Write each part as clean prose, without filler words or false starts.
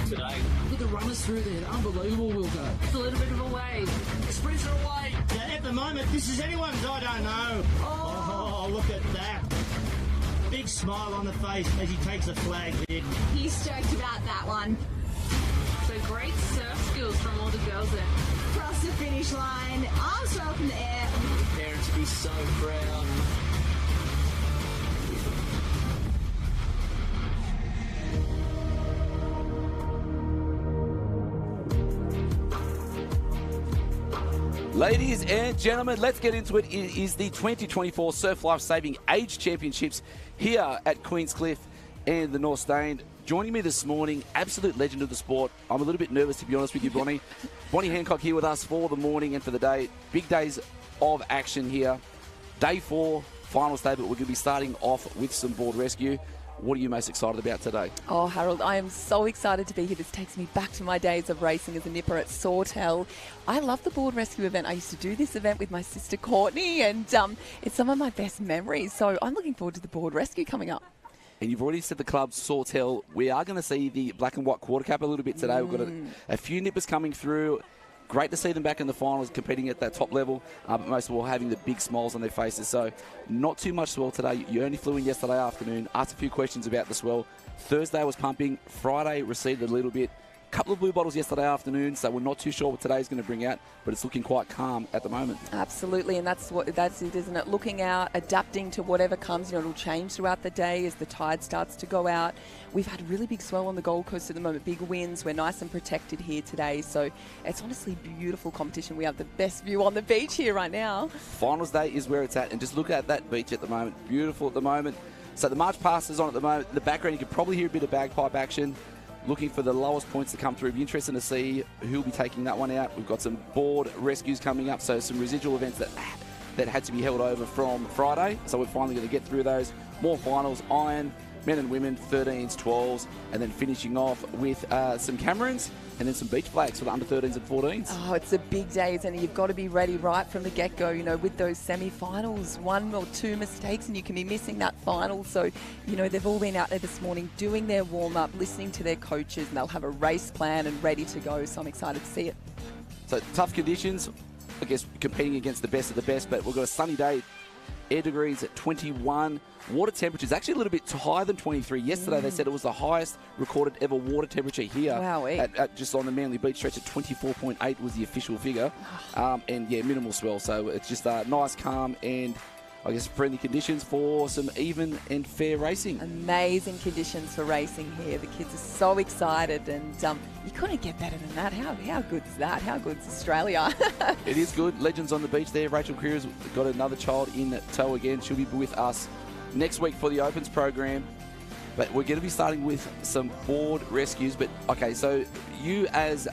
today. Look at the runners through there. Unbelievable, Wilco. It's a little bit of a wave. The sprints are away. At the moment, this is anyone's, I don't know. Oh, look at that. Big smile on the face as he takes the flag there. He's stoked about that one. So great surf skills from all the girls there. Across the finish line, arms are up in the air. Parents be so proud. Ladies and gentlemen, let's get into it. It is the 2024 Surf Life Saving Age Championships here at Queenscliff and the North Stand. Joining me this morning, absolute legend of the sport. I'm a little bit nervous, to be honest with you, Bonnie. Bonnie Hancock here with us for the morning and for the day. Big days of action here. Day 4, finals day, but we're going to be starting off with some board rescue. What are you most excited about today? Oh, Harold, I am so excited to be here. This takes me back to my days of racing as a nipper at Sawtell. I love the board rescue event. I used to do this event with my sister Courtney, and it's some of my best memories. So I'm looking forward to the board rescue coming up. And you've already said the club Sawtell. We are going to see the black and white quarter cap a little bit today. We've got a few nippers coming through. Great to see them back in the finals, competing at that top level, but most of all having the big smiles on their faces. So not too much swell today. You only flew in yesterday afternoon, asked a few questions about the swell. Thursday was pumping. Friday receded a little bit. Couple of blue bottles yesterday afternoon, so we're not too sure what today's going to bring out, but it's looking quite calm at the moment. Absolutely, and that's it, isn't it? Looking out, adapting to whatever comes. It'll change throughout the day as the tide starts to go out. We've had really big swell on the Gold Coast at the moment, big winds. We're nice and protected here today, so it's honestly beautiful competition. We have the best view on the beach here right now. Finals day is where it's at, and just look at that beach at the moment. Beautiful at the moment. So the March Pass is on at the moment. In the background, you can probably hear a bit of bagpipe action. Looking for the lowest points to come through. Be interesting to see who'll be taking that one out. We've got some board rescues coming up, so some residual events that had to be held over from Friday. So we're finally going to get through those. More finals, iron, men and women, 13s, 12s, and then finishing off with some Camerons and then some beach flags for the under 13s and 14s. Oh, it's a big day, isn't it? You've got to be ready right from the get-go, you know, with those semi-finals. 1 or 2 mistakes and you can be missing that final. So, you know, they've all been out there this morning doing their warm-up, listening to their coaches, and they'll have a race plan and ready to go. So I'm excited to see it. So tough conditions, I guess, competing against the best of the best, but we've got a sunny day. Air degrees at 21. Water temperature is actually a little bit higher than 23. Yesterday they said it was the highest recorded ever water temperature here. Wow, at just on the Manly Beach stretch at 24.8 was the official figure. And yeah, minimal swell. So it's just nice, calm, and I guess friendly conditions for some even and fair racing. Amazing conditions for racing here. The kids are so excited, and you couldn't get better than that. How good's that? How good's Australia? It is good. Legends on the beach there. Rachel Creer's got another child in tow again. She'll be with us next week for the Opens program. But we're going to be starting with some board rescues. But okay, so you as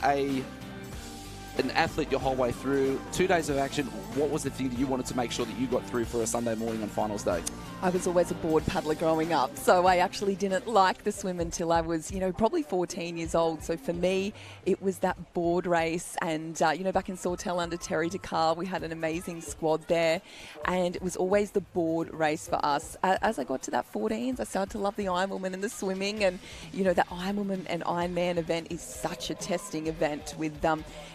an athlete your whole way through, 2 days of action, what was the thing that you wanted to make sure that you got through for a Sunday morning on finals day? I was always a board paddler growing up, so I actually didn't like the swim until I was, you know, probably 14 years old. So for me, it was that board race. And, you know, back in Sawtell under Terry DeCarl, we had an amazing squad there. And it was always the board race for us. As I got to that 14s, I started to love the Ironwoman and the swimming. And, you know, the Ironwoman and Ironman event is such a testing event with,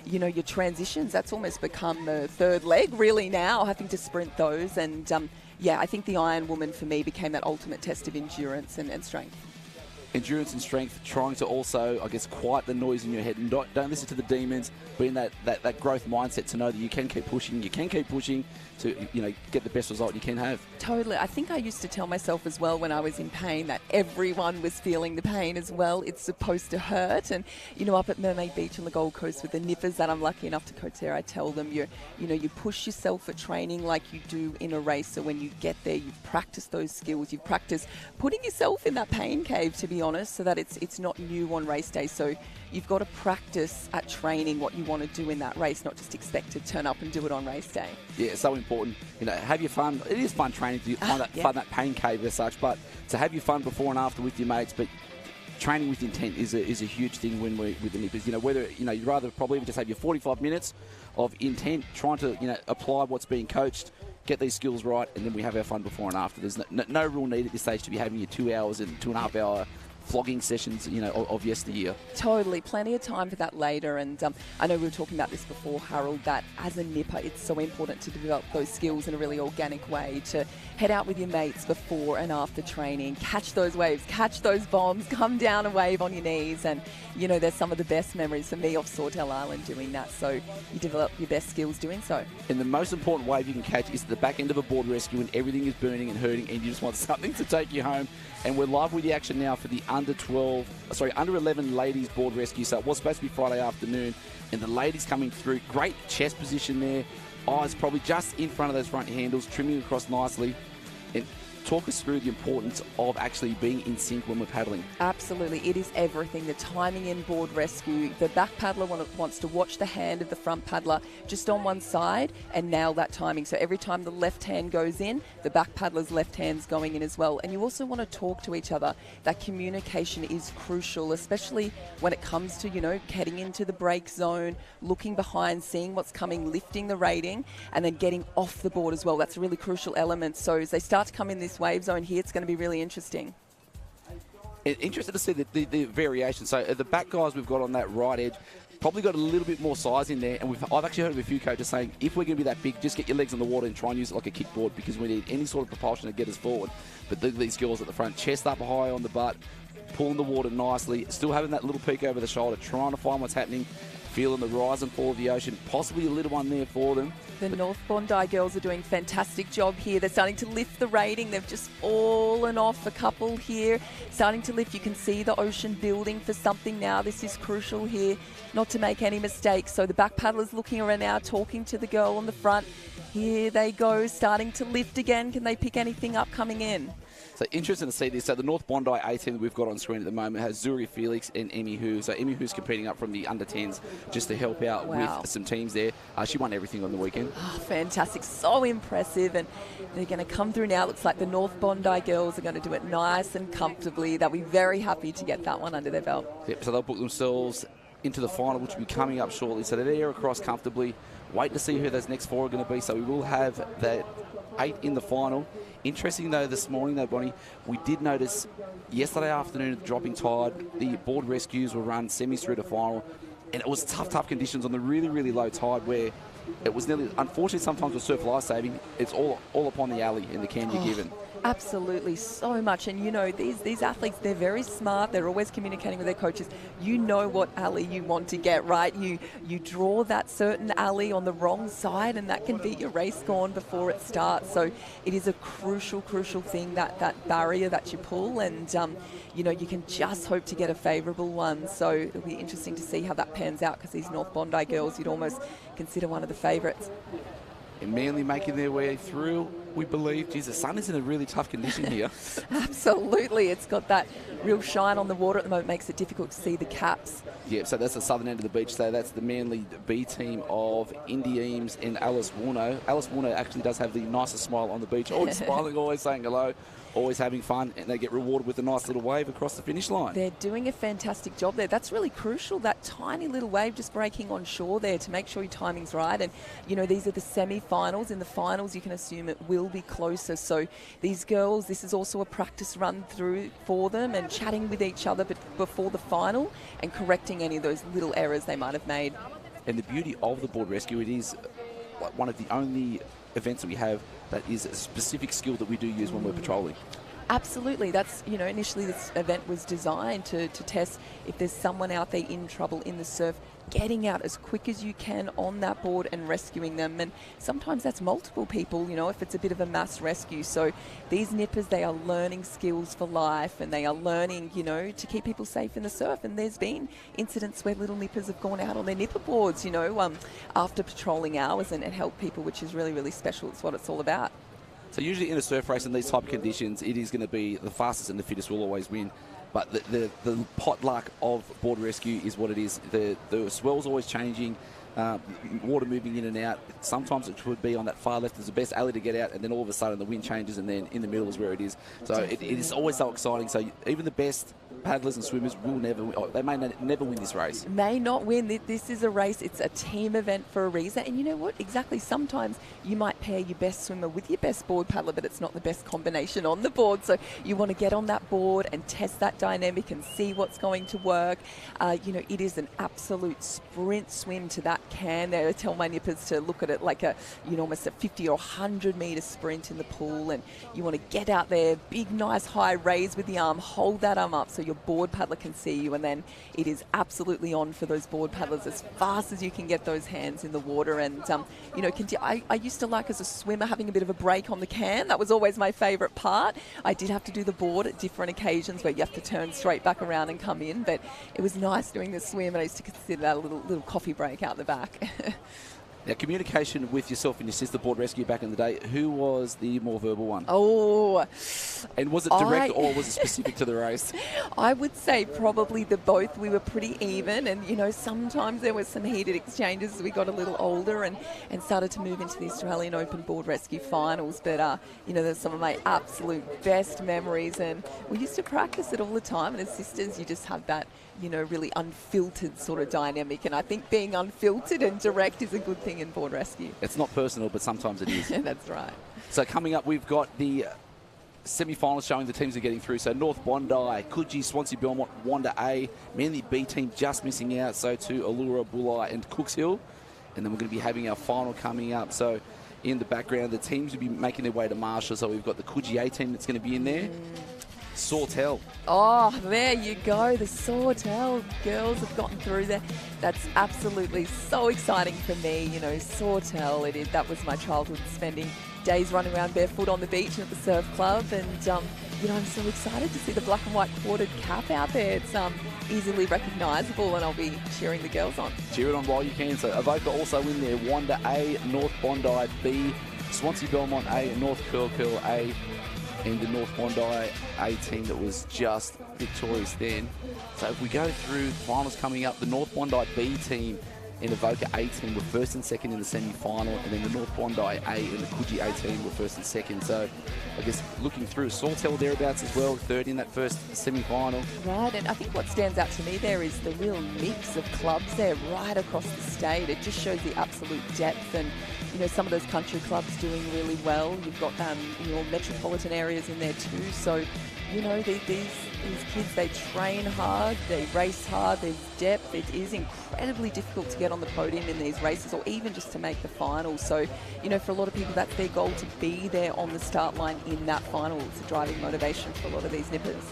you know, your transitions. That's almost become the third leg really now, having to sprint those. And, yeah, I think the Iron Woman for me became that ultimate test of endurance and strength. Endurance and strength, trying to also, I guess, quiet the noise in your head and don't listen to the demons, be in that growth mindset to know that you can keep pushing to, you know, get the best result you can have. Totally. I think I used to tell myself as well when I was in pain that everyone was feeling the pain as well. It's supposed to hurt. And, you know, up at Mermaid Beach on the Gold Coast with the nippers that I'm lucky enough to coach there, I tell them, you push yourself at training like you do in a race. So when you get there, you've practiced those skills. You've practiced putting yourself in that pain cave, to be honest, so that it's not new on race day. So you've got to practice at training what you want to do in that race, not just expect to turn up and do it on race day. Yeah, so important. You know, have your fun. It is fun training to find that pain cave as such, but to have your fun before and after with your mates. But training with intent is a huge thing when we're with the nippers. You know, whether, you know, you'd rather probably just have your 45 minutes of intent, trying to, you know, apply what's being coached, get these skills right, and then we have our fun before and after. There's no real need at this stage to be having your 2 hours and 2.5 hour flogging sessions, you know, of yesteryear. Totally, plenty of time for that later. And I know we were talking about this before, Harold, that as a nipper, it's so important to develop those skills in a really organic way, to head out with your mates before and after training, catch those waves, catch those bombs, come down and wave on your knees. And, you know, there's some of the best memories for me off Sawtell Island doing that. So you develop your best skills doing so. And the most important wave you can catch is at the back end of a board rescue when everything is burning and hurting and you just want something to take you home. And we're live with the action now for the under 11 ladies board rescue. So it was supposed to be Friday afternoon, and the ladies coming through. Great chest position there. Eyes probably just in front of those front handles, trimming across nicely. And talk us through the importance of actually being in sync when we're paddling. Absolutely, it is everything. The timing in board rescue. The back paddler wants to watch the hand of the front paddler just on one side and nail that timing. So every time the left hand goes in, the back paddler's left hand's going in as well. And you also want to talk to each other. That communication is crucial, especially when it comes to, you know, getting into the break zone, looking behind, seeing what's coming, lifting the rating, and then getting off the board as well. That's a really crucial element. So as they start to come in this wave zone here, it's going to be really interesting. Interested to see the variation. So the back guys we've got on that right edge probably got a little bit more size in there, and I've actually heard of a few coaches saying if we're going to be that big, just get your legs on the water and try and use it like a kickboard, because we need any sort of propulsion to get us forward. But these girls at the front, chest up high on the butt, pulling the water nicely, still having that little peek over the shoulder, trying to find what's happening, feeling the rise and fall of the ocean, possibly a little one there for them. The North Bondi girls are doing a fantastic job here. They're starting to lift the rating. They've just fallen off a couple here. Starting to lift. You can see the ocean building for something now. This is crucial here, not to make any mistakes. So the back paddlers looking around now, talking to the girl on the front. Here they go, starting to lift again. Can they pick anything up coming in? So interesting to see this. So the North Bondi A team that we've got on screen at the moment has Zuri Felix and Emmy Hu. So Emmy Hu's competing up from the under 10s just to help out with some teams there. She won everything on the weekend. Oh, fantastic. So impressive. And they're going to come through now. Looks like the North Bondi girls are going to do it nice and comfortably. They'll be very happy to get that one under their belt. Yep, so they'll book themselves into the final, which will be coming up shortly. So they're there across comfortably. Wait to see who those next four are going to be. So we will have that 8 in the final. Interesting though, this morning though, Bonnie, we did notice yesterday afternoon at the dropping tide, the board rescues were run semis through to final, and it was tough conditions on the really, really low tide where it was nearly, unfortunately sometimes with surf life-saving, it's all upon the alley and the can you're given. Absolutely, so much. And you know, these athletes, they're very smart. They're always communicating with their coaches. You know what alley you want to get, right? You draw that certain alley on the wrong side, and that can be your race gone before it starts. So it is a crucial thing, that barrier that you pull, and you know, you can just hope to get a favourable one. So it'll be interesting to see how that pans out, because these North Bondi girls, you'd almost consider one of the favourites. And Manly making their way through, we believe. Geez, the sun is in a really tough condition here. Absolutely. It's got that real shine on the water at the moment, makes it difficult to see the caps. Yeah, so that's the southern end of the beach. So that's the Manly B team of Indy Eames and Alice Warno. Alice Warno actually does have the nicest smile on the beach. Always smiling, always saying hello, always having fun, and they get rewarded with a nice little wave across the finish line. They're doing a fantastic job there. That's really crucial, that tiny little wave just breaking on shore there to make sure your timing's right. And, you know, these are the semi-finals. In the finals, you can assume it will be closer. So these girls, this is also a practice run through for them, and chatting with each other before the final and correcting any of those little errors they might have made. And the beauty of the board rescue, it is one of the only events that we have that is a specific skill that we do use when we're patrolling. Absolutely. That's, you know, initially this event was designed to test if there's someone out there in trouble in the surf, getting out as quick as you can on that board and rescuing them. And sometimes that's multiple people, you know, if it's a bit of a mass rescue. So these nippers, they are learning skills for life, and they are learning, you know, to keep people safe in the surf. And there's been incidents where little nippers have gone out on their nipper boards, you know, after patrolling hours and help people, which is really, really special. It's what it's all about. So usually in a surf race in these type of conditions, it is going to be the fastest and the fittest will always win. But the potluck of board rescue is what it is. The swell's always changing. water moving in and out. Sometimes it would be on that far left is the best alley to get out, and then all of a sudden the wind changes, and then in the middle is where it is. So it is always so exciting. So even the best paddlers and swimmers will never win. They may never win this race. May not win. This is a race. It's a team event for a reason. And you know what? Exactly. Sometimes you might pair your best swimmer with your best board paddler, but it's not the best combination on the board. So you want to get on that board and test that dynamic and see what's going to work. It is an absolute sprint swim to that can there. I tell my nippers to look at it like almost a 50 or 100 metre sprint in the pool, and you want to get out there, big, nice, high raise with the arm, hold that arm up so your board paddler can see you, and then it is absolutely on for those board paddlers as fast as you can get those hands in the water. And, I used to like as a swimmer having a bit of a break on the can. That was always my favourite part. I did have to do the board at different occasions where you have to turn straight back around and come in, but it was nice doing the swim, and I used to consider that a little coffee break out the back. Now, communication with yourself and your sister board rescue back in the day, who was the more verbal one? Oh. And was it direct or was it specific to the race? I would say probably the both. We were pretty even, and, sometimes there were some heated exchanges as we got a little older and started to move into the Australian Open Board Rescue Finals. But, there's some of my absolute best memories, and we used to practice it all the time. And as sisters, you just have that, really unfiltered sort of dynamic. And I think being unfiltered and direct is a good thing in board rescue. It's not personal, but sometimes it is. That's right. So coming up, we've got the semi-finals showing the teams are getting through. So North Bondi, Coogee, Swansea, Belmont, Wanda A. Manly B team just missing out. So too Allura, Bulli and Cooks Hill. And then we're going to be having our final coming up. So in the background, the teams will be making their way to Marshall. So we've got the Coogee A team that's going to be in there. Sawtell. Oh, there you go. The Sawtell girls have gotten through there. That's absolutely so exciting for me. Sawtell, that was my childhood, spending days running around barefoot on the beach at the surf club. And, I'm so excited to see the black and white quartered cap out there. It's easily recognisable, and I'll be cheering the girls on. Cheer it on while you can. So Avoca also in there. Wanda A, North Bondi B, Swansea Belmont A, North Curl A, and the North Bondi A team that was just victorious then. So if we go through the finals coming up, the North Bondi B team and Avoca A team were first and second in the semi-final, and then the North Bondi A and the Coogee A team were first and second. So I guess looking through, Sawtell thereabouts as well, third in that first semi-final. Right, and I think what stands out to me there is the real mix of clubs there right across the state. It just shows the absolute depth, and some of those country clubs doing really well. You've got metropolitan areas in there too. So, these kids, they train hard, they race hard, there's depth. It is incredibly difficult to get on the podium in these races, or even just to make the final. So, for a lot of people, that's their goal, to be there on the start line in that final. It's a driving motivation for a lot of these nippers.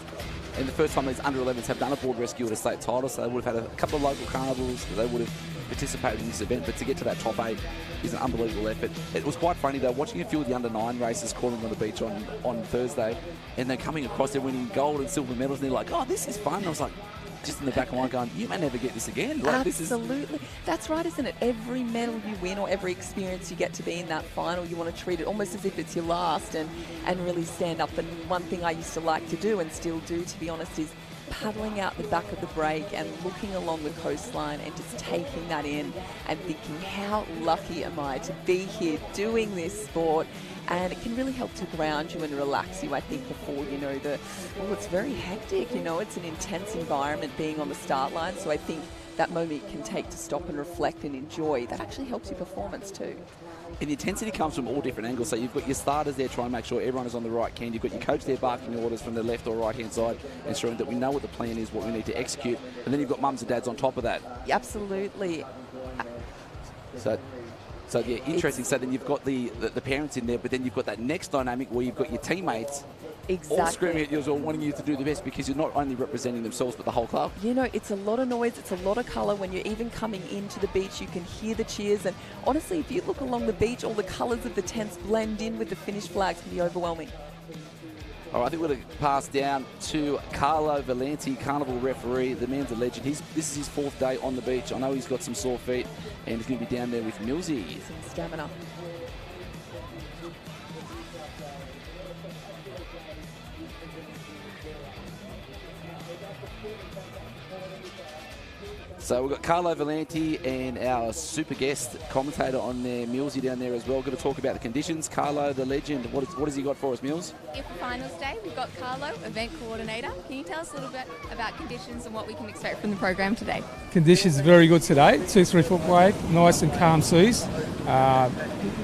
And the first time these under-11s have done a board rescue at a state title, so they would have had a couple of local carnivals, they would have participated in this event, but to get to that top 8 is an unbelievable effort. It was quite funny though, watching a few of the under-9 races calling on the beach on Thursday, and they're coming across, they're winning gold and silver medals, and they're like, oh, this is fun. And I was like, just in the back of my mind going, you may never get this again. Like, absolutely. That's right, isn't it? Every medal you win or every experience you get to be in that final, you want to treat it almost as if it's your last and really stand up. And one thing I used to like to do, and still do, to be honest, is paddling out the back of the break and looking along the coastline and just taking that in and thinking, how lucky am I to be here doing this sport? And it can really help to ground you and relax you, I think, before, it's very hectic, it's an intense environment being on the start line. So I think that moment you can take to stop and reflect and enjoy, that actually helps your performance too. And the intensity comes from all different angles. So you've got your starters there trying to make sure everyone is on the right can. You've got your coach there barking orders from the left or right-hand side, ensuring that we know what the plan is, what we need to execute. And then you've got mums and dads on top of that. Absolutely. So yeah, interesting. So then you've got the parents in there, but then you've got that next dynamic where you've got your teammates all screaming at you or wanting you to do the best, because you're not only representing themselves but the whole club. It's a lot of noise, it's a lot of colour. When you're even coming into the beach, you can hear the cheers, and honestly, if you look along the beach, all the colours of the tents blend in with the finished flags. Can be overwhelming. All right, I think we're going to pass down to Carlo Valenti, carnival referee. The man's a legend. This is his 4th day on the beach. I know he's got some sore feet, and he's going to be down there with Millsy. Some stamina. So we've got Carlo Valenti and our super guest commentator on there, Millsy, down there as well. Going to talk about the conditions. Carlo, the legend, what has he got for us, Mills? Here for finals day, we've got Carlo, event coordinator. Can you tell us a little bit about conditions and what we can expect from the program today? Conditions are very good today. 2-3 foot wave, nice and calm seas.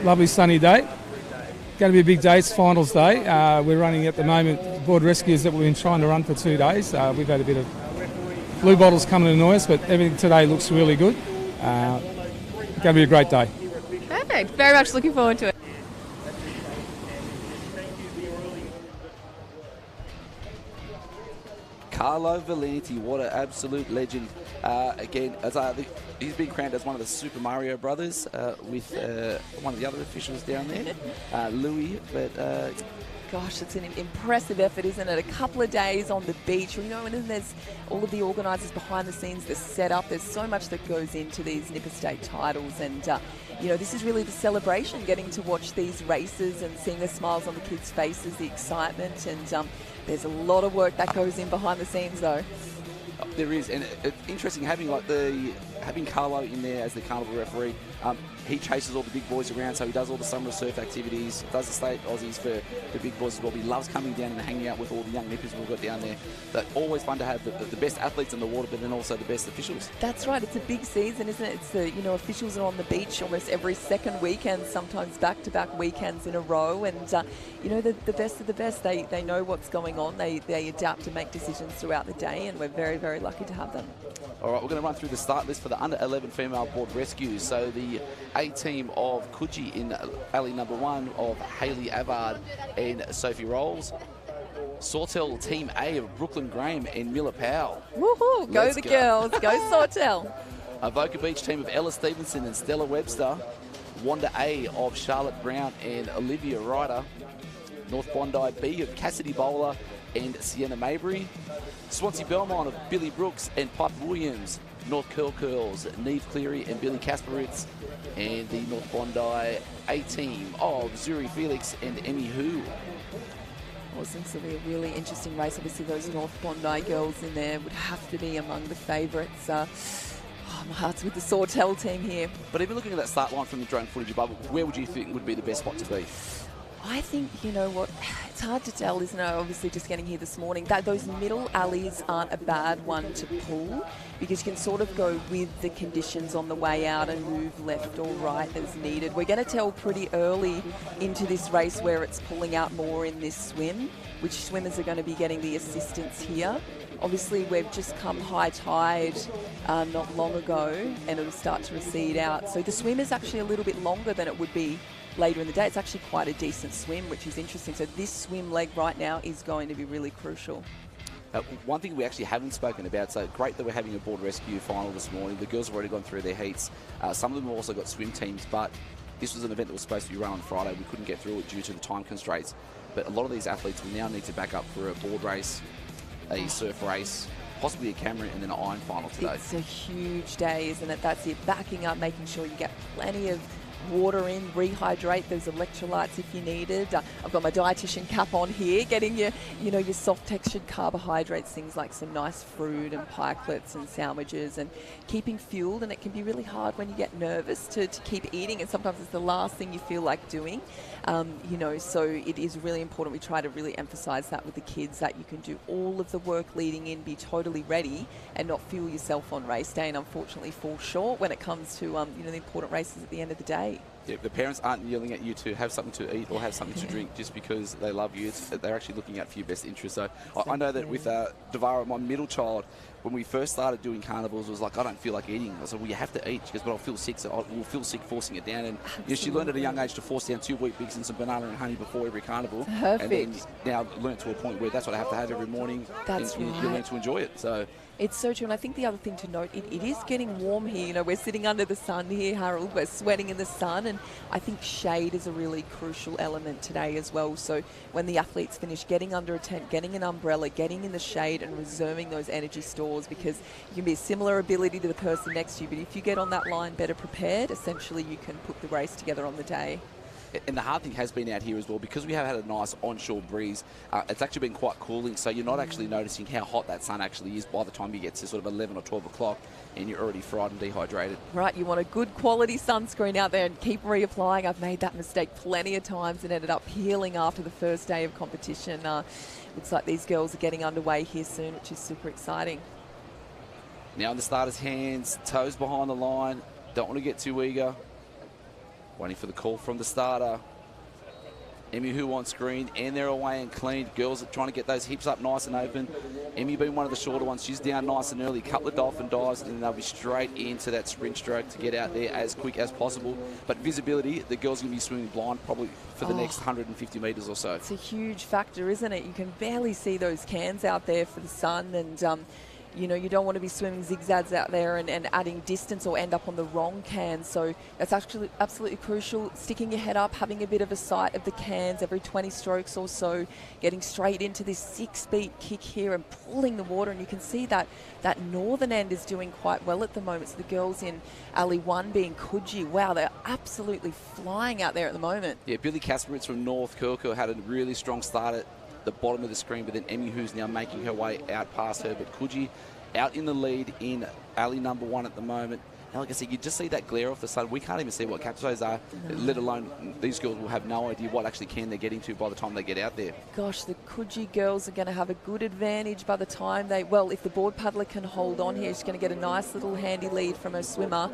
Lovely sunny day. Going to be a big day. It's finals day. We're running at the moment board rescues that we've been trying to run for 2 days. We've had a bit of blue bottles coming to annoy us, but everything today looks really good. Going to be a great day. Perfect. Very much looking forward to it. Carlo Valenti, what an absolute legend. Again, he's been crowned as one of the Super Mario brothers with one of the other officials down there, Louis. But Gosh, it's an impressive effort, isn't it? A couple of days on the beach, and then there's all of the organisers behind the scenes, the setup. There's so much that goes into these Nipper State titles, and this is really the celebration, getting to watch these races and seeing the smiles on the kids' faces, the excitement, and there's a lot of work that goes in behind the scenes, though. There is, and it's interesting having Carlo in there as the carnival referee. He chases all the big boys around, so he does all the summer surf activities, does the state Aussies for the big boys as well. He loves coming down and hanging out with all the young nippers we've got down there. But always fun to have the best athletes in the water, but then also the best officials. That's right. It's a big season, isn't it? It's the officials are on the beach almost every second weekend, sometimes back-to-back weekends in a row, and the best of the best. They know what's going on. They adapt and make decisions throughout the day, and we're very, very lucky to have them. All right, we're going to run through the start list for the under-11 female board rescues. So the A team of Coogee in alley number 1 of Hayley Avard and Sophie Rolls. Sawtell Team A of Brooklyn Graham and Miller Powell. Woohoo! Go the girls! Go Sawtell! Avoca Beach team of Ella Stevenson and Stella Webster. Wanda A of Charlotte Brown and Olivia Ryder. North Bondi B of Cassidy Bowler and Sienna Mabry. Swansea Belmont of Billy Brooks and Piper Williams. North Curls, Neve Cleary and Billy Kasparitz. And the North Bondi A team of Zuri Felix and Emmy Hu. Awesome. So it'll be a really interesting race. Obviously, those North Bondi girls in there would have to be among the favourites. My heart's with the Sawtell team here. But even looking at that start line from the drone footage above, where would you think would be the best spot to be? I think, it's hard to tell, isn't it? Obviously, just getting here this morning, that those middle alleys aren't a bad one to pull, because you can sort of go with the conditions on the way out and move left or right as needed. We're going to tell pretty early into this race where it's pulling out more in this swim, which swimmers are going to be getting the assistance here. Obviously, we've just come high tide not long ago, and it'll start to recede out. So the swim is actually a little bit longer than it would be later in the day. It's actually quite a decent swim, which is interesting. So this swim leg right now is going to be really crucial. One thing we actually haven't spoken about, so great that we're having a board rescue final this morning. The girls have already gone through their heats. Some of them have also got swim teams, but this was an event that was supposed to be run on Friday. We couldn't get through it due to the time constraints. But a lot of these athletes will now need to back up for a board race, a surf race, possibly a camera, and then an iron final today. It's a huge day, isn't it? That's it. Backing up, making sure you get plenty of water in, rehydrate those electrolytes if you needed. I've got my dietitian cap on here, getting your soft textured carbohydrates, things like some nice fruit and pikelets and sandwiches, and keeping fueled. And it can be really hard when you get nervous to keep eating, and sometimes it's the last thing you feel like doing. So it is really important. We try to really emphasize that with the kids, that you can do all of the work leading in, be totally ready, and not fuel yourself on race day, and unfortunately fall short when it comes to the important races at the end of the day. Yeah, the parents aren't yelling at you to have something to eat or have something to drink just because they love you. They're actually looking out for your best interests. So I know that with Devara, my middle child, when we first started doing carnivals, it was like, I don't feel like eating. I said, well, you have to eat. She goes, but I'll feel sick, so we'll feel sick forcing it down. And she learned at a young age to force down 2 Weet Bix and some banana and honey before every carnival. Perfect. And then now learned to a point where that's what I have to have every morning. That's and right. You learn to enjoy it. So it's so true. And I think the other thing to note, it is getting warm here. We're sitting under the sun here, Harold. We're sweating in the sun. And I think shade is a really crucial element today as well. So when the athletes finish, getting under a tent, getting an umbrella, getting in the shade and reserving those energy stores, because you can be a similar ability to the person next to you. But if you get on that line better prepared, essentially you can put the race together on the day. And the hard thing has been out here as well, because we have had a nice onshore breeze, it's actually been quite cooling, so you're not actually noticing how hot that sun actually is by the time you get to sort of 11 or 12 o'clock and you're already fried and dehydrated. Right, you want a good quality sunscreen out there and keep reapplying. I've made that mistake plenty of times and ended up peeling after the first day of competition. Looks like these girls are getting underway here soon, which is super exciting. Now in the starter's hands, toes behind the line, don't want to get too eager. Waiting for the call from the starter. Emmy Hu on screen, and they're away and clean. Girls are trying to get those hips up nice and open. Emmy being one of the shorter ones, she's down nice and early. A couple of dolphin dives, and then they'll be straight into that sprint stroke to get out there as quick as possible. But visibility, the girls are going to be swimming blind probably for the next 150 metres or so. It's a huge factor, isn't it? You can barely see those cans out there for the sun, and you know, you don't want to be swimming zigzags out there and adding distance or end up on the wrong can. So that's actually absolutely crucial. Sticking your head up, having a bit of a sight of the cans every 20 strokes or so, getting straight into this 6-beat kick here and pulling the water. And you can see that that northern end is doing quite well at the moment. So the girls in alley 1 being Coogee, wow, they're absolutely flying out there at the moment. Yeah, Billy Kasparitz from North Kirkhill had a really strong start at the bottom of the screen, but then Emmy Hu's now making her way out past her. But Coogee out in the lead in alley number 1 at the moment. And like I said, you just see that glare off the sun. We can't even see what capsize are, let alone these girls will have no idea what actually can they're getting to by the time they get out there. Gosh, the Coogee girls are going to have a good advantage by the time they, well, if the board paddler can hold on here, she's going to get a nice little handy lead from her swimmer.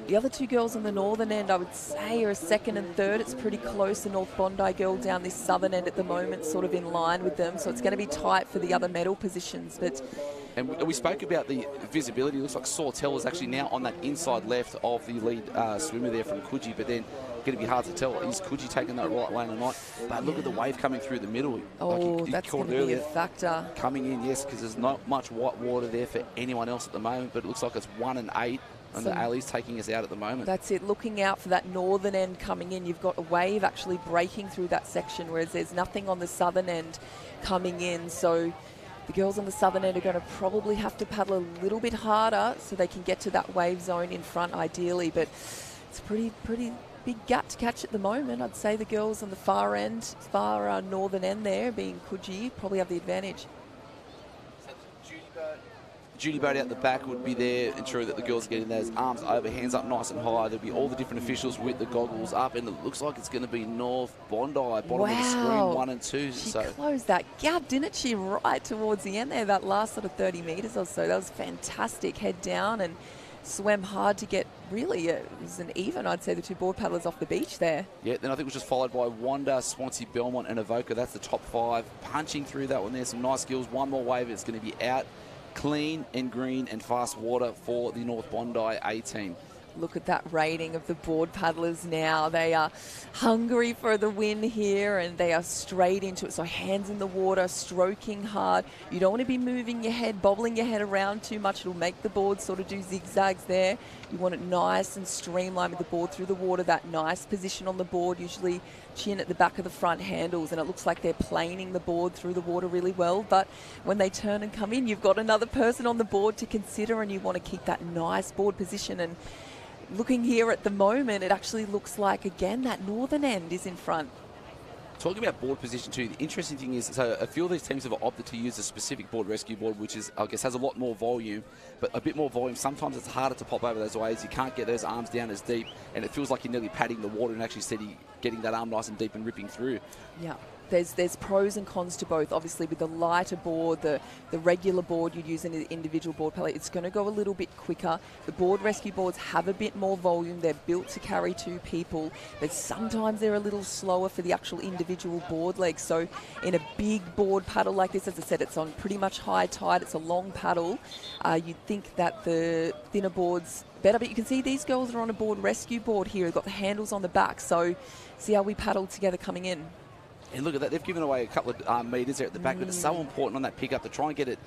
The other 2 girls on the northern end, I would say, are second and third. It's pretty close. The North Bondi girl down this southern end at the moment, sort of in line with them. So it's going to be tight for the other medal positions. And we spoke about the visibility. It looks like Sawtell is actually now on that inside left of the lead swimmer there from Coogee, but then going to be hard to tell. Is Coogee taking that right lane or not? But look at the wave coming through the middle. Oh, that's going to be a factor. Coming in, yes, because there's not much white water there for anyone else at the moment, but it looks like it's 1 and 8. And the alley's taking us out at the moment. That's it. Looking out for that northern end coming in. You've got a wave actually breaking through that section, whereas there's nothing on the southern end coming in. So the girls on the southern end are going to probably have to paddle a little bit harder so they can get to that wave zone in front ideally. But it's a pretty big gap to catch at the moment. I'd say the girls on the far end, northern end there, being Coogee, probably have the advantage. Judy Boat out the back would be there, ensuring that the girls are getting those arms over, hands up nice and high. There'll be all the different officials with the goggles up, and it looks like it's going to be North Bondi, bottom of the screen, 1 and 2. She closed that gap, didn't she, right towards the end there, that last sort of 30 metres or so. That was fantastic. Head down and swam hard to get, really, it was an even, I'd say, the 2 board paddlers off the beach there. Yeah, then I think it was just followed by Wanda, Swansea, Belmont and Avoca. That's the top 5. Punching through that one there, some nice skills. One more wave, it's going to be out. Clean and green and fast water for the North Bondi A team. Look at that rating of the board paddlers now. They are hungry for the win here and they are straight into it. So hands in the water, stroking hard. You don't want to be moving your head, bobbling your head around too much. It'll make the board sort of do zigzags there. You want it nice and streamlined with the board through the water. That nice position on the board, usually chin at the back of the front handles, and it looks like they're planing the board through the water really well. But when they turn and come in, you've got another person on the board to consider, and you want to keep that nice board position. And looking here at the moment, it actually looks like, again, that northern end is in front. Talking about board position too, the interesting thing is, so a few of these teams have opted to use a specific board rescue board, which is, I guess, has a lot more volume, but a bit more volume. Sometimes it's harder to pop over those waves. You can't get those arms down as deep, and it feels like you're nearly padding the water and actually getting that arm nice and deep and ripping through. Yeah. There's pros and cons to both. Obviously, with the lighter board, the regular board you'd use in an individual board pallet, it's going to go a little bit quicker. The board rescue boards have a bit more volume. They're built to carry 2 people, but sometimes they're a little slower for the actual individual board legs. So in a big board paddle like this, as I said, it's on pretty much high tide. It's a long paddle. You'd think that the thinner boards better, but you can see these girls are on a board rescue board here. They've got the handles on the back. So see how we paddle together coming in. And look at that, they've given away a couple of metres there at the back, but it's so important on that pickup to try and get it,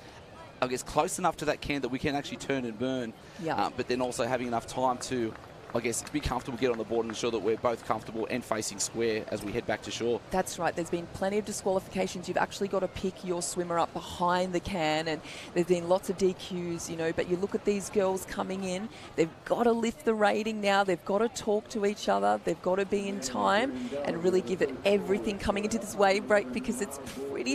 I guess, close enough to that can that we can actually turn and burn, yeah. But then also having enough time to I guess, be comfortable, get on the board and ensure that we're both comfortable and facing square as we head back to shore. That's right. There's been plenty of disqualifications. You've actually got to pick your swimmer up behind the can, and there's been lots of DQs, you know, but you look at these girls coming in, they've got to lift the rating now. They've got to talk to each other. They've got to be in time and really give it everything coming into this wave break, because it's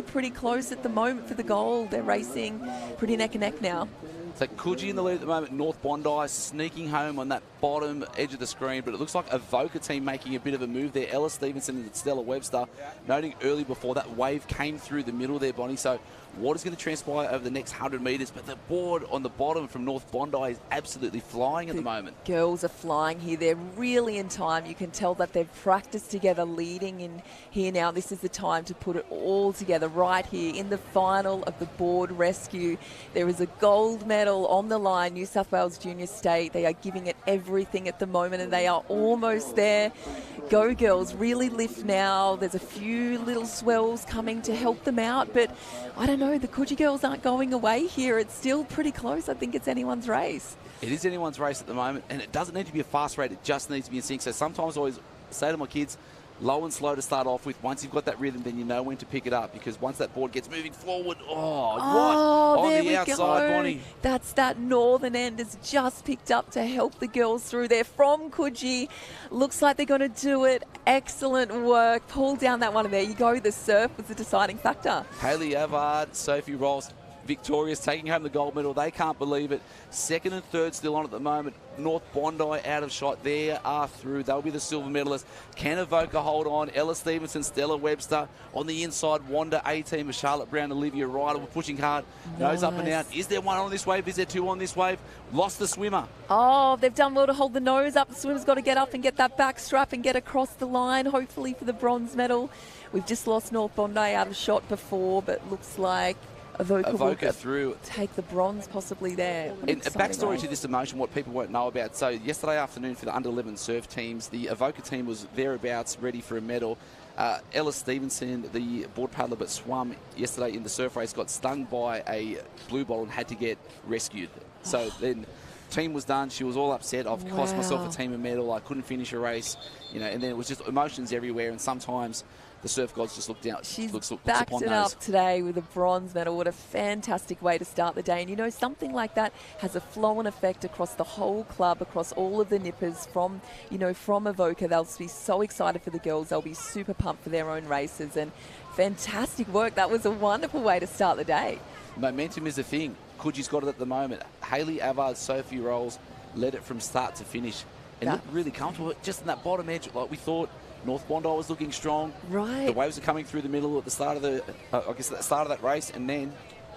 pretty close at the moment for the gold. They're racing pretty neck and neck now. So Coogee in the lead at the moment. North Bondi sneaking home on that bottom edge of the screen, but it looks like Avoca team making a bit of a move there. Ella Stevenson and Stella Webster, noting early before that wave came through the middle there, Bonnie. So what is going to transpire over the next 100 metres? But the board on the bottom from North Bondi is absolutely flying at the moment. Girls are flying here. They're really in time. You can tell that they've practiced together leading in here now. This is the time to put it all together right here in the final of the board rescue. There is a gold medal on the line, New South Wales Junior State. They are giving it everything at the moment, and they are almost there. Go girls, really lift now. There's a few little swells coming to help them out, but I don't know, the Coogee girls aren't going away here. It's still pretty close. I think it's anyone's race. It is anyone's race at the moment, and it doesn't need to be a fast rate. It just needs to be in sync. So sometimes I always say to my kids, low and slow to start off with. Once you've got that rhythm, then you know when to pick it up, because once that board gets moving forward, what? On the outside, Bonnie. That's that northern end has just picked up to help the girls through there from Coogee. Looks like they're going to do it. Excellent work. Pull down that one, and there you go. The surf was the deciding factor. Hayley Avard, Sophie Rolls, victorious, taking home the gold medal. They can't believe it. Second and third still on at the moment. North Bondi out of shot. They are through. They'll be the silver medalists. Can Avoca hold on? Ella Stevenson, Stella Webster. On the inside, Wanda A-team of Charlotte Brown, Olivia Ryder were pushing hard. Nose up and out. Is there one on this wave? Is there two on this wave? Lost the swimmer. Oh, they've done well to hold the nose up. The swimmer's got to get up and get that back strap and get across the line, hopefully for the bronze medal. We've just lost North Bondi out of shot before, but looks like Avoca will through. Take the bronze possibly there. And a backstory to this emotion, what people won't know about. So yesterday afternoon for the under-11 surf teams, the Avoca team was thereabouts ready for a medal. Ella Stevenson, the board paddler but swum yesterday in the surf race, got stung by a blue bottle and had to get rescued. So then team was done. She was all upset. I've cost myself a team a medal. I couldn't finish a race, you know. And then it was just emotions everywhere. And sometimes the surf gods just look down. She's looks backed upon it those. up today with a bronze medal. What a fantastic way to start the day. And you know, something like that has a flow-on effect across the whole club, across all of the nippers from, you know, from Avoca. They'll be so excited for the girls. They'll be super pumped for their own races. And fantastic work. That was a wonderful way to start the day. Momentum is the thing. Coogie's got it at the moment. Hayley Avard, Sophie Rolls led it from start to finish and looked really comfortable just in that bottom edge like we thought. North Bondi was looking strong. Right. The waves are coming through the middle at the start of the, at the start of that race, and then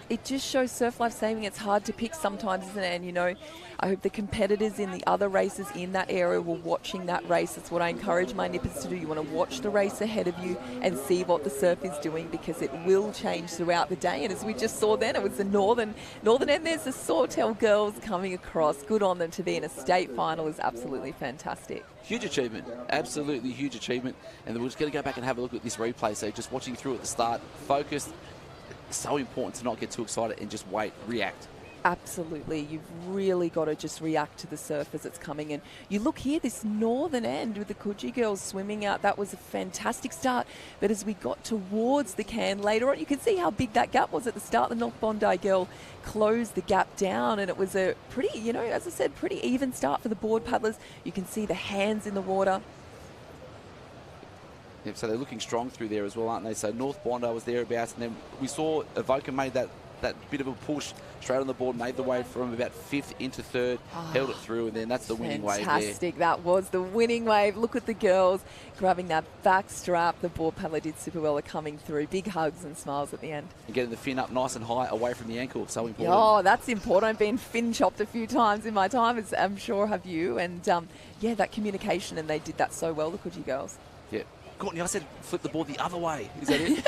it just shows Surf Life Saving. It's hard to pick sometimes, isn't it? And, you know, I hope the competitors in the other races in that area were watching that race. That's what I encourage my nippers to do. You want to watch the race ahead of you and see what the surf is doing, because it will change throughout the day. And as we just saw then, it was the northern end. There's the Sawtell girls coming across. Good on them to be in a state final is absolutely fantastic. Huge achievement, absolutely huge achievement. And then we're just going to go back and have a look at this replay. So just watching through at the start, focused. So important to not get too excited and just wait, react. Absolutely. You've really got to just react to the surf as it's coming in. You look here, this northern end with the Coogee girls swimming out, that was a fantastic start. But as we got towards the can later on, you can see how big that gap was at the start. The North Bondi girl closed the gap down, and it was a pretty, you know, as I said, pretty even start for the board paddlers. You can see the hands in the water. Yep, so they're looking strong through there as well, aren't they? So North Bondi was thereabouts, and then we saw Avoca made that bit of a push straight on the board, made the wave from about 5th into 3rd, held it through, and then that's the winning wave there. Fantastic, that was the winning wave. Look at the girls grabbing that back strap. The board paddler did super well at coming through. Big hugs and smiles at the end. And getting the fin up nice and high away from the ankle, so important. Oh, that's important. I've been fin chopped a few times in my time, as I'm sure have you. And yeah, that communication, and they did that so well, the Coogee girls. Yeah. Courtney, I said flip the board the other way. Is that it?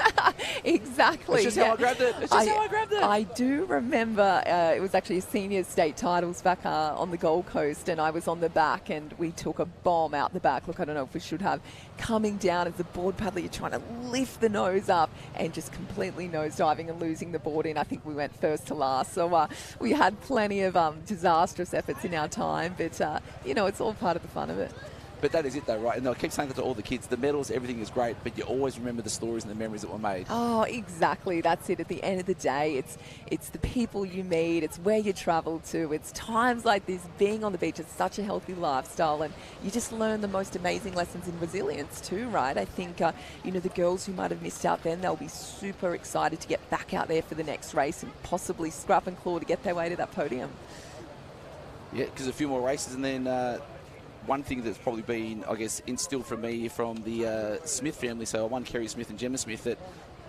Exactly. It's just how I grabbed it. It's just how I grabbed it. I do remember it was actually a senior state titles back on the Gold Coast, and I was on the back, and we took a bomb out the back. Look, I don't know if we should have. Coming down as the board paddler, you're trying to lift the nose up and just completely nosediving and losing the board in. I think we went first to last. So we had plenty of disastrous efforts in our time, but, it's all part of the fun of it. But that is it, though, right? And I keep saying that to all the kids. The medals, everything is great, but you always remember the stories and the memories that were made. Oh, exactly. That's it. At the end of the day, it's the people you meet. It's where you travel to. It's times like this. Being on the beach is such a healthy lifestyle, and you just learn the most amazing lessons in resilience too, right? I think, the girls who might have missed out then, they'll be super excited to get back out there for the next race and possibly scrap and claw to get their way to that podium. Yeah, because a few more races, and then... one thing that's probably been, I guess, instilled from me from the Smith family, so I won Kerry Smith and Gemma Smith, that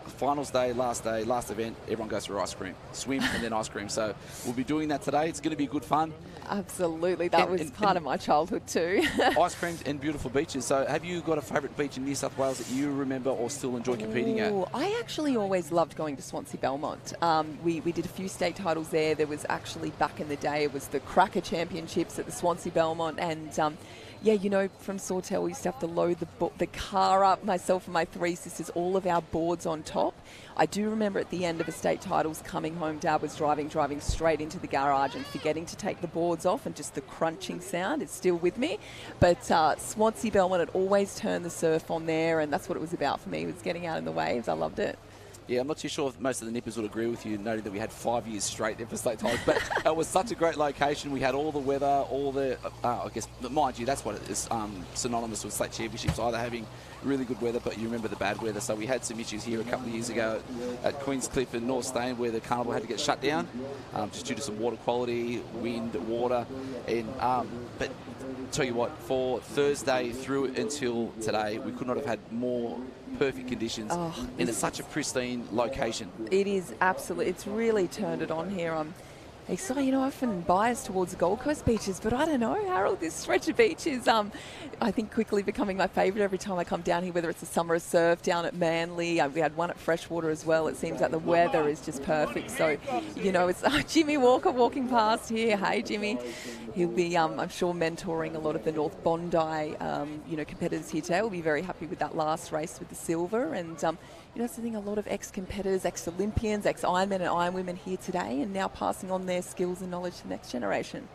finals day, last event, everyone goes for ice cream. Swim and then ice cream. So we'll be doing that today. It's going to be good fun. Absolutely. That was part of my childhood too. Ice creams and beautiful beaches. So have you got a favourite beach in New South Wales that you remember or still enjoy competing at? I actually always loved going to Swansea Belmont. We did a few state titles there. There was actually, back in the day, it was the Cracker Championships at the Swansea Belmont, and from Sawtell, we used to have to load the car up, myself and my three sisters, all of our boards on top. I do remember at the end of a state titles coming home, Dad was driving straight into the garage and forgetting to take the boards off, and just the crunching sound is still with me. But Swansea Belmont had always turned the surf on there, and that's what it was about for me, was getting out in the waves. I loved it. Yeah, I'm not too sure if most of the nippers would agree with you, noting that we had 5 years straight there for state titles, but it was such a great location. We had all the weather, all the, I guess, mind you, that's what it is synonymous with state championships, either having really good weather, but you remember the bad weather. So we had some issues here a couple of years ago at Queenscliff and North Stain, where the carnival had to get shut down just due to some water quality, wind, water, and but tell you what, for Thursday through until today, we could not have had more perfect conditions, and it's such a pristine location. It is absolutely. It's really turned it on here. So, often biased towards the Gold Coast beaches, but I don't know, Harold, this stretch of beach is, I think, quickly becoming my favourite every time I come down here, whether it's a summer surf down at Manly. We had one at Freshwater as well. It seems like the weather is just perfect. So, it's Jimmy Walker walking past here. Hey, Jimmy. He'll be, I'm sure, mentoring a lot of the North Bondi, competitors here today. We'll be very happy with that last race with the silver. And, that's the thing, a lot of ex-competitors, ex-Olympians, ex-Ironmen and Ironwomen here today, and now passing on their skills and knowledge to the next generation.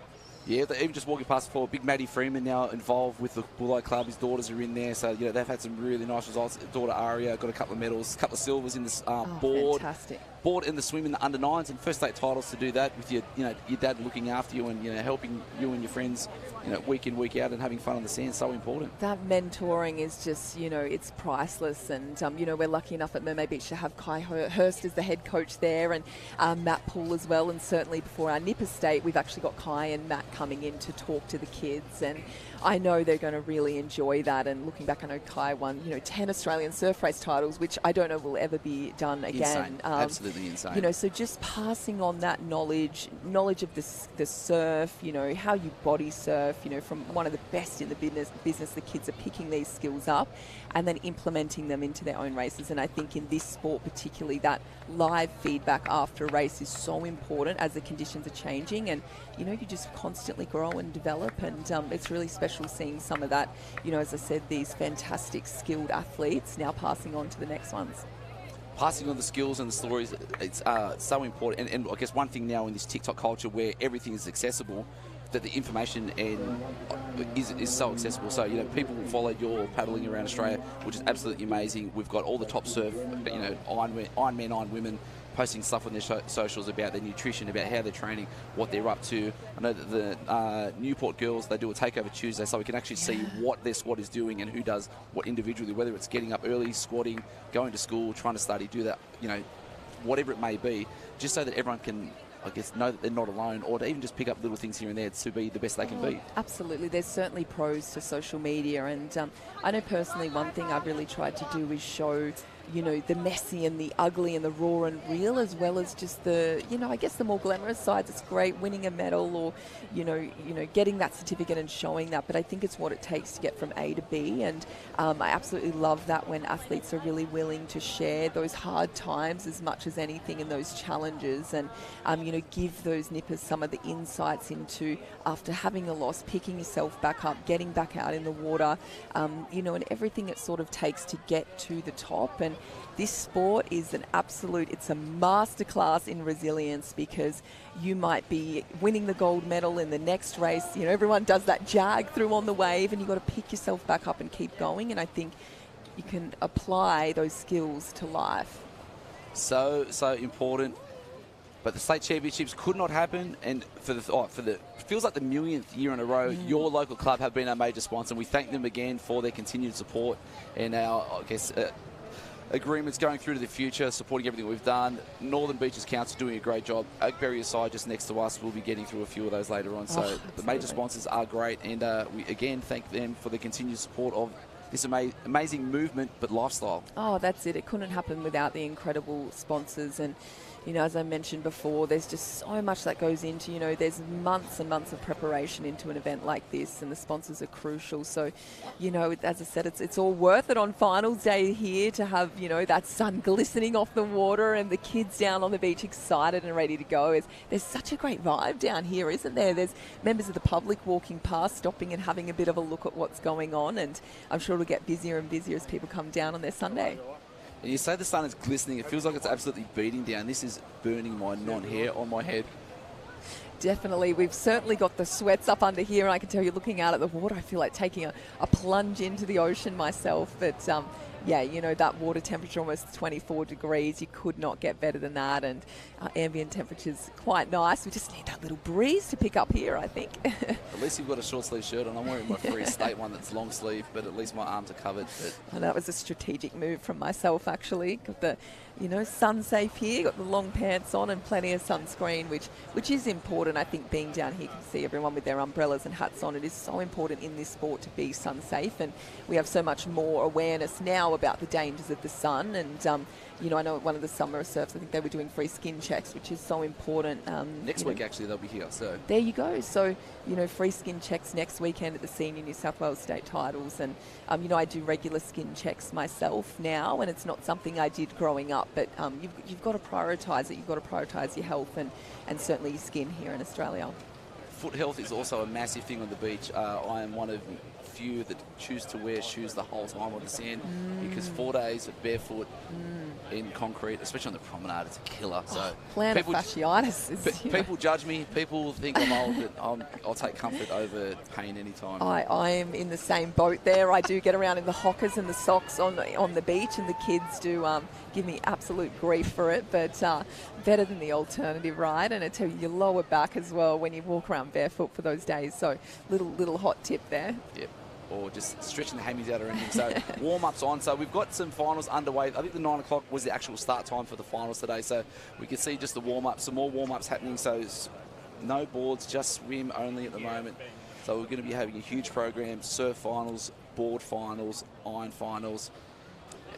Yeah, even just walking past before, big Maddie Freeman now involved with the Bulli Club. His daughters are in there, so they've had some really nice results. Daughter Aria got a couple of medals, a couple of silvers in this board. Fantastic. Board in the swim in the under nines, and first state titles to do that with your dad looking after you and helping you and your friends, week in, week out, and having fun on the sand. So important. That mentoring is just, it's priceless, and we're lucky enough at Mermaid Beach to have Kai Hurst as the head coach there, and Matt Poole as well. And certainly before our Nipper State, we've actually got Kai and Matt coming in to talk to the kids, and I know they're going to really enjoy that. And looking back, I know Kai won 10 Australian surf race titles, which I don't know will ever be done again. Insane. Absolutely insane. So just passing on that knowledge of the surf, how you body surf, from one of the best in the business, the kids are picking these skills up and then implementing them into their own races. And I think in this sport particularly, that live feedback after a race is so important as the conditions are changing, and you just constantly grow and develop, and it's really special seeing some of that, as I said, these fantastic skilled athletes now passing on to the next ones. Passing on the skills and the stories, it's so important. And I guess one thing now in this TikTok culture where everything is accessible, that the information is so accessible. So, people will follow your paddling around Australia, which is absolutely amazing. We've got all the top surf, Ironmen, Ironwomen, posting stuff on their socials about their nutrition, about how they're training, what they're up to. I know that the Newport girls, they do a takeover Tuesday, so we can actually see what their squad is doing and who does what individually, whether it's getting up early, squatting, going to school, trying to study, do that, whatever it may be, just so that everyone can, I guess, know that they're not alone, or to even just pick up little things here and there to be the best they can be. Absolutely. There's certainly pros to social media, and I know personally one thing I've really tried to do is show you know, the messy and the ugly and the raw and real, as well as just the, you know, I guess the more glamorous sides. It's great winning a medal or, you know, getting that certificate and showing that. But I think it's what it takes to get from A to B. And I absolutely love that when athletes are really willing to share those hard times as much as anything in those challenges, and, you know, give those nippers some of the insights into, after having a loss, picking yourself back up, getting back out in the water, you know, and everything it sort of takes to get to the top. And this sport is an absolute, it's a masterclass in resilience, because you might be winning the gold medal in the next race. You know, everyone does that jag through on the wave, and you've got to pick yourself back up and keep going. And I think you can apply those skills to life. So important. But the state championships could not happen, and for the feels like the millionth year in a row, your local club have been our major sponsor, and we thank them again for their continued support and our, I guess, agreements going through to the future, supporting everything we've done. Northern Beaches Council doing a great job. Oakberry aside, just next to us, we'll be getting through a few of those later on. So the major sponsors are great, and we again thank them for the continued support of this amazing movement but lifestyle. Oh, that's it. It couldn't happen without the incredible sponsors. And you know, as I mentioned before, there's just so much that goes into, you know, there's months and months of preparation into an event like this, and the sponsors are crucial. So, you know, as I said, it's all worth it on finals day here to have, you know, that sun glistening off the water and the kids down on the beach excited and ready to go. There's such a great vibe down here, isn't there? There's members of the public walking past, stopping and having a bit of a look at what's going on, and I'm sure it'll get busier and busier as people come down on their Sunday. And you say the sun is glistening, it feels like it's absolutely beating down. This is burning my non-hair on my head. Definitely. We've certainly got the sweats up under here, and I can tell you, looking out at the water, I feel like taking a plunge into the ocean myself. But yeah, you know, that water temperature almost 24 degrees. You could not get better than that, and ambient temperature's quite nice. We just need that little breeze to pick up here, I think. At least you've got a short sleeve shirt on. I'm wearing my Free State one that's long sleeve, but at least my arms are covered. And that was a strategic move from myself, actually. Got the, you know, sun safe here, got the long pants on and plenty of sunscreen, which is important. I think being down here, you can see everyone with their umbrellas and hats on. It is so important in this sport to be sun safe, and we have so much more awareness now about the dangers of the sun. And you know, I know at one of the summer surfs, I think they were doing free skin checks, which is so important. Next week, actually, they'll be here. So there you go. So, you know, free skin checks next weekend at the Senior New South Wales State Titles. And, you know, I do regular skin checks myself now, and it's not something I did growing up. But you've got to prioritise it. You've got to prioritise your health and certainly your skin here in Australia. Foot health is also a massive thing on the beach. I am one of few that choose to wear shoes the whole time on the sand, because 4 days of barefoot in concrete, especially on the promenade, it's a killer. So plantar fasciitis is, people judge me. People think I'm old, but I'll take comfort over pain anytime. I am in the same boat there. I do get around in the hockers and the socks on the beach, and the kids do give me absolute grief for it, but better than the alternative, right? And I tell you, your lower back as well when you walk around barefoot for those days. So little hot tip there. Yep. Or just stretching the hammies out or anything. So warm-ups on. So we've got some finals underway. I think the 9 o'clock was the actual start time for the finals today. So we can see just the warm-ups, some more warm-ups happening. So no boards, just swim only at the moment. So we're going to be having a huge program, surf finals, board finals, iron finals,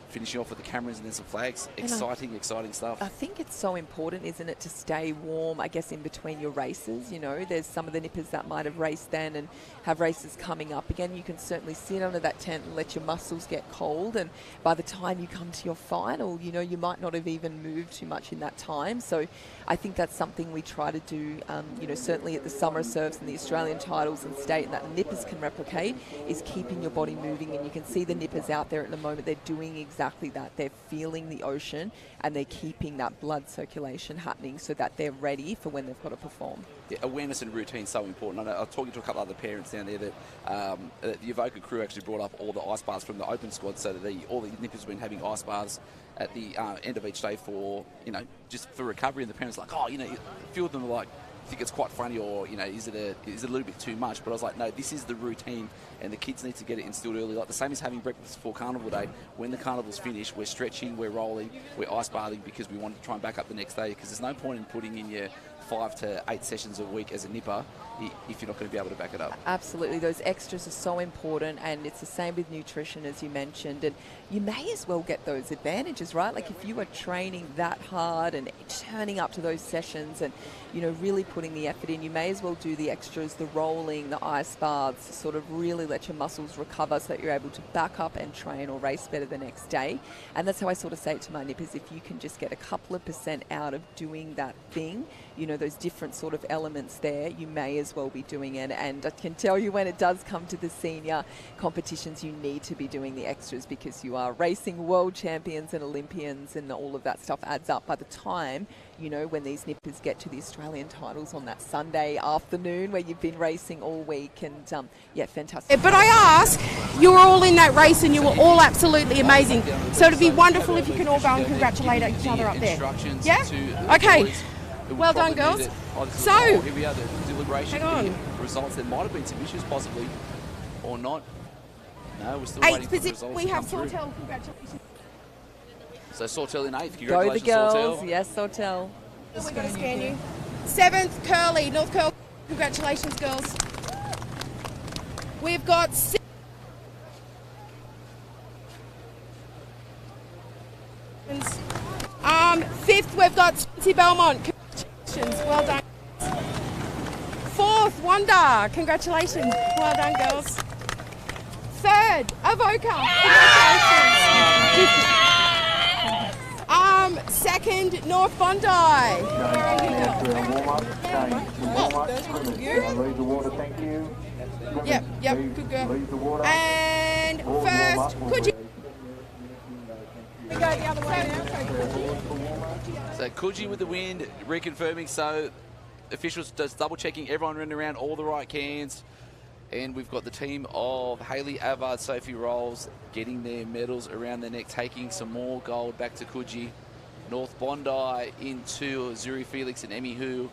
finishing off with the cameras and then some flags. Exciting stuff. I think it's so important, isn't it, to stay warm, I guess, in between your races. You know, there's some of the nippers that might have raced then and have races coming up. Again, you can certainly sit under that tent and let your muscles get cold. And by the time you come to your final, you know, you might not have even moved too much in that time. So I think that's something we try to do, you know, certainly at the summer surfs and the Australian titles and state, and that the nippers can replicate, is keeping your body moving. And you can see the nippers out there at the moment, they're doing exactly that. They're feeling the ocean and they're keeping that blood circulation happening so that they're ready for when they've got to perform. Yeah, awareness and routine is so important. I was talking to a couple of other parents down there that the Evoca crew actually brought up all the ice baths from the open squad, so that all the nippers have been having ice baths at the end of each day for, you know, just for recovery. And the parents are like, oh, you know, a few of them are like, think it's quite funny, or is it a little bit too much? But I was like, no, this is the routine, and the kids need to get it instilled early. Like the same as having breakfast before carnival day. When the carnival's finished, we're stretching, we're rolling, we're ice bathing because we want to try and back up the next day. Because there's no point in putting in your 5 to 8 sessions a week as a nipper if you're not going to be able to back it up. Absolutely, those extras are so important, and it's the same with nutrition, as you mentioned. And you may as well get those advantages, right? Like if you are training that hard and turning up to those sessions and really putting the effort in, you may as well do the extras, the rolling, the ice baths, to sort of really let your muscles recover so that you're able to back up and train or race better the next day. And that's how I sort of say it to my nippers: if you can just get a couple of % out of doing that thing, those different sort of elements there, you may as well be doing it. And I can tell you, when it does come to the senior competitions, you need to be doing the extras, because you are racing world champions and Olympians, and all of that stuff adds up by the time, when these nippers get to the Australian titles on that Sunday afternoon where you've been racing all week. And fantastic. But I ask, you were all in that race and you were all absolutely amazing. So it'd be wonderful if you can all go and congratulate each other up there. Yeah? Okay. Well done, girls. So, here we are, the deliberation. hang on. Results. There might have been some issues, possibly, or not. No, we're still waiting for the results. We have to come through. Sawtell. Congratulations. So Sawtell in 8th. Go Congratulations, the girls. Sawtell. Yes, Sawtell. We're going to scan you. 7th, Curly, North Curl. Congratulations, girls. We've got 5th, we've got Swansea Belmont. Congratulations. Well done. 4th, Wanda. Congratulations. Well done, girls. 3rd, Avoca. Congratulations. 2nd, North Bondi. Yep, good girl. And 1st, could you go the other way now? So Coogee with the win, reconfirming. So officials just double checking everyone running around all the right cans. And we've got the team of Hayley Avard, Sophie Rolls getting their medals around their neck, taking some more gold back to Coogee. North Bondi into Zuri Felix and Emmy Hu.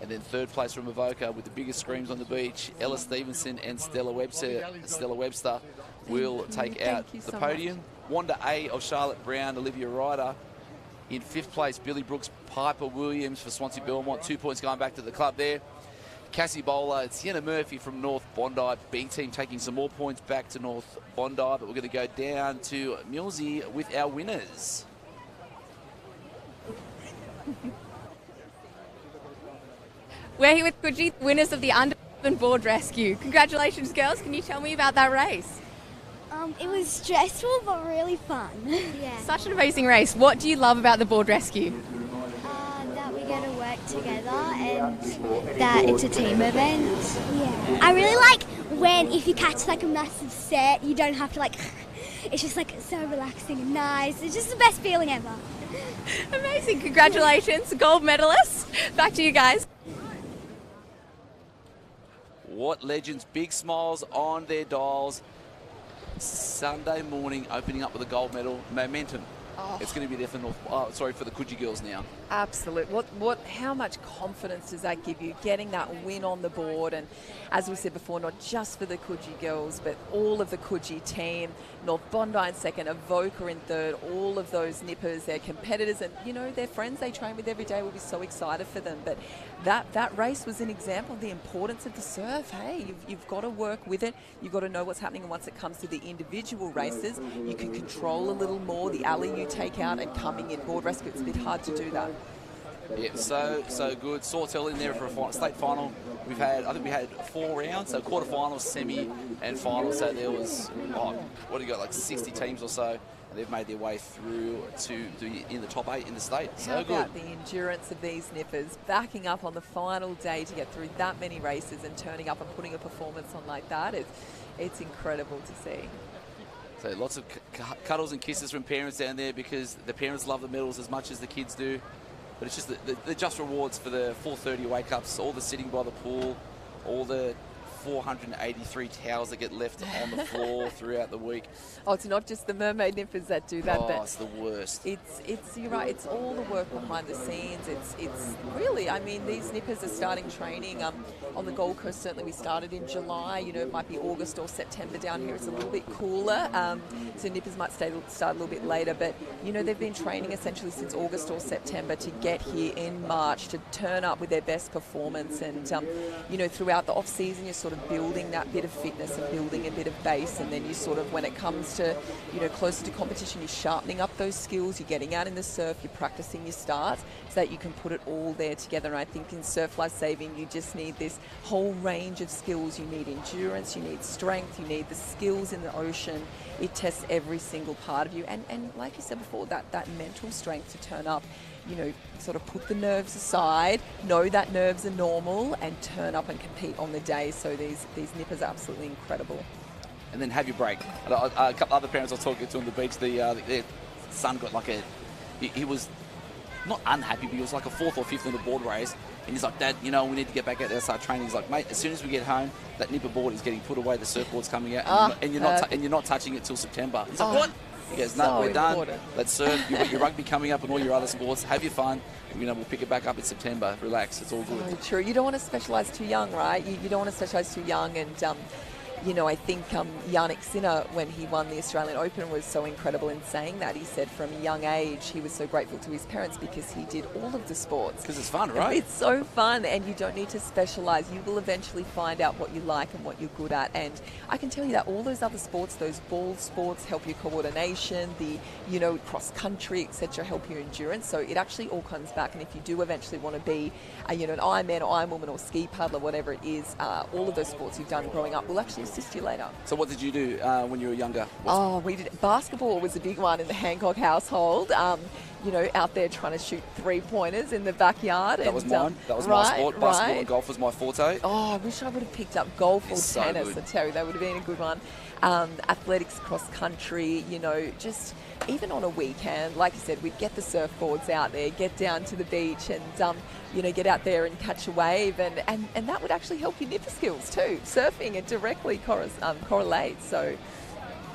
And then 3rd place from Avoca with the biggest screams on the beach. Ella Stevenson and Stella Webster will take out the podium. Wanda A of Charlotte Brown, Olivia Ryder. In 5th place, Billy Brooks, Piper Williams for Swansea Belmont. 2 points going back to the club there. Cassie Bowler, Sienna Murphy from North Bondi. B team taking some more points back to North Bondi. But we're going to go down to Millsy with our winners. We're here with Coogee, winners of the Under-11 board rescue. Congratulations, girls. Can you tell me about that race? It was stressful but really fun. Yeah. Such an amazing race. What do you love about the board rescue? That we get to work together and that it's a team event. Yeah. I really like when if you catch like a massive set, you don't have to it's just so relaxing and nice. It's just the best feeling ever. Amazing. Congratulations, gold medalists. Back to you guys. What legends, big smiles on their dials. Sunday morning, opening up with a gold medal. Momentum. Oh. It's going to be there for for the Coogee girls now. Absolutely. How much confidence does that give you, getting that win on the board? And as we said before, not just for the Coogee girls, but all of the Coogee team. North Bondi in 2nd, Avoca in 3rd, all of those nippers, their competitors, and their friends they train with every day will be so excited for them. But that race was an example of the importance of the surf. Hey, you've got to work with it. You've got to know what's happening. And once it comes to the individual races, you can control a little more the alley you take out and coming in board rescue. It's a bit hard to do that. Yeah, so good. Sawtell in there for a state final. I think we had 4 rounds, so quarterfinals, semi, and final. So there was, 60 teams or so. And they've made their way through to in the top 8 in the state. So How good. about the endurance of these nippers, backing up on the final day to get through that many races and turning up and putting a performance on like that? It's incredible to see. So lots of cuddles and kisses from parents down there, because the parents love the medals as much as the kids do. But it's just the just rewards for the 4:30 wake-ups, all the sitting by the pool, all the 483 towels that get left on the floor throughout the week. Oh, it's not just the mermaid nippers that do that. Oh, but it's the worst. It's you're right. It's all the work behind the scenes. It's really. I mean, these nippers are starting training on the Gold Coast. Certainly, we started in July. You know, it might be August or September down here. It's a little bit cooler, so nippers might start a little bit later. But you know, they've been training essentially since August or September to get here in March to turn up with their best performance. And you know, throughout the off season, you're sort of building that bit of fitness and building a bit of base, and then you sort of, when it comes to, you know, closer to competition, you're sharpening up those skills, you're getting out in the surf, you're practicing your starts so that you can put it all there together. And I think in surf life saving, you just need this whole range of skills. You need endurance, you need strength, you need the skills in the ocean. It tests every single part of you. And like you said before, that mental strength to turn up, you know, sort of put the nerves aside, know that nerves are normal, and turn up and compete on the day. So these nippers are absolutely incredible. And then have your break. A couple other parents I was talking to on the beach, their son got like he was not unhappy, but he was like a 4th or 5th in the board race. And he's like, Dad, you know, we need to get back out there and start training. He's like, mate, as soon as we get home, that nipper board is getting put away, the surfboard's coming out, and you're not touching it till September. He's like, what? He goes, no, so we're done. important. Let's surf. You've got your rugby coming up and all your other sports. Have your fun. You know, we'll pick it back up in September. Relax. It's all good. So true. You don't want to specialise too young, right? You don't want to specialise too young. And, you know, I think Yannick Sinner, when he won the Australian Open, was so incredible in saying that. He said from a young age he was so grateful to his parents because he did all of the sports. Because it's fun, right? It's so fun, and you don't need to specialise. You will eventually find out what you like and what you're good at. And I can tell you that all those other sports, those ball sports, help your coordination, the, you know, cross country, etc., help your endurance. So it actually all comes back. And if you do eventually want to be, you know, an Ironman or Ironwoman or ski paddler, whatever it is, all of those sports you've done growing up will actually assist you later. So what did you do when you were younger? We did basketball was a big one in the Hancock household. You know, out there trying to shoot 3-pointers in the backyard. That was mine. That was my sport. Basketball and golf was my forte. Oh, I wish I would have picked up golf or so tennis. good. I tell you, that would have been a good one. Athletics, cross country, you know, just even on a weekend, like you said, we'd get the surfboards out there, get down to the beach and, you know, get out there and catch a wave. And that would actually help your nipper skills too. Surfing, it directly correlates. So.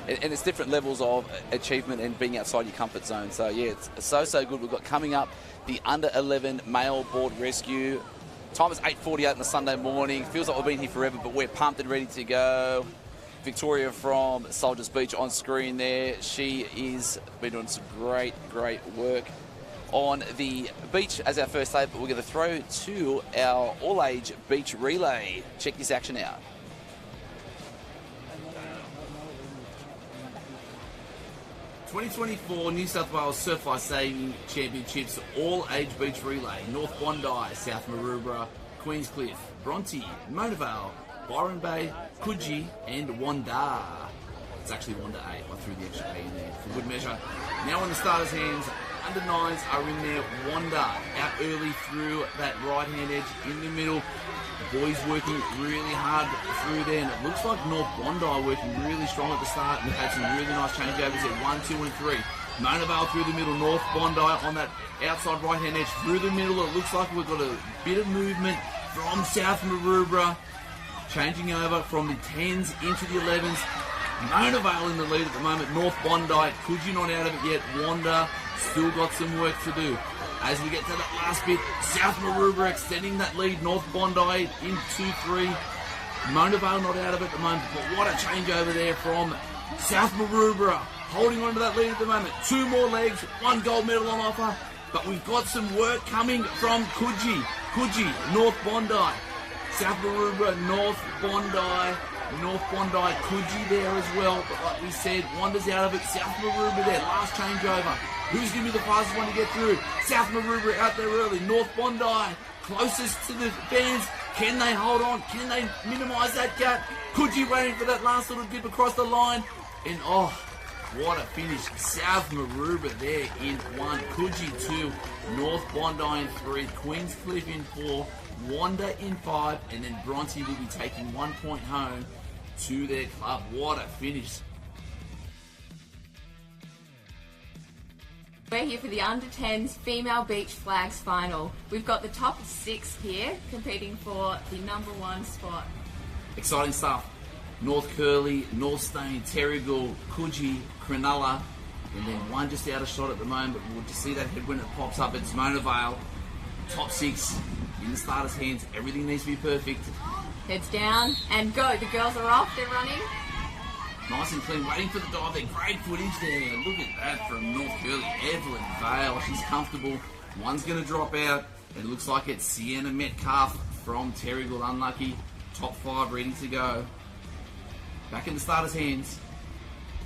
And it's different levels of achievement and being outside your comfort zone. So, yeah, it's so good. We've got coming up the under-11 male board rescue. Time is 8:48 on a Sunday morning. Feels like we've been here forever, but we're pumped and ready to go. Victoria from Soldiers Beach on screen there. She is been doing some great work on the beach as our first day, but we're going to throw to our all-age beach relay. Check this action out. 2024 New South Wales Surf Life Saving Championships All-Age Beach Relay. North Bondi, South Maroubra, Queenscliff, Bronte, Mona Vale, Byron Bay, Coogee and Wanda. It's actually Wanda A. I threw the extra A in there for good measure. Now on the starters' hands, under 9s are in there. Wanda out early through that right-hand edge in the middle. Boys working really hard through there, and it looks like North Bondi working really strong at the start, and they've had some really nice changeovers there, 1, 2 and 3. Mona Vale through the middle, North Bondi on that outside right-hand edge through the middle. It looks like we've got a bit of movement from South Maroubra, changing over from the 10s into the 11s. Mona Vale in the lead at the moment, North Bondi, Coogee not out of it yet, Wanda still got some work to do. As we get to that last bit, South Maroubra extending that lead, North Bondi in 2-3. Mona Vale not out of it at the moment, but what a change over there from South Maroubra, holding on to that lead at the moment. 2 more legs, 1 gold medal on offer, but we've got some work coming from Coogee, North Bondi, South Maroubra, North Bondi, Coogee there as well, but like we said, Wanda's out of it, South Maroubra there, last changeover. Who's going to be the fastest one to get through? South Maroubra out there early. North Bondi closest to the fans. Can they hold on? Can they minimise that gap? Coogee waiting for that last little dip across the line. And oh, what a finish. South Maroubra there in 1. Coogee 2. North Bondi in 3. Queenscliff in 4. Wanda in 5. And then Bronte will be taking 1 point home to their club. What a finish. We're here for the Under-10s Female Beach Flags Final. We've got the top 6 here competing for the number 1 spot. Exciting stuff. North Curly, North Stain, Terrigal, Coogee, Cronulla, and then one just out of shot at the moment. We'll just see that head when it pops up. It's Mona Vale. Top 6 in the starters' hands. Everything needs to be perfect. Heads down and go. The girls are off. They're running. Nice and clean, waiting for the dive there. Great footage there. Look at that from North Curly. Evelyn Vale, she's comfortable. One's going to drop out. It looks like it's Sienna Metcalf from Terrigal. Unlucky. Top 5 ready to go. Back in the starters' hands.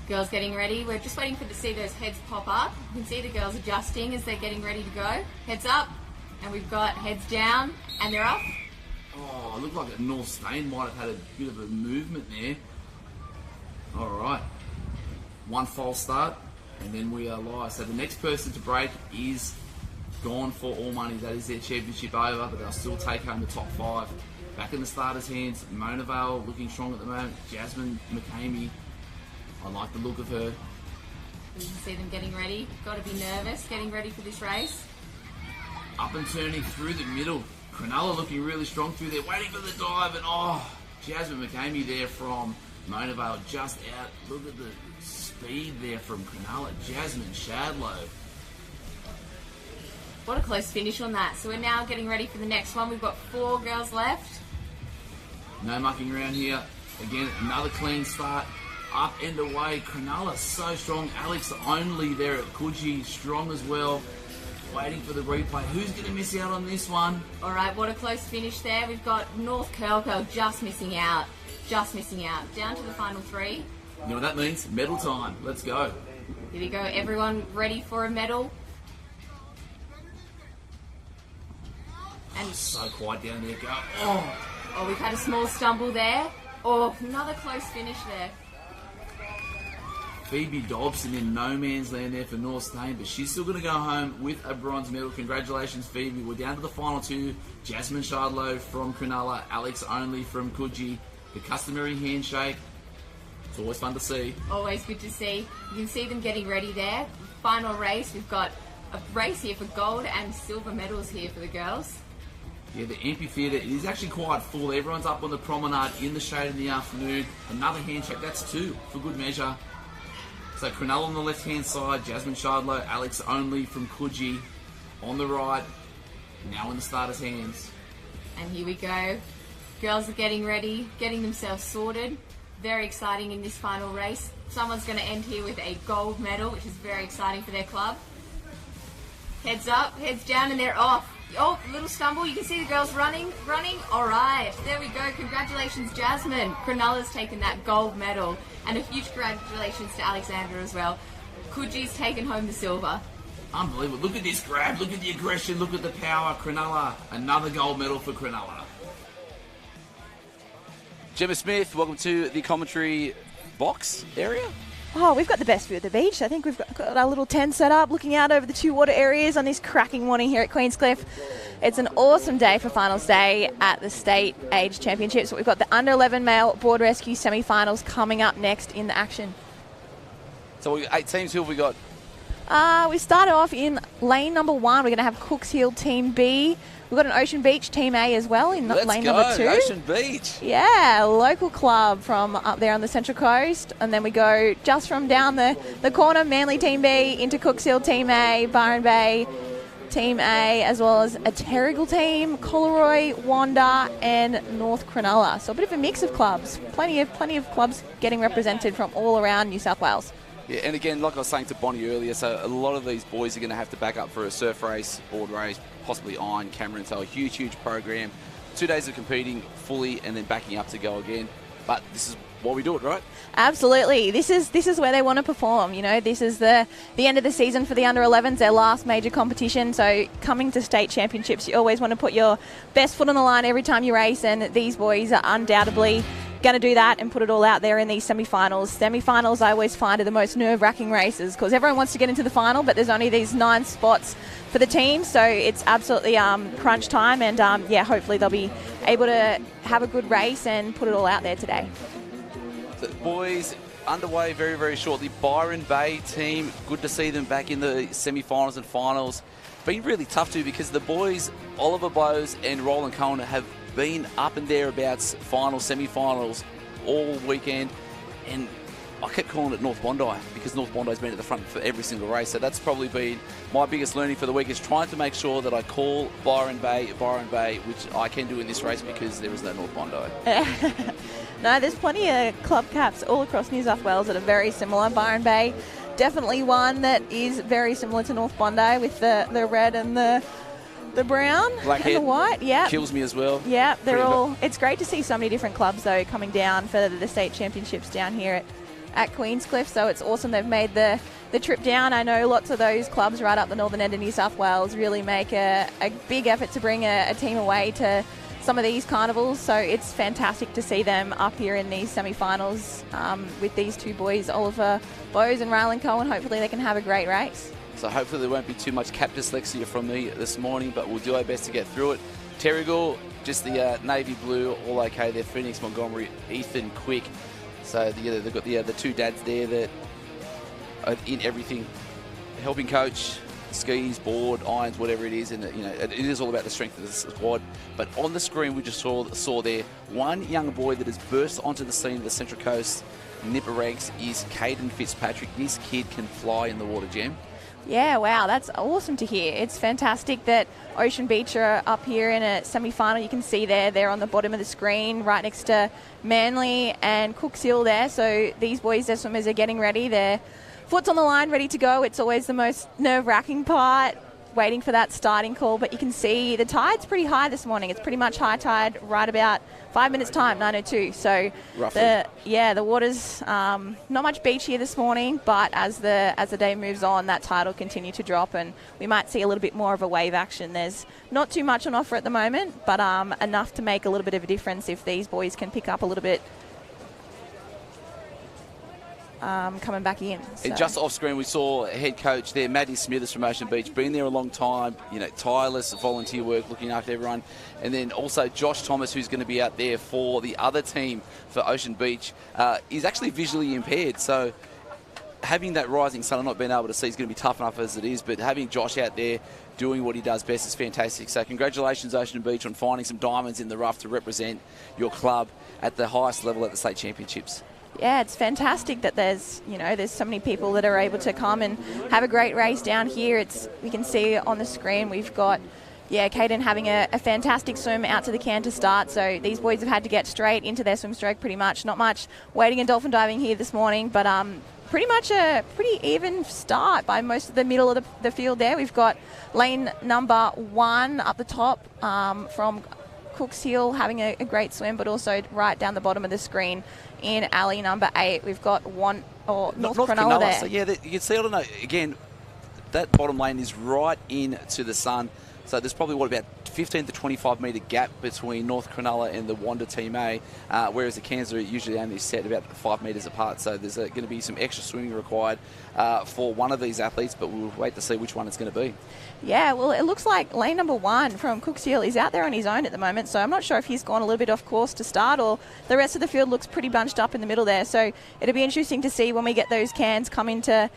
Girls getting ready. We're just waiting to see those heads pop up. You can see the girls adjusting as they're getting ready to go. Heads up. And we've got heads down. And they're off. Oh, it looked like a North Stain might have had a bit of a movement there. All right. One false start, and then we are live. So the next person to break is gone for all money. That is their championship over, but they'll still take home the top 5. Back in the starters' hands, Mona Vale looking strong at the moment. Jasmine McCamey, I like the look of her. You can see them getting ready. Got to be nervous, getting ready for this race. Up and turning through the middle. Cronulla looking really strong through there, waiting for the dive, and Jasmine McCamey there from Mona Vale just out. Look at the speed there from Cronulla. Jasmine Shadlow. What a close finish on that. So we're now getting ready for the next one. We've got 4 girls left. No mucking around here. Again, another clean start. Up and away. Cronulla so strong. Alex only there at Coogee, strong as well. Waiting for the replay. Who's going to miss out on this one? All right, what a close finish there. We've got North Curl just missing out. Just missing out. Down to the final 3. You know what that means? Medal time. Let's go. Here we go. Everyone ready for a medal? And so quiet down there. Go. Oh, we've had a small stumble there. Oh, another close finish there. Phoebe Dobson in no man's land there for North Stain, but she's still going to go home with a bronze medal. Congratulations, Phoebe. We're down to the final 2. Jasmine Shardlow from Cronulla, Alex Only from Coogee. The customary handshake. It's always fun to see. Always good to see. You can see them getting ready there. Final race. We've got a race here for gold and silver medals here for the girls. Yeah, the amphitheatre is actually quite full. Everyone's up on the promenade in the shade in the afternoon. Another handshake. That's 2 for good measure. So Cronulla on the left-hand side, Jasmine Shardlow, Alex Only from Coogee on the right. Now in the starters' hands. And here we go. Girls are getting ready, getting themselves sorted. Very exciting in this final race. Someone's going to end here with a gold medal, which is very exciting for their club. Heads up, heads down, and they're off. Oh, little stumble. You can see the girls running. All right, there we go. Congratulations, Jasmine. Cronulla's taken that gold medal. And a huge congratulations to Alexandra as well. Coogie's taken home the silver. Unbelievable. Look at this grab. Look at the aggression. Look at the power. Cronulla, another gold medal for Cronulla. Gemma Smith, welcome to the commentary box area. Oh, we've got the best view of the beach. I think we've got our little tent set up, looking out over the 2 water areas on this cracking morning here at Queenscliff. It's an awesome day for finals day at the State Age Championships. We've got the under-11 male board rescue semi-finals coming up next in the action. So we've got 8 teams. Who have we got? We started off in lane number 1. We're going to have Cooks Hill Team B. We've got an Ocean Beach Team A as well in lane number 2. Ocean Beach. Yeah, local club from up there on the Central Coast. And then we go just from down the corner, Manly Team B into Cooks Hill Team A, Byron Bay Team A, as well as a Terrigal team, Collaroy, Wanda, and North Cronulla. So a bit of a mix of clubs. Plenty of clubs getting represented from all around New South Wales. Yeah, and again, like I was saying to Bonnie earlier, so a lot of these boys are going to have to back up for a surf race, board race, possibly iron, Cameron. So a huge program. 2 days of competing fully and then backing up to go again. But this is why we do it, right? Absolutely. This is where they want to perform. You know, this is the end of the season for the under-11s, their last major competition. So coming to state championships, you always want to put your best foot on the line every time you race, and these boys are undoubtedly going to do that and put it all out there in these semi-finals. Semi-finals, I always find, are the most nerve-wracking races because everyone wants to get into the final, but there's only these 9 spots for the team, so it's absolutely crunch time, and hopefully they'll be able to have a good race and put it all out there today. The boys underway very shortly. Byron Bay team, good to see them back in the semi-finals and finals. Been really tough too because the boys, Oliver Bowes and Roland Cohen, have been up and thereabouts, finals, semi-finals all weekend, and I kept calling it North Bondi because North Bondi's been at the front for every single race. So that's probably been my biggest learning for the week, is trying to make sure that I call Byron Bay, which I can do in this race because there is no North Bondi. No, there's plenty of club caps all across New South Wales that are very similar. Byron Bay, definitely one that is very similar to North Bondi with the red and the brown Blackhead, and the white. Yeah, kills me as well. Yeah, they're all. It's great to see so many different clubs though coming down for the state championships down here at Queenscliff. So it's awesome they've made the trip down. I know lots of those clubs right up the northern end of New South Wales really make a big effort to bring a team away to some of these carnivals, so it's fantastic to see them up here in these semi-finals with these two boys, Oliver Bowes and Rylan Cohen. Hopefully they can have a great race. So hopefully there won't be too much cap dyslexia from me this morning, but we'll do our best to get through it. Terrigal, just the navy blue, all okay there. Phoenix Montgomery, Ethan Quick. So they've got the two dads there that are in everything. Helping coach, skis, board, irons, whatever it is, and it is all about the strength of the squad. But on the screen we just saw there one young boy that has burst onto the scene of the Central Coast Nipper ranks is Caden Fitzpatrick. This kid can fly in the water, Gem. Yeah, wow, that's awesome to hear. It's fantastic that Ocean Beach are up here in a semi-final. You can see they're on the bottom of the screen right next to Manly and Cooks Hill there. So these boys, their swimmers, are getting ready. Their foot's on the line, ready to go. It's always the most nerve-wracking part, waiting for that starting call. But you can see the tide's pretty high this morning. It's pretty much high tide right about 5 minutes time, 9:02. So the water's not much beach here this morning, but as the day moves on, that tide will continue to drop, and we might see a little bit more of a wave action. There's not too much on offer at the moment, but enough to make a little bit of a difference if these boys can pick up a little bit coming back in. So. And just off screen, we saw head coach there, Maddie Smithers from Ocean Beach, been there a long time, tireless volunteer work, looking after everyone. And then also Josh Thomas, who's going to be out there for the other team for Ocean Beach, is actually visually impaired. So having that rising sun and not being able to see is going to be tough enough as it is, but having Josh out there doing what he does best is fantastic. So congratulations, Ocean Beach, on finding some diamonds in the rough to represent your club at the highest level at the state championships. Yeah, it's fantastic that there's so many people that are able to come and have a great race down here. We can see on the screen we've got Caden having a fantastic swim out to the can to start. So these boys have had to get straight into their swim stroke pretty much. Not much wading and dolphin diving here this morning, but pretty much a pretty even start by most of the middle of the field there. We've got lane number 1 up the top from Cooks Hill having a great swim, but also right down the bottom of the screen in alley number 8, we've got North Cronulla there. So you can see, I don't know, again, that bottom lane is right into the sun. So there's probably, about 15 to 25 metre gap between North Cronulla and the Wanda Team A, whereas the cans are usually only set about 5 metres apart. So there's going to be some extra swimming required for one of these athletes, but we'll wait to see which one it's going to be. Yeah, well, it looks like lane number 1 from Cooks Hill is out there on his own at the moment, so I'm not sure if he's gone a little bit off course to start, or the rest of the field looks pretty bunched up in the middle there. So it'll be interesting to see when we get those cans come into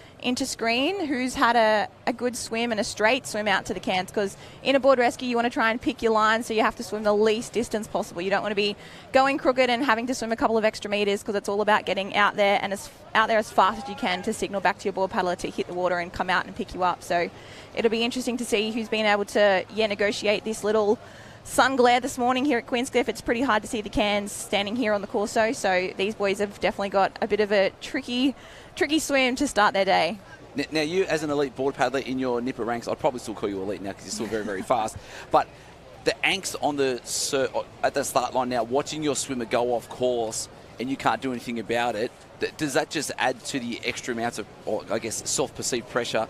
screen who's had a good swim and a straight swim out to the cans, because in a board rescue you want to try and pick your line, so you have to swim the least distance possible. You don't want to be going crooked and having to swim a couple of extra metres, because it's all about getting out there as fast as you can to signal back to your board paddler to hit the water and come out and pick you up. So it'll be interesting to see who's been able to negotiate this little sun glare this morning here at Queenscliff. It's pretty hard to see the cans standing here on the Corso, so these boys have definitely got a bit of a tricky swim to start their day. Now, you as an elite board paddler in your Nipper ranks, I'd probably still call you elite now because you're still very, very fast, but the angst at the start line now, watching your swimmer go off course and you can't do anything about it, does that just add to the extra amounts of, or I guess, self-perceived pressure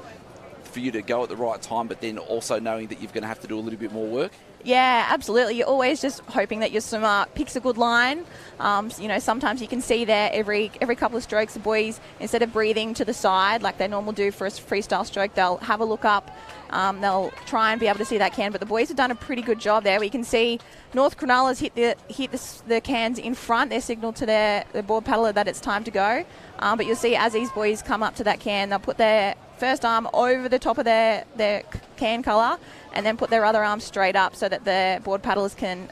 for you to go at the right time, but then also knowing that you're going to have to do a little bit more work? Yeah, absolutely. You're always just hoping that your swimmer picks a good line. Sometimes you can see there every couple of strokes, the boys, instead of breathing to the side like they normally do for a freestyle stroke, they'll have a look up. They'll try and be able to see that can, but the boys have done a pretty good job there. We can see North Cronulla's hit the cans in front. They're signaled to their board paddler that it's time to go. But you'll see as these boys come up to that can, they'll put their first arm over the top of their can colour and then put their other arm straight up so that the board paddlers can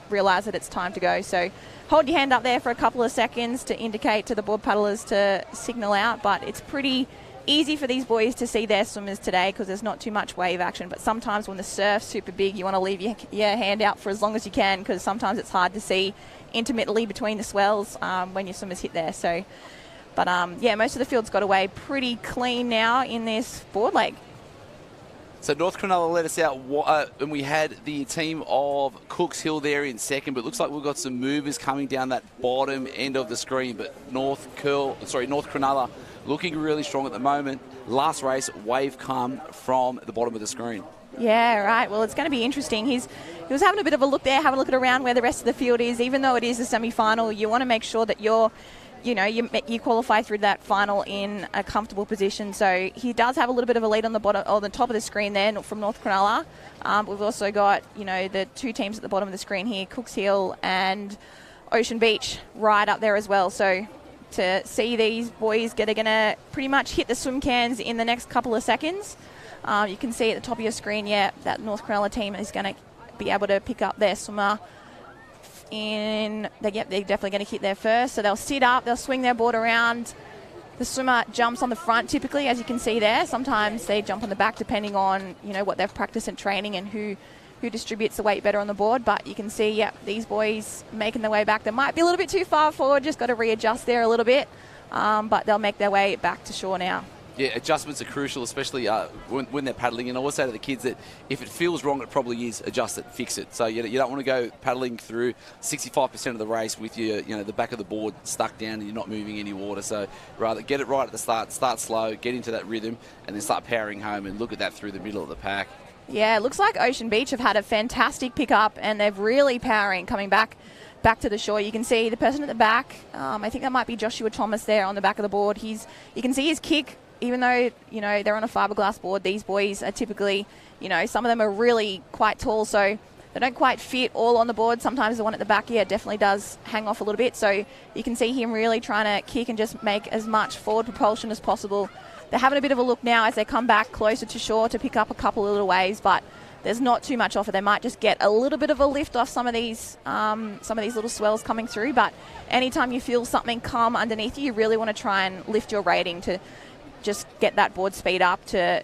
realise that it's time to go. So hold your hand up there for a couple of seconds to indicate to the board paddlers to signal out, but it's pretty easy for these boys to see their swimmers today because there's not too much wave action. But sometimes when the surf's super big, you want to leave your hand out for as long as you can because sometimes it's hard to see intermittently between the swells when your swimmers hit there. So, but yeah, most of the field's got away pretty clean now in this board leg. So North Cronulla let us out, and we had the team of Cooks Hill there in second, but it looks like we've got some movers coming down that bottom end of the screen. But North Cronulla looking really strong at the moment. Last race, wave come from the bottom of the screen. Yeah, right. Well, it's going to be interesting. He was having a bit of a look there, having a look at around where the rest of the field is. Even though it is a semi-final, you want to make sure that you qualify through that final in a comfortable position. So he does have a little bit of a lead on the bottom, or the top of the screen there from North Cronulla. We've also got, the two teams at the bottom of the screen here, Cooks Hill and Ocean Beach, right up there as well. So to see these boys are going to pretty much hit the swim cans in the next couple of seconds. You can see at the top of your screen, that North Cronulla team is going to be able to pick up their swimmer. They're definitely going to hit there first. So they'll sit up, they'll swing their board around. The swimmer jumps on the front typically, as you can see there. Sometimes they jump on the back depending on, what they've practiced in training and who distributes the weight better on the board. But you can see, these boys making their way back. They might be a little bit too far forward, just got to readjust there a little bit. But they'll make their way back to shore now. Yeah, adjustments are crucial, especially when they're paddling. And I always say to the kids that if it feels wrong, it probably is. Adjust it, fix it. So you don't want to go paddling through 65% of the race with the back of the board stuck down and you're not moving any water. So rather get it right at the start slow, get into that rhythm, and then start powering home and look at that through the middle of the pack. Yeah, it looks like Ocean Beach have had a fantastic pickup and they're really powering coming back to the shore. You can see the person at the back. I think that might be Joshua Thomas there on the back of the board. You can see his kick. Even though, they're on a fiberglass board, these boys are typically, some of them are really quite tall, so they don't quite fit all on the board. Sometimes the one at the back, definitely does hang off a little bit. So you can see him really trying to kick and just make as much forward propulsion as possible. They're having a bit of a look now as they come back closer to shore to pick up a couple of little waves, but there's not too much off it. They might just get a little bit of a lift off some of these little swells coming through, but anytime you feel something come underneath you really want to try and lift your rating to just get that board speed up to,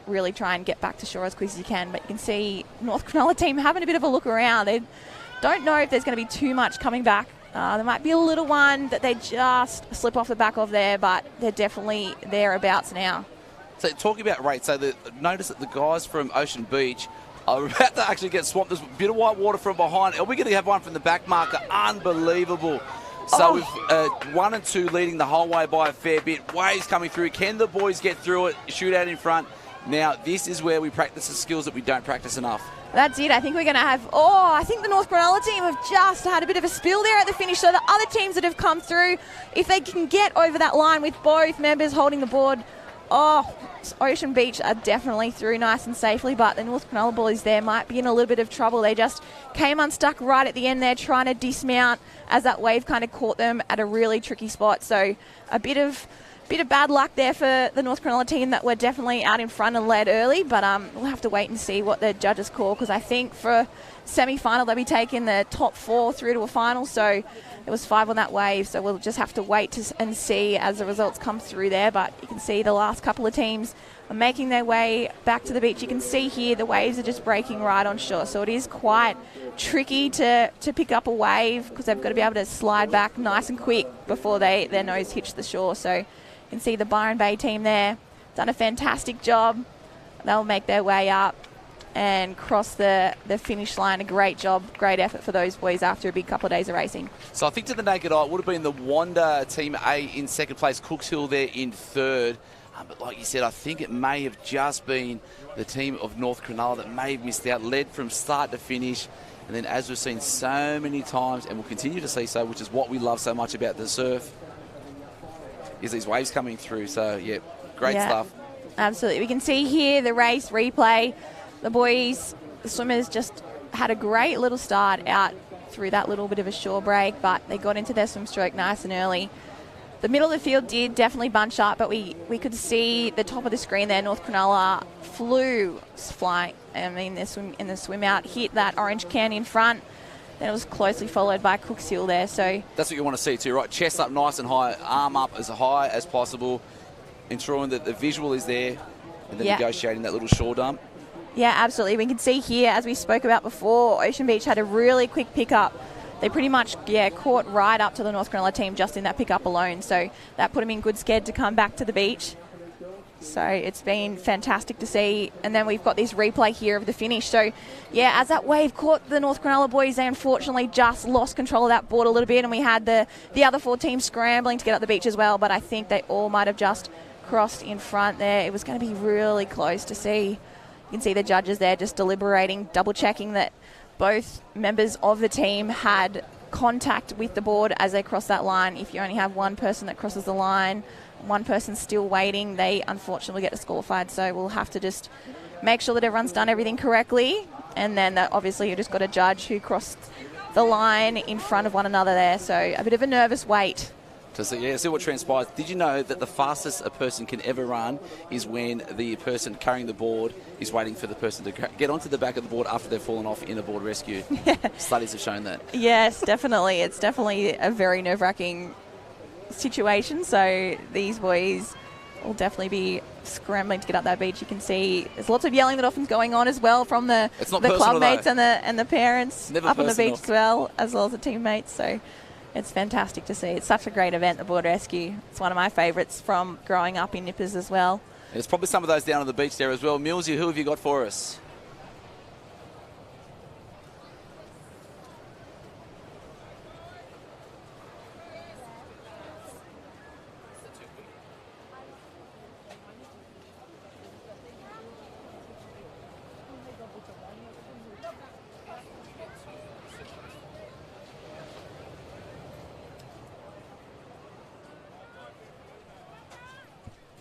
really try and get back to shore as quick as you can. But you can see North Cronulla team having a bit of a look around. They don't know if there's going to be too much coming back. There might be a little one that they just slip off the back of there, but they're definitely thereabouts now. So talking about rates, notice that the guys from Ocean Beach are about to actually get swamped. There's a bit of white water from behind. Are we going to have one from the back marker? Unbelievable. So we've 1 and 2 leading the whole way by a fair bit. Waves coming through. Can the boys get through it? Shoot out in front. Now, this is where we practice the skills that we don't practice enough. That's it. I think we're going to have... I think the North Cronulla team have just had a bit of a spill there at the finish. So the other teams that have come through, if they can get over that line with both members holding the board... Ocean Beach are definitely through nice and safely, but the North Cronulla boys there might be in a little bit of trouble. They just came unstuck right at the end there trying to dismount as that wave kind of caught them at a really tricky spot. So a bit of bad luck there for the North Cronulla team that were definitely out in front and led early, but we'll have to wait and see what the judges call, because I think for semi-final they'll be taking the top 4 through to a final. So it was 5 on that wave, so we'll just have to wait and see as the results come through there. But you can see the last couple of teams are making their way back to the beach. You can see here the waves are just breaking right on shore, so it is quite tricky to pick up a wave because they've got to be able to slide back nice and quick before their nose hits the shore. So you can see the Byron Bay team there done a fantastic job. They'll make their way up and cross the finish line. A great job, great effort for those boys after a big couple of days of racing. So I think to the naked eye, it would have been the Wanda Team A in second place, Cooks Hill there in third. But like you said, I think it may have just been the team of North Cronulla that may have missed out, led from start to finish. And then as we've seen so many times, and we'll continue to see so, which is what we love so much about the surf, is these waves coming through. So, great stuff. Absolutely. We can see here the race replay. The boys, the swimmers just had a great little start out through that little bit of a shore break, but they got into their swim stroke nice and early. The middle of the field did definitely bunch up, but we could see the top of the screen there. North Cronulla flying. I mean, in the swim out, hit that orange can in front. Then it was closely followed by Cook's Hill there. So that's what you want to see too, right? Chest up nice and high, arm up as high as possible, ensuring that the visual is there, and then negotiating that little shore dump. Yeah, absolutely. We can see here, as we spoke about before, Ocean Beach had a really quick pickup. They pretty much, caught right up to the North Cronulla team just in that pickup alone. So that put them in good stead to come back to the beach. So it's been fantastic to see. And then we've got this replay here of the finish. So, as that wave caught the North Cronulla boys, they unfortunately just lost control of that board a little bit. And we had the other 4 teams scrambling to get up the beach as well. But I think they all might have just crossed in front there. It was going to be really close to see. You can see the judges there just deliberating, double-checking that both members of the team had contact with the board as they cross that line. If you only have one person that crosses the line, one person still waiting, they unfortunately get disqualified. So we'll have to just make sure that everyone's done everything correctly. And then obviously you just got a judge who crossed the line in front of one another there. So a bit of a nervous wait. To see what transpires. Did you know that the fastest a person can ever run is when the person carrying the board is waiting for the person to get onto the back of the board after they've fallen off in a board rescue? Studies have shown that. Yes, definitely. It's definitely a very nerve-wracking situation. So these boys will definitely be scrambling to get up that beach. You can see there's lots of yelling that often's going on as well from the club mates and the parents up on the beach as well as the teammates. So it's fantastic to see. It's such a great event, the board rescue. It's one of my favourites from growing up in Nippers as well. There's probably some of those down on the beach there as well. Millsy, who have you got for us?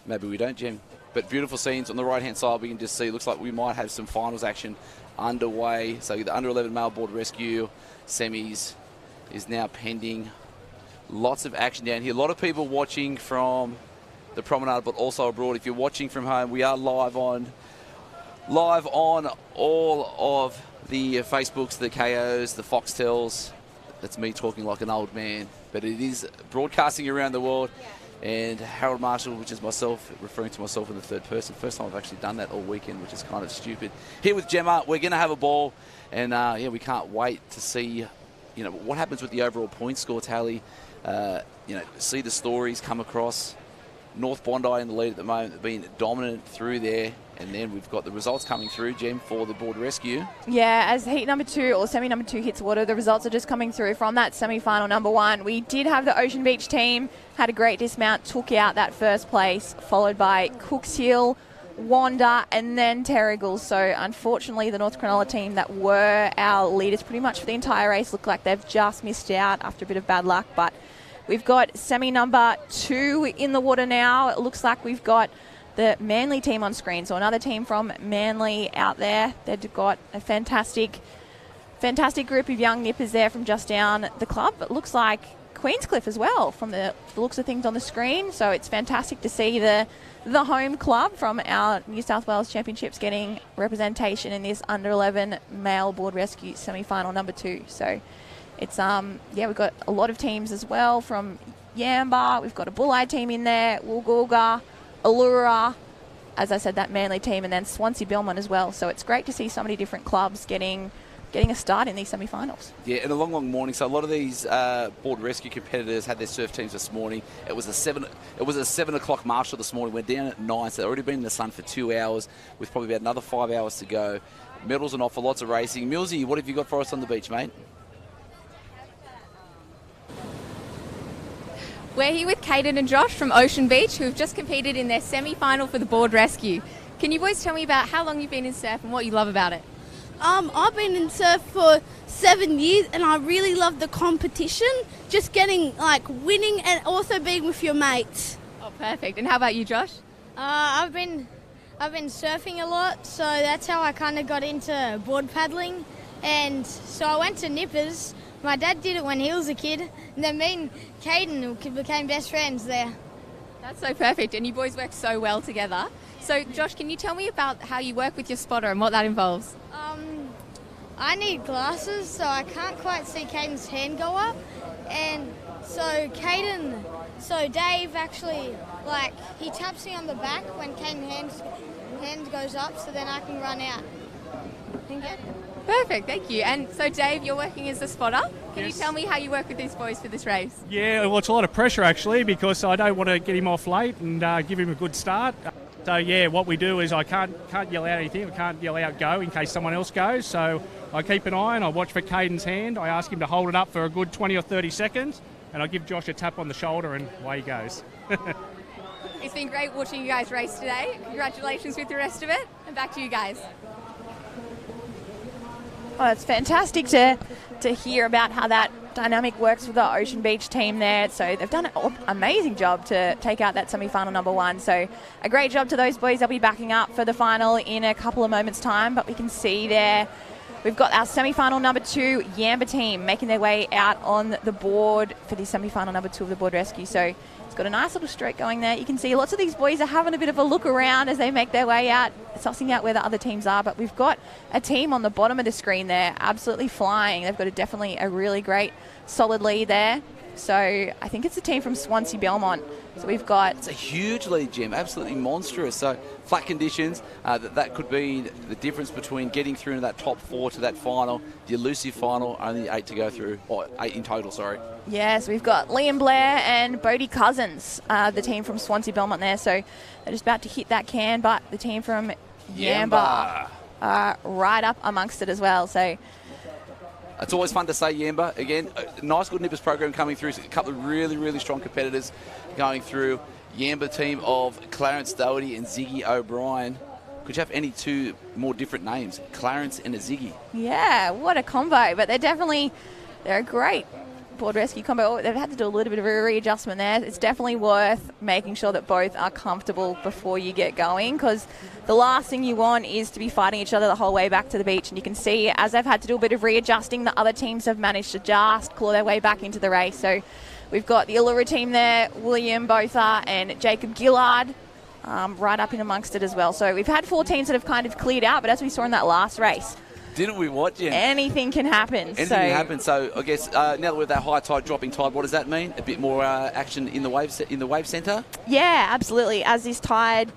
Maybe we don't, Jim. But beautiful scenes on the right-hand side. We can just see, looks like we might have some finals action underway. So the under-11 male board rescue semis is now pending. Lots of action down here. A lot of people watching from the promenade, but also abroad. If you're watching from home, we are live on all of the Facebooks, the KOs, the Foxtels. That's me talking like an old man. But it is broadcasting around the world. And Harold Marshall, which is myself, referring to myself in the third person. First time I've actually done that all weekend, which is kind of stupid. Here with Gemma, we're going to have a ball. And, we can't wait to see, what happens with the overall point score tally. See the stories come across. North Bondi in the lead at the moment, being dominant through there. And then we've got the results coming through, Gem, for the board rescue. Yeah, as heat number 2 or semi number 2 hits water, the results are just coming through from that semi-final number 1. We did have the Ocean Beach team, had a great dismount, took out that first place, followed by Cooks Hill, Wanda, and then Terrigal. So unfortunately, the North Cronulla team that were our leaders pretty much for the entire race look like they've just missed out after a bit of bad luck. But we've got semi number 2 in the water now. It looks like we've got the Manly team on screen. So another team from Manly out there. They've got a fantastic group of young nippers there from just down the club. It looks like Queenscliff as well from the looks of things on the screen. So it's fantastic to see the home club from our New South Wales Championships getting representation in this under-11 male board rescue semi-final number 2. So it's, we've got a lot of teams as well from Yamba. We've got a Bulleye team in there, Woolgoolga, Allura, as I said, that Manly team, and then Swansea Belmont as well. So it's great to see so many different clubs getting a start in these semi-finals. Yeah, and a long morning. So a lot of these board rescue competitors had their surf teams this morning. It was a 7 o'clock marshal this morning. We're down at 9, so they've already been in the sun for 2 hours, with probably about another 5 hours to go. Medals on offer, lots of racing. Millsy, what have you got for us on the beach, mate? We're here with Caden and Josh from Ocean Beach, who have just competed in their semi-final for the board rescue. Can you boys tell me about how long you've been in surf and what you love about it? I've been in surf for 7 years and I really love the competition, just getting winning and also being with your mates. Oh, perfect. And how about you, Josh? I've been surfing a lot, so that's how I kind of got into board paddling. And so I went to Nippers. My dad did it when he was a kid, and then me and Caden became best friends there. That's so perfect, and you boys work so well together. So, Josh, can you tell me about how you work with your spotter and what that involves? I need glasses, so I can't quite see Caden's hand go up. And so Dave actually, he taps me on the back when Caden's hand goes up, so then I can run out. Perfect, thank you. And so, Dave, you're working as a spotter. Can Yes. you tell me how you work with these boys for this race? Yeah, well, it's a lot of pressure actually because I don't want to get him off late and give him a good start. So yeah, what we do is I can't yell out anything. I can't yell out go in case someone else goes. So I keep an eye and I watch for Caden's hand. I ask him to hold it up for a good 20 or 30 seconds, and I give Josh a tap on the shoulder, and away he goes. It's been great watching you guys race today. Congratulations with the rest of it, and back to you guys. Oh, it's fantastic to hear about how that dynamic works with the Ocean Beach team there. So they've done an amazing job to take out that semi-final number one. So a great job to those boys. They'll be backing up for the final in a couple of moments' time. But we can see there we've got our semi-final number two Yamba team making their way out on the board for the semi-final number two of the board rescue. So it's got a nice little stroke going there. You can see lots of these boys are having a bit of a look around as they make their way out, sussing out where the other teams are. But we've got a team on the bottom of the screen there absolutely flying. They've got definitely a really great solid lead there. So I think it's a team from Swansea Belmont. So we've got... It's a huge lead, Jim. Absolutely monstrous. So flat conditions, that could be the difference between getting through into that top four to that final. The elusive final, only 8 to go through, or 8 in total, sorry. Yes, we've got Liam Blair and Bodie Cousins, the team from Swansea Belmont there. So they're just about to hit that can, but the team from Yamba are right up amongst it as well. So it's always fun to say Yamba. Again, a nice good nippers program coming through. A couple of really, really strong competitors going through. Yamba team of Clarence Doherty and Ziggy O'Brien. Could you have any two more different names? Clarence and a Ziggy. yeah, what a combo. But they're a great board rescue combo. They've had to do a little bit of a readjustment there. It's definitely worth making sure that both are comfortable before you get going, because the last thing you want is to be fighting each other the whole way back to the beach. And you can see as they've had to do a bit of readjusting, the other teams have managed to just claw their way back into the race. So we've got the Allura team there, William Botha and Jacob Gillard, right up in amongst it as well. So we've had 4 teams that have kind of cleared out, but as we saw in that last race, Didn't we watch him? anything can happen. Anything can happen. So I guess now that we're that high tide, dropping tide, what does that mean? A bit more action in the wave centre? Yeah, absolutely. As this tide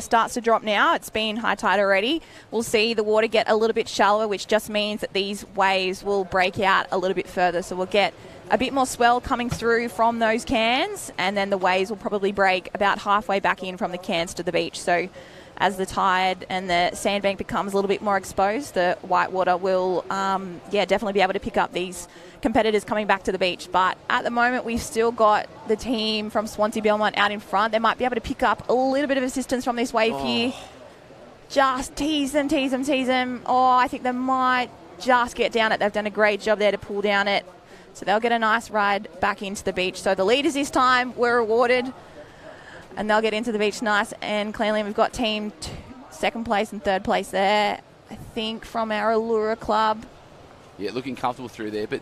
starts to drop now, it's been high tide already, we'll see the water get a little bit shallower, which just means that these waves will break out a little bit further. So we'll get a bit more swell coming through from those cans, and then the waves will probably break about halfway back in from the cans to the beach. So as the tide and the sandbank becomes a little bit more exposed, the whitewater will definitely be able to pick up these competitors coming back to the beach. But at the moment, we've still got the team from Swansea Belmont out in front. They might be able to pick up a little bit of assistance from this wave here. Just tease them. Oh, I think they might just get down it. They've done a great job there to pull down it. So they'll get a nice ride back into the beach. So the leaders this time were rewarded, and they'll get into the beach nice and cleanly. We've got team second place and third place there, I think, from our Allura club. Yeah, looking comfortable through there. But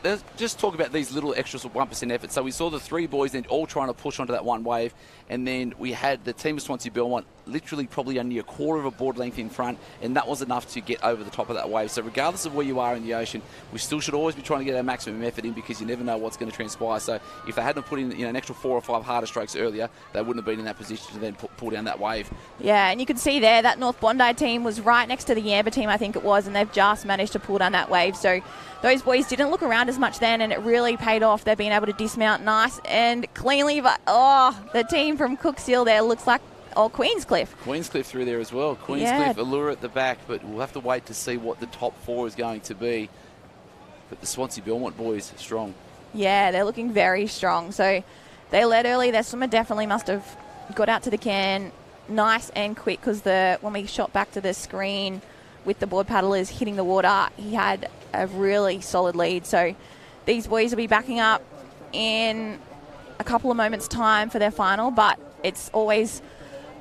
let's just talk about these little extras of 1% effort. So we saw the 3 boys then all trying to push onto that one wave. And then we had the team of Swansea Belmont literally probably only a quarter of a board length in front. And that was enough to get over the top of that wave. So regardless of where you are in the ocean, we still should always be trying to get our maximum effort in, because you never know what's going to transpire. So if they hadn't put in an extra 4 or 5 harder strokes earlier, they wouldn't have been in that position to then pull down that wave. Yeah, and you can see there that North Bondi team was right next to the Yamba team, I think it was, and they've just managed to pull down that wave. So those boys didn't look around as much then, and it really paid off. They've been able to dismount nice and cleanly. But the team from Cooksil there looks like Queenscliff. Queenscliff through there as well. Queenscliff, Allura at the back, but we'll have to wait to see what the top 4 is going to be. But the Swansea Belmont boys are strong. Yeah, they're looking very strong. So they led early. Their swimmer definitely must have got out to the can nice and quick, because when we shot back to the screen with the board paddlers hitting the water, he had a really solid lead. So these boys will be backing up in a couple of moments' time for their final, but it's always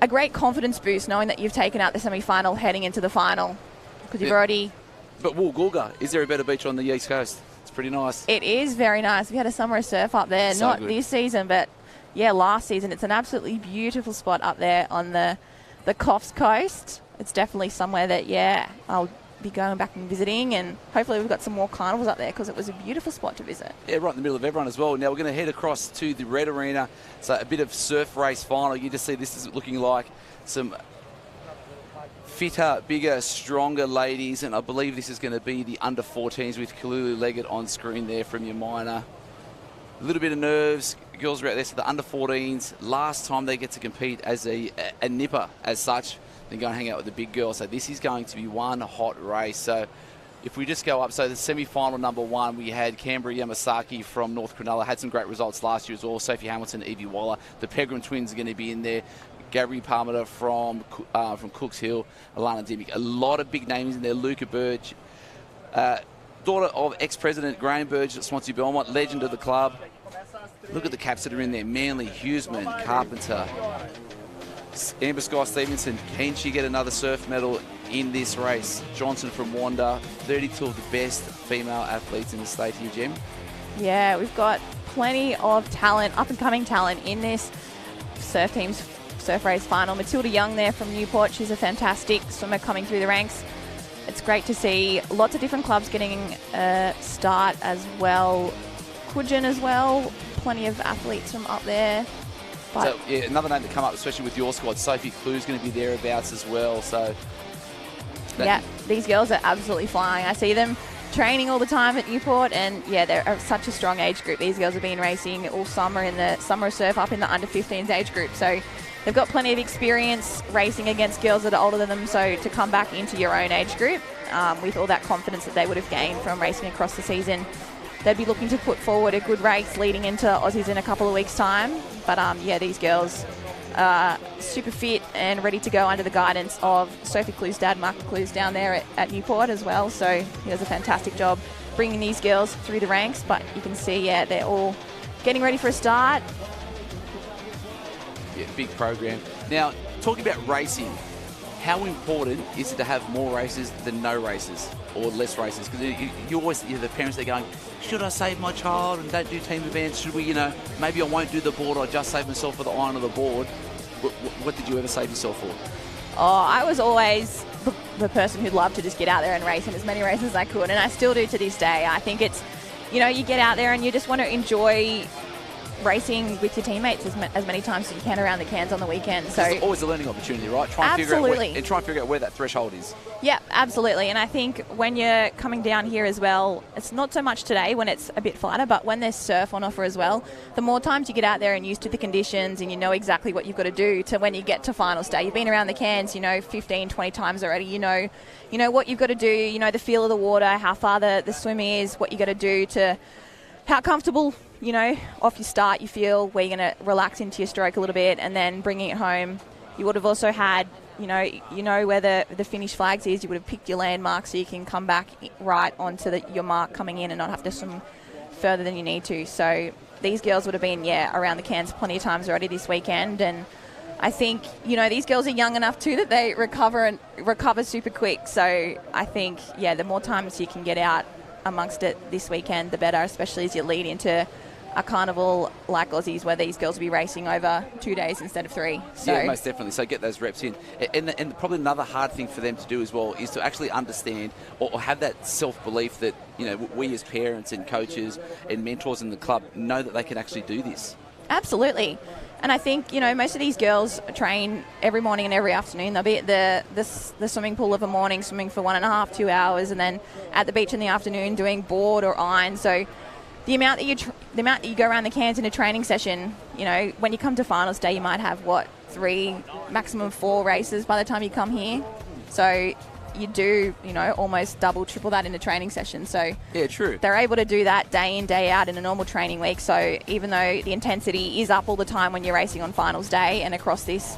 a great confidence boost knowing that you've taken out the semi-final heading into the final, because you've already... But Woolgoolga, is there a better beach on the East Coast? It's pretty nice. It is very nice. We had a summer of surf up there, So not good. this season, but last season. It's an absolutely beautiful spot up there on the Coffs Coast. It's definitely somewhere that, I'll be going back and visiting, and hopefully we've got some more carnivals up there because it was a beautiful spot to visit. Yeah, right in the middle of everyone as well. Now we're going to head across to the Red Arena. So a bit of surf race final. You just see this is looking like some fitter, bigger, stronger ladies, and I believe this is going to be the under-14s with Kalulu Leggett on screen there from your minor. A little bit of nerves. Girls are out there, so the under-14s, last time they get to compete as a nipper as such, then go and hang out with the big girls. So this is going to be one hot race. So if we just go up, so the semi-final number 1, we had Canberra Yamasaki from North Cronulla, had some great results last year as well. Sophie Hamilton, Evie Waller. The Pegram twins are going to be in there. Gabri Parmenter from Cooks Hill, Alana Dimmick. A lot of big names in there. Luca Burge, daughter of ex-president Graham Burge at Swansea Belmont, legend of the club. Look at the caps that are in there. Manley, Hughesman, Carpenter, Amber Sky Stevenson. Can she get another surf medal in this race? Johnson from Wanda. 32 of the best female athletes in the state here, Jim. Yeah, we've got plenty of talent, up-and-coming talent in this surf team's surf race final. Matilda Young there from Newport. She's a fantastic swimmer coming through the ranks. It's great to see lots of different clubs getting a start as well. Coogin as well. Plenty of athletes from up there. But so, yeah, another name to come up, especially with your squad. Sophie Clue's going to be thereabouts as well. So, yeah, these girls are absolutely flying. I see them training all the time at Newport, and yeah, they're such a strong age group. These girls have been racing all summer in the summer surf up in the under-15s age group. So they've got plenty of experience racing against girls that are older than them. So to come back into your own age group with all that confidence that they would have gained from racing across the season, they'd be looking to put forward a good race leading into Aussies in a couple of weeks' time. But yeah, these girls are super fit and ready to go under the guidance of Sophie Clue's dad, Mark Clue's down there at Newport as well. So he does a fantastic job bringing these girls through the ranks. But you can see, yeah, they're all getting ready for a start. Yeah, big program. Now, talking about racing, how important is it to have more races than no races or less races? Because you always hear the parents, they're going, should I save my child and don't do team events? Should we, maybe I won't do the board, I'll just save myself for the iron of the board. What did you ever save yourself for? Oh, I was always the person who'd love to just get out there and race in as many races as I could, and I still do to this day. I think it's, you get out there and you just want to enjoy racing with your teammates as many times as you can around the Cairns on the weekend. So it's always a learning opportunity, right? Try and figure out where that threshold is. Yeah, absolutely. And I think when you're coming down here as well, it's not so much today when it's a bit flatter, but when there's surf on offer as well, the more times you get out there and used to the conditions and you know exactly what you've got to do to when you get to finals day. You've been around the Cairns, 15, 20 times already. You know what you've got to do, the feel of the water, how far the swim is, what you got to do to how comfortable, off your start you feel, where you're going to relax into your stroke a little bit, and then bringing it home. You would have also had, where the finish flags is. You would have picked your landmark so you can come back right onto your mark coming in and not have to swim further than you need to. So these girls would have been, around the Cairns plenty of times already this weekend. And I think, these girls are young enough too that they recover super quick. So I think, the more times you can get out amongst it this weekend, the better, especially as you lead into a carnival like Aussies where these girls will be racing over 2 days instead of 3. So. Yeah, most definitely. So get those reps in. And probably another hard thing for them to do as well is to actually understand or have that self-belief that, we as parents and coaches and mentors in the club know that they can actually do this. Absolutely. And I think, most of these girls train every morning and every afternoon. They'll be at the swimming pool of a morning, swimming for 1.5, 2 hours, and then at the beach in the afternoon doing board or iron. So the amount that you go around the Cairns in a training session, when you come to finals day, you might have, 3, maximum 4 races by the time you come here. So you do, almost double, triple that in a training session. So yeah, true. They're able to do that day in, day out in a normal training week. So even though the intensity is up all the time when you're racing on finals day and across these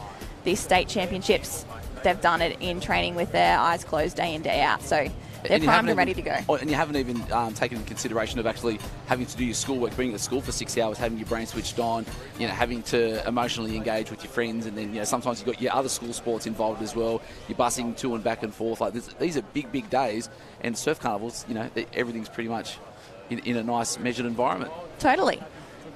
state championships, they've done it in training with their eyes closed day in, day out. So they're primed and ready to go. And you haven't even taken into consideration of actually having to do your schoolwork, being at school for 6 hours, having your brain switched on, having to emotionally engage with your friends, and then sometimes you've got your other school sports involved as well. You're busing to and back and forth. Like these are big days, and surf carnivals, everything's pretty much in a nice measured environment. Totally.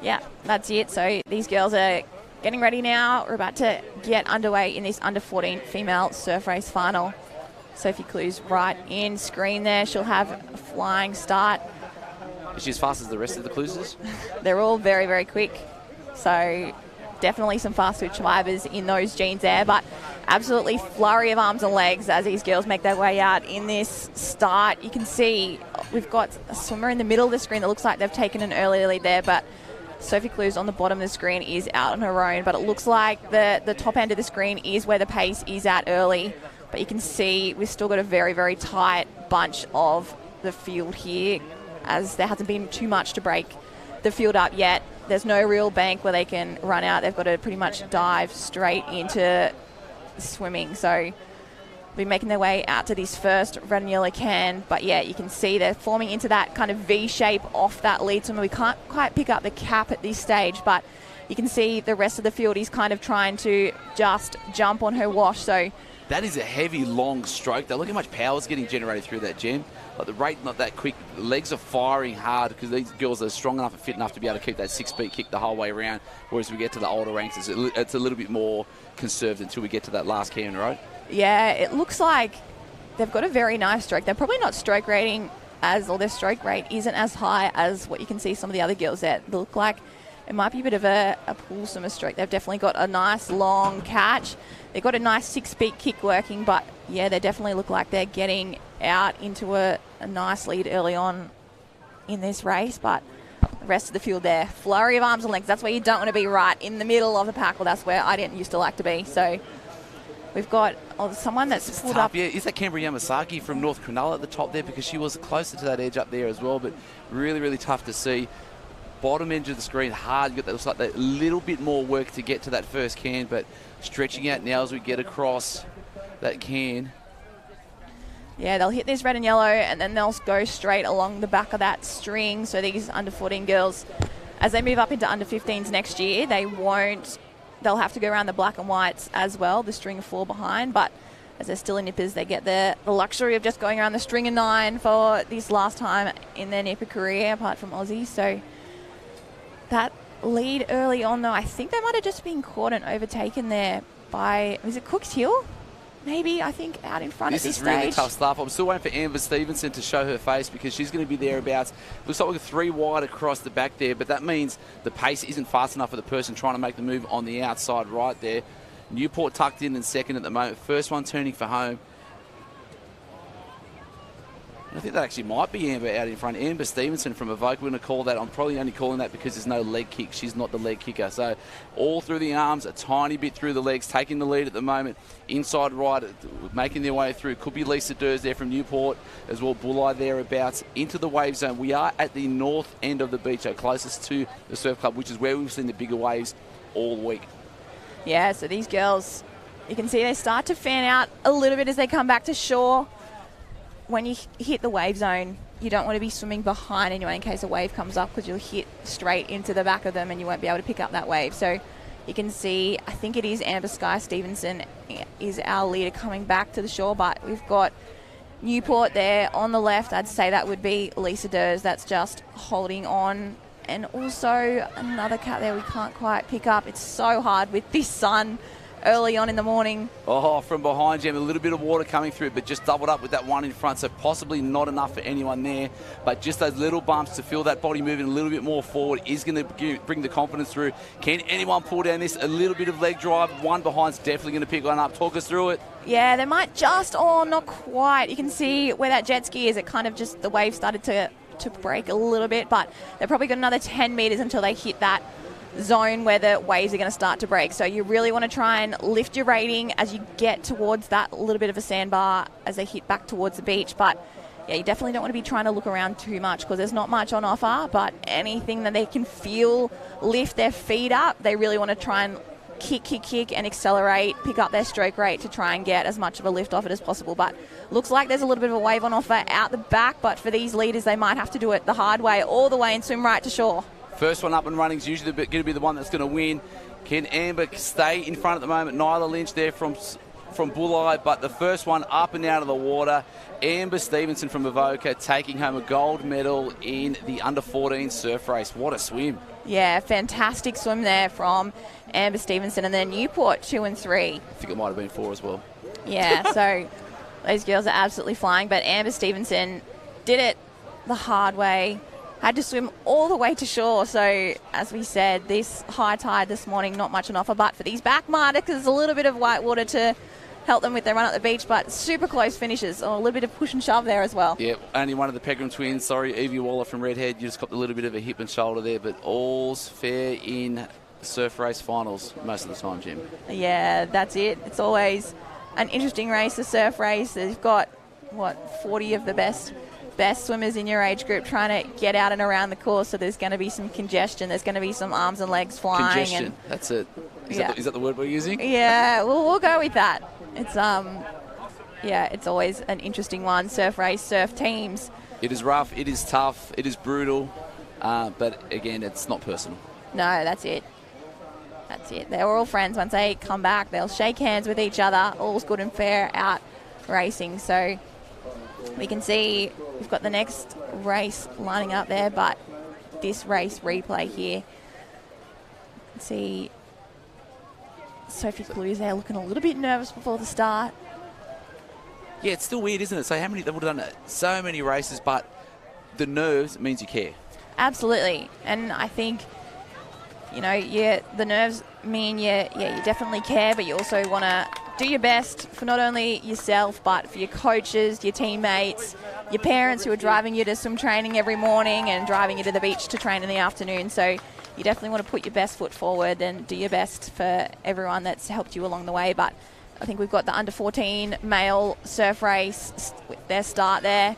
Yeah, that's it. So these girls are getting ready now. We're about to get underway in this under-14 female surf race final. Sophie Clue's right in screen there. She'll have a flying start. Is she as fast as the rest of the Clues? They're all very, very quick. So definitely some fast twitch survivors in those genes there, but absolutely flurry of arms and legs as these girls make their way out in this start. You can see we've got a swimmer in the middle of the screen that looks like they've taken an early lead there, but Sophie Clues on the bottom of the screen is out on her own, but it looks like the top end of the screen is where the pace is at early. But you can see we've still got a very, very tight bunch of the field here, as there hasn't been too much to break the field up yet. There's no real bank where they can run out. They've got to pretty much dive straight into swimming. So be making their way out to this first red and yellow can. But yeah, you can see they're forming into that kind of V shape off that lead swimmer. We can't quite pick up the cap at this stage, but you can see the rest of the field is kind of trying to just jump on her wash. So that is a heavy, long stroke. Though. Look how much power is getting generated through that, Jen. Like the rate not that quick. The legs are firing hard because these girls are strong enough and fit enough to be able to keep that 6-beat kick the whole way around. Whereas we get to the older ranks, it's a little bit more conserved until we get to that last can, right? Yeah, it looks like they've got a very nice stroke. They're probably not stroke rating or their stroke rate isn't as high as what you can see some of the other girls that look like it might be a bit of a pool swimmer stroke. They've definitely got a nice long catch. They've got a nice 6-beat kick working, but yeah, they definitely look like they're getting out into a nice lead early on in this race. But the rest of the field there, flurry of arms and legs. That's where you don't want to be, right in the middle of the pack. Well, that's where I didn't used to like to be. So we've got someone that's pulled up. Yeah, is that Canberra Yamasaki from North Cronulla at the top there? Because she was closer to that edge up there as well, but really, really tough to see. Bottom edge of the screen, hard. That looks like a little bit more work to get to that first can, but stretching out now as we get across that can. Yeah, they'll hit this red and yellow, and then they'll go straight along the back of that string. So these under 14 girls, as they move up into under 15s next year, they'll have to go around the black and whites as well, the string of 4 behind. But as they're still in nippers, they get the luxury of just going around the string of 9 for this last time in their nipper career, apart from Aussie. So that lead early on, though, I think they might have just been caught and overtaken there by, was it Cooks Hill? Maybe, I think, out in front at this stage. This is really tough stuff. I'm still waiting for Amber Stevenson to show her face because she's going to be thereabouts. Looks like we're 3 wide across the back there, but that means the pace isn't fast enough for the person trying to make the move on the outside right there. Newport tucked in second at the moment. First one turning for home. I think that actually might be Amber out in front. Amber Stevenson from Evoke. We're going to call that. I'm probably only calling that because there's no leg kick. She's not the leg kicker. So all through the arms, a tiny bit through the legs, taking the lead at the moment. Inside right, making their way through. Could be Lisa Durs there from Newport as well. Bulleye thereabouts into the wave zone. We are at the north end of the beach, so closest to the surf club, which is where we've seen the bigger waves all week. Yeah, so these girls, you can see they start to fan out a little bit as they come back to shore. When you hit the wave zone, you don't want to be swimming behind anyone in case a wave comes up because you'll hit straight into the back of them and you won't be able to pick up that wave. So you can see, I think it is Amber Sky Stevenson is our leader coming back to the shore, but we've got Newport there on the left. I'd say that would be Lisa Durs that's just holding on. And also another cat there we can't quite pick up. It's so hard with this sun early on in the morning. Oh, from behind you, a little bit of water coming through, but just doubled up with that one in front, so possibly not enough for anyone there. But just those little bumps to feel that body moving a little bit more forward is going to bring the confidence through. Can anyone pull down this? A little bit of leg drive. One behind's definitely going to pick one up. Talk us through it. Yeah, they might just, not quite. You can see where that jet ski is. It kind of just, the wave started to break a little bit, but they've probably got another 10 metres until they hit that zone where the waves are going to start to break. So you really want to try and lift your rating as you get towards that little bit of a sandbar as they hit back towards the beach. But yeah, you definitely don't want to be trying to look around too much because there's not much on offer, but anything that they can feel lift their feet up, they really want to try and kick and accelerate, pick up their stroke rate to try and get as much of a lift off it as possible. But looks like there's a little bit of a wave on offer out the back, but for these leaders they might have to do it the hard way all the way and swim right to shore. First one up and running is usually going to be the one that's going to win. Can Amber stay in front at the moment? Nyla Lynch there from Bulleye, but the first one up and out of the water. Amber Stevenson from Avoca taking home a gold medal in the under-14 surf race. What a swim. Yeah, fantastic swim there from Amber Stevenson, and then Newport 2 and 3. I think it might have been 4 as well. Yeah, so Those girls are absolutely flying, but Amber Stevenson did it the hard way. Had to swim all the way to shore. So, as we said, this high tide this morning, not much on offer. But for these back markers, a little bit of white water to help them with their run at the beach. But super close finishes, or a little bit of push and shove there as well. Yeah, only one of the Pegram twins. Sorry, Evie Waller from Redhead. You just got a little bit of a hip and shoulder there. But all's fair in surf race finals most of the time, Jim. Yeah, that's it. It's always an interesting race, the surf race. They've got, 40 of the best swimmers in your age group trying to get out and around the course, so there's going to be some congestion. There's going to be some arms and legs flying. Congestion, that's it. Is that the word we're using? Yeah, we'll go with that. It's it's always an interesting one. Surf race, surf teams. It is rough, it is tough, it is brutal, but again, it's not personal. No, that's it. That's it. They're all friends. Once they come back, they'll shake hands with each other. All's good and fair out racing. So we can see we've got the next race lining up there, but this race replay here. See Sophie Clues there looking a little bit nervous before the start. Yeah, it's still weird, isn't it? So how many, they would have done so many races, but the nerves means you care. Absolutely. And I think, the nerves mean you definitely care, but you also want to do your best for not only yourself, but for your coaches, your teammates, your parents who are driving you to swim training every morning and driving you to the beach to train in the afternoon. So you definitely want to put your best foot forward and do your best for everyone that's helped you along the way. But I think we've got the under-14 male surf race with their start there.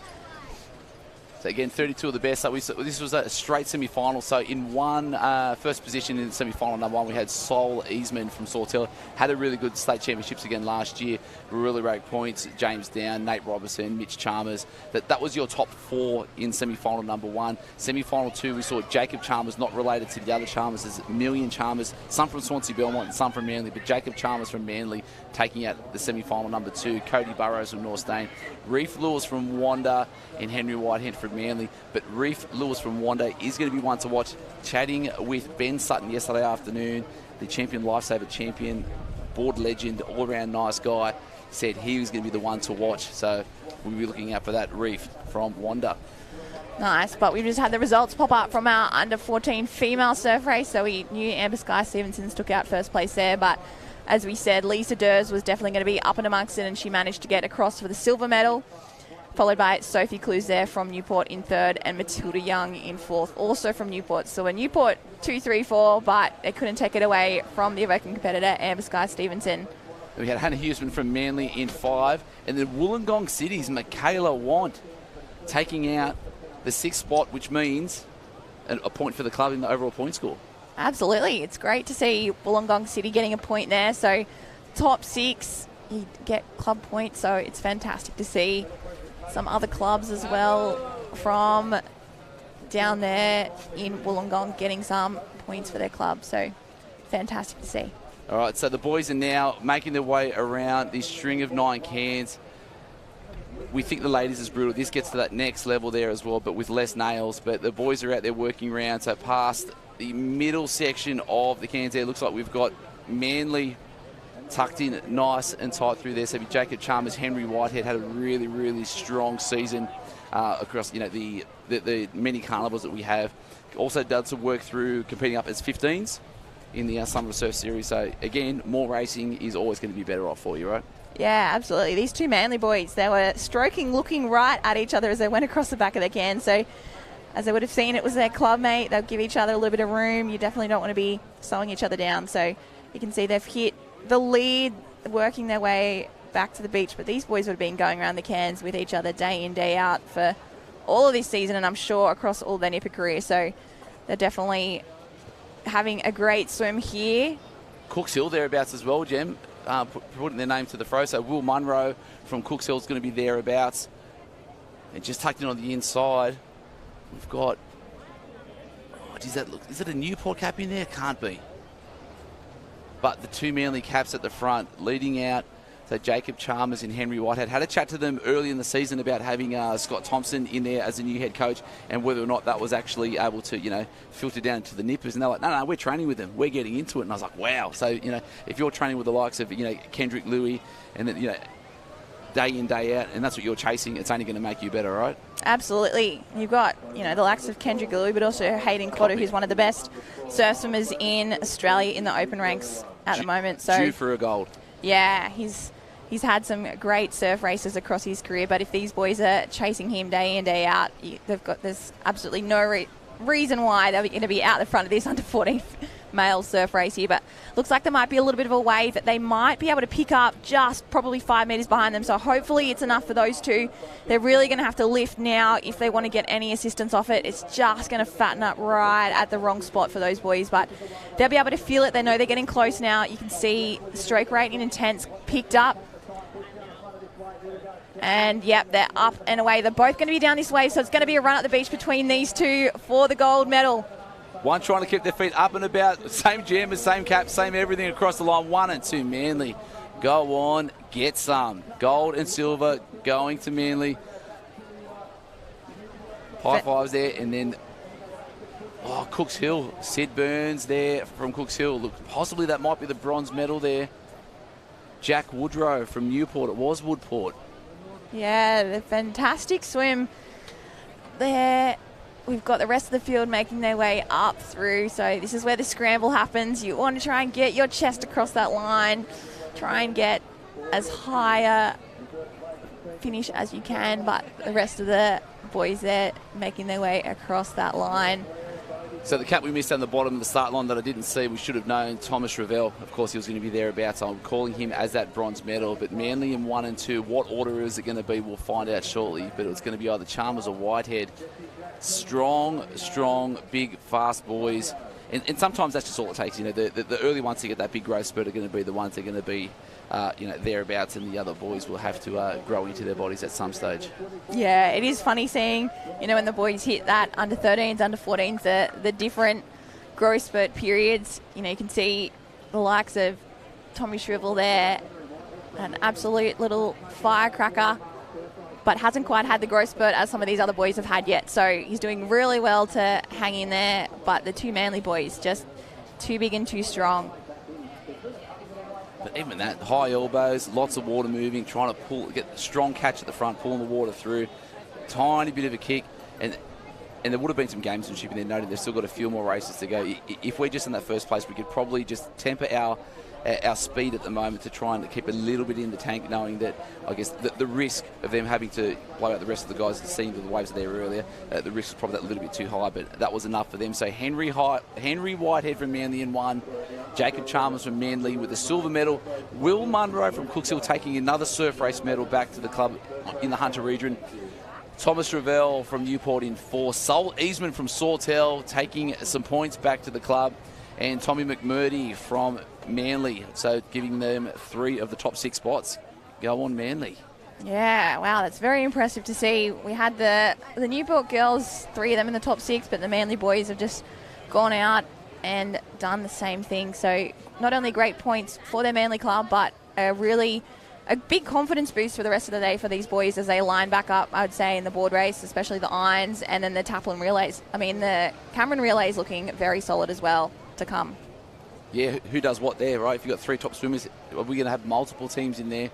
So again, 32 of the best. So this was a straight semi-final. So in first position in the semi-final number one, we had Sol Easman from Sawtell. Had a really good state championships again last year. Really ranked points. James Down, Nate Robertson, Mitch Chalmers. That was your top four in semi-final number one. Semi-final two, we saw Jacob Chalmers, not related to the other Chalmers. There's a million Chalmers, some from Swansea Belmont and some from Manly, but Jacob Chalmers from Manly taking out the semi-final number two. Cody Burrows from North Dane. Reef Lewis from Wanda and Henry Whitehead from Manly. But Reef Lewis from Wanda is going to be one to watch. Chatting with Ben Sutton yesterday afternoon, the champion, lifesaver champion, board legend, all-round nice guy, said he was going to be the one to watch. So we'll be looking out for that Reef from Wanda. Nice, but we've just had the results pop up from our under-14 female surf race. So we knew Amber Sky Stevenson's took out first place there, but as we said, Lisa Durs was definitely going to be up and amongst it, and she managed to get across for the silver medal, followed by Sophie Clues there from Newport in third and Matilda Young in fourth, also from Newport. So a Newport 2-3-4, but they couldn't take it away from the Avocan competitor, Amber Sky Stevenson. We had Hannah Huseman from Manly in five, and then Wollongong City's Michaela Want taking out the sixth spot, which means a point for the club in the overall point score. Absolutely. It's great to see Wollongong City getting a point there. So top six, you get club points, so it's fantastic to see some other clubs as well from down there in Wollongong getting some points for their club. So fantastic to see. All right, so the boys are now making their way around this string of 9 cans. We think the ladies is brutal. This gets to that next level there as well, but with less nails. But the boys are out there working around. So past the middle section of the cans there, looks like we've got Manly tucked in nice and tight through there. So Jacob Chalmers, Henry Whitehead had a really, really strong season across the many carnivals that we have. Also done some work through competing up as 15s in the Summer Surf Series. So again, more racing is always going to be better off for you, right? Yeah, absolutely. These two Manly boys, they were looking right at each other as they went across the back of their can. So as they would have seen, it was their club mate. They'll give each other a little bit of room. You definitely don't want to be slowing each other down. So you can see they've hit the lead, working their way back to the beach. But these boys would have been going around the cans with each other day in, day out for all of this season, and I'm sure across all their nipper career. So they're definitely having a great swim here. Cooks Hill thereabouts as well, Jem, putting their name to the fro. So Will Munro from Cooks Hill is going to be thereabouts. And just tucked in on the inside, we've got, does that look, is it a Newport cap in there? Can't be. But the two Manly caps at the front, leading out. So Jacob Chalmers and Henry Whitehead. Had a chat to them early in the season about having Scott Thompson in there as a new head coach and whether or not that was actually able to, filter down to the nippers. And they're like, no, we're training with them. We're getting into it. And I was like, wow. So, if you're training with the likes of, Kendrick Louis and then, day in, day out, and that's what you're chasing, it's only going to make you better, right? Absolutely. You've got, the likes of Kendrick Lou, but also Hayden Cotter, who's one of the best surf swimmers in Australia in the open ranks at the moment. So due for a gold. Yeah, he's had some great surf races across his career, but if these boys are chasing him day in, day out, there's absolutely no reason why they're going to be out the front of this under 14 male surf race here. But looks like there might be a little bit of a wave that they might be able to pick up just probably 5 metres behind them. So hopefully it's enough for those two. They're really going to have to lift now if they want to get any assistance off it. It's just going to fatten up right at the wrong spot for those boys. But they'll be able to feel it. They know they're getting close now. You can see the stroke rate in intense picked up. And, yep, they're up and away. They're both going to be down this wave, so it's going to be a run at the beach between these two for the gold medal. One trying to keep their feet up and about. Same jammers, same cap, same everything across the line. 1 and 2, Manly. Go on, get some. Gold and silver going to Manly. High fives there. And then, Cooks Hill. Sid Burns there from Cooks Hill. Look, possibly that might be the bronze medal there. Jack Woodrow from Newport. It was Woodport. Yeah, the fantastic swim there. We've got the rest of the field making their way up through. So this is where the scramble happens. You want to try and get your chest across that line. Try and get as high a finish as you can. But the rest of the boys there making their way across that line. So the cap we missed down the bottom of the start line that I didn't see, we should have known, Thomas Ravel. Of course, he was going to be thereabouts. I'm calling him as that bronze medal. But Manly in 1 and 2, what order is it going to be? We'll find out shortly. But it's going to be either Chalmers or Whitehead. Strong, big, fast boys. And sometimes that's just all it takes. The early ones to get that big growth spurt are going to be the ones that are going to be, thereabouts, and the other boys will have to grow into their bodies at some stage. Yeah, it is funny seeing, when the boys hit that under 13s, under 14s, the different growth spurt periods. You can see the likes of Tommy Shrivel there, an absolute little firecracker, but hasn't quite had the growth spurt as some of these other boys have had yet. So he's doing really well to hang in there, but the two Manly boys just too big and too strong. But even that, high elbows, lots of water moving, trying to get a strong catch at the front, pulling the water through. Tiny bit of a kick, and there would have been some gamesmanship in there, noting they've still got a few more races to go. If we're just in that first place, we could probably just temper our speed at the moment to try and keep a little bit in the tank, knowing that, I guess, the risk of them having to blow out the rest of the guys that seemed the waves there earlier, the risk was probably that little bit too high, but that was enough for them. So Henry Whitehead from Manly in 1, Jacob Chalmers from Manly with a silver medal, Will Munro from Cooks Hill taking another surf race medal back to the club in the Hunter region, Thomas Ravel from Newport in 4, Sol Eastman from Sawtell taking some points back to the club, and Tommy McMurdy from Manly, so giving them 3 of the top 6 spots. Go on, Manly. Yeah, wow, that's very impressive to see. We had the Newport girls, 3 of them in the top 6, but the Manly boys have just gone out and done the same thing. So not only great points for their Manly club, but a big confidence boost for the rest of the day for these boys as they line back up, I would say, in the board race, especially the irons and then the Taplin relays. I mean, the Cameron relays looking very solid as well to come. Yeah, who does what there, right? If you've got 3 top swimmers, we're going to have multiple teams in there.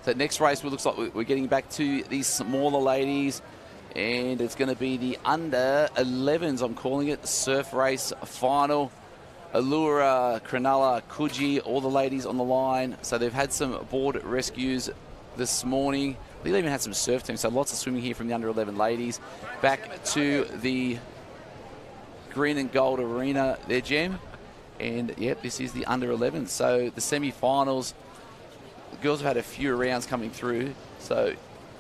So next race, it looks like we're getting back to these smaller ladies, and it's going to be the under 11s, I'm calling it, surf race final. Allura, Cronulla, Coogee, all the ladies on the line. So they've had some board rescues this morning. They even had some surf teams, so lots of swimming here from the under 11 ladies. Back to the green and gold arena there, Jem. And, yep, this is the under 11. So the semi-finals, the girls have had a few rounds coming through. So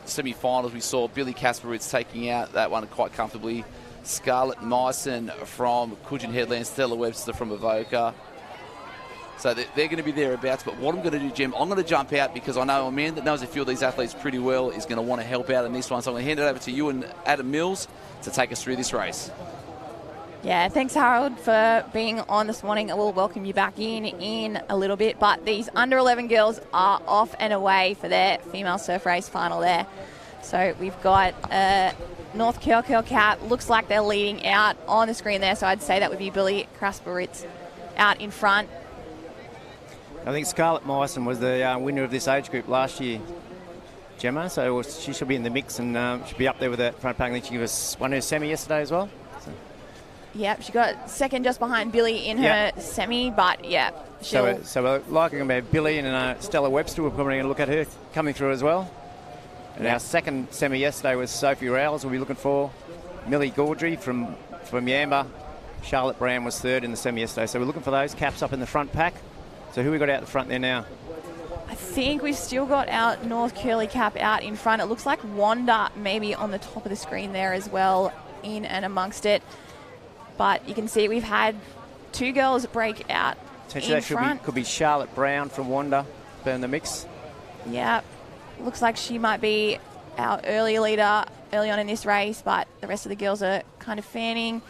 semi-finals, we saw Billy Kasperowitz taking out that one quite comfortably. Scarlett Myson from Coogee Headland, Stella Webster from Avoca. So they're going to be thereabouts. But what I'm going to do, Jem, I'm going to jump out because I know a man that knows a few of these athletes pretty well is going to want to help out in this one. So I'm going to hand it over to you and Adam Mills to take us through this race. Yeah, thanks, Harold, for being on this morning. I will welcome you back in a little bit. But these under 11 girls are off and away for their female surf race final there. So we've got North Curl Cap. Looks like they're leading out on the screen there. So I'd say that would be Billy Kasperowitz out in front. I think Scarlett Myson was the winner of this age group last year. Gemma, so she should be in the mix and should be up there with the front pack. I think she won her semi yesterday as well. So. Yep, she got second just behind Billy in her semi, but yeah. So we're liking about Billy and Stella Webster. We're probably going to look at her coming through as well. And our second semi yesterday was Sophie Rowles. We'll be looking for Millie Gaudry from Yamba. Charlotte Brown was third in the semi yesterday. So we're looking for those caps up in the front pack. So who we got out the front there now? I think we've still got our North Curly Cap out in front. It looks like Wanda maybe on the top of the screen there as well, in and amongst it. But you can see we've had two girls break out Potentially in that front. could be Charlotte Brown from Wanda in the mix. Yeah, looks like she might be our early leader early on in this race, but the rest of the girls are kind of fanning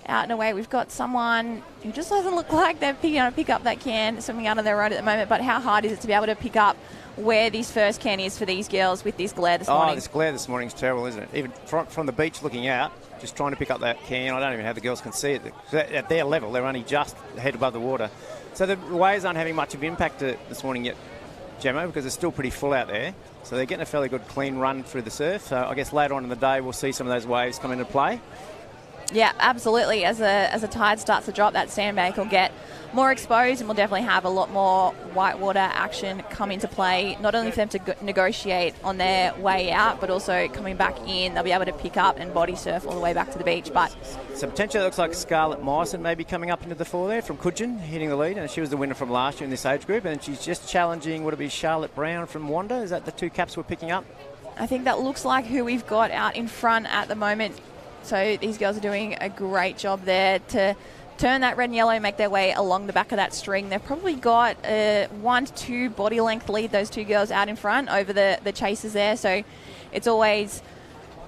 out and away. We've got someone who just doesn't look like they're trying to pick up that can swimming out on their road at the moment, but how hard is it to be able to pick up where this first can is for these girls with this glare this morning? Oh, this glare this morning is terrible, isn't it? Even from the beach looking out, just trying to pick up that can. I don't even know how the girls can see it. At their level, they're only just head above the water. So the waves aren't having much of impact this morning yet, Gemma, because it's still pretty full out there. So they're getting a fairly good clean run through the surf. So I guess later on in the day, we'll see some of those waves come into play. Yeah, absolutely. As the tide starts to drop, that sandbank will get more exposed, and we'll definitely have a lot more whitewater action come into play, not only for them to negotiate on their way out, but also coming back in. They'll be able to pick up and body surf all the way back to the beach. But so potentially it looks like Scarlett Myson may be coming up into the fore there from Coogin, hitting the lead, and she was the winner from last year in this age group, and she's just challenging, would it be Charlotte Brown from Wanda? Is that the two caps we're picking up? I think that looks like who we've got out in front at the moment. So these girls are doing a great job there to turn that red and yellow, make their way along the back of that string. They've probably got a 1 to 2 body length lead, those two girls out in front over the chasers there. So it's always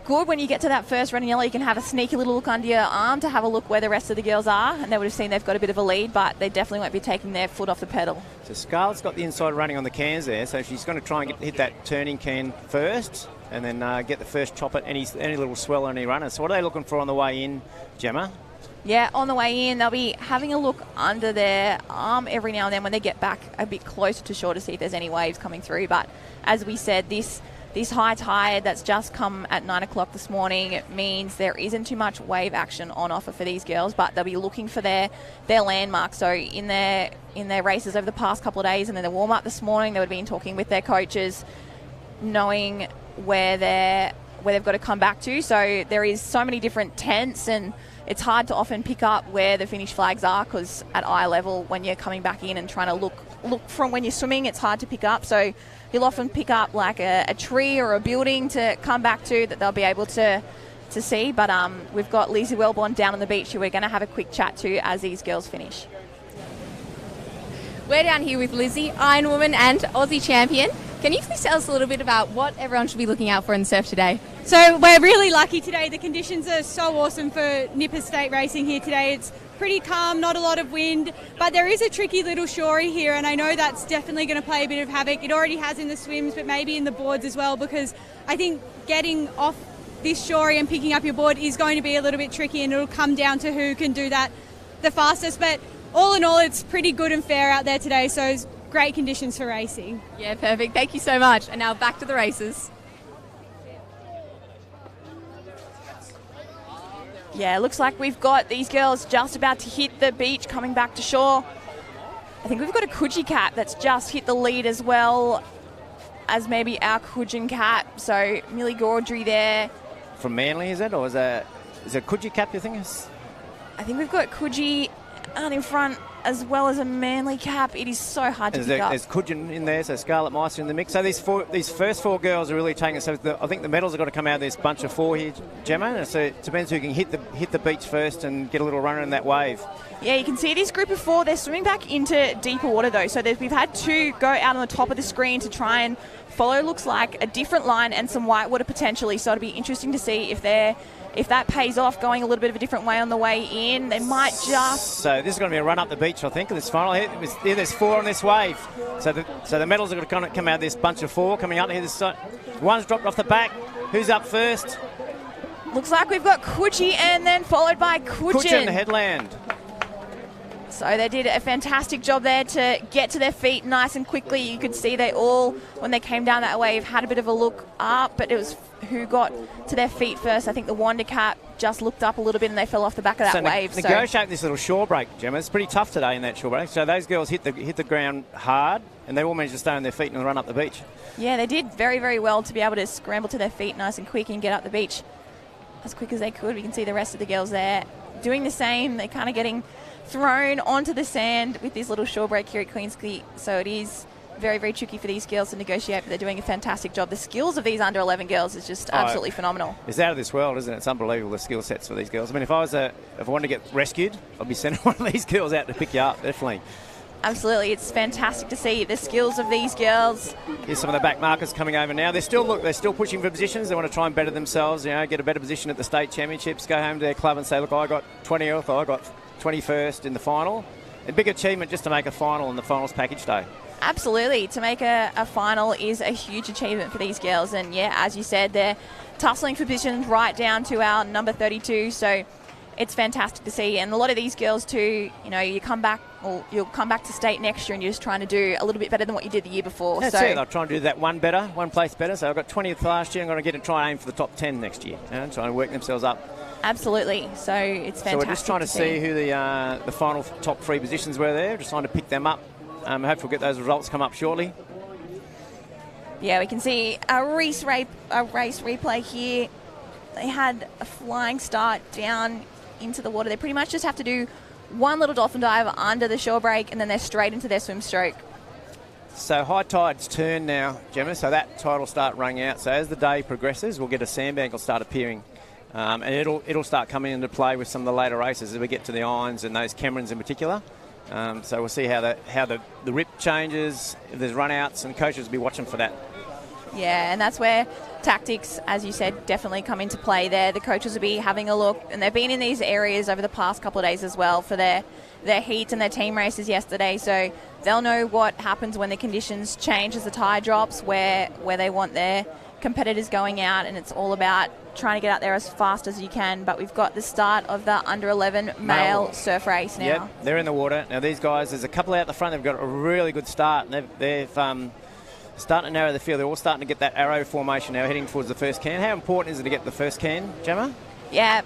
good when you get to that first red and yellow. You can have a sneaky little look under your arm to have a look where the rest of the girls are, and they would have seen they've got a bit of a lead, but they definitely won't be taking their foot off the pedal. So Scarlett's got the inside running on the cans there, so she's going to try and hit that turning can first, and then get the first chop at any little swell on any runner. So what are they looking for on the way in, Gemma? Yeah, on the way in, they'll be having a look under their arm every now and then when they get back a bit closer to shore to see if there's any waves coming through. But as we said, this high tide that's just come at 9 o'clock this morning means there isn't too much wave action on offer for these girls, but they'll be looking for their landmarks. So in their races over the past couple of days and then the warm-up this morning, they would have been talking with their coaches, knowing where they've got to come back to. So there is so many different tents, and it's hard to often pick up where the finish flags are, because at eye level, when you're coming back in and trying to look from when you're swimming, it's hard to pick up. So you'll often pick up like a tree or a building to come back to that they'll be able to see. But we've got Lizzie Wellborn down on the beach who we're going to have a quick chat to as these girls finish. We're down here with Lizzie, Ironwoman and Aussie champion. Can you please tell us a little bit about what everyone should be looking out for in the surf today? So we're really lucky today. The conditions are so awesome for Nippers State racing here today. It's pretty calm, not a lot of wind, but there is a tricky little shorey here, and I know that's definitely going to play a bit of havoc. It already has in the swims, but maybe in the boards as well, because I think getting off this shorey and picking up your board is going to be a little bit tricky, and it'll come down to who can do that the fastest. But all in all, it's pretty good and fair out there today, so it's great conditions for racing. Yeah, perfect. Thank you so much. And now back to the races. Yeah, looks like we've got these girls just about to hit the beach, coming back to shore. I think we've got a Coogee cap that's just hit the lead as well as maybe our Coogin cap. So Millie Gaudry there. From Manly, is it? Or is it Coogee cap, you think? I think we've got Coogee out in front as well as a Manly cap. It is so hard to pick up. There's Coogin in there, so Scarlett Meister in the mix. So these first four girls are really taking it. So I think the medals have got to come out of this bunch of four here, Gemma. So it depends who can hit the beach first and get a little runner in that wave. Yeah, you can see this group of four. They're swimming back into deeper water though. So we've had two go out on the top of the screen to try and follow, looks like, a different line and some whitewater potentially. So it'll be interesting to see if that pays off, going a little bit of a different way on the way in. They might just... So this is going to be a run up the beach, I think, in this final here. There's four on this wave. So the medals are going to come out of this bunch of four coming up here. One's dropped off the back. Who's up first? Looks like we've got Coogee and then followed by Coogin. Coogin headland. So they did a fantastic job there to get to their feet nice and quickly. You could see they all, when they came down that wave, had a bit of a look up, but it was who got to their feet first. I think the Wonder Cat just looked up a little bit and they fell off the back of that wave. Negotiate this little shore break, Gemma. It's pretty tough today in that shore break. So those girls hit the ground hard and they all managed to stay on their feet and run up the beach. Yeah, they did very, very well to be able to scramble to their feet nice and quick and get up the beach as quick as they could. We can see the rest of the girls there doing the same. They're kind of getting thrown onto the sand with this little shore break here at Queenscliff. So it is very, very tricky for these girls to negotiate, but they're doing a fantastic job. The skills of these under 11 girls is just absolutely phenomenal. It's out of this world, isn't it? It's unbelievable, the skill sets for these girls. I mean, if I wanted to get rescued, I'd be sending one of these girls out to pick you up, definitely. Absolutely, it's fantastic to see the skills of these girls. Here's some of the back markers coming over now. They're still pushing for positions. They want to try and better themselves, get a better position at the state championships, go home to their club and say, look, I got 20th, I got 21st in the final. A big achievement just to make a final on the finals package day. Absolutely, to make a final is a huge achievement for these girls, and yeah, as you said, they're tussling for positions right down to our number 32, so it's fantastic to see. And a lot of these girls too, you'll come back to state next year and you're just trying to do a little bit better than what you did the year before. That's it. I'll try and do that one place better. So I got 20th last year. I'm going to get and try and aim for the top 10 next year. Try and work themselves up. Absolutely. So it's fantastic. So we're just trying to see who the final top 3 positions were there. Just trying to pick them up. Hopefully we'll get those results come up shortly. Yeah, we can see a race replay here. They had a flying start down into the water. They pretty much just have to do one little dolphin dive under the shore break and then they're straight into their swim stroke. So high tide's turn now, Gemma, so that tide will start running out. So as the day progresses, we'll get a sandbank will start appearing. And it'll start coming into play with some of the later races as we get to the irons and those Camerons in particular. So we'll see how the rip changes, if there's run-outs, and coaches will be watching for that. Yeah, and that's where tactics, as you said, definitely come into play there. The coaches will be having a look, and they've been in these areas over the past couple of days as well for their heats and their team races yesterday, so they'll know what happens when the conditions change as the tide drops, where they want their competitors going out, and it's all about trying to get out there as fast as you can. But we've got the start of the under 11 male surf race now. Yep, they're in the water. Now these guys, there's a couple out the front, they've got a really good start, and they've starting to narrow the field. They're all starting to get that arrow formation now, heading towards the first can. How important is it to get the first can, Gemma? Yeah,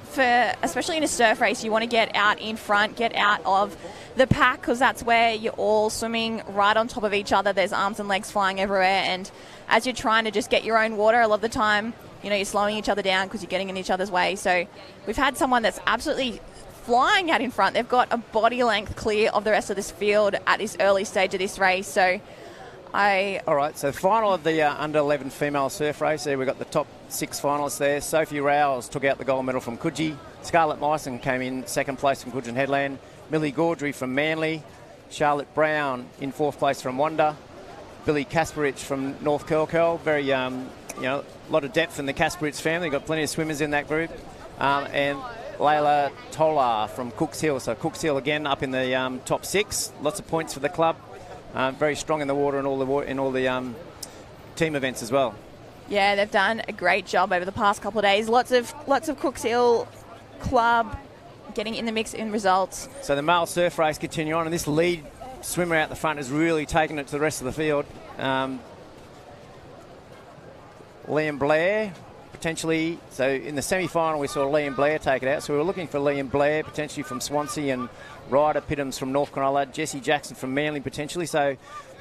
especially in a surf race, you want to get out in front, get out of the pack, because that's where you're all swimming right on top of each other. There's arms and legs flying everywhere, and as you're trying to just get your own water, a lot of the time, you're slowing each other down because you're getting in each other's way. So we've had someone that's absolutely flying out in front. They've got a body length clear of the rest of this field at this early stage of this race. So all right, so final of the under 11 female surf race there. We've got the top 6 finalists there. Sophie Rowles took out the gold medal from Coogee. Scarlett Myson came in second place from Coogee Headland. Millie Gaudry from Manly. Charlotte Brown in 4th place from Wanda. Billy Kasparich from North Curl. Very, a lot of depth in the Kasparich family. Got plenty of swimmers in that group. And Layla Tolar from Cooks Hill. So Cooks Hill again up in the top 6. Lots of points for the club. Very strong in the water and all the team events as well. Yeah, they've done a great job over the past couple of days. Lots of Cooks Hill club getting in the mix in results. So the male surf race continue on, and this lead swimmer out the front has really taken it to the rest of the field. Liam Blair potentially. So in the semi-final we saw Liam Blair take it out. So we were looking for Liam Blair potentially from Swansea, and Ryder Pittams from North Cronulla, Jessie Jackson from Manly potentially. So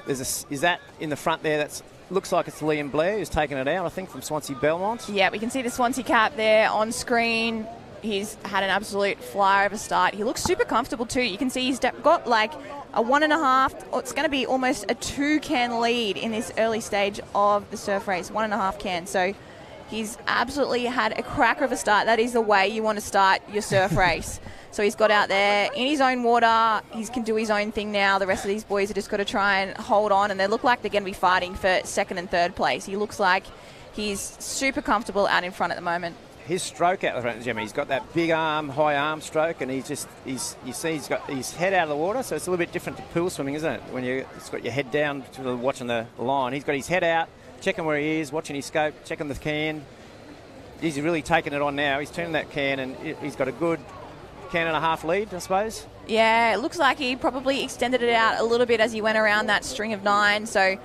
is that in the front there? That looks like it's Liam Blair who's taken it out, I think, from Swansea Belmont. Yeah, we can see the Swansea cap there on screen. He's had an absolute flyer of a start. He looks super comfortable too. You can see he's got like a 1.5, it's going to be almost a 2 can lead in this early stage of the surf race, 1.5 can. So he's absolutely had a cracker of a start. That is the way you want to start your surf race. So he's got out there in his own water. He can do his own thing now. The rest of these boys are just got to try and hold on, and they look like they're going to be fighting for 2nd and 3rd place. He looks like he's super comfortable out in front at the moment. His stroke out the front, Jimmy, he's got that big high arm stroke, and you see he's got his head out of the water, so it's a little bit different to pool swimming, isn't it? When it's got your head down, watching the line. He's got his head out, checking where he is, watching his scope, checking the can. He's really taking it on now. He's turning that can, and he's got a good can and a half lead, I suppose. Yeah, it looks like he probably extended it out a little bit as he went around that string of 9. So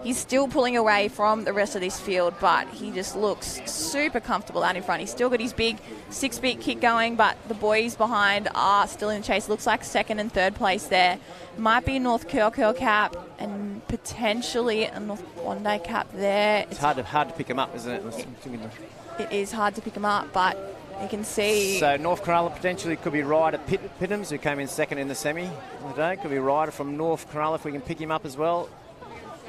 he's still pulling away from the rest of this field, but he just looks super comfortable out in front. He's still got his big 6-beat kick going, but the boys behind are still in chase. Looks like 2nd and 3rd place there. Might be North Curl cap and potentially a North Bondi cap there. It's hard to pick him up, isn't it? It is hard to pick him up, but you can see. So North Cronulla potentially could be Ryder Pittams, who came in 2nd in the semi today. Could be Ryder from North Cronulla if we can pick him up as well.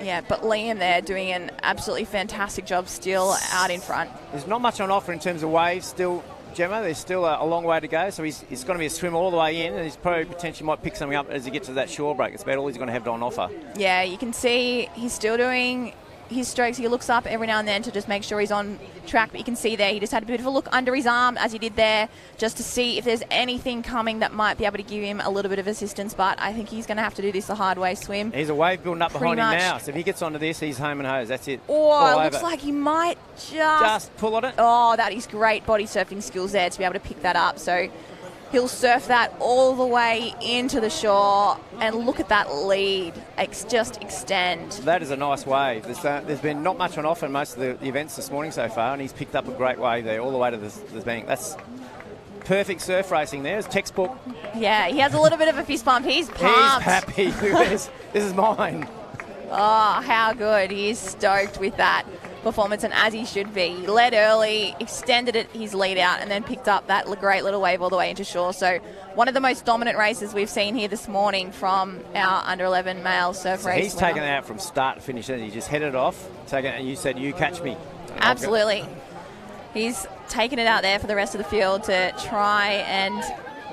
Yeah, but Liam there doing an absolutely fantastic job still out in front. There's not much on offer in terms of waves still, Gemma. There's still a long way to go, so it's going to be a swim all the way in, and he's probably potentially might pick something up as he gets to that shore break. It's about all he's going to have on offer. Yeah, you can see he's still doing his strokes. He looks up every now and then to just make sure he's on track, but you can see there he just had a bit of a look under his arm as he did there just to see if there's anything coming that might be able to give him a little bit of assistance, but I think he's going to have to do this the hard way swim. He's a wave building up behind him now, so if he gets onto this, he's home and hose. That's it. Oh, it looks like he might just pull on it. Oh, that is great body surfing skills there to be able to pick that up. So he'll surf that all the way into the shore, and look at that lead. Just extend. That is a nice wave. There's been not much on offer in most of the events this morning so far, and he's picked up a great wave there all the way to the bank. That's perfect surf racing there. It's textbook. Yeah, he has a little bit of a fist bump. He's pumped. He's happy. This is mine. Oh, how good. He is stoked with that performance, and as he should be. He led early, extended his lead out, and then picked up that great little wave all the way into shore. So one of the most dominant races we've seen here this morning from our under-11 male surf race. He's taken it out from start to finish, and he just headed off. And you said, you catch me. Absolutely. He's taken it out there for the rest of the field to try and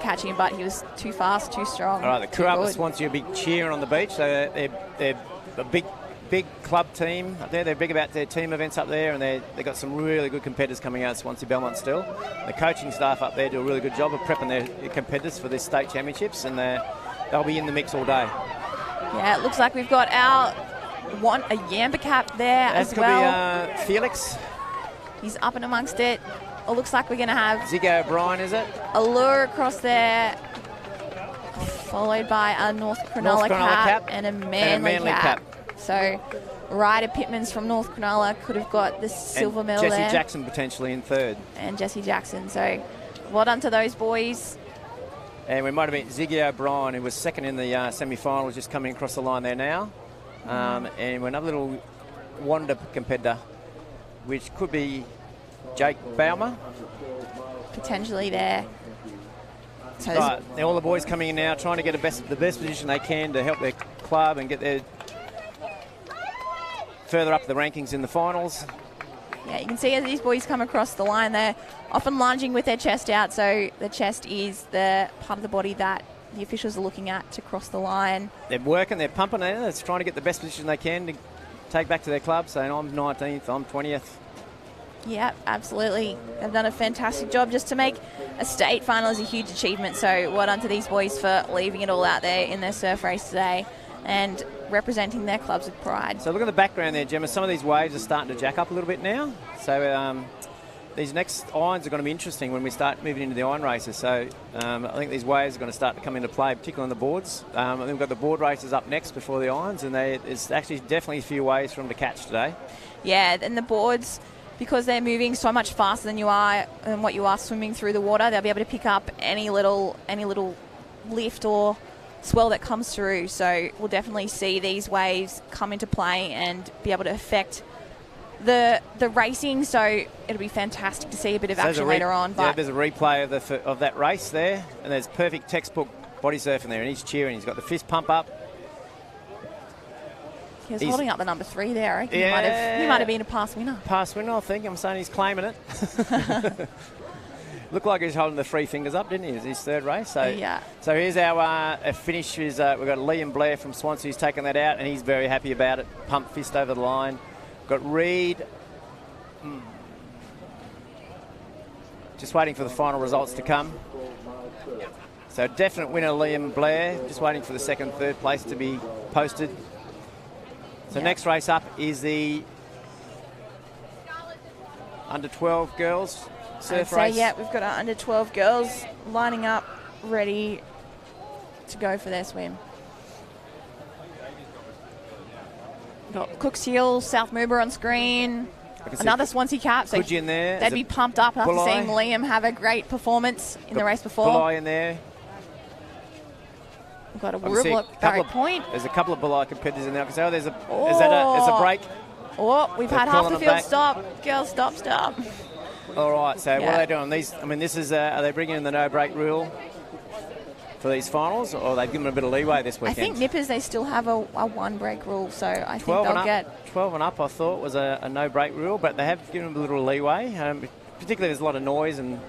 catch him, but he was too fast, too strong. All right, the crew up at Swansea will be cheering on the beach. So they're a big club team up there. They're big about their team events up there, and they've got some really good competitors coming out of Swansea Belmont still. The coaching staff up there do a really good job of prepping their competitors for this state championships, and they'll be in the mix all day. Yeah, it looks like we've got a Yamba cap there as well. That could be Felix. He's up and amongst it. It looks like we're going to have Ziggy O'Brien, is it? A lure across there, followed by a North Cronulla cap and a Manly cap. So Ryder Pittmans from North Cronulla could have got the silver medal there. Jesse Jackson potentially in 3rd. And Jesse Jackson. So well done to those boys. And we might have been Ziggy O'Brien, who was 2nd in the semi-finals, just coming across the line there now. And we're another little Wanda competitor, which could be Jake Baumer. Potentially there. So right, all the boys coming in now, trying to get the best position they can to help their club and get their further up the rankings in the finals. Yeah, you can see as these boys come across the line, they're often lunging with their chest out. So the chest is the part of the body that the officials are looking at to cross the line. They're working, they're pumping there. They're trying to get the best position they can to take back to their club, saying I'm 19th, I'm 20th. Yeah, absolutely. They've done a fantastic job. Just to make a state final is a huge achievement. So well done to these boys for leaving it all out there in their surf race today and representing their clubs with pride. So look at the background there, Gemma. Some of these waves are starting to jack up a little bit now. So these next irons are going to be interesting when we start moving into the iron races. So I think these waves are going to start to come into play, particularly on the boards. And then we've got the board races up next before the irons, and there's actually definitely a few waves for them to catch today. Yeah, and the boards, because they're moving so much faster than what you are swimming through the water, they'll be able to pick up any little lift or swell that comes through. So we'll definitely see these waves come into play and be able to affect the racing. So it'll be fantastic to see a bit of action later on. But there's a replay of that race there, and there's perfect textbook body surfing there, and he's cheering. He's got the fist pump up. He's holding up the number 3 there. I reckon he might have been a past winner. Past winner, I think. I'm saying he's claiming it. Looked like he was holding the 3 fingers up, didn't he? It was his 3rd race. So, yeah. So here's our finish. We've got Liam Blair from Swansea who's taken that out, and he's very happy about it. Pump fist over the line. Got Reed. Just waiting for the final results to come. So definite winner, Liam Blair. Just waiting for the 2nd, 3rd place to be posted. So next race up is the under 12 girls surf race. Yeah, we've got our under 12 girls lining up ready to go for their swim. Got Cooks Hill, South Moober on screen. Another Swansea cap. So in there. They'd be pumped up after seeing Liam have a great performance in the race before. Bulli in there. We've got a Warrigal at Barry Point. There's a couple of Bulli competitors in there. There's a break. Oh, we've had half the field stop. Girls, stop. All right, so what are they doing? This is, are they bringing in the no-break rule for these finals, or they've given them a bit of leeway this weekend? I think Nippers, they still have a one-break rule, so I think they'll get... 12 and up, I thought, was a no-break rule, but they have given them a little leeway. Particularly, there's a lot of noise and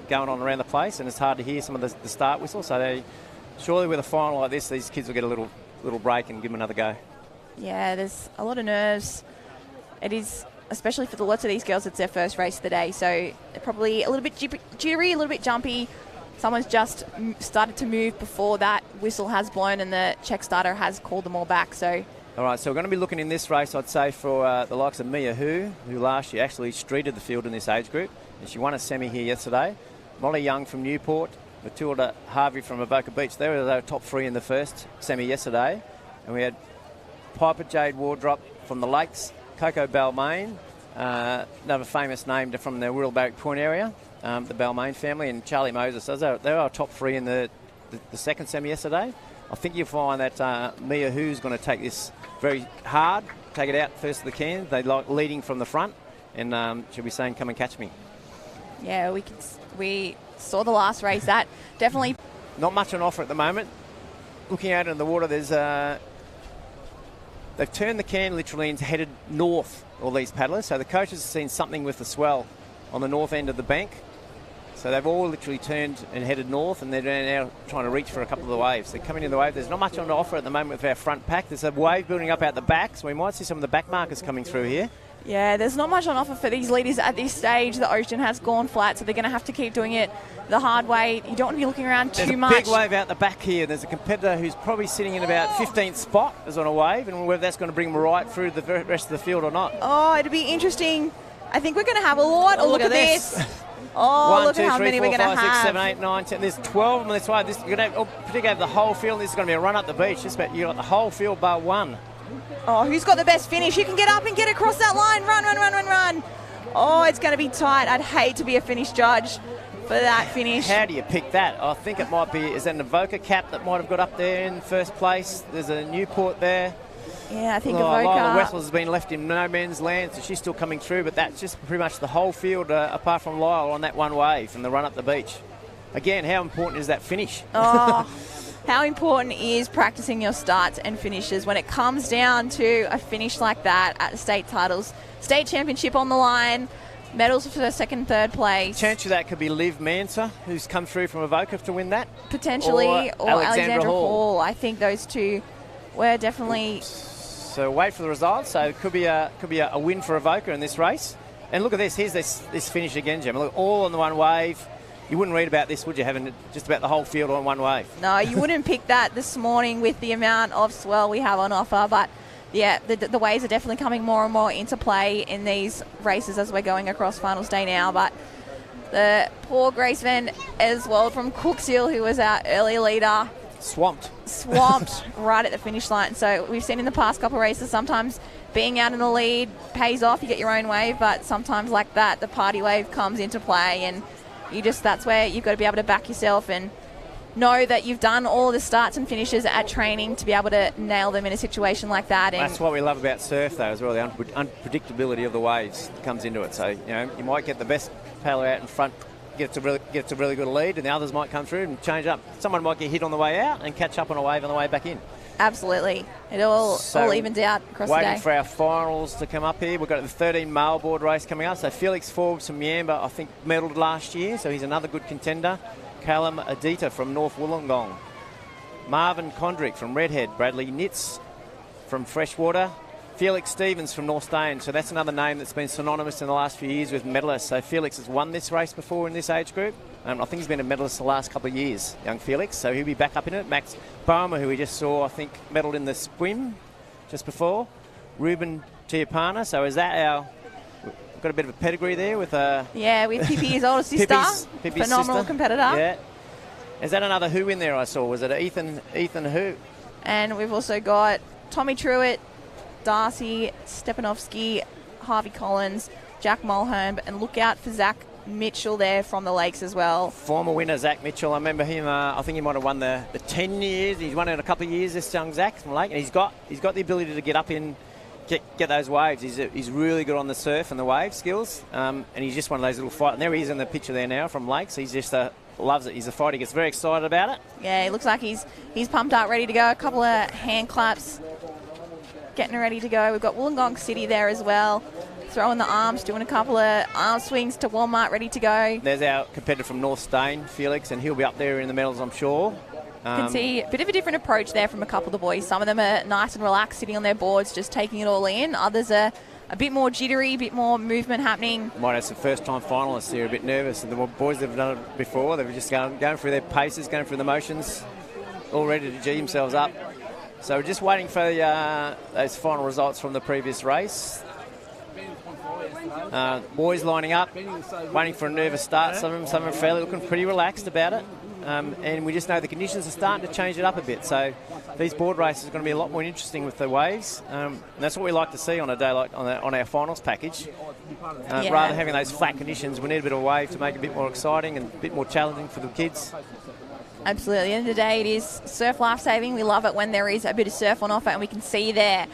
going on around the place, and it's hard to hear some of the start whistle, so surely with a final like this, these kids will get a little break and give them another go. Yeah, there's a lot of nerves. It is... Especially for lots of these girls, it's their first race of the day, so they're probably a little bit jittery, a little bit jumpy. Someone's just started to move before that whistle has blown and the check starter has called them all back. So, all right, so we're going to be looking in this race, I'd say, for the likes of Mia who last year actually streeted the field in this age group, and she won a semi here yesterday. Molly Young from Newport, Matilda Harvey from Avoca Beach. They were top 3 in the first semi yesterday, and we had Piper Jade Wardrop from the Lakes, Coco Balmain, another famous name from the Wirral Barrack Point area, the Balmain family, and Charlie Moses. They were top 3 in the second semi yesterday. I think you'll find that Mia Who's going to take this very hard, take it out first of the can. They like leading from the front, and she'll be saying, "Come and catch me." Yeah, we saw the last race. That definitely not much on offer at the moment. Looking out in the water, there's they've turned the can literally and headed north, all these paddlers. So the coaches have seen something with the swell on the north end of the bank. So they've all literally turned and headed north, and they're now trying to reach for a couple of the waves. They're coming in the wave. There's not much on offer at the moment with our front pack. There's a wave building up out the back, so we might see some of the back markers coming through here. Yeah, there's not much on offer for these leaders at this stage. The ocean has gone flat, so they're going to have to keep doing it the hard way. You don't want to be looking around too much. There's a big wave out the back here. There's a competitor who's probably sitting in about 15th spot is on a wave, and whether that's going to bring them right through the rest of the field or not. Oh, it'll be interesting. I think we're going to have a lot. Oh, look at this. Oh, 1, look 2, at how 3, many 4, we're going to 5, 6, have. 7, 8, 9, 10. There's 12 of them this way. You're going to particularly have the whole field. This is going to be a run up the beach. Just about you got the whole field bar one. Oh, who's got the best finish? Who can get up and get across that line? Run. Oh, it's going to be tight. I'd hate to be a finish judge for that finish. How do you pick that? I think it might be, is that an Avoca cap that might have got up there in first place? There's a Newport there. Yeah, I think Avoca. Lila Wessels has been left in no man's land, so she's still coming through, but that's just pretty much the whole field apart from Lyle on that one wave and the run up the beach. Again, how important is that finish? Oh, how important is practicing your starts and finishes when it comes down to a finish like that at the state titles, state championship on the line, medals for the second, third place. Chance of that could be Liv Manser, who's come through from Avoca to win that. Potentially, or Alexandra Hall. I think those two were definitely... So wait for the results. So it could be a win for Avoca in this race. And look at this. Here's this finish again, Gemma. Look, all on the one wave. You wouldn't read about this, would you? Having just about the whole field on one wave. No, you wouldn't pick that this morning with the amount of swell we have on offer. But yeah, the waves are definitely coming more and more into play in these races as we're going across finals day now. But the poor Grace Van Eswold from Cookshill, who was our early leader, swamped right at the finish line. So we've seen in the past couple of races, sometimes being out in the lead pays off. You get your own wave, but sometimes like that, the party wave comes into play, and that's where you've got to be able to back yourself and know that you've done all the starts and finishes at training to be able to nail them in a situation like that. And that's what we love about surf, though, as well, the unpredictability of the waves that comes into it. So, you might get the best paddler out in front, gets a really good lead, and the others might come through and change up. Someone might get hit on the way out and catch up on a wave on the way back in. Absolutely. It all evens out across the day. Waiting for our finals to come up here. We've got the 13 male board race coming up. So Felix Forbes from Yamba, I think, medalled last year, so he's another good contender. Callum Adita from North Wollongong. Marvin Condrick from Redhead. Bradley Nitz from Freshwater. Felix Stevens from North Stain. So that's another name that's been synonymous in the last few years with medalists. So Felix has won this race before in this age group. I think he's been a medalist the last couple of years, young Felix. So he'll be back up in it. Max Bomer, who we just saw, I think, medalled in the swim just before. Ruben Tiapana. So is that we've got a bit of a pedigree there with... with Pippi's older sister. Pippi's phenomenal sister. competitor. Yeah. Is that another who in there I saw? Was it Ethan who? And we've also got Tommy Truitt, Darcy Stepanovsky, Harvey Collins, Jack Mulholm, and look out for Zach Mitchell there from the Lakes as well. Former winner Zach Mitchell. I remember him. I think he might have won the 10 years. He's won it in a couple of years. This young Zach from Lake, and he's got the ability to get up in, get those waves. He's really good on the surf and the wave skills. And he's just one of those little fight. And there he is in the picture there now from Lakes. He's just loves it. He's a fighter. He gets very excited about it. Yeah, he looks like he's pumped up, ready to go. A couple of hand claps, getting ready to go. We've got Wollongong City there as well, throwing the arms, doing a couple of arm swings to Walmart, ready to go. There's our competitor from North Stain, Felix, and he'll be up there in the medals, I'm sure. You can see a bit of a different approach there from a couple of the boys. Some of them are nice and relaxed, sitting on their boards, just taking it all in. Others are a bit more jittery, a bit more movement happening. Might have some first-time finalists here, a bit nervous. And the boys that have done it before, they've just going through their paces, going through the motions, all ready to G themselves up. So we're just waiting for those final results from the previous race. Boys lining up, waiting for a nervous start. Some of them are fairly looking pretty relaxed about it. And we just know the conditions are starting to change it up a bit. So these board races are going to be a lot more interesting with the waves. And that's what we like to see on a day like on our finals package. Rather than having those flat conditions, we need a bit of wave to make it a bit more exciting and a bit more challenging for the kids. Absolutely. At the end of the day, it is surf life-saving. We love it when there is a bit of surf on offer, and we can see there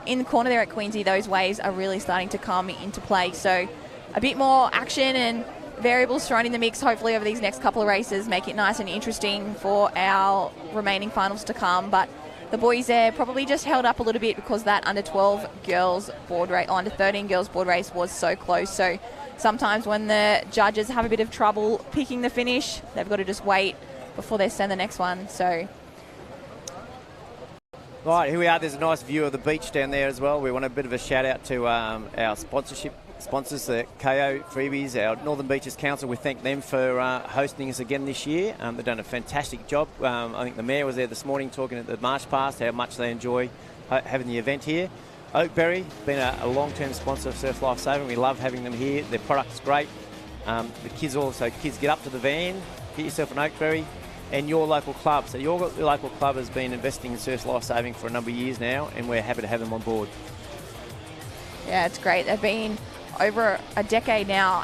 in the corner there at Queensy, those waves are really starting to come into play. So a bit more action and variables thrown in the mix, hopefully over these next couple of races, make it nice and interesting for our remaining finals to come. But the boys there probably just held up a little bit because that under-12 girls board race, under-13 girls board race was so close. So sometimes when the judges have a bit of trouble picking the finish, they've got to just wait before they send the next one. So right, here we are. There's a nice view of the beach down there as well. We want a bit of a shout out to our sponsorship sponsors, the KO Freebies, our Northern Beaches Council. We thank them for hosting us again this year. They've done a fantastic job. I think the Mayor was there this morning talking at the March Past how much they enjoy having the event here. Oakberry, been a long-term sponsor of Surf Life Saving. We love having them here. Their product's great. The kids get up to the van, get yourself an Oakberry, and your local club. So your local club has been investing in Surf Life Saving for a number of years now, and we're happy to have them on board. Yeah, it's great. They've been over a decade now.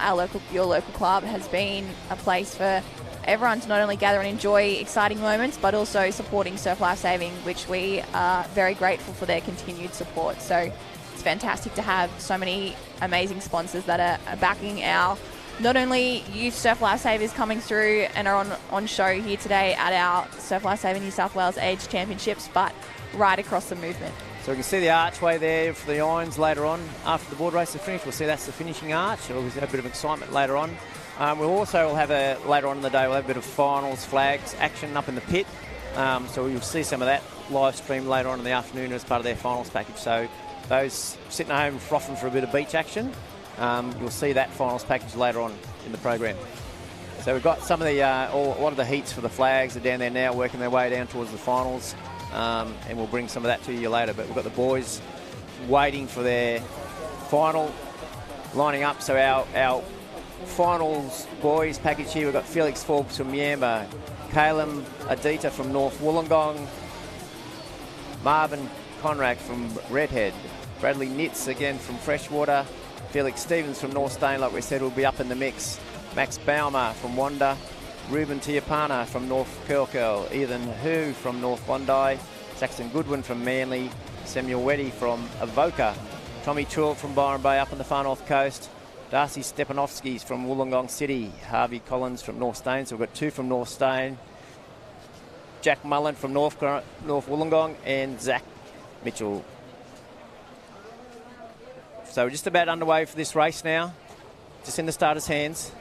Your local club has been a place for everyone to not only gather and enjoy exciting moments, but also supporting Surf Life Saving, which we are very grateful for their continued support. So it's fantastic to have so many amazing sponsors that are backing our not only youth surf lifesavers coming through and are on show here today at our Surf Life Saving New South Wales Age Championships, but right across the movement. So we can see the archway there for the irons later on. After the board race is finished, we'll see that's the finishing arch. We'll have a bit of excitement later on. We'll also have later on in the day, we'll have a bit of finals, flags, action up in the pit. So you'll see some of that live stream later on in the afternoon as part of their finals package. So those sitting at home frothing for a bit of beach action, you'll see that finals package later on in the program. So we've got some of the a lot of the heats for the flags are down there now, working their way down towards the finals, and we'll bring some of that to you later. But we've got the boys waiting for their final, lining up. So our finals boys package here, we've got Felix Forbes from Yamba, Caleb Adita from North Wollongong, Marvin Conrack from Redhead, Bradley Nitz again from Freshwater, Felix Stevens from North Stain, like we said, will be up in the mix. Max Baumer from Wanda, Ruben Tiapana from North Curl, Ethan Hu from North Bondi, Saxon Goodwin from Manly, Samuel Weddy from Avoca, Tommy Truitt from Byron Bay up on the far north coast, Darcy Stepanovsky from Wollongong City, Harvey Collins from North Stain, so we've got two from North Stain, Jack Mullen from North Wollongong, and Zach Mitchell. So we're just about underway for this race now, just in the starters' hands.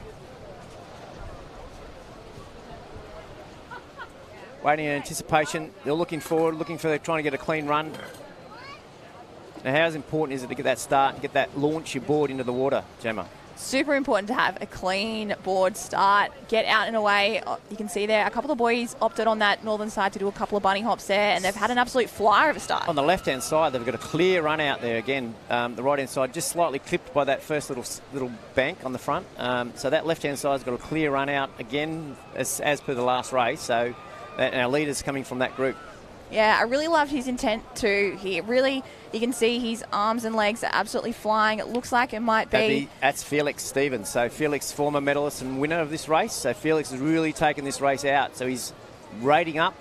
Waiting in anticipation. They're looking forward, trying to get a clean run. Now, how important is it to get that start and get that launch your board into the water, Gemma? super important to have a clean board start, get out and away. You can see there a couple of boys opted on that northern side to do a couple of bunny hops there, and they've had an absolute flyer of a start. On the left-hand side, they've got a clear run out there again. The right-hand side just slightly clipped by that first little bank on the front. So that left-hand side's got a clear run out again as per the last race. So our leader's coming from that group. Yeah, I really loved his intent too here. Really, you can see his arms and legs are absolutely flying. It looks like it might be... That's Felix Stevens. So Felix, former medalist and winner of this race. So Felix has really taken this race out. So he's rating up.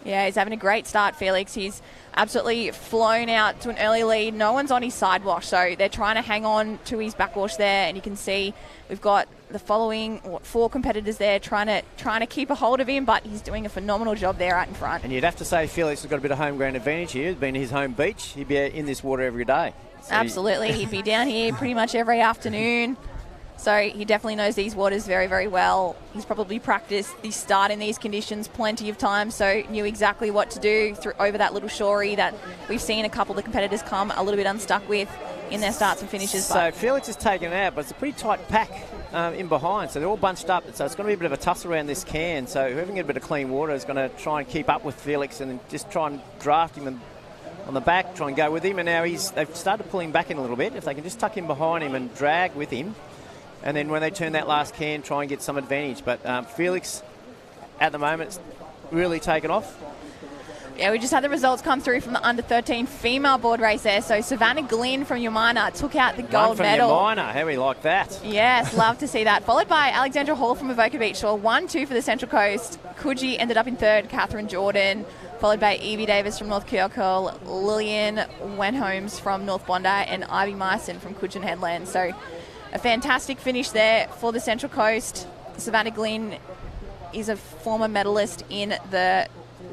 Yeah, he's having a great start, Felix. He's absolutely flown out to an early lead. No one's on his side wash, so they're trying to hang on to his back wash there. And you can see we've got the following 4 competitors there trying to keep a hold of him, but he's doing a phenomenal job there out in front. And you'd have to say Felix has got a bit of home ground advantage here. It's been his home beach. He'd be in this water every day. So absolutely. He'd be down here pretty much every afternoon. So he definitely knows these waters very, very well. He's probably practiced the start in these conditions plenty of times, so knew exactly what to do over that little shorey that we've seen a couple of the competitors come a little bit unstuck with in their starts and finishes. So Felix is taken out, but it's a pretty tight pack in behind, so they're all bunched up. So it's going to be a bit of a tussle around this can. So whoever can get a bit of clean water is going to try and keep up with Felix and just try and draft him on the back, try and go with him. And now they've started to pull him back in a little bit. If they can just tuck him behind him and drag with him, and then when they turn that last can, try and get some advantage. But Felix, at the moment, is really taken off. Yeah, we just had the results come through from the under-13 female board race there. So Savannah Glynn from Yamina took out the gold medal. Yamina, how we like that. Yes, love to see that. Followed by Alexandra Hall from Avoca Beach Shore, 1-2 for the Central Coast. Coogee ended up in third, Catherine Jordan. Followed by Evie Davis from North Kyoto, Lillian Wenholmes from North Bondi, and Ivy Myson from Coogee Headland. So a fantastic finish there for the Central Coast. Savannah Glynn is a former medalist in the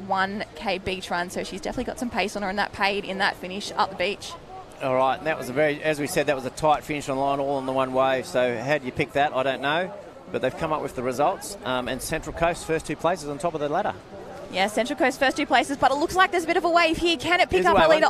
1K beach run, so she's definitely got some pace on her, and that paid in that finish up the beach. All right, and that was as we said, that was a tight finish on the line, all on the one wave. So how do you pick that? I don't know, but they've come up with the results. And Central Coast, first 2 places on top of the ladder. Yeah, Central Coast first 2 places, but it looks like there's a bit of a wave here. Can it pick up a leader?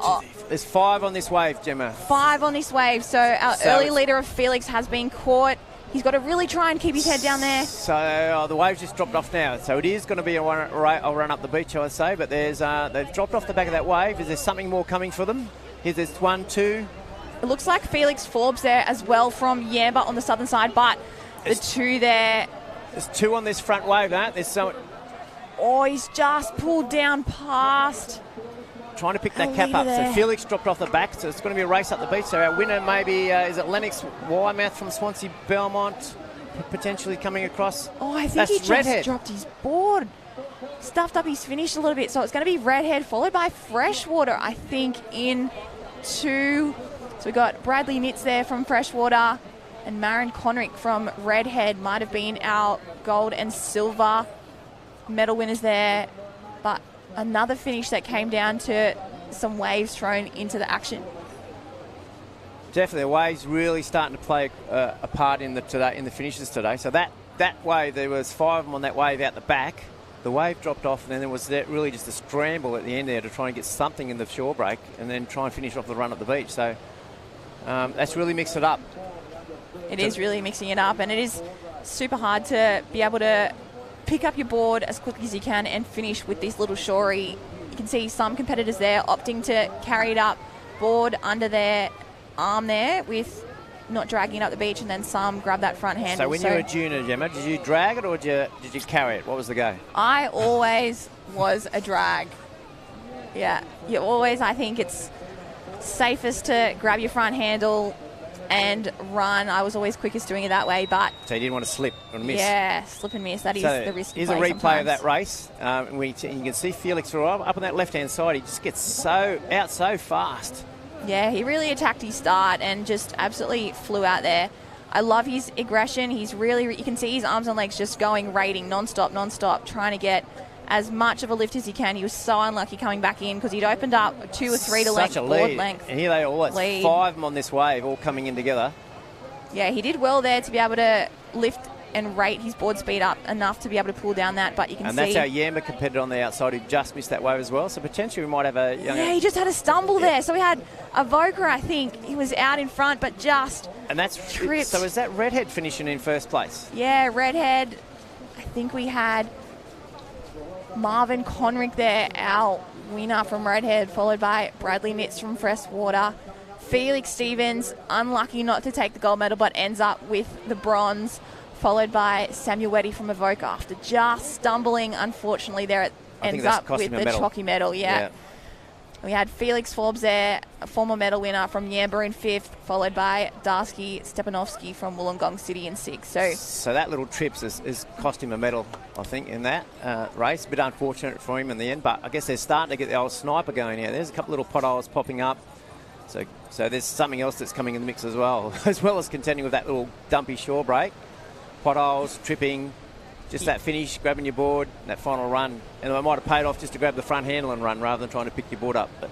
There's 5 on this wave, Gemma. 5 on this wave. So our early leader of Felix has been caught. He's got to really try and keep his head down there. So the wave's just dropped off now. So it is going to be a run up the beach, I would say. But they've dropped off the back of that wave. Is there something more coming for them? There's 1, 2. It looks like Felix Forbes there as well from Yamba on the southern side, but the 2 there. There's 2 on this front wave, There's so. Oh, he's just pulled down past. Trying to pick that cap up. So Felix dropped off the back, so it's going to be a race up the beach. So our winner maybe, is it Lennox Wymouth from Swansea Belmont, potentially coming across? Oh, I think he just dropped his board. Stuffed up his finish a little bit. So it's going to be Redhead, followed by Freshwater, I think, in 2. So we got Bradley Nitz there from Freshwater, and Maren Conrick from Redhead might have been our gold and silver medal winners there, but another finish that came down to some waves thrown into the action. Definitely, the waves really starting to play a part in the finishes today. So that wave, there was 5 of them on that wave out the back. The wave dropped off, and then there was really just a scramble at the end there to try and get something in the shore break, and then try and finish off the run at the beach. So that's really mixed it up. It is really mixing it up, and it is super hard to be able to pick up your board as quickly as you can and finish with this little shorey. You can see some competitors there opting to carry it up board under their arm there with not dragging it up the beach, and then some grab that front handle. So when you were a junior, Gemma, did you drag it or did you carry it? What was the go? I always was a drag. Yeah, I think it's safest to grab your front handle and run. I was always quickest doing it that way, but... So you didn't want to slip or miss? Yeah, slip and miss. That is the risk. Here's a replay of that race. You can see Felix up on that left-hand side. He just gets so fast. Yeah, he really attacked his start and just absolutely flew out there. I love his aggression. He's really... You can see his arms and legs just going, raiding non-stop, trying to get as much of a lift as he can. He was so unlucky coming back in because he'd opened up 2 or 3 to board length. And here they all, that's 5 of them on this wave, all coming in together. Yeah, he did well there to be able to lift and rate his board speed up enough to be able to pull down that, but you can see... And that's our Yamba competitor on the outside who just missed that wave as well, so potentially we might have a... Yeah, he just had a stumble there. So we had Avoca, I think, he was out in front, but just And that's tripped. So is that Redhead finishing in first place? Yeah, Redhead. I think we had Marvin Conrick there, our winner from Redhead, followed by Bradley Nitz from Freshwater. Felix Stevens, unlucky not to take the gold medal, but ends up with the bronze, followed by Samuel Weddy from Avoca after just stumbling. Unfortunately, there it ends up with the chalky medal. Yeah. We had Felix Forbes there, a former medal winner from Yamba in 5th, followed by Darsky Stepanovsky from Wollongong City in 6th. So that little trips has cost him a medal, I think, in that race. A bit unfortunate for him in the end, but I guess they're starting to get the old sniper going here. There's a couple little potholes popping up. So there's something else that's coming in the mix as well as contending with that little dumpy shore break. Potholes, tripping, just that finish, grabbing your board, that final run. And it might have paid off just to grab the front handle and run rather than trying to pick your board up. But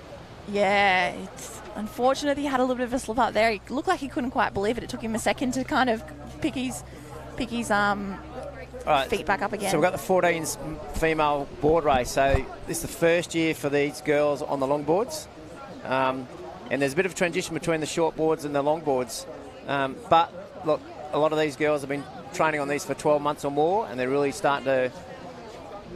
yeah, it's unfortunate he had a little bit of a slip up there. He looked like he couldn't quite believe it. It took him a second to kind of pick his feet back up again. So we've got the 14s female board race. So this is the first year for these girls on the longboards. And there's a bit of a transition between the short boards and the long boards. But look, a lot of these girls have been training on these for 12 months or more, and they're really starting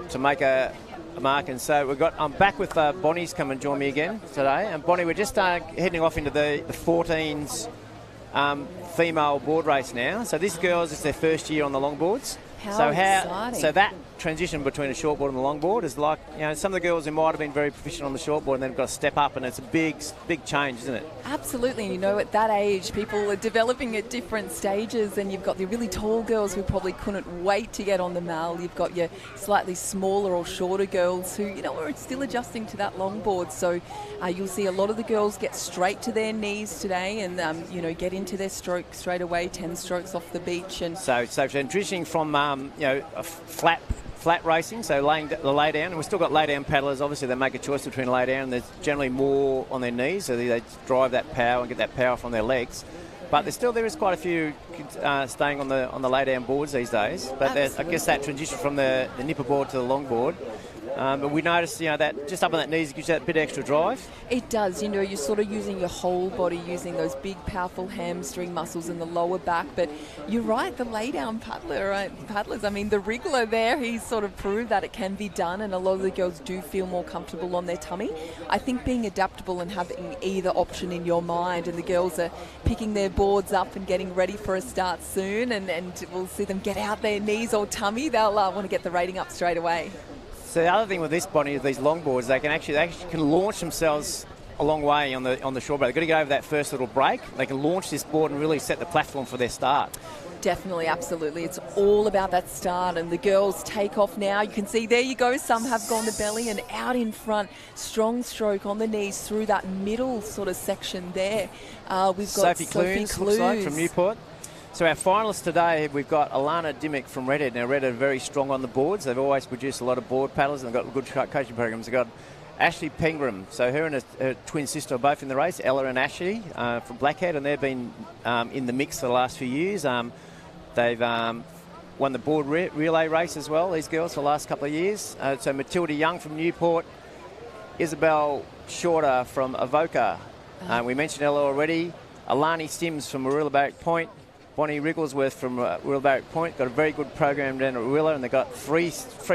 to make a mark. And so I'm back with Bonnie's come and join me again today. And Bonnie, we're just heading off into the 14s female board race now. So these girls, it's their first year on the longboards. How exciting. So that transition between a shortboard and the longboard is like, some of the girls who might have been very proficient on the shortboard and then got to step up, and it's a big change, isn't it? Absolutely. At that age, people are developing at different stages, and you've got the really tall girls who probably couldn't wait to get on the mal. You've got your slightly smaller or shorter girls who, are still adjusting to that longboard. So you'll see a lot of the girls get straight to their knees today and, get into their stroke straight away, 10 strokes off the beach. And so transitioning from, a flat racing, so the lay down, and we've still got lay down paddlers. Obviously, they make a choice between lay down, and there's generally more on their knees, so they drive that power and get that power from their legs. But there is quite a few staying on the lay down boards these days. But I guess that transition from the nipper board to the long board. But we noticed, that just up on that knees gives you that bit extra drive. It does. You're sort of using your whole body, using those big, powerful hamstring muscles in the lower back. But you're right, the lay-down paddlers. I mean, the wriggler there, he's sort of proved that it can be done, and a lot of the girls do feel more comfortable on their tummy. I think being adaptable and having either option in your mind, and the girls are picking their boards up and getting ready for a start soon, and we'll see them get out their knees or tummy. They'll want to get the rating up straight away. So the other thing with this, Bonnie, is these longboards, they actually can launch themselves a long way on the shore break. They've got to get over that first little break. They can launch this board and really set the platform for their start. Definitely, absolutely. It's all about that start, and the girls take off now. You can see, there you go, some have gone to belly and out in front. Strong stroke on the knees through that middle sort of section there. We've got Sophie Clunes, looks like, from Newport. So our finalists today, we've got Alana Dimmick from Redhead. Now, Redhead are very strong on the boards. They've always produced a lot of board paddlers, and they've got good coaching programs. They've got Ashley Pengram. So her and her twin sister are both in the race, Ella and Ashley from Blackhead, and they've been in the mix for the last few years. They've won the board relay race as well, these girls, for the last couple of years. So Matilda Young from Newport, Isabel Shorter from Avoca. We mentioned Ella already. Alani Sims from Warilla Barrack Point. Bonnie Wrigglesworth from Warilla Barrack Point. Got a very good program down at Warilla, and they've got three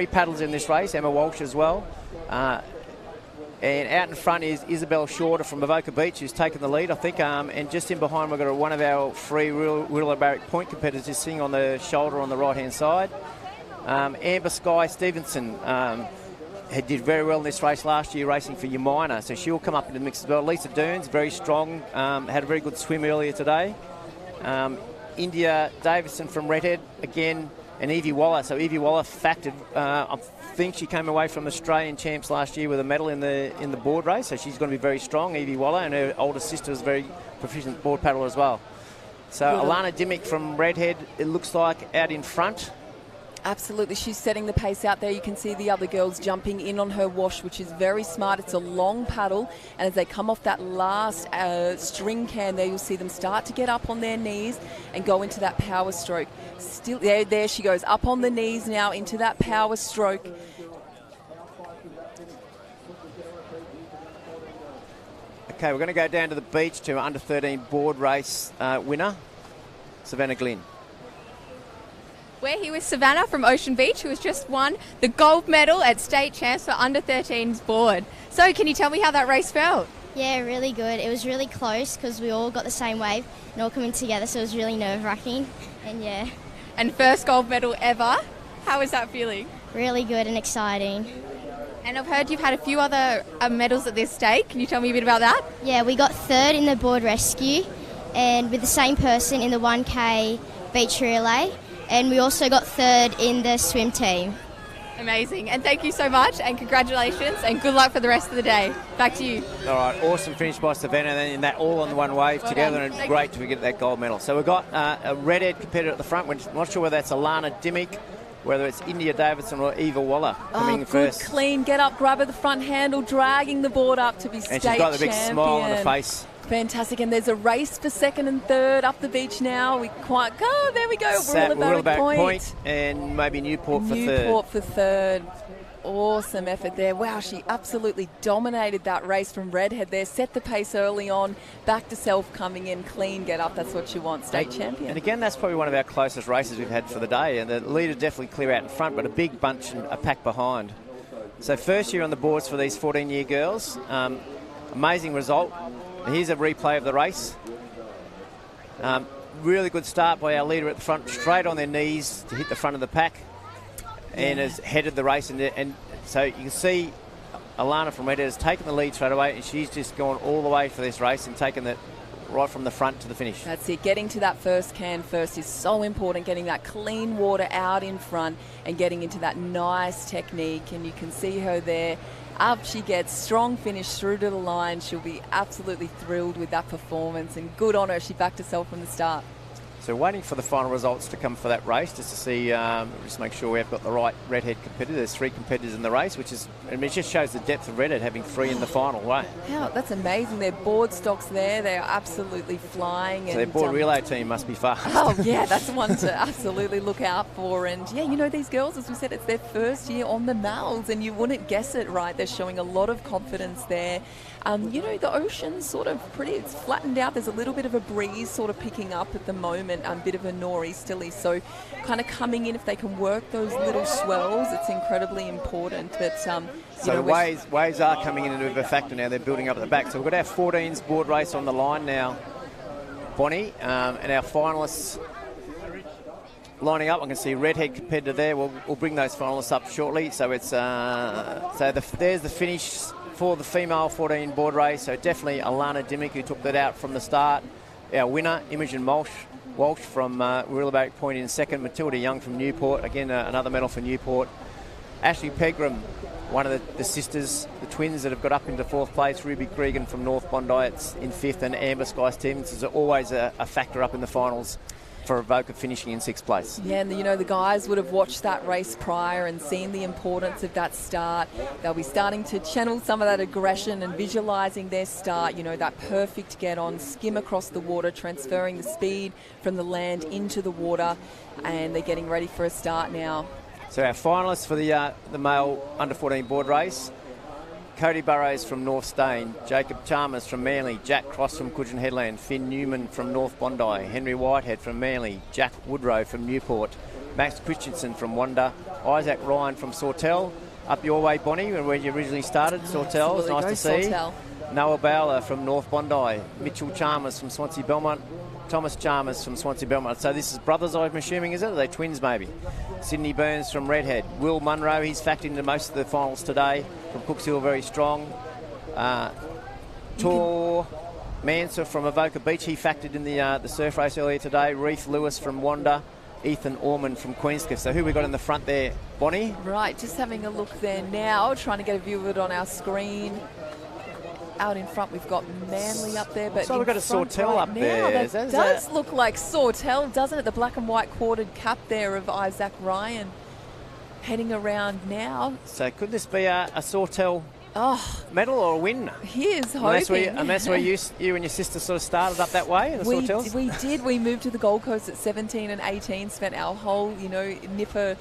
paddles in this race, Emma Walsh as well. And out in front is Isabel Shorter from Avoca Beach, who's taken the lead, I think. And just in behind, we've got one of our three Warilla Barrack Point competitors just sitting on the shoulder on the right-hand side. Amber Sky Stevenson did very well in this race last year, racing for Umina, so she'll come up in the mix as well. Lisa Dearns, very strong, had a very good swim earlier today. India Davison from Redhead, again, and Evie Waller. So Evie Waller factored. I think she came away from Australian champs last year with a medal in the board race, so she's going to be very strong, Evie Waller, and her older sister is a very proficient board paddler as well. So Alana Dimmick from Redhead, it looks like, out in front. Absolutely, she's setting the pace out there. You can see the other girls jumping in on her wash, which is very smart. It's a long paddle, and as they come off that last string can there, you'll see them start to get up on their knees and go into that power stroke. Still, there she goes, up on the knees now into that power stroke. Okay, we're going to go down to the beach to under 13 board race winner. Savannah Glynn. We're here with Savannah from Ocean Beach, who has just won the gold medal at state champs for under 13s board. So can you tell me how that race felt? Yeah, really good. It was really close because we all got the same wave and all coming together, so it was really nerve-wracking. And yeah. And first gold medal ever. How was that feeling? Really good and exciting. And I've heard you've had a few other medals at this stake. Can you tell me a bit about that? Yeah, we got third in the board rescue and with the same person in the 1K beach relay. And we also got third in the swim team. Amazing. And thank you so much and congratulations and good luck for the rest of the day. Back to you. All right, awesome finish by Savannah, and then that all on the one wave together, and great to get that gold medal. So we've got a redhead competitor at the front. We're not sure whether that's Alana Dimmick, whether it's India Davidson or Eva Waller coming first. Good, clean, get up, grab at the front handle, dragging the board up to be state champion. And she's got the big smile on her face. Fantastic, and there's a race for second and third up the beach now. There we go. Ruleback Point and maybe Newport for third. Newport for third. Awesome effort there. Wow, she absolutely dominated that race from Redhead there. Set the pace early on, back to self coming in, clean, get up. That's what you want, state champion. And again, that's probably one of our closest races we've had for the day. And the leader definitely clear out in front, but a big bunch and a pack behind. So first year on the boards for these 14-year girls. Amazing result. Here's a replay of the race. Really good start by our leader at the front, straight on their knees to hit the front of the pack, and has headed the race. And so you can see Alana from Redhead has taken the lead straight away, and she's just gone all the way for this race and taken it right from the front to the finish. That's it. Getting to that first can first is so important, getting that clean water out in front and getting into that nice technique. And you can see her there. Up she gets, strong finish through to the line. She'll be absolutely thrilled with that performance, and good on her. She backed herself from the start. So waiting for the final results to come for that race, just to see, just make sure we've got the right redhead competitor. There's 3 competitors in the race, which is, I mean, it just shows the depth of redhead having 3 in the final, right? Yeah, that's amazing. Their board stocks there, they are absolutely flying. So their board relay team must be fast. Oh yeah, that's one to absolutely look out for. And yeah, you know, these girls, as we said, it's their first year on the Mals, and you wouldn't guess it, right? They're showing a lot of confidence there. You know, the ocean's sort of it's flattened out. There's a little bit of a breeze sort of picking up at the moment, a bit of a nor'easterly. So kind of coming in, if they can work those little swells, it's incredibly important. But, so the waves are coming in into a factor now. They're building up at the back. So we've got our 14s board race on the line now, Bonnie, and our finalists lining up. I can see redhead competitor there. We'll bring those finalists up shortly. So it's there's the finish for the female 14 board race. So definitely Alana Dimmick, who took that out from the start. Our winner, Imogen Walsh from Ruleback Point in second. Matilda Young from Newport, again another medal for Newport. Ashley Pegram, one of the sisters, the twins that have got up into 4th place. Ruby Cregan from North Bondi in 5th, and Amber Sky Stevens is always a factor up in the finals for Avoca finishing in 6th place. Yeah, and you know, the guys would have watched that race prior and seen the importance of that start. They'll be starting to channel some of that aggression and visualising their start, you know, that perfect get on, skim across the water, transferring the speed from the land into the water, and they're getting ready for a start now. So our finalists for the male under 14 board race: Cody Burrows from North Stain, Jacob Chalmers from Manly, Jack Cross from Coogin Headland, Finn Newman from North Bondi, Henry Whitehead from Manly, Jack Woodrow from Newport, Max Christensen from Wanda, Isaac Ryan from Sawtell. Up your way, Bonnie, where you originally started, Sawtell. It's nice to see. Sawtell. Noah Bowler from North Bondi, Mitchell Chalmers from Swansea Belmont, Thomas Chalmers from Swansea Belmont. So this is brothers, I'm assuming, is it? Are they twins, maybe? Sydney Burns from Redhead. Will Munro, he's factored into most of the finals today. From Cooks Hill, very strong. Tor Manser from Avoca Beach, he factored in the surf race earlier today. Reith Lewis from Wanda. Ethan Orman from Queenscliff. So who we got in the front there, Bonnie? Right, just having a look there now, trying to get a view of it on our screen. Out in front, we've got Manly up there, but so we've got a Sawtell up there. That does look like Sawtell, doesn't it? The black and white quartered cap there of Isaac Ryan heading around now. So could this be a Sawtell medal or a win? He is hoping. And that's where you and your sister sort of started up that way, the Sawtells? We did. We moved to the Gold Coast at 17 and 18, spent our whole, nipper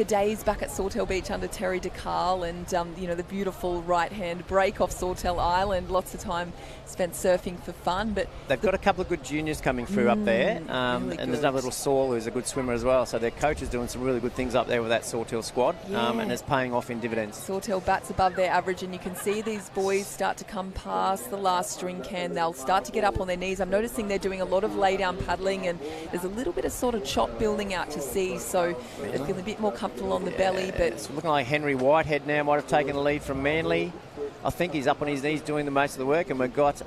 days back at Sawtell Beach under Terry DeCarl and, the beautiful right-hand break off Sawtell Island. Lots of time spent surfing for fun. But they've got a couple of good juniors coming through up there. Really and there's another little Saul who's a good swimmer as well. So their coach is doing some really good things up there with that Sawtell squad. And it's paying off in dividends. Sawtell bats above their average, and you can see these boys start to come past the last string can. They'll start to get up on their knees. I'm noticing they're doing a lot of lay-down paddling, and there's a little bit of sort of chop building out to sea, so they're feeling a bit more comfortable on the belly. But it's looking like Henry Whitehead now might have taken the lead from Manly. I think he's up on his knees doing the most of the work, and we've got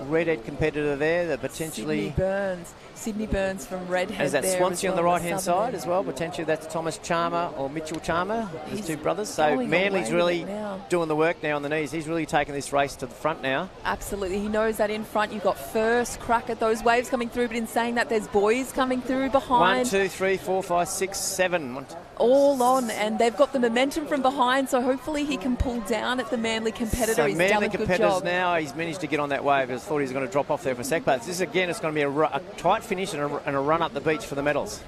redhead competitor there that potentially... Sydney Burns from Redhead. Is that there Swansea well, on the right-hand side as well? Potentially that's Thomas Charmer or Mitchell Charmer, his two brothers. So Manly's really doing the work now on the knees. He's really taking this race to the front now. Absolutely. He knows that in front you've got first crack at those waves coming through, but in saying that there's boys coming through behind. 1, 2, 3, 4, 5, 6, 7. All on, and they've got the momentum from behind, so hopefully he can pull down at the Manly competitor. So he's Manly done a good competitors job. now, he's managed to get on that wave. I thought he was going to drop off there for a sec, but this again, it's going to be a tight finish and a run up the beach for the medals.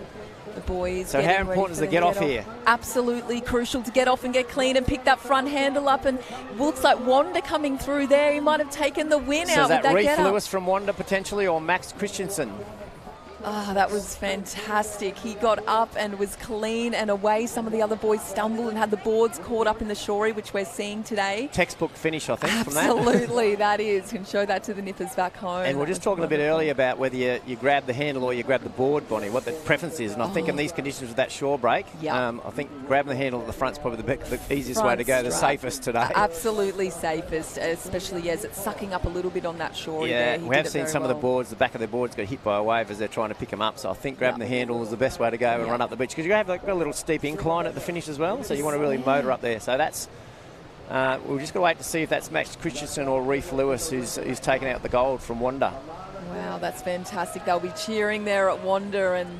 The boys. So how important is the get off here? Absolutely crucial to get off and get clean and pick that front handle up. And looks like Wanda coming through there. He might have taken the win out with that Reece get up. Lewis from Wanda potentially, or Max Christensen? That was fantastic. He got up and was clean and away. Some of the other boys stumbled and had the boards caught up in the shorey, which we're seeing today. Textbook finish, I think, from that. Absolutely, that is. Can show that to the nippers back home. And we're just talking a bit earlier about whether you grab the handle or you grab the board, Bonnie, what the preference is. And I think in these conditions with that shore break, I think grabbing the handle at the front is probably the easiest way to go, the safest today. Absolutely safest, especially as it's sucking up a little bit on that shore. Yeah, there. we have seen some of the boards, the back of their boards got hit by a wave as they're trying to pick them up. So I think grabbing the handle is the best way to go and run up the beach, because you have got a little steep incline at the finish as well, so you want to really motor up there. So that's we've just got to wait to see if that's Max Christensen or Reece Lewis who's taken out the gold from Wanda. Wow, that's fantastic. They'll be cheering there at Wanda, and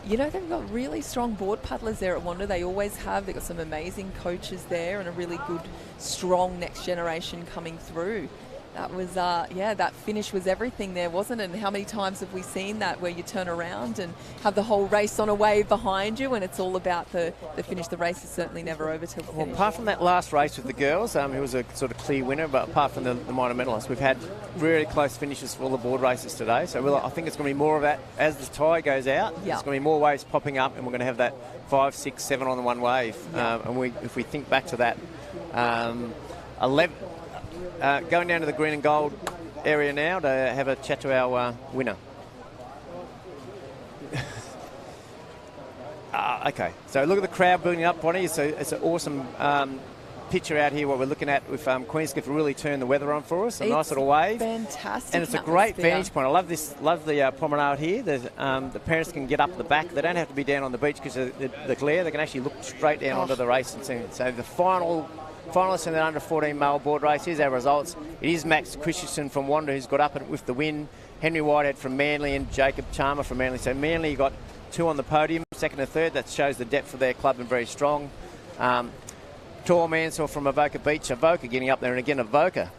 they've got really strong board paddlers there at Wanda. They always have. They've got some amazing coaches there and a really good, strong next generation coming through. That was, that finish was everything there, wasn't it? And how many times have we seen that where you turn around and have the whole race on a wave behind you, and it's all about the finish. The race is certainly never over till the finish. Well, apart from that last race with the girls, who was a sort of clear winner, but apart from the minor medalists, we've had really close finishes for all the board races today. So I think it's going to be more of that as the tide goes out. There's going to be more waves popping up, and we're going to have that 5, 6, 7 on the one wave. If we think back to that, 11. Going down to the green and gold area now to have a chat to our winner. Okay, so look at the crowd building up, Bonnie. It's an awesome picture out here, what we're looking at with Queenscliff really turned the weather on for us. A nice little wave. Fantastic. And it's a great vantage point. I love the promenade here. The parents can get up the back. They don't have to be down on the beach because of the glare. They can actually look straight down onto the race and see it. So the finalists in the under 14 male board race, here's our results. It is Max Christensen from Wanda who's got up with the win, Henry Whitehead from Manly, and Jacob Charmer from Manly. So Manly got 2 on the podium, second and third. That shows the depth of their club and very strong. Tor Mansell from Avoca Beach. Avoca getting up there, and again Avoca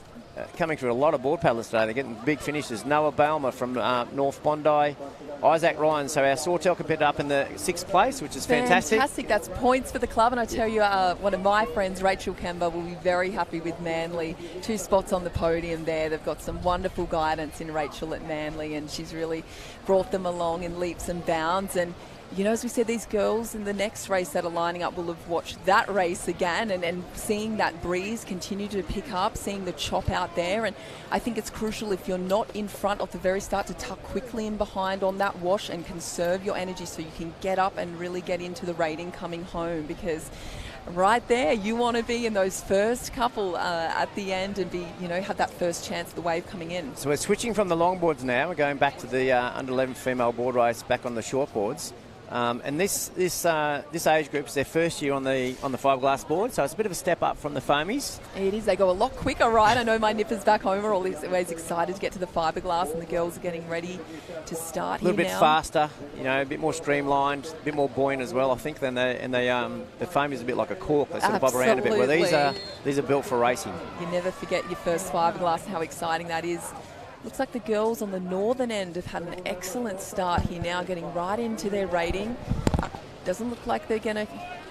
coming through a lot of board paddlers today. They're getting big finishes. Noah Balmer from North Bondi. Isaac Ryan, so our Sawtell competitor up in the 6th place, which is fantastic. Fantastic, that's points for the club, and I tell you, one of my friends, Rachel Kemba, will be very happy with Manly. 2 spots on the podium there. They've got some wonderful guidance in Rachel at Manly, and she's really brought them along in leaps and bounds. And as we said, these girls in the next race that are lining up will have watched that race again and seeing that breeze continue to pick up, seeing the chop out there. And I think it's crucial, if you're not in front at the very start, to tuck quickly in behind on that wash and conserve your energy so you can get up and really get into the rating coming home, because right there you want to be in those first couple at the end and be, have that first chance of the wave coming in. So we're switching from the longboards now. We're going back to the under 11 female board race back on the shortboards. And this age group is their first year on the fiberglass board, so it's a bit of a step up from the foamies. It is. They go a lot quicker, right? I know my nippers back home are always excited to get to the fiberglass, and the girls are getting ready to start here now. A little bit faster, a bit more streamlined, a bit more buoyant as well, I think, than the foamies a bit like a cork. They sort of bob around a bit. Where these are built for racing. You never forget your first fiberglass and how exciting that is. Looks like the girls on the northern end have had an excellent start here now, getting right into their rating. Doesn't look like they're going to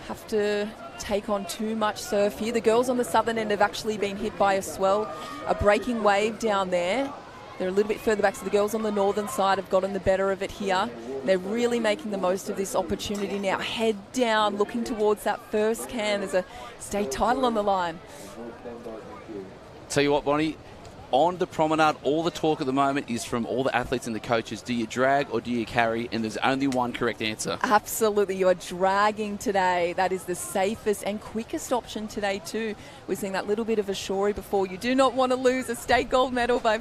have to take on too much surf here. The girls on the southern end have actually been hit by a swell, a breaking wave down there. They're a little bit further back, so the girls on the northern side have gotten the better of it here. They're really making the most of this opportunity now. Head down, looking towards that first can. There's a state title on the line. Tell you what, Bonnie, on the promenade, all the talk at the moment is from all the athletes and the coaches. Do you drag or do you carry? And there's only one correct answer. Absolutely. You are dragging today. That is the safest and quickest option today too. We're seeing that little bit of a shory before. You do not want to lose a state gold medal by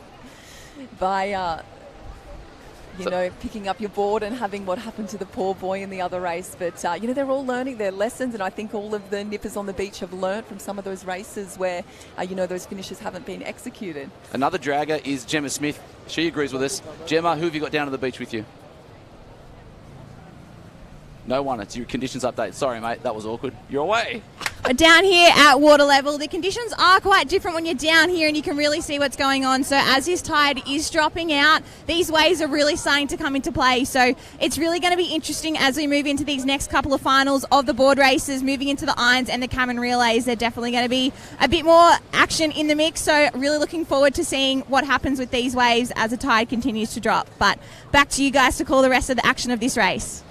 picking up your board and having what happened to the poor boy in the other race. But, they're all learning their lessons, and I think all of the nippers on the beach have learnt from some of those races where, those finishes haven't been executed. Another dragger is Gemma Smith. She agrees with us. Gemma, who have you got down to the beach with you? No one. It's your conditions update. Sorry, mate. That was awkward. You're away. Down here at water level, the conditions are quite different when you're down here and you can really see what's going on. So as this tide is dropping out, these waves are really starting to come into play. So it's really going to be interesting as we move into these next couple of finals of the board races, moving into the irons and the Cameron relays. They're definitely going to be a bit more action in the mix. So really looking forward to seeing what happens with these waves as the tide continues to drop. But back to you guys to call the rest of the action of this race.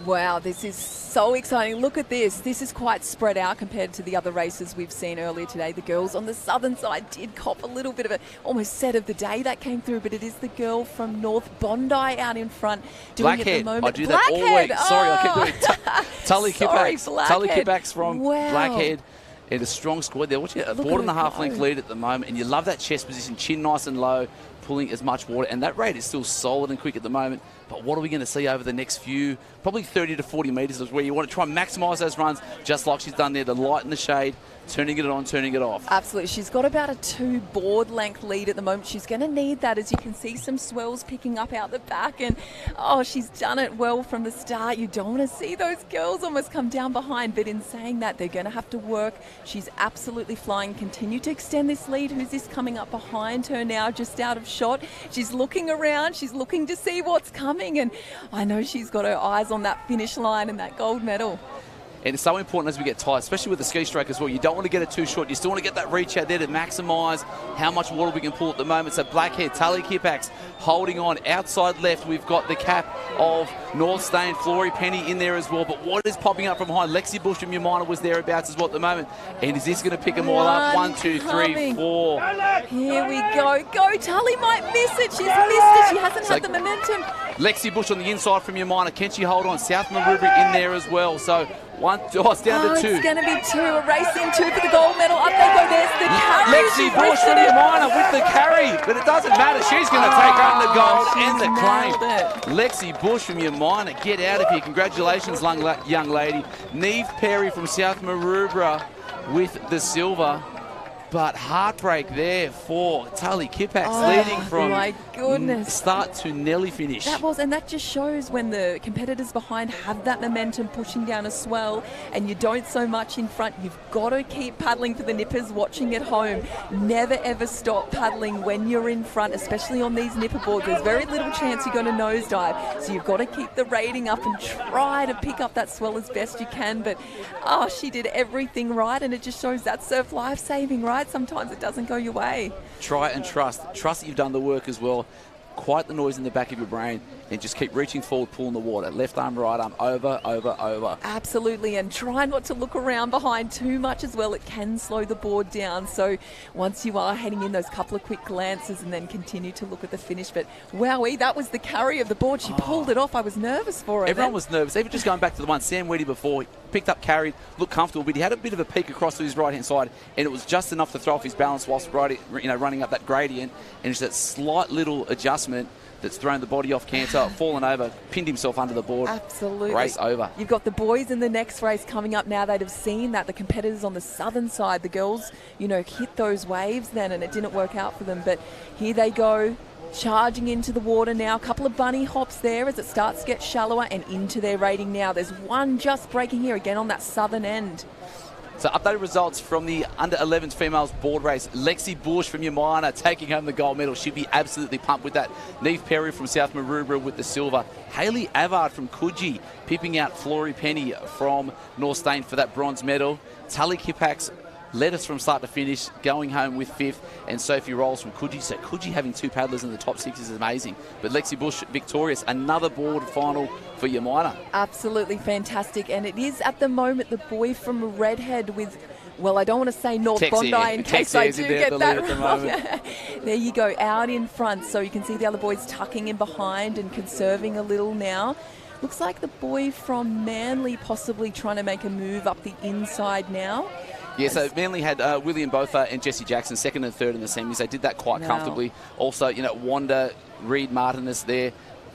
Wow, this is so exciting. Look at this. This is quite spread out compared to the other races we've seen earlier today. The girls on the southern side did cop a little bit of a almost set of the day that came through, but it is the girl from North Bondi out in front doing it at the moment. I do that all week. Sorry, I keep doing it. Tully Kippax from Blackhead. And a strong squad there. Watch it, a board and a half length lead at the moment, and you love that chest position, chin nice and low, pulling as much water, and that rate is still solid and quick at the moment. But what are we going to see over the next few, probably 30 to 40 metres is where you want to try and maximise those runs, just like she's done there, the light and the shade, turning it on, turning it off. Absolutely. She's got about a 2 board length lead at the moment. She's going to need that, as you can see some swells picking up out the back, and she's done it well from the start. You don't want to see those girls almost come down behind, but in saying that, they're going to have to work. She's absolutely flying. Continue to extend this lead. Who's this coming up behind her now, just out of shot? She's looking around. She's looking to see what's coming, and I know she's got her eyes on that finish line and that gold medal. And it's so important as we get tight, especially with the ski stroke as well. You don't want to get it too short. You still want to get that reach out there to maximise how much water we can pull at the moment. So Blackhead, Tully Kippax holding on. Outside left, we've got the cap of North Stain, Flory Penny in there as well. But what is popping up from behind? Lexi Bush from Umina was thereabouts as well at the moment. And is this going to pick them all up? 1, 2, 3, 4. Here we go. Go, Tully might miss it. She's missed it. She hasn't had the momentum. Lexi Bush on the inside from Umina. Can she hold on? South Maroubra in there as well. So it's down to 2. It's going to be 2. A race in 2 for the gold medal. Up they go. There's the carry. Lexi Bush from Umina with the carry. But it doesn't matter. She's going to take home the gold and the claim. Lexi Bush from Umina. Get out of here. Congratulations, young lady. Neve Perry from South Maroubra with the silver. But heartbreak there for Tully Kippax, leading from my goodness. Start to nearly finish. And that just shows when the competitors behind have that momentum pushing down a swell and you don't so much in front. You've got to keep paddling. For the nippers watching at home, never ever stop paddling when you're in front, especially on these nipper boards. There's very little chance you're going to nosedive, so you've got to keep the rating up and try to pick up that swell as best you can. But she did everything right, and it just shows that surf life-saving, right? Sometimes it doesn't go your way. Try and trust that you've done the work as well. Quiet the noise in the back of your brain and just keep reaching forward, pulling the water. Left arm, right arm, over, over, over. Absolutely, and try not to look around behind too much as well. It can slow the board down. So once you are heading in, those couple of quick glances and then continue to look at the finish. But wowee, that was the carry of the board. She pulled it off. I was nervous for her. Everyone was nervous. Even just going back to the one Sam Weedy before, picked up, carried, looked comfortable, but he had a bit of a peek across to his right-hand side, and it was just enough to throw off his balance whilst running up that gradient, and just that slight little adjustment that's thrown the body off canter, fallen over, pinned himself under the board. Absolutely. Race over. You've got the boys in the next race coming up now. They'd have seen that. The competitors on the southern side, the girls, hit those waves then and it didn't work out for them. But here they go, charging into the water now. A couple of bunny hops there as it starts to get shallower and into their rating now. There's one just breaking here again on that southern end. So updated results from the under-11s females board race. Lexi Bush from Yamina taking home the gold medal. She'd be absolutely pumped with that. Neve Perry from South Maroubra with the silver. Hayley Avard from Coogee pipping out Flory Penny from North Stain for that bronze medal. Tully Kipax led us from start to finish, going home with 5th, and Sophie Rolls from Coogee. So Coogee having 2 paddlers in the top 6 is amazing. But Lexi Bush victorious, another board final for Yamina. Absolutely fantastic, and it is at the moment the boy from Redhead with, well, I don't want to say North Tex Bondi Air. in Tex case I Air's do in there get that at the wrong. moment. There you go, out in front, so you can see the other boys tucking in behind and conserving a little now. Looks like the boy from Manly possibly trying to make a move up the inside now. Yeah, so Manly had William Botha and Jesse Jackson 2nd and 3rd in the semis. They did that quite comfortably. Also, Wanda, Reed Martinez there.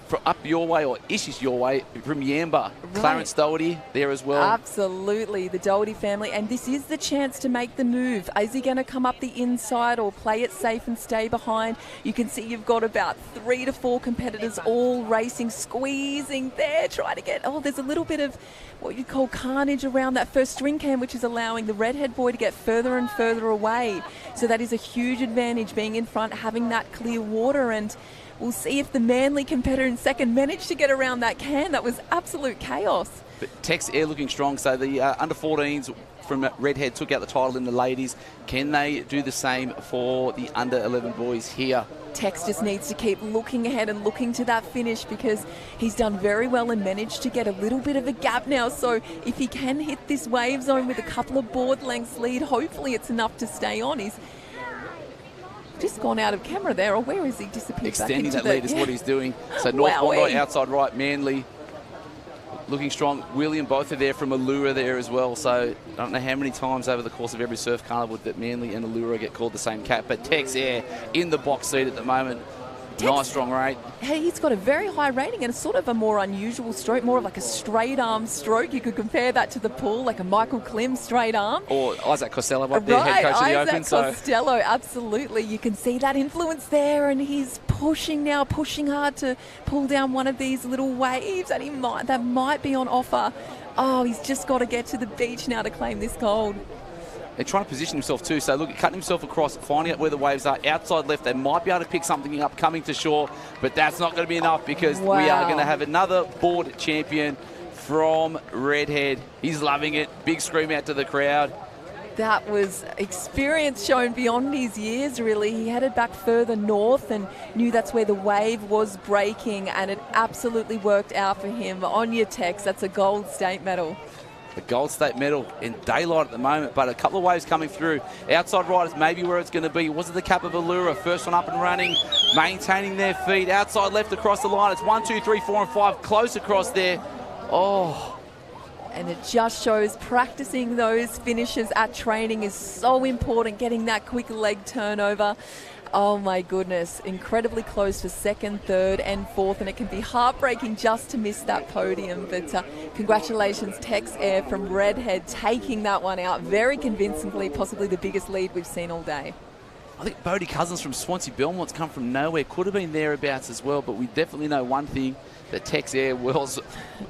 For up your way, or Ishi's your way, from Yamba. Right. Clarence Doherty there as well. Absolutely, the Doherty family. And this is the chance to make the move. Is he going to come up the inside or play it safe and stay behind? You can see you've got about 3 to 4 competitors all racing, squeezing there, trying to get... Oh, there's a little bit of what you'd call carnage around that first string cam, which is allowing the Redhead boy to get further and further away. So that is a huge advantage, being in front, having that clear water. And we'll see if the Manly competitor in second managed to get around that can. That was absolute chaos. But Tex Air looking strong. So the under-14s from Redhead took out the title in the ladies. Can they do the same for the under-11 boys here? Tex just needs to keep looking ahead and looking to that finish, because he's done very well and managed to get a little bit of a gap now. So if he can hit this wave zone with a couple of board lengths lead, hopefully it's enough to stay on. He's just gone out of camera there, or where is he? Disappeared Extending back into that lead is what he's doing. So North Bondi outside right, Manly looking strong. William both are there from Allura there as well. So I don't know how many times over the course of every surf carnival that Manly and Allura get called the same cat. But Tex Air in the box seat at the moment. Nice strong rate. Hey, he's got a very high rating and it's sort of a more unusual stroke, more of like a straight arm stroke. You could compare that to the pool, like a Michael Klim straight arm. Or Isaac Costello up there, head coach of the Open. Isaac Costello, absolutely. You can see that influence there, and he's pushing now, pushing hard to pull down one of these little waves that might be on offer. Oh, he's just got to get to the beach now to claim this gold. They're trying to position himself too. So look, cutting himself across, finding out where the waves are. Outside left, they might be able to pick something up coming to shore, but that's not going to be enough, because we are going to have another board champion from Redhead. He's loving it. Big scream out to the crowd. That was experience shown beyond his years, really. He headed back further north and knew that's where the wave was breaking, and it absolutely worked out for him. On your Tex, that's a gold state medal. The Gold State medal in daylight at the moment, but a couple of waves coming through. Outside right is maybe where it's going to be. Was it the cap of Allura? First one up and running, maintaining their feet. Outside left across the line. It's 1, 2, 3, 4, and 5. Close across there. Oh. And it just shows practicing those finishes at training is so important, getting that quick leg turnover. Oh my goodness, incredibly close for second, third and fourth, and it can be heartbreaking just to miss that podium. But congratulations, Tex Air from Redhead, taking that one out very convincingly, possibly the biggest lead we've seen all day. I think Bodie Cousins from Swansea Belmont's come from nowhere. Could have been thereabouts as well, but we definitely know one thing, that Tex Air was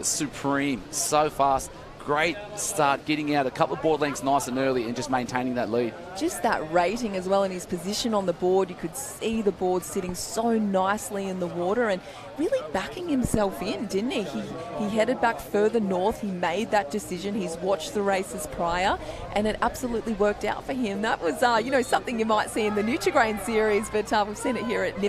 supreme, so fast. Great start, getting out a couple of board lengths nice and early and just maintaining that lead. Just that rating as well, and his position on the board. You could see the board sitting so nicely in the water and really backing himself in, didn't he? He headed back further north. He made that decision. He's watched the races prior, and it absolutely worked out for him. That was, something you might see in the Nutrigrain series, but we've seen it here at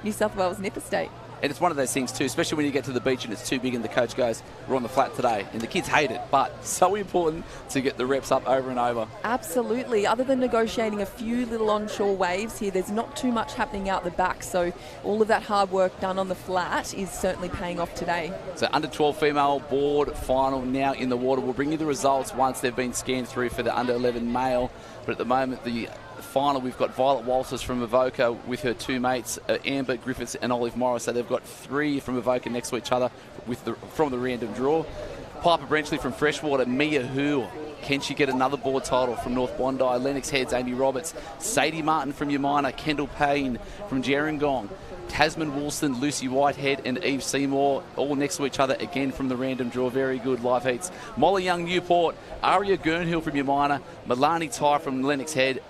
New South Wales Nipper State. And it's one of those things too, especially when you get to the beach and it's too big and the coach goes, we're on the flat today. And the kids hate it, but so important to get the reps up over and over. Absolutely. Other than negotiating a few little onshore waves here, there's not too much happening out the back. So all of that hard work done on the flat is certainly paying off today. So under 12 female board final now in the water. We'll bring you the results once they've been scanned through for the under 11 male. But at the moment, the the final, we've got Violet Walters from Avoca with her two mates, Amber Griffiths and Olive Morris. So they've got three from Avoca next to each other from the random draw. Piper Brenchley from Freshwater, Mia Hu. Can she get another board title from North Bondi? Lennox Heads, Amy Roberts. Sadie Martin from Yamina, Kendall Payne from Gerringong. Tasman Woolston, Lucy Whitehead and Eve Seymour, all next to each other again from the random draw. Very good live heats. Molly Young, Newport. Aria Gurnhill from Yamina. Milani Ty from Lennox Head.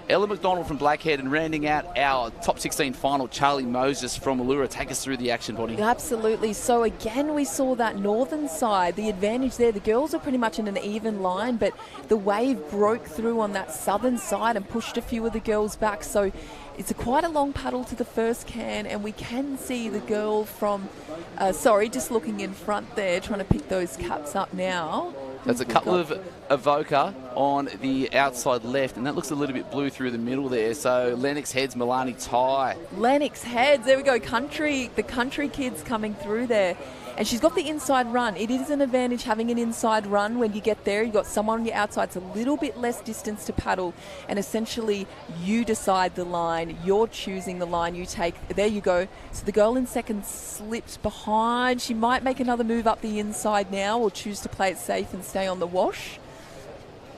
Ella McDonald from Blackhead, and rounding out our top 16 final, Charlie Moses from Allura. Take us through the action, Bonnie. Absolutely. So again, we saw that northern side, the advantage there. The girls are pretty much in an even line, but the wave broke through on that southern side and pushed a few of the girls back. So it's quite a long paddle to the first can, and we can see the girl from, just looking in front there, trying to pick those caps up now. There's a couple of Avoca on the outside left, and that looks a little bit blue through the middle there. So Lennox Heads, Milani Ty. Lennox Heads, there we go. The country kids coming through there. And she's got the inside run. It is an advantage having an inside run when you get there. You've got someone on your outside. It's a little bit less distance to paddle. And essentially, you decide the line. You're choosing the line you take. There you go. So the girl in second slipped behind. She might make another move up the inside now or choose to play it safe and stay on the wash.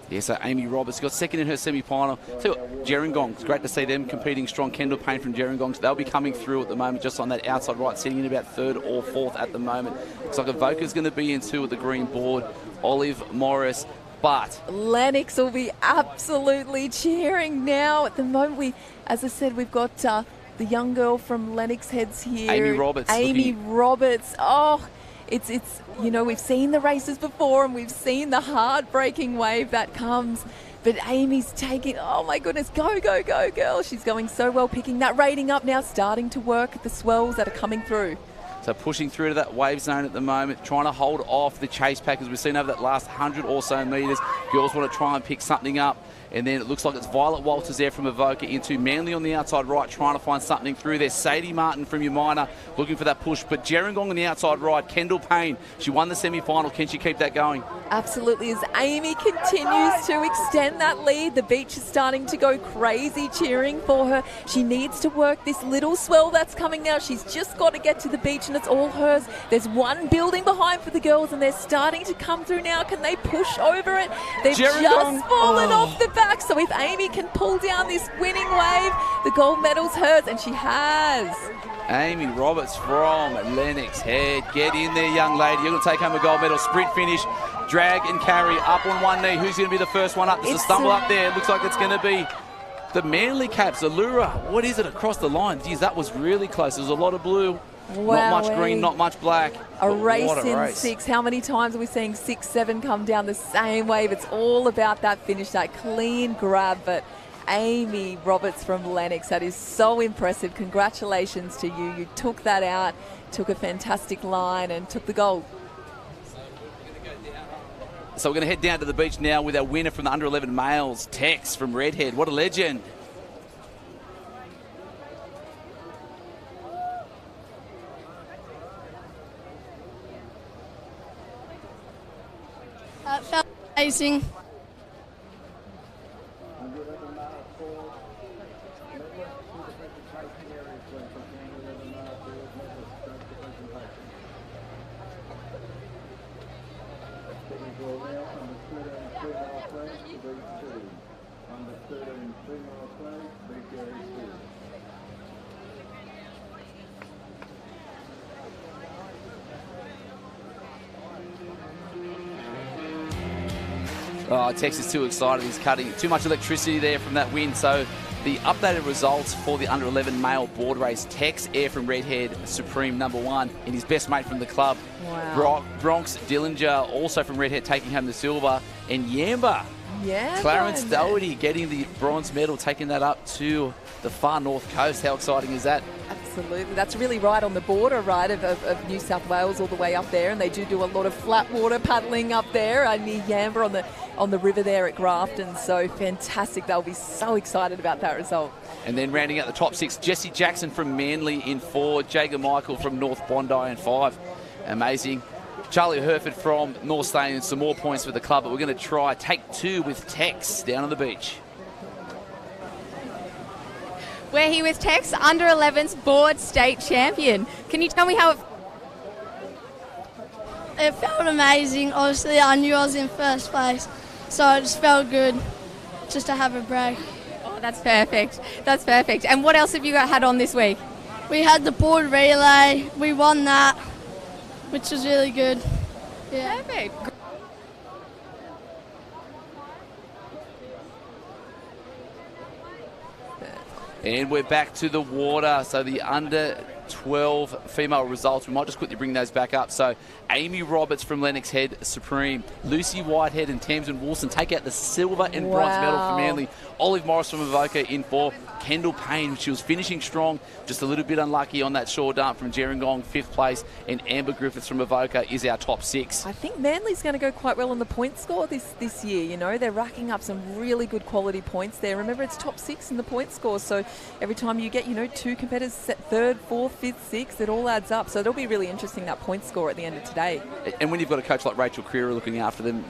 Yeah, so Amy Roberts got second in her semi-final. So Gerringong, it's great to see them competing strong. Kendall Payne from Gerringong, so they'll be coming through at the moment just on that outside right, sitting in about third or fourth at the moment. Looks like Avoca's going to be in two at the green board. Olive Morris, but Lennox will be absolutely cheering now. At the moment, as I said, we've got the young girl from Lennox Heads here. Amy Roberts. Amy Roberts. Oh, it's we've seen the races before and we've seen the heartbreaking wave that comes. But Amy's taking, oh my goodness, go, go, go, girl. She's going so well, picking that rating up now, starting to work the swells that are coming through. So pushing through to that wave zone at the moment, trying to hold off the chase pack, as we've seen over that last 100 or so metres. Girls want to try and pick something up. And then it looks like it's Violet Walters there from Avoca into Manly on the outside right, trying to find something through there. Sadie Martin from Yamina looking for that push. But Gerringong on the outside right, Kendall Payne. She won the semi-final. Can she keep that going? Absolutely. As Amy continues to extend that lead, the beach is starting to go crazy cheering for her. She needs to work this little swell that's coming now. She's just got to get to the beach and it's all hers. There's one building behind for the girls and they're starting to come through now. Can they push over it? They've just fallen off the back. So if Amy can pull down this winning wave, the gold medal's hers, and she has. Amy Roberts from Lennox Head. Get in there, young lady. You're going to take home a gold medal. Sprint finish, drag and carry up on one knee. Who's going to be the first one up? There's a stumble up there. It looks like it's going to be the Manly Caps. Allura, what is it across the line? Geez, that was really close. There's a lot of blue. Wow, not much green, not much black. A race in 6. How many times are we seeing 6, 7 come down the same wave? It's all about that finish, that clean grab. But Amy Roberts from Lennox, that is so impressive. Congratulations to you. You took that out, took a fantastic line and took the gold. So we're going to head down to the beach now with our winner from the under-11 males, Tex from Redhead. What a legend. It felt amazing. Oh, Tex is too excited. He's cutting too much electricity there from that win. So the updated results for the under-11 male board race. Tex Air from Redhead, Supreme #1, and his best mate from the club. Wow. Bronx Dillinger, also from Redhead, taking home the silver. And Yamba, Clarence Doherty getting the bronze medal, taking that up to the far north coast. How exciting is that? Absolutely. That's really right on the border, right, of New South Wales all the way up there. And they do a lot of flat water paddling up there near Yamba on the river there at Grafton. So fantastic. They'll be so excited about that result. And then rounding out the top 6, Jesse Jackson from Manly in 4, Jager Michael from North Bondi in 5. Amazing. Charlie Herford from North Stain and some more points for the club. But we're going to try take 2 with Tex down on the beach. We're here with Tex, under 11's board state champion. Can you tell me how It felt amazing. Obviously, I knew I was in first place, so it just felt good just to have a break. Oh, that's perfect. That's perfect. And what else have you had on this week? We had the board relay. We won that, which was really good. Yeah. Perfect. And we're back to the water. So the under 12 female results. We might just quickly bring those back up. So Amy Roberts from Lennox Head Supreme, Lucy Whitehead and Tamsin Wilson take out the silver and bronze medal for Manly. Olive Morris from Avoca in 4. Kendall Payne, she was finishing strong, just a little bit unlucky on that shore dart from Gerringong, 5th place. And Amber Griffiths from Avoca is our top 6. I think Manly's going to go quite well on the point score this year. You know, they're racking up some really good quality points there. Remember, it's top 6 in the point score. So every time you get, 2 competitors set 3rd, 4th, 5th, 6th, it all adds up. So it'll be really interesting, that point score at the end of today. And when you've got a coach like Rachel Creera looking after them,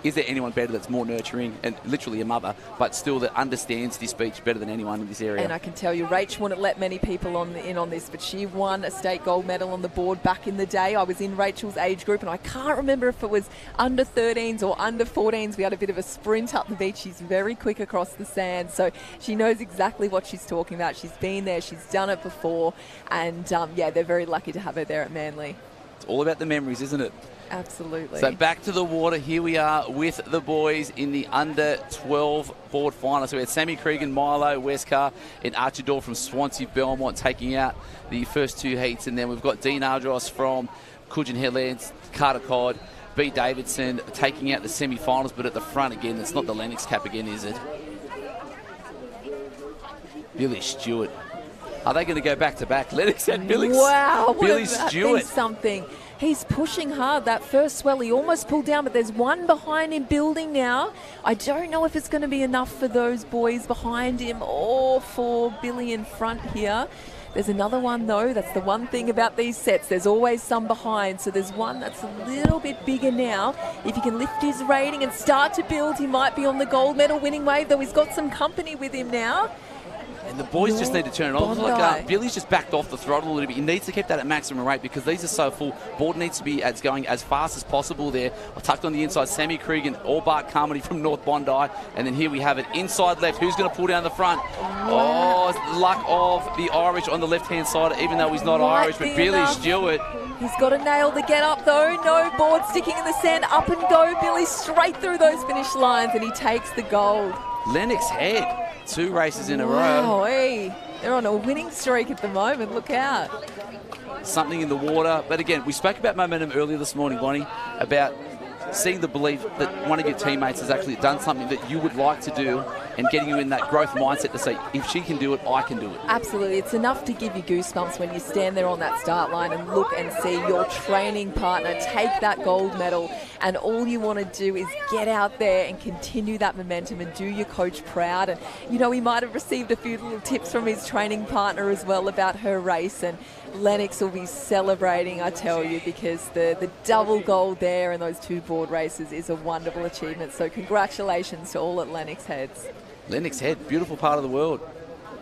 is there anyone better that's more nurturing and literally a mother, but still that understands this beach better than anyone in this area? And I can tell you, Rach wouldn't let many people in on this, but she won a state gold medal on the board back in the day. I was in Rachel's age group, and I can't remember if it was under 13s or under 14s. We had a bit of a sprint up the beach. She's very quick across the sand, so she knows exactly what she's talking about. She's been there, she's done it before, and they're very lucky to have her there at Manly. It's all about the memories, isn't it? Absolutely. So back to the water. Here we are with the boys in the under 12 board final. So we had Sammy Cregan, Milo, Westcar, and Archie Dorr from Swansea Belmont taking out the first 2 heats. And then we've got Dean Ardros from Coogin Headlands, Carter Codd, B. Davidson taking out the semi-finals. But at the front again, it's not the Lennox cap again, is it? Billy Stewart. Are they going to go back-to-back? Lennox and Billy, wow, Billy that Stewart. Something. He's pushing hard. That first swell, he almost pulled down, but there's one behind him building now. I don't know if it's going to be enough for those boys behind him or for Billy in front here. There's another one, though. That's the one thing about these sets. There's always some behind. So there's one that's a little bit bigger now. If he can lift his rating and start to build, he might be on the gold medal winning wave, though he's got some company with him now. And the boys just need to turn it on. Billy's just backed off the throttle a little bit. He needs to keep that at maximum rate because these are so full. Board needs to be going as fast as possible there. I tucked on the inside, Sammy Cregan or Bart Carmody from North Bondi. And then here we have it inside left. Who's going to pull down the front? Oh, luck of the Irish on the left-hand side, even though he's not Irish. But Billy Stewart. He's got to nail the get up though. No board sticking in the sand. Up and go, Billy, straight through those finish lines, and he takes the gold. Lennox Head. 2 races in a row. Wow, hey, they're on a winning streak at the moment. Look out. Something in the water. But again, we spoke about momentum earlier this morning, Bonnie, about seeing the belief that one of your teammates has actually done something that you would like to do and getting you in that growth mindset to say, if she can do it, I can do it. Absolutely. It's enough to give you goosebumps when you stand there on that start line and look and see your training partner take that gold medal, and all you want to do is get out there and continue that momentum and do your coach proud. And, he might have received a few little tips from his training partner as well about her race, and Lennox will be celebrating, I tell you, because the double gold there in those 2 board races is a wonderful achievement. So congratulations to all at Lennox Heads. Lennox Head, beautiful part of the world.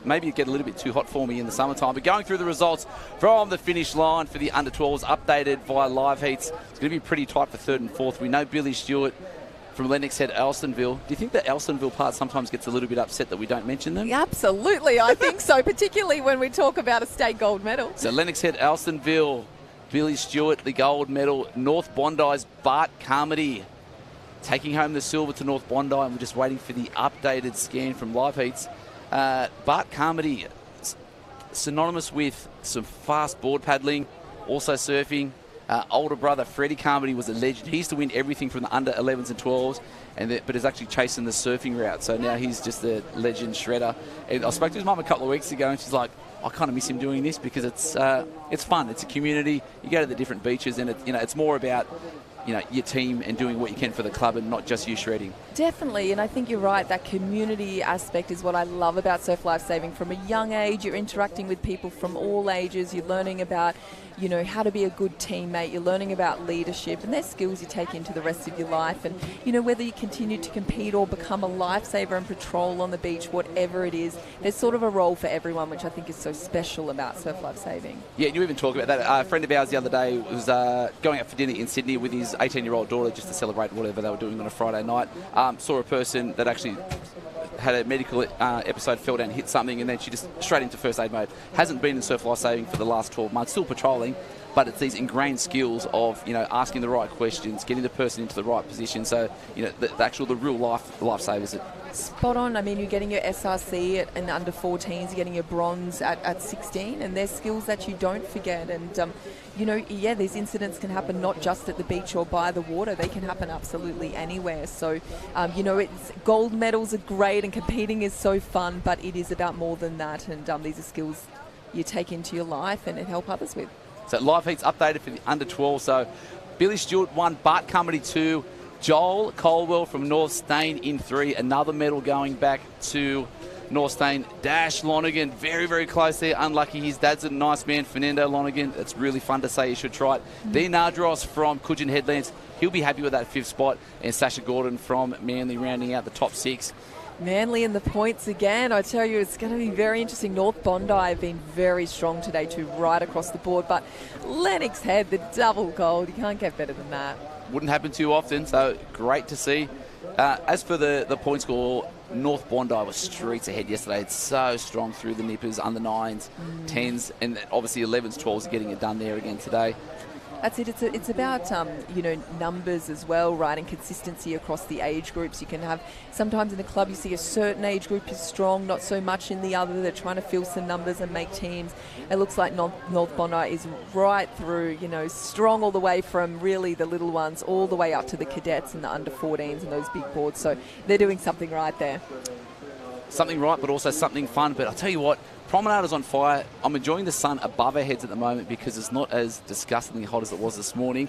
Maybe it get a little bit too hot for me in the summertime. But going through the results from the finish line for the under 12s, updated via live heats. It's going to be pretty tight for 3rd and 4th. We know Billy Stewart from Lennox Head, Elstonville. Do you think the Elstonville part sometimes gets a little bit upset that we don't mention them? Absolutely, I think so, particularly when we talk about a state gold medal. So Lennox Head, Elstonville, Billy Stewart, the gold medal. North Bondi's Bart Carmody taking home the silver to North Bondi, and we're just waiting for the updated scan from live heats. Bart Carmody, synonymous with some fast board paddling, also surfing. Older brother Freddie Carmody was a legend. He used to win everything from the under 11s and 12s, but is actually chasing the surfing route. So now he's just a legend shredder. And I spoke to his mum a couple of weeks ago, and she's like, I kind of miss him doing this because it's fun. It's a community. You go to the different beaches, and it's more about your team and doing what you can for the club and not just you shredding. Definitely, and I think you're right. That community aspect is what I love about surf lifesaving. From a young age, you're interacting with people from all ages. You're learning about, how to be a good teammate. You're learning about leadership, and they're skills you take into the rest of your life. And, whether you continue to compete or become a lifesaver and patrol on the beach, whatever it is, there's sort of a role for everyone, which I think is so special about surf lifesaving. Yeah, you even talk about that. A friend of ours the other day was going out for dinner in Sydney with his 18-year-old daughter just to celebrate whatever they were doing on a Friday night. Saw a person that actually had a medical episode, fell down, hit something, and then she just straight into first aid mode. Hasn't been in surf lifesaving for the last 12 months, still patrolling, but it's these ingrained skills of, asking the right questions, getting the person into the right position. So, the real lifesavers. Spot on. I mean, you're getting your SRC in under 14s, you're getting your bronze at 16, and they're skills that you don't forget. And, these incidents can happen not just at the beach or by the water. They can happen absolutely anywhere. So, it's gold medals are great and competing is so fun, but it is about more than that. And these are skills you take into your life and help others with. So live heats updated for the under 12. So Billy Stewart 1, Bart Comedy 2, Joel Colwell from North Stain in 3. Another medal going back to North Stain. Dash Lonergan, very, very close there. Unlucky. His dad's a nice man, Fernando Lonergan. It's really fun to say. You should try it. Dean Nardros from Coogin Headlands. He'll be happy with that 5th spot. And Sasha Gordon from Manly rounding out the top 6. Manly in the points again. I tell you, it's going to be very interesting. North Bondi have been very strong today too, right across the board. But Lennox Head, the double gold, you can't get better than that. Wouldn't happen too often, so great to see. As for the point score, North Bondi was streets ahead yesterday. It's so strong through the nippers, under 9s, 10s, and obviously 11s, 12s are getting it done there again today. That's it. It's about numbers as well, right, and consistency across the age groups. You can have sometimes in a club you see a certain age group is strong, not so much in the other. They're trying to fill some numbers and make teams. It looks like North Bondi is right through, strong all the way from really the little ones all the way up to the cadets and the under 14s and those big boards. So they're doing something right there. Something right, but also something fun. But I'll tell you what, Promenade is on fire. I'm enjoying the sun above our heads at the moment because it's not as disgustingly hot as it was this morning.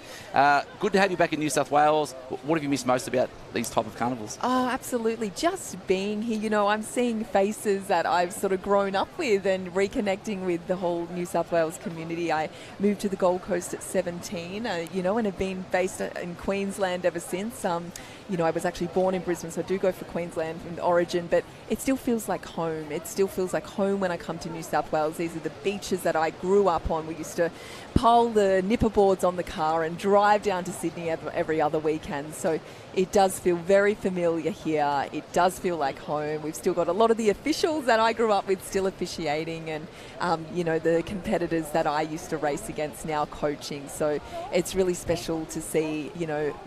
Good to have you back in New South Wales. What have you missed most about these type of carnivals? Oh, absolutely. Just being here, I'm seeing faces that I've sort of grown up with and reconnecting with the whole New South Wales community. I moved to the Gold Coast at 17, and have been based in Queensland ever since. I was actually born in Brisbane, so I do go for Queensland from the origin, but it still feels like home. It still feels like home when I come to New South Wales. These are the beaches that I grew up on. We used to pole the nipper boards on the car and drive down to Sydney every other weekend. So it does feel very familiar here. It does feel like home. We've still got a lot of the officials that I grew up with still officiating and, the competitors that I used to race against now coaching. So it's really special to see,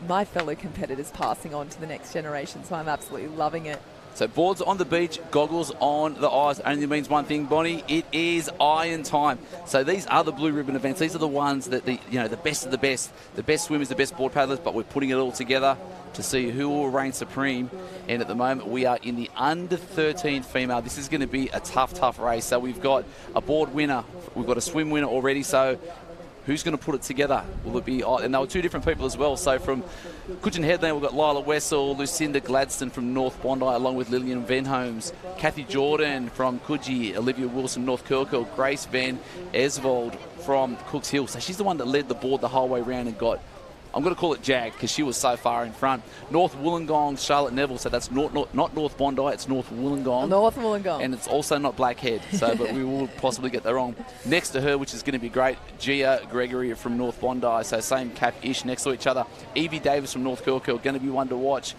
my fellow competitors passing on to the next generation. So I'm absolutely loving it. So boards on the beach, goggles on the eyes. Only means one thing, Bonnie. It is iron time. So these are the blue ribbon events. These are the ones that the best of the best swimmers, the best board paddlers. But we're putting it all together to see who will reign supreme. And at the moment, we are in the under 13 female. This is going to be a tough race. So we've got a board winner, we've got a swim winner already. So who's going to put it together? Will it be? And there were 2 different people as well. So from Coogin Headland, we've got Lila Wessel, Lucinda Gladstone from North Bondi, along with Lillian Venholmes, Kathy Jordan from Coogee, Olivia Wilson, North Kirkhill, Grace Van Esvold from Cooks Hill. So she's the one that led the board the whole way around and got, I'm going to call it jagged because she was so far in front. North Wollongong, Charlotte Neville. So that's not North Bondi, it's North Wollongong. North Wollongong. And it's also not Blackhead. So, but we will possibly get that wrong. Next to her, which is going to be great, Gia Gregory from North Bondi. So same cap-ish next to each other. Evie Davis from North Kirkhill, going to be one to watch.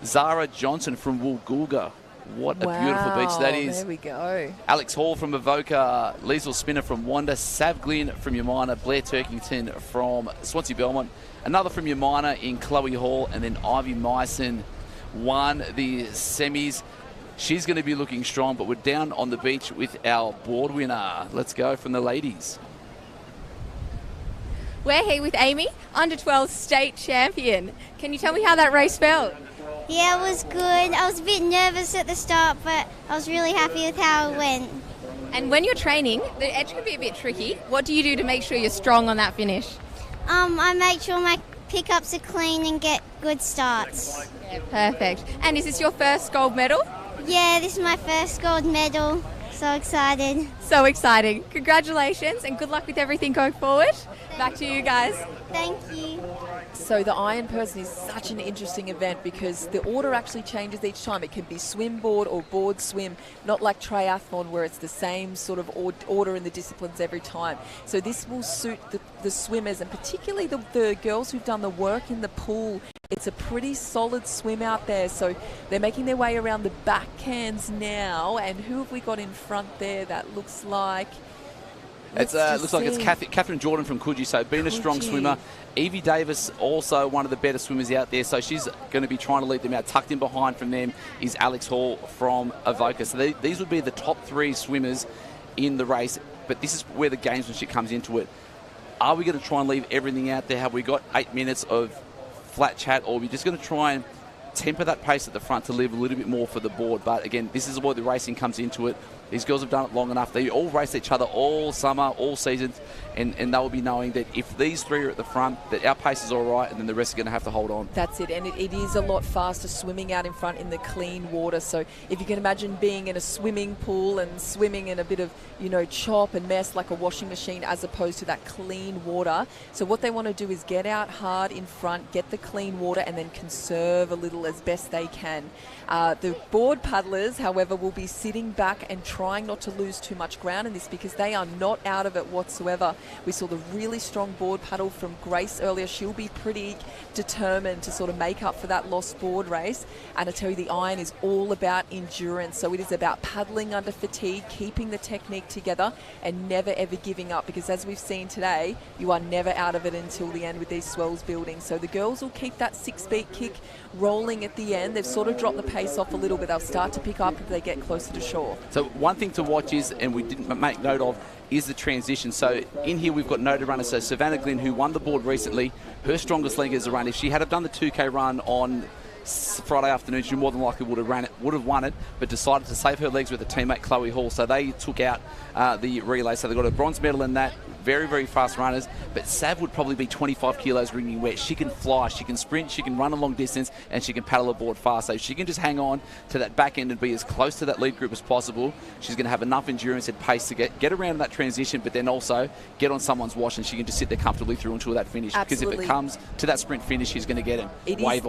Zara Johnson from Woolgoolga. What a beautiful beach that is. There we go. Alex Hall from Avoca, Liesl Spinner from Wanda, Sav Glynn from Yamina, Blair Turkington from Swansea Belmont, another from Yamina in Chloe Hall, and then Ivy Myson won the semis. She's going to be looking strong, but we're down on the beach with our board winner. Let's go from the ladies. We're here with Amy, under 12 state champion. Can you tell me how that race felt? Yeah, it was good. I was a bit nervous at the start, but I was really happy with how it went. And when you're training, the edge can be a bit tricky. What do you do to make sure you're strong on that finish? I make sure my pick up the clean and get good starts. Yeah, perfect. And is this your first gold medal? Yeah, this is my first gold medal. So excited. So exciting. Congratulations and good luck with everything going forward. Back to you guys. Thank you. So the Iron Person is such an interesting event because the order actually changes each time. It can be swim board or board swim, not like triathlon where it's the same sort of order in the disciplines every time. So this will suit the swimmers, and particularly the girls who've done the work in the pool. It's a pretty solid swim out there. So they're making their way around the back cans now. And who have we got in front there? That looks like... It looks like it's Catherine Jordan from Coogee, so being a strong swimmer. Evie Davis, also one of the better swimmers out there, so she's going to be trying to lead them out. Tucked in behind from them is Alex Hall from Avoca. So these would be the top 3 swimmers in the race, but this is where the gamesmanship comes into it. Are we going to try and leave everything out there? Have we got 8 minutes of flat chat, or are we just going to try and temper that pace at the front to leave a little bit more for the board? But again, this is where the racing comes into it. These girls have done it long enough. They all race each other all summer, all seasons, and they'll be knowing that if these 3 are at the front, that our pace is all right, and then the rest are going to have to hold on. That's it, and it is a lot faster swimming out in front in the clean water. So if you can imagine being in a swimming pool and swimming in a bit of, chop and mess like a washing machine as opposed to that clean water. So what they want to do is get out hard in front, get the clean water, and then conserve a little as best they can. The board paddlers, however, will be sitting back and trying not to lose too much ground in this because they are not out of it whatsoever. We saw the really strong board paddle from Grace earlier. She'll be pretty determined to sort of make up for that lost board race. And I tell you, the Iron is all about endurance. So it is about paddling under fatigue, keeping the technique together, and never ever giving up, because as we've seen today, you are never out of it until the end with these swells building. So the girls will keep that 6-beat kick rolling at the end. They've sort of dropped the pace off a little bit. They'll start to pick up if they get closer to shore. So one thing to watch is, and we didn't make note of, is the transition. So in here we've got noted runners. So Savannah Glynn, who won the board recently, her strongest leg is a run. If she had done the 2K run on Friday afternoon, she more than likely would have won it, but decided to save her legs with her teammate Chloe Hall. So they took out the relay. So they got a bronze medal in that. Very, very fast runners, but Sav would probably be 25 kilos wringing wet. She can fly, she can sprint, she can run a long distance, and she can paddle aboard fast. So she can just hang on to that back end and be as close to that lead group as possible. She's going to have enough endurance and pace to get around in that transition, but then also get on someone's watch, and she can just sit there comfortably through until that finish. Absolutely. Because if it comes to that sprint finish, she's going to get him. It is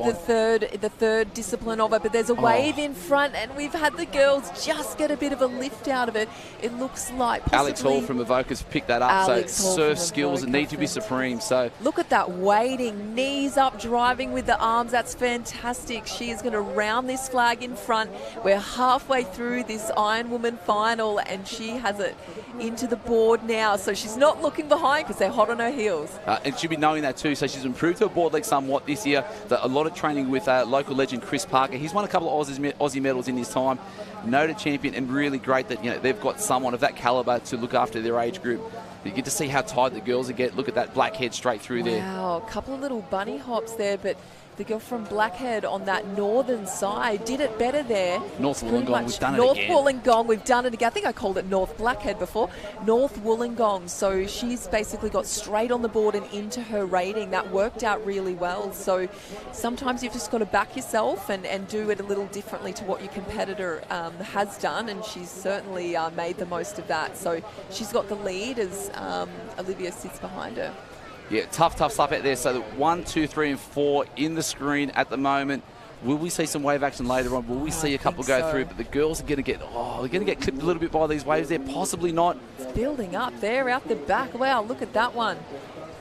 the third discipline of it, but there's a wave in front, and we've had the girls just get a bit of a lift out of it. It looks like possibly Alex Hall from Avoca's picked that up. Alex so Hall surf skills need to be supreme. So look at that wading, knees up, driving with the arms. That's fantastic. She is going to round this flag in front. We're halfway through this Iron Woman final, and she has it into the board now. So she's not looking behind because they're hot on her heels. And she'll be knowing that too. So she's improved her board leg somewhat this year. A lot of training with local legend Chris Parker. He's won a couple of Aussie medals in his time. Noted champion, and really great that they've got someone of that caliber to look after their age group. You get to see how tight the girls are get. Look at that black head straight through there. Wow, a couple of little bunny hops there, but the girl from Blackhead on that northern side did it better there. North Wollongong, we've done it North again. Wollongong, we've done it again. I think I called it North Blackhead before. North Wollongong. So she's basically got straight on the board and into her rating. That worked out really well. So sometimes you've just got to back yourself and do it a little differently to what your competitor has done, and she's certainly made the most of that. So she's got the lead as Olivia sits behind her. Yeah, tough stuff out there. So 1, 2, 3, and 4 in the screen at the moment. Will we see some wave action later on? Will we see a couple go through? But the girls are going to get clipped a little bit by these waves there. Possibly not. It's building up there out the back. Wow, look at that one.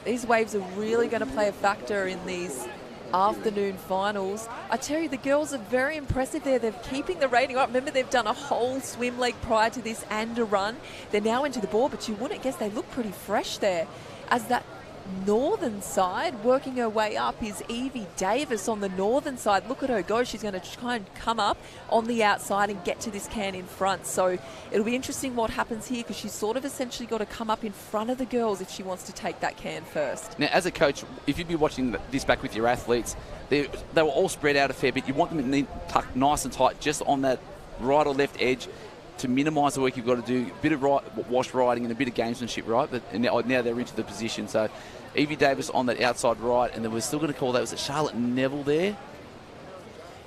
These waves are really going to play a factor in these afternoon finals. I tell you, the girls are very impressive there. They're keeping the rating up. Remember, they've done a whole swim leg prior to this and a run. They're now into the board, but you wouldn't guess they look pretty fresh there. As that northern side, working her way up, is Evie Davis on the northern side. Look at her go. She's going to try and come up on the outside and get to this can in front. So it'll be interesting what happens here, because she's sort of essentially got to come up in front of the girls if she wants to take that can first. Now, as a coach, if you'd be watching this back with your athletes, they were all spread out a fair bit. You want them tucked nice and tight just on that right or left edge to minimise the work you've got to do. A bit of wash riding and a bit of gamesmanship, right? But now they're into the position. So Evie Davis on that outside right, and then we're still going to call that, was it Charlotte Neville there?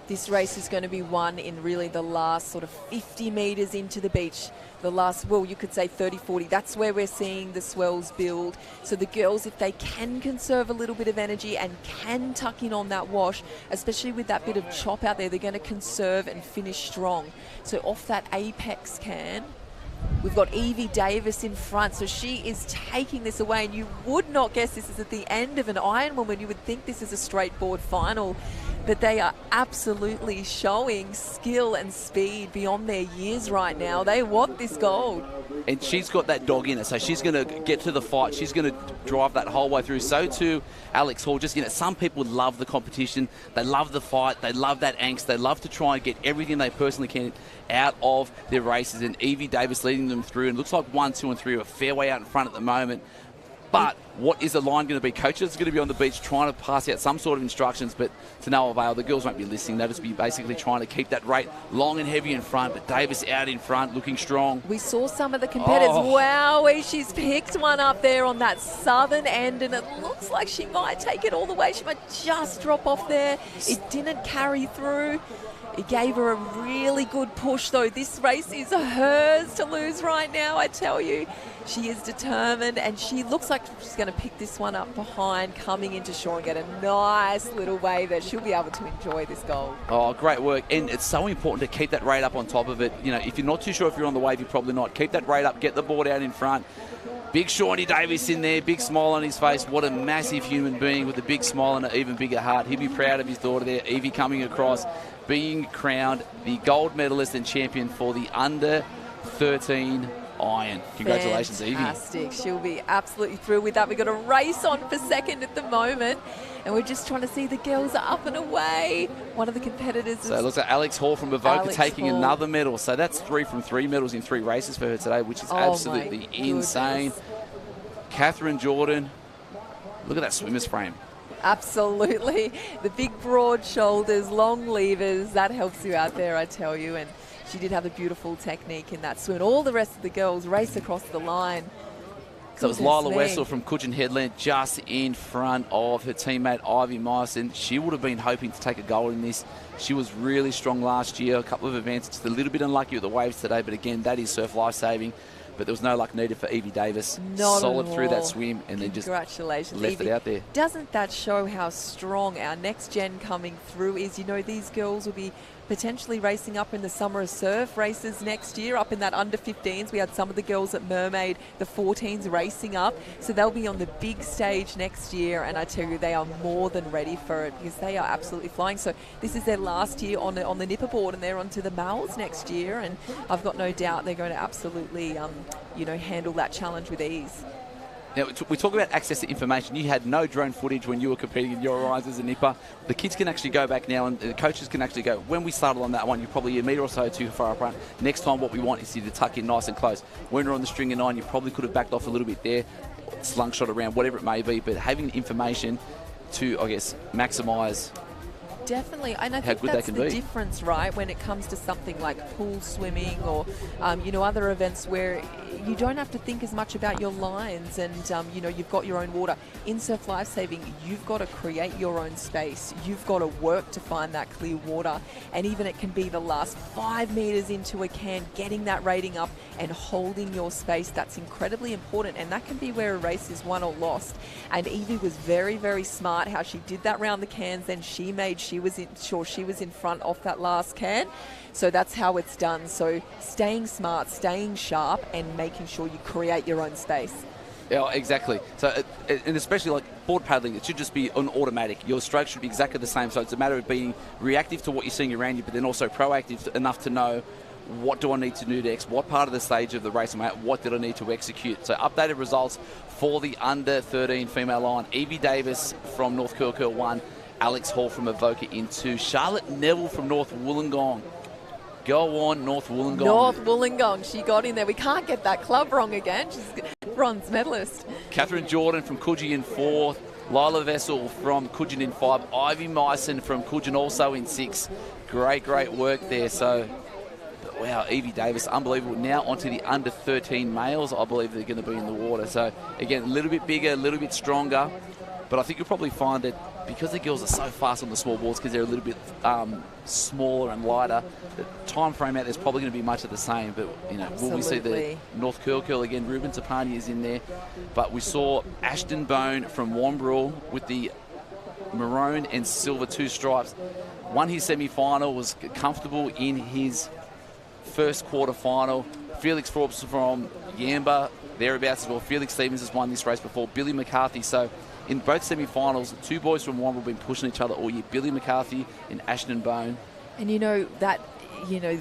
This race is going to be won in really the last sort of 50 metres into the beach. The last, well, you could say 30, 40. That's where we're seeing the swells build. So the girls, if they can conserve a little bit of energy and can tuck in on that wash, especially with that bit of chop out there, they're going to conserve and finish strong. So off that apex can, we've got Evie Davis in front, so she is taking this away, and you would not guess this is at the end of an Ironwoman. You would think this is a straight board final, but they are absolutely showing skill and speed beyond their years right now. They want this gold. And she's got that dog in her, so she's going to get to the fight. She's going to drive that whole way through. So too Alex Hall. Just, some people love the competition. They love the fight. They love that angst. They love to try and get everything they personally can out of their races. And Evie Davis leading them through. And it looks like 1, 2 and 3 are a fair way out in front at the moment. But what is the line going to be? Coaches are going to be on the beach trying to pass out some sort of instructions, but to no avail. The girls won't be listening. They'll just be basically trying to keep that rate long and heavy in front, but Davis out in front, looking strong. We saw some of the competitors. Wow, she's picked one up there on that southern end, and it looks like she might take it all the way. She might just drop off there. It didn't carry through. It gave her a really good push, though. This race is hers to lose right now, I tell you. She is determined, and she looks like she's going to pick this one up behind, coming into shore and get a nice little wave there. She'll be able to enjoy this goal. Oh, great work. And it's so important to keep that rate up on top of it. If you're not too sure if you're on the wave, you're probably not. Keep that rate up, get the board out in front. Big Shawnee Davis in there, big smile on his face. What a massive human being with a big smile and an even bigger heart. He'd be proud of his daughter there, Evie, coming across, being crowned the gold medalist and champion for the under 13 iron. Congratulations, Evie. Fantastic. She'll be absolutely through with that. We've got a race on for second at the moment, and we're just trying to see the girls are up and away. One of the competitors is... So it looks like Alex Hall from Avoca taking another medal. So that's 3 from 3 medals in 3 races for her today, which is absolutely insane. Catherine Jordan, look at that swimmer's frame. Absolutely. The big broad shoulders, long levers, that helps you out there, I tell you. And she did have a beautiful technique in that swim. All the rest of the girls race across the line. So it was Lila Wessel from Coogin Headland just in front of her teammate Ivy Myson. She would have been hoping to take a gold in this. She was really strong last year. A couple of events, just a little bit unlucky with the waves today, but again, that is surf life-saving. But there was no luck needed for Evie Davis. Not solid through that swim, and then just left Evie. it out there. Doesn't that show how strong our next gen coming through is? These girls will be potentially racing up in the summer surf races next year, up in that under 15s. We had some of the girls at Mermaid, the 14s racing up. So they'll be on the big stage next year, and I tell you, they are more than ready for it because they are absolutely flying. So this is their last year on the Nipper board, and they're onto the Mals next year, and I've got no doubt they're going to absolutely handle that challenge with ease. Now, we talk about access to information. You had no drone footage when you were competing in your rise as a nipper. The kids can actually go back now, and the coaches can actually go, when we started on that one, you're probably a metre or so too far up front. Next time, what we want is you to tuck in nice and close. When you're on the stringer 9, you probably could have backed off a little bit there, slung shot around, whatever it may be, but having information to, I guess, maximise Definitely, and I think that's the difference, right, when it comes to something like pool swimming or, other events where you don't have to think as much about your lines and, you've got your own water. In surf lifesaving, you've got to create your own space. You've got to work to find that clear water, and even it can be the last 5 metres into a can, getting that rating up and holding your space. That's incredibly important, and that can be where a race is won or lost. And Evie was very, very smart how she did that round the cans, then she made sure she was in front off that last can. So that's how it's done. So staying smart, staying sharp, and making sure you create your own space. Yeah, exactly. So, and especially like board paddling, it should just be an automatic. Your stroke should be exactly the same. So it's a matter of being reactive to what you're seeing around you, but then also proactive enough to know, what do I need to do next? What part of the stage of the race am I at? What did I need to execute? So updated results for the under 13 female line. Evie Davis from North Curl 1, Alex Hall from Avoca in 2, Charlotte Neville from North Wollongong. Go on, North Wollongong. North Wollongong, she got in there. We can't get that club wrong again. She's bronze medalist. Catherine Jordan from Coogin in 4th, Lila Vessel from Coogin in 5, Ivy Myson from Coogin also in 6. Great work there. So wow, Evie Davis, unbelievable. Now onto the under 13 males, I believe they're going to be in the water. So again, a little bit bigger, a little bit stronger. But I think you'll probably find that because the girls are so fast on the small boards, because they're a little bit smaller and lighter, the time frame out there's probably going to be much of the same. But you know, will we see the North Curl again? Ruben Tapani is in there, but we saw Ashton Bone from Wambrel with the maroon and silver 2 stripes. Won his semi-final, was comfortable in his first quarter final. Felix Forbes from Yamba, thereabouts as well. Felix Stevens has won this race before. Billy McCarthy. So in both semi-finals, 2 boys from Wambrel have been pushing each other all year. Billy McCarthy and Ashton Bone. And you know, that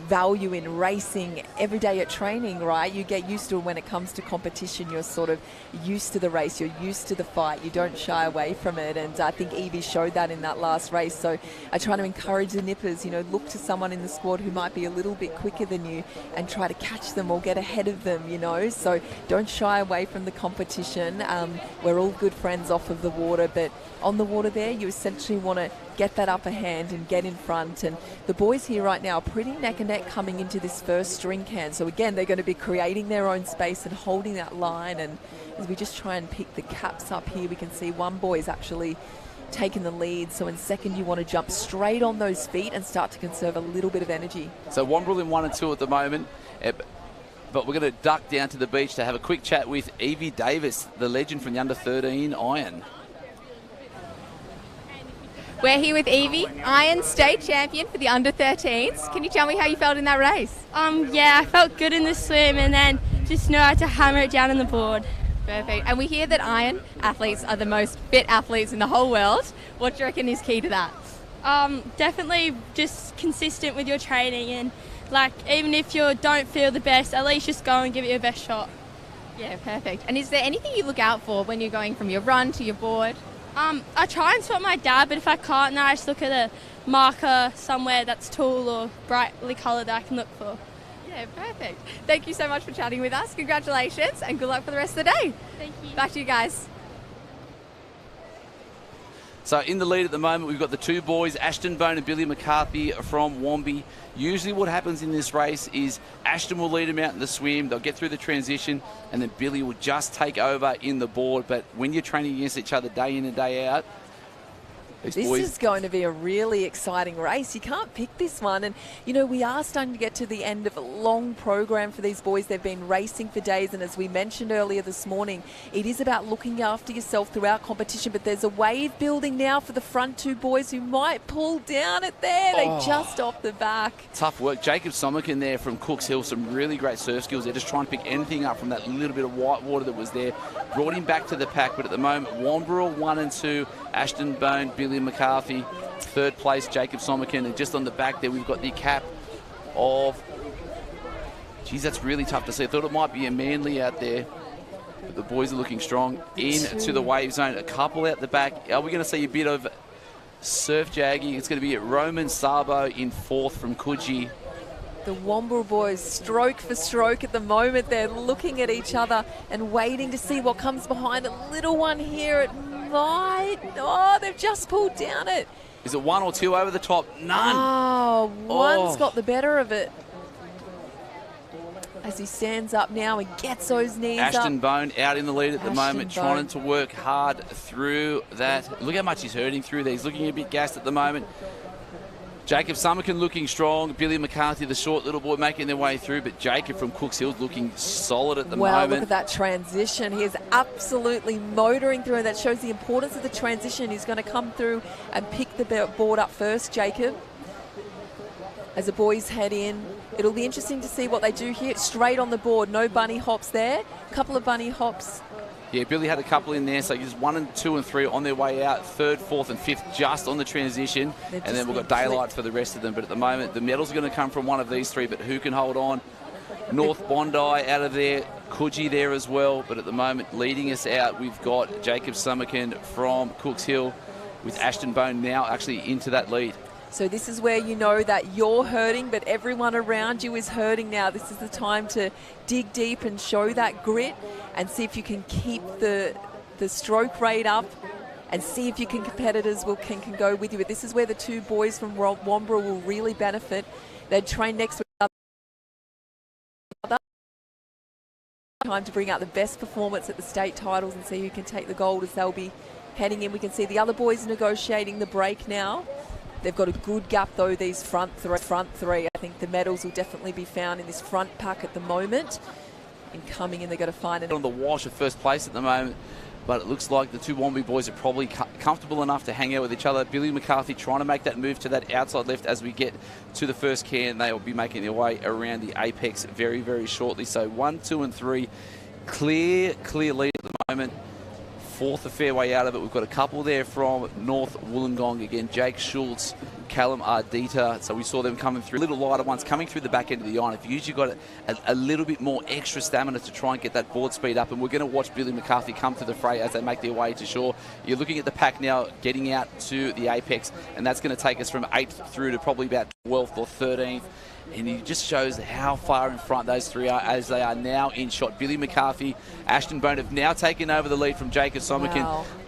value in racing every day at training, right? You get used to it when it comes to competition. You're sort of used to the race. You're used to the fight. You don't shy away from it. And I think Evie showed that in that last race. So I try to encourage the nippers, look to someone in the squad who might be a little bit quicker than you and try to catch them or get ahead of them, So don't shy away from the competition. We're all good friends off of the water, but on the water there, you essentially want to get that upper hand and get in front. And the boys here right now are pretty neck and neck coming into this first string can. So again, they're going to be creating their own space and holding that line. And as we just try and pick the caps up here, we can see one boy is actually taking the lead. So in second, you want to jump straight on those feet and start to conserve a little bit of energy. So Wambrel in 1 and 2 at the moment. But we're going to duck down to the beach to have a quick chat with Evie Davis, the legend from the under 13 iron. We're here with Evie, Iron State Champion for the under-13s. Can you tell me how you felt in that race? Yeah, I felt good in the swim and then just know how to hammer it down on the board. Perfect. And we hear that iron athletes are the most fit athletes in the whole world. What do you reckon is key to that? Definitely just consistent with your training and even if you don't feel the best, at least just go and give it your best shot. Yeah, perfect. And is there anything you look out for when you're going from your run to your board? I try and spot my dad, but if I can't, then I just look at a marker somewhere that's tall or brightly coloured that I can look for. Yeah, perfect. Thank you so much for chatting with us. Congratulations and good luck for the rest of the day. Thank you. Back to you guys. So in the lead at the moment, we've got the 2 boys, Ashton Bone and Billy McCarthy from Wamby. Usually what happens in this race is Ashton will lead them out in the swim, they'll get through the transition, and then Billy will just take over in the board. But when you're training against each other day in and day out, This is going to be a really exciting race. You can't pick this one. And, we are starting to get to the end of a long program for these boys. They've been racing for days. And as we mentioned earlier this morning, it is about looking after yourself throughout competition. But there's a wave building now for the front 2 boys who might pull down it there. They just off the back. Tough work. Jacob Somerkin there from Cooks Hill, some really great surf skills. They're just trying to pick anything up from that little bit of white water that was there. Brought him back to the pack. But at the moment, Wambrel 1 and 2, Ashton Bone, Billy McCarthy, 3rd place, Jacob Somerkin, and just on the back there we've got the cap of, geez, that's really tough to see. I thought it might be a Manly out there, but the boys are looking strong into the wave zone. A couple out the back. Are we going to see a bit of surf jagging? It's going to be Roman Sabo in 4th from Coogee. The Wambrel boys, stroke for stroke at the moment. They're looking at each other and waiting to see what comes behind. A little one here, it might... Oh, they've just pulled down it. Is it 1 or 2 over the top? None. Oh, one's got the better of it. As he stands up now and gets those knees up. Ashton Bone out in the lead at the moment, trying to work hard through that. Look how much he's hurting through there. He's looking a bit gassed at the moment. Jacob Somerkin looking strong. Billy McCarthy, the short little boy, making their way through. But Jacob from Cooks Hill's looking solid at the moment. Wow, look at that transition. He is absolutely motoring through. And that shows the importance of the transition. He's going to come through and pick the board up first, Jacob. As the boys head in, it'll be interesting to see what they do here. Straight on the board, no bunny hops there. A couple of bunny hops. Yeah, Billy had a couple in there, so just 1 and 2 and 3 on their way out. 3rd, 4th and 5th just on the transition. And then we've got daylight for the rest of them. But at the moment, the medals are going to come from one of these 3, but who can hold on? North Bondi out of there. Coogee there as well. But at the moment, leading us out, we've got Jacob Somerkin from Cooks Hill with Ashton Bone now actually into that lead. So this is where you know that you're hurting, but everyone around you is hurting now. This is the time to dig deep and show that grit and see if you can keep the stroke rate up and see if your competitors can go with you. But this is where the 2 boys from Wambrel will really benefit. They train next week. time to bring out the best performance at the state titles and see who can take the gold as they'll be heading in. We can see the other boys negotiating the break now. They've got a good gap though, these front three. I think the medals will definitely be found in this front pack at the moment. And coming in, they've got to find it. On the wash of first place at the moment, but it looks like the two Wombi boys are probably comfortable enough to hang out with each other. Billy McCarthy trying to make that move to that outside left as we get to the first can. They will be making their way around the apex very, very shortly. So 1, 2 and 3, clear lead at the moment. Fourth a fair way out of it. We've got a couple there from North Wollongong. Again, Jake Schultz, Callum Ardita. So we saw them coming through. Little lighter ones coming through the back end of the iron. If you usually got a little bit more extra stamina to try and get that board speed up. And we're going to watch Billy McCarthy come to the fray as they make their way to shore. You're looking at the pack now getting out to the apex. And that's going to take us from 8th through to probably about 12th or 13th. And it just shows how far in front those three are as they are now in shot. Billy McCarthy, Ashton Bone have now taken over the lead from Jacob Somerkin.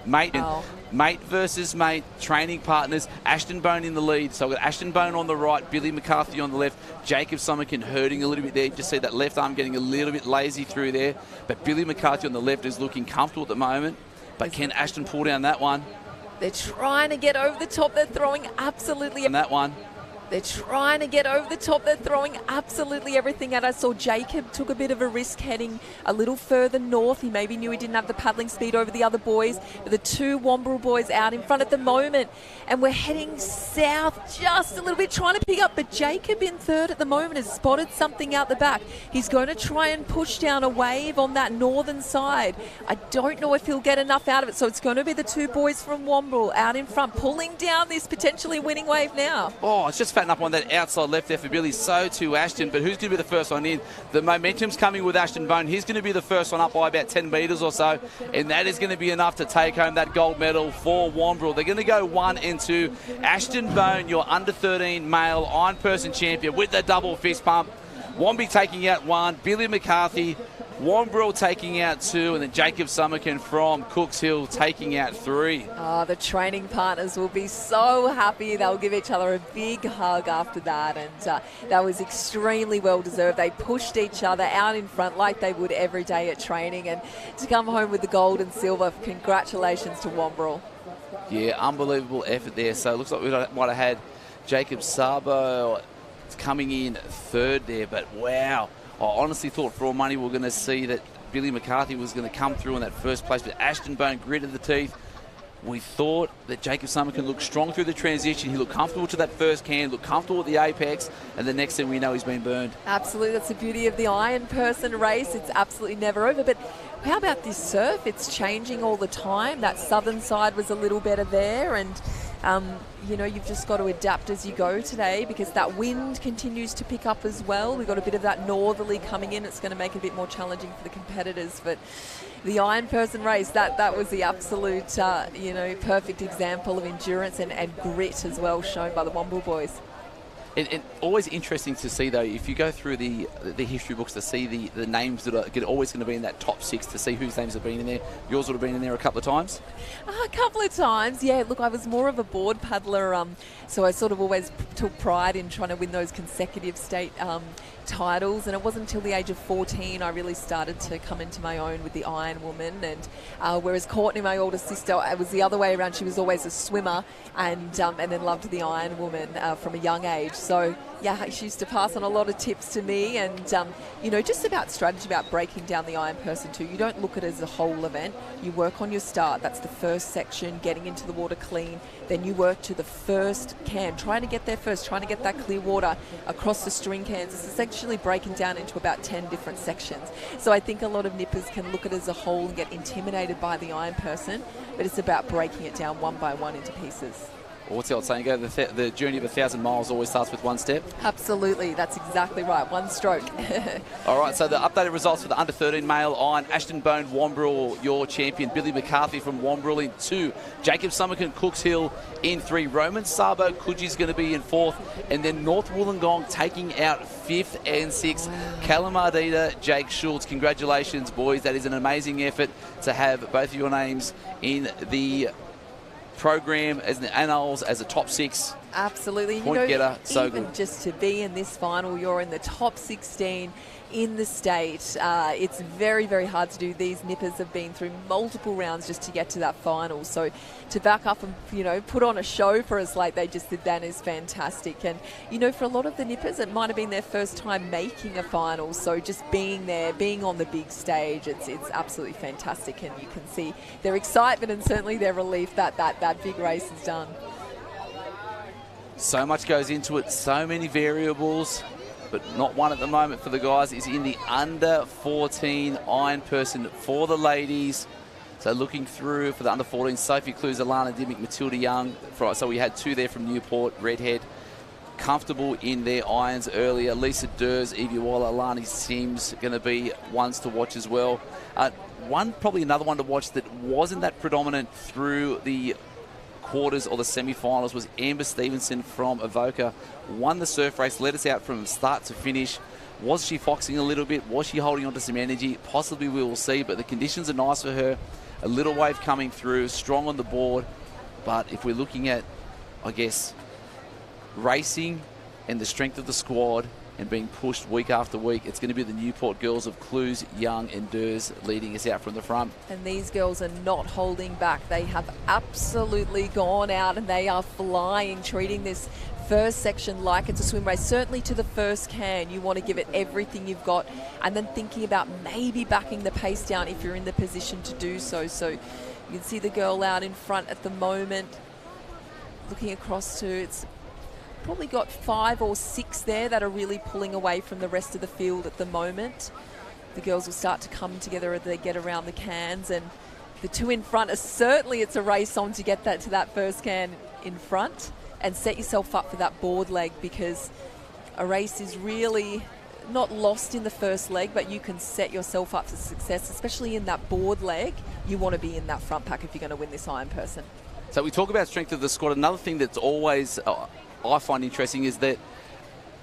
Wow. Mate versus mate, training partners. Ashton Bone in the lead. So we've got Ashton Bone on the right, Billy McCarthy on the left. Jacob Somerkin hurting a little bit there. You just see that left arm getting a little bit lazy through there. But Billy McCarthy on the left is looking comfortable at the moment. But can Ashton pull down that one? They're trying to get over the top. They're throwing absolutely... On that one. They're trying to get over the top. They're throwing absolutely everything at us. I saw Jacob took a bit of a risk heading a little further north. He maybe knew he didn't have the paddling speed over the other boys. But the two Wombrel boys out in front at the moment. And we're heading south just a little bit, trying to pick up. But Jacob in third at the moment has spotted something out the back. He's going to try and push down a wave on that northern side. I don't know if he'll get enough out of it. So it's going to be the two boys from Wombrel out in front, pulling down this potentially winning wave now. Oh, it's just fatting up on that outside left there for Billy. So to Ashton, but who's going to be the first one in? The momentum's coming with Ashton Bone. He's going to be the first one up by about 10 metres or so, and that is going to be enough to take home that gold medal for Wombrel. They're going to go 1 and 2. Ashton Bone, your under 13 male iron person champion with the double fist pump. Wombi taking out 1, Billy McCarthy, Wombrel taking out 2, and then Jacob Somerkin from Cooks Hill taking out 3. Oh, the training partners will be so happy. They'll give each other a big hug after that, and that was extremely well deserved. They pushed each other out in front like they would every day at training, and to come home with the gold and silver, congratulations to Wombrel. Yeah, unbelievable effort there. So it looks like we might have had Jacob Sabo coming in third there, but wow. I honestly thought for all money we were going to see that Billy McCarthy was going to come through in that first place, but Ashton Bone gritted the teeth. We thought that Jacob Somerkin looked strong through the transition. He looked comfortable to that first can, looked comfortable at the apex, and the next thing we know he's been burned. Absolutely, that's the beauty of the iron person race. It's absolutely never over. But how about this surf? It's changing all the time. That southern side was a little better there, and you know, you've just got to adapt as you go today because that wind continues to pick up as well. We've got a bit of that northerly coming in. It's going to make it a bit more challenging for the competitors. But the iron person race, that was the absolute, you know, perfect example of endurance and grit as well, shown by the Womble boys. And always interesting to see, though, if you go through the history books to see the names that are always going to be in that top 6, to see whose names have been in there. Yours would have been in there a couple of times? A couple of times, yeah. Look, I was more of a board paddler, so I sort of always took pride in trying to win those consecutive state titles, and it wasn't until the age of 14 I really started to come into my own with the Iron Woman, and whereas Courtney, my older sister, it was the other way around. She was always a swimmer and then loved the Iron Woman from a young age. So yeah, she used to pass on a lot of tips to me, and you know, just about strategy, about breaking down the iron person too. You don't look at it as a whole event. You work on your start. That's the first section, getting into the water clean. Then you work to the first can, trying to get there first, trying to get that clear water across the string cans. It's essentially breaking down into about 10 different sections. So I think a lot of nippers can look at it as a whole and get intimidated by the iron person, but it's about breaking it down one by one into pieces. Well, what's the old saying? The journey of 1,000 miles always starts with one step. Absolutely, that's exactly right. One stroke. All right, so the updated results for the under 13 male iron: Ashton Bone, Wombrel, your champion. Billy McCarthy from Wombrel in 2. Jacob Somerkin, Cooks Hill in 3. Roman Sabo, Coogie's going to be in 4th, and then North Wollongong taking out 5th and 6th. Wow. Callum Ardita, Jake Schultz. Congratulations, boys. That is an amazing effort to have both of your names in the program as the annals as a top 6. Absolutely. Point getter, so even good. just to be in this final, you're in the top 16 in the state. It's very, very hard to do. These nippers have been through multiple rounds just to get to that final. So to back up and, put on a show for us like they just did then is fantastic. And, for a lot of the nippers, it might have been their first time making a final. So just being there, being on the big stage, it's absolutely fantastic. And you can see their excitement and certainly their relief that big race is done. So much goes into it, so many variables, but not one at the moment for the guys. Is in the under 14 iron person for the ladies. So looking through for the under 14, Sophie Clues, Alana Dimmick, Matilda Young. So we had two there from Newport, Redhead. Comfortable in their irons earlier. Lisa Durs, Evie Waller, Alani Sims going to be ones to watch as well. Probably another one to watch that wasn't that predominant through the quarters or the semi-finals was Amber Stevenson from Avoca. Won the surf race, led us out from start to finish. Was she foxing a little bit? Was she holding on to some energy? Possibly we will see, but the conditions are nice for her. A little wave coming through, strong on the board. But if we're looking at, I guess, racing and the strength of the squad and being pushed week after week, it's going to be the Newport girls of Clues, Young and Durs leading us out from the front. And these girls are not holding back. They have absolutely gone out and they are flying, treating this first section like it's a swim race. Certainly to the first can, you want to give it everything you've got, and then thinking about maybe backing the pace down if you're in the position to do so. So you can see the girl out in front at the moment, looking across to, it's probably got 5 or 6 there that are really pulling away from the rest of the field at the moment. The girls will start to come together as they get around the cans, and the two in front are certainly, it's a race on to get that to that first can in front and set yourself up for that board leg, because a race is really not lost in the first leg, but you can set yourself up for success, especially in that board leg. You want to be in that front pack if you're going to win this iron person. So we talk about strength of the squad. Another thing that's always I find interesting is that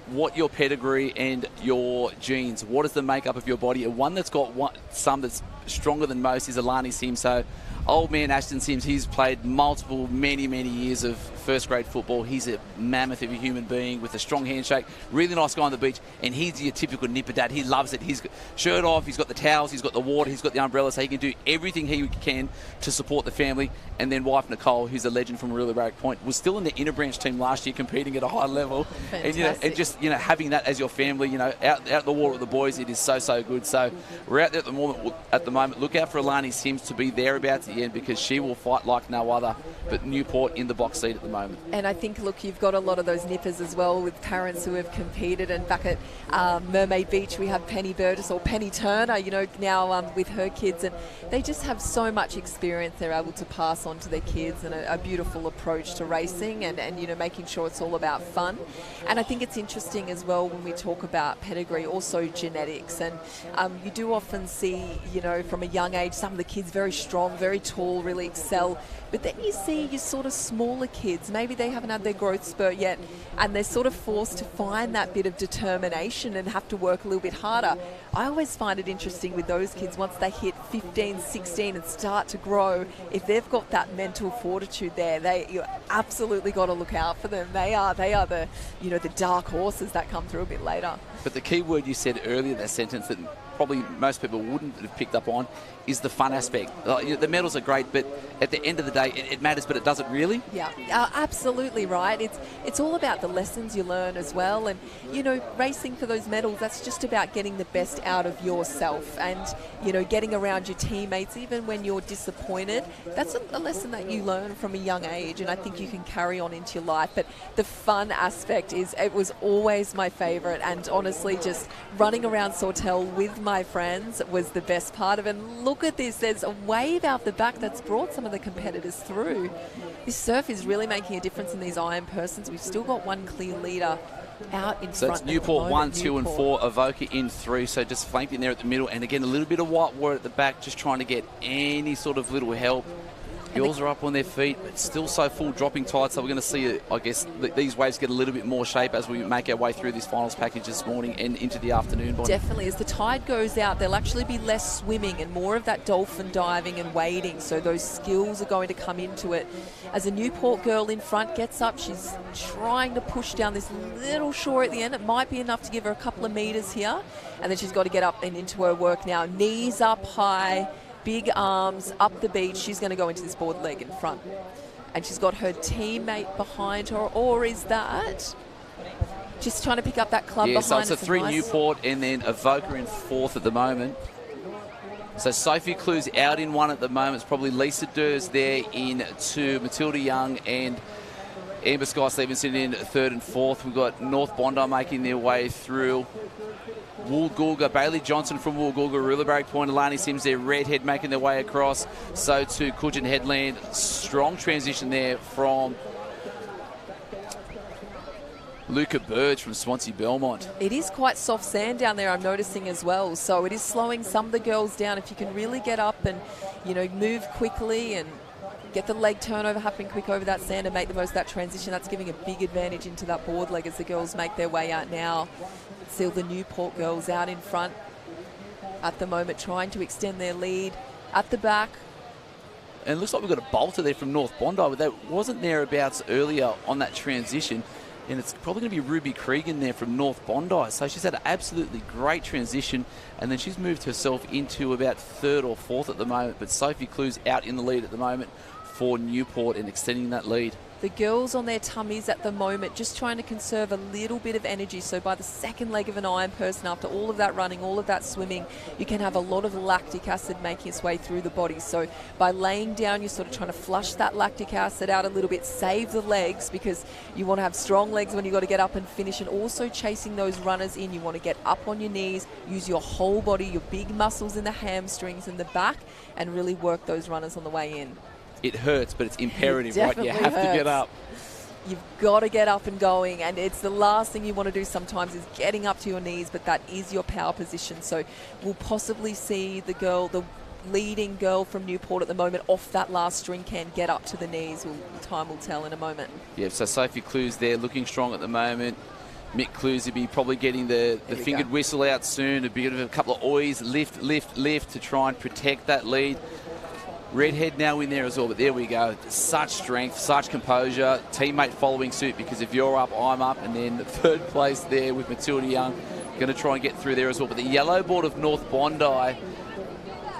what your pedigree and your genes, what is the makeup of your body? And one that's got some that's stronger than most is Alani Sims. So old man Ashton Sims, he's played many years of first grade football. He's a mammoth of a human being with a strong handshake, really nice guy on the beach, and he's your typical nipper dad. He loves it. He's got shirt off, he's got the towels, he's got the water, he's got the umbrella, so he can do everything he can to support the family. And then wife Nicole, who's a legend from Rural Barrack Point, was still in the inner branch team last year, competing at a high level. Fantastic. And just having that as your family, out the water with the boys, it is so good. So we're out there at the moment. Look out for Alani Sims to be thereabouts at the end, because she will fight like no other. But Newport in the box seat at the moment. And I think, look, you've got a lot of those nippers as well with parents who have competed. And back at Mermaid Beach, we have Penny Burgess, or Penny Turner, now with her kids. And they just have so much experience they're able to pass on to their kids, and a beautiful approach to racing and making sure it's all about fun. And I think it's interesting as well when we talk about pedigree, also genetics. And you do often see, from a young age, some of the kids very strong, very tall, really excel. But then you see your sort of smaller kids, maybe they haven't had their growth spurt yet, and they're sort of forced to find that bit of determination and have to work a little bit harder. I always find it interesting with those kids, once they hit 15, 16 and start to grow, if they've got that mental fortitude there, you absolutely got to look out for them. They are the the dark horses that come through a bit later. But the key word you said earlier, that sentence that probably most people wouldn't have picked up on, is the fun aspect. The medals are great, but at the end of the day, it matters, but it doesn't really. Yeah, absolutely right. It's all about the lessons you learn as well. And, racing for those medals, that's just about getting the best out of yourself and, getting around your teammates, even when you're disappointed. That's a lesson that you learn from a young age, and I think you can carry on into your life. But the fun aspect it was always my favourite, and honestly, just running around Sawtell with my friends was the best part of it. And look at this, there's a wave out the back that's brought some of the competitors through. This surf is really making a difference in these iron persons. We've still got one clear leader out in front. So it's Newport 1, 2 and 4, Avoca in 3, so just flanked in there at the middle, and again a little bit of white water at the back, just trying to get any sort of little help. Girls are up on their feet, but still so full, dropping tight. So we're going to see, I guess, these waves get a little bit more shape as we make our way through this finals package this morning and into the afternoon. Bonnie. Definitely. As the tide goes out, there'll actually be less swimming and more of that dolphin diving and wading. So those skills are going to come into it. As a Newport girl in front gets up, she's trying to push down this little shore at the end. It might be enough to give her a couple of metres here. And then she's got to get up and into her work now. Knees up high. Big arms up the beach. She's going to go into this board leg in front. And she's got her teammate behind her. Or is that just trying to pick up that club behind her? So it's a 3 Newport and then Avoca in 4th at the moment. So Sophie Clue's out in 1 at the moment. It's probably Lisa Durs there in 2. Matilda Young and Amber Sky Stevenson in 3rd and 4th. We've got North Bondi making their way through. Woolgoolga, Bailey Johnson from Woolgoolga, Rullabarry Point, Alani Sims there, Redhead making their way across. So to Coogin Headland. Strong transition there from Luca Burge from Swansea Belmont. It is quite soft sand down there, I'm noticing as well. So it is slowing some of the girls down. If you can really get up and, you know, move quickly and get the leg turnover happening quick over that sand and make the most of that transition, that's giving a big advantage into that board leg as the girls make their way out now. Still the Newport girls out in front at the moment, trying to extend their lead at the back. And it looks like we've got a bolter there from North Bondi, but that wasn't thereabouts earlier on that transition. And it's probably going to be Ruby Cregan there from North Bondi. So she's had an absolutely great transition. And then she's moved herself into about 3rd or 4th at the moment. But Sophie Clue's out in the lead at the moment for Newport and extending that lead. The girls on their tummies at the moment, just trying to conserve a little bit of energy. So by the second leg of an iron person, after all of that running, all of that swimming, you can have a lot of lactic acid making its way through the body. So by laying down, you're sort of trying to flush that lactic acid out a little bit, save the legs, because you want to have strong legs when you've got to get up and finish, and also chasing those runners in. You want to get up on your knees, use your whole body, your big muscles in the hamstrings and the back, and really work those runners on the way in. It hurts, but it's imperative, right? You have to get up. You've got to get up and going, and it's the last thing you want to do sometimes is getting up to your knees, but that is your power position. So we'll possibly see the leading girl from Newport at the moment off that last string can get up to the knees. Time will tell in a moment. Yeah, so Sophie Clue's there looking strong at the moment. Mick Clues will be probably getting the fingered whistle out soon. A couple of oys, lift to try and protect that lead. Redhead now in there as well, but there we go. Such strength, such composure. Teammate following suit, because if you're up, I'm up. And then 3rd place there with Matilda Young. Going to try and get through there as well. But the yellow board of North Bondi,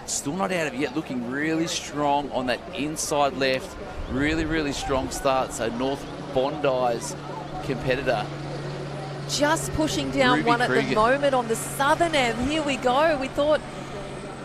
still not out of it yet. Looking really strong on that inside left. Really, really strong start. So North Bondi's competitor. Just pushing down Ruby one at Cregan. the moment on the southern end. Here we go. We thought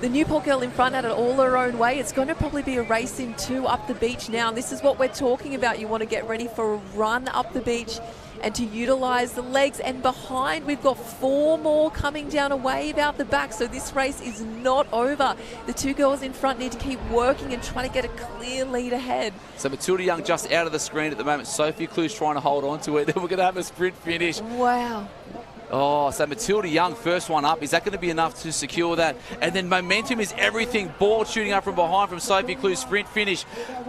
the Newport girl in front had it all her own way. It's going to probably be a race in 2 up the beach now. And this is what we're talking about. You want to get ready for a run up the beach and to utilise the legs. And behind, we've got 4 more coming down a wave out the back. So this race is not over. The 2 girls in front need to keep working and trying to get a clear lead ahead. So Matilda Young just out of the screen at the moment. Sophie Clue's trying to hold on to it. Then we're going to have a sprint finish. Wow. Oh, so Matilda Young, first one up. Is that going to be enough to secure that? And then momentum is everything. Ball shooting up from behind from Sophie Clue's sprint finish.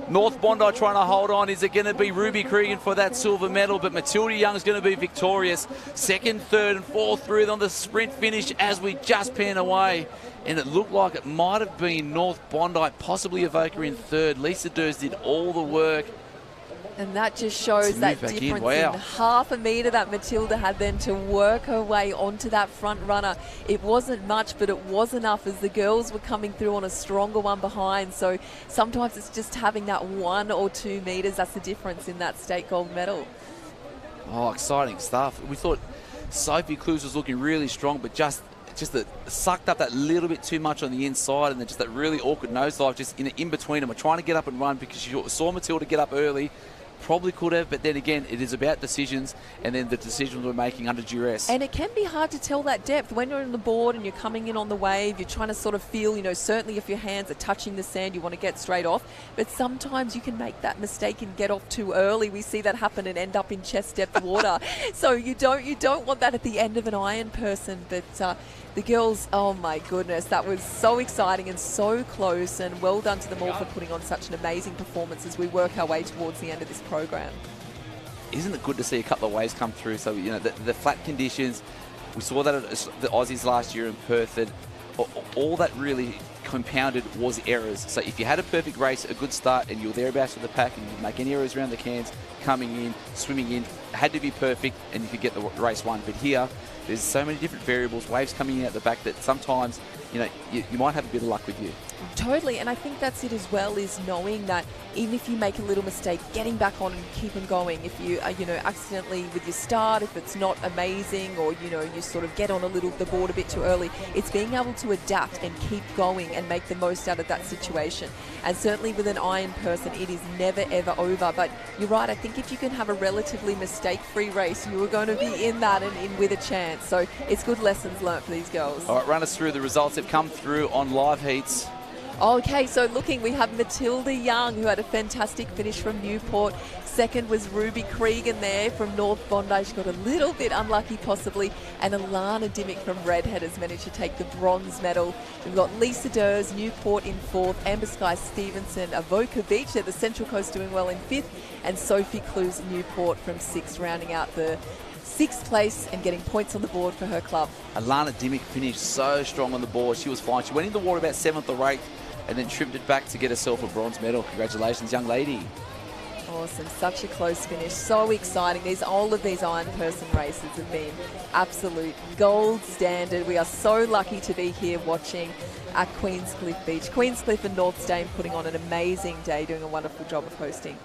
North Bondi trying to hold on. Is it going to be Ruby Cregan for that silver medal? But Matilda Young is going to be victorious. 2nd, 3rd and 4th through on the sprint finish as we just pan away. And it looked like it might have been North Bondi, possibly Avoca in 3rd. Lisa Durs did all the work. And that just shows that difference in half a metre that Matilda had then to work her way onto that front runner. It wasn't much, but it was enough as the girls were coming through on a stronger one behind. So sometimes it's just having that 1 or 2 metres. That's the difference in that state gold medal. Oh, exciting stuff. We thought Sophie Clues was looking really strong, but just sucked up that little bit too much on the inside, and then just that really awkward nosedive just in between them. We're trying to get up and run because she saw Matilda get up early. probably could have, but then again, it is about decisions, and then the decisions we're making under duress. And it can be hard to tell that depth. When you're on the board and you're coming in on the wave, you're trying to sort of feel, certainly if your hands are touching the sand, you want to get straight off. But sometimes you can make that mistake and get off too early. We see that happen and end up in chest depth water. So you don't want that at the end of an iron person. But the girls, oh my goodness, that was so exciting and so close, and well done to them all for putting on such an amazing performance as we work our way towards the end of this program. Isn't it good to see a couple of waves come through? So, the flat conditions, we saw that at the Aussies last year in Perth, and all that really compounded was errors. So if you had a perfect race, a good start, and you were thereabouts with the pack, and you make any errors around the cans, coming in, swimming in, had to be perfect, and you could get the race won. But here, there's so many different variables, waves coming in at the back, that sometimes, you might have a bit of luck with you. Totally, and I think that's it as well, is knowing that even if you make a little mistake, getting back on and keeping going. If you accidentally with your start, if it's not amazing, or you sort of get on the board a bit too early, it's being able to adapt and keep going and make the most out of that situation. And certainly with an iron person, it is never ever over. But you're right, I think if you can have a relatively mistake-free race, you are going to be in that and in with a chance. So it's good lessons learnt for these girls. All right, run us through the results that come through on live heats. Okay, so we have Matilda Young, who had a fantastic finish from Newport. Second was Ruby Cregan there from North Bondi. She got a little bit unlucky possibly. And Alana Dimmick from Redhead has managed to take the bronze medal. We've got Lisa Durs, Newport in fourth. Amber Sky Stevenson, Avoca Beach at the Central Coast doing well in fifth. And Sophie Clues, Newport from sixth, rounding out the sixth place and getting points on the board for her club. Alana Dimmick finished so strong on the board. She was fine. She went in the water about 7th or 8th and then trimmed it back to get herself a bronze medal. Congratulations, young lady. Awesome, such a close finish, so exciting. All of these iron person races have been absolute gold standard. We are so lucky to be here watching at Queenscliff Beach. Queenscliff and North Dame putting on an amazing day, doing a wonderful job of hosting.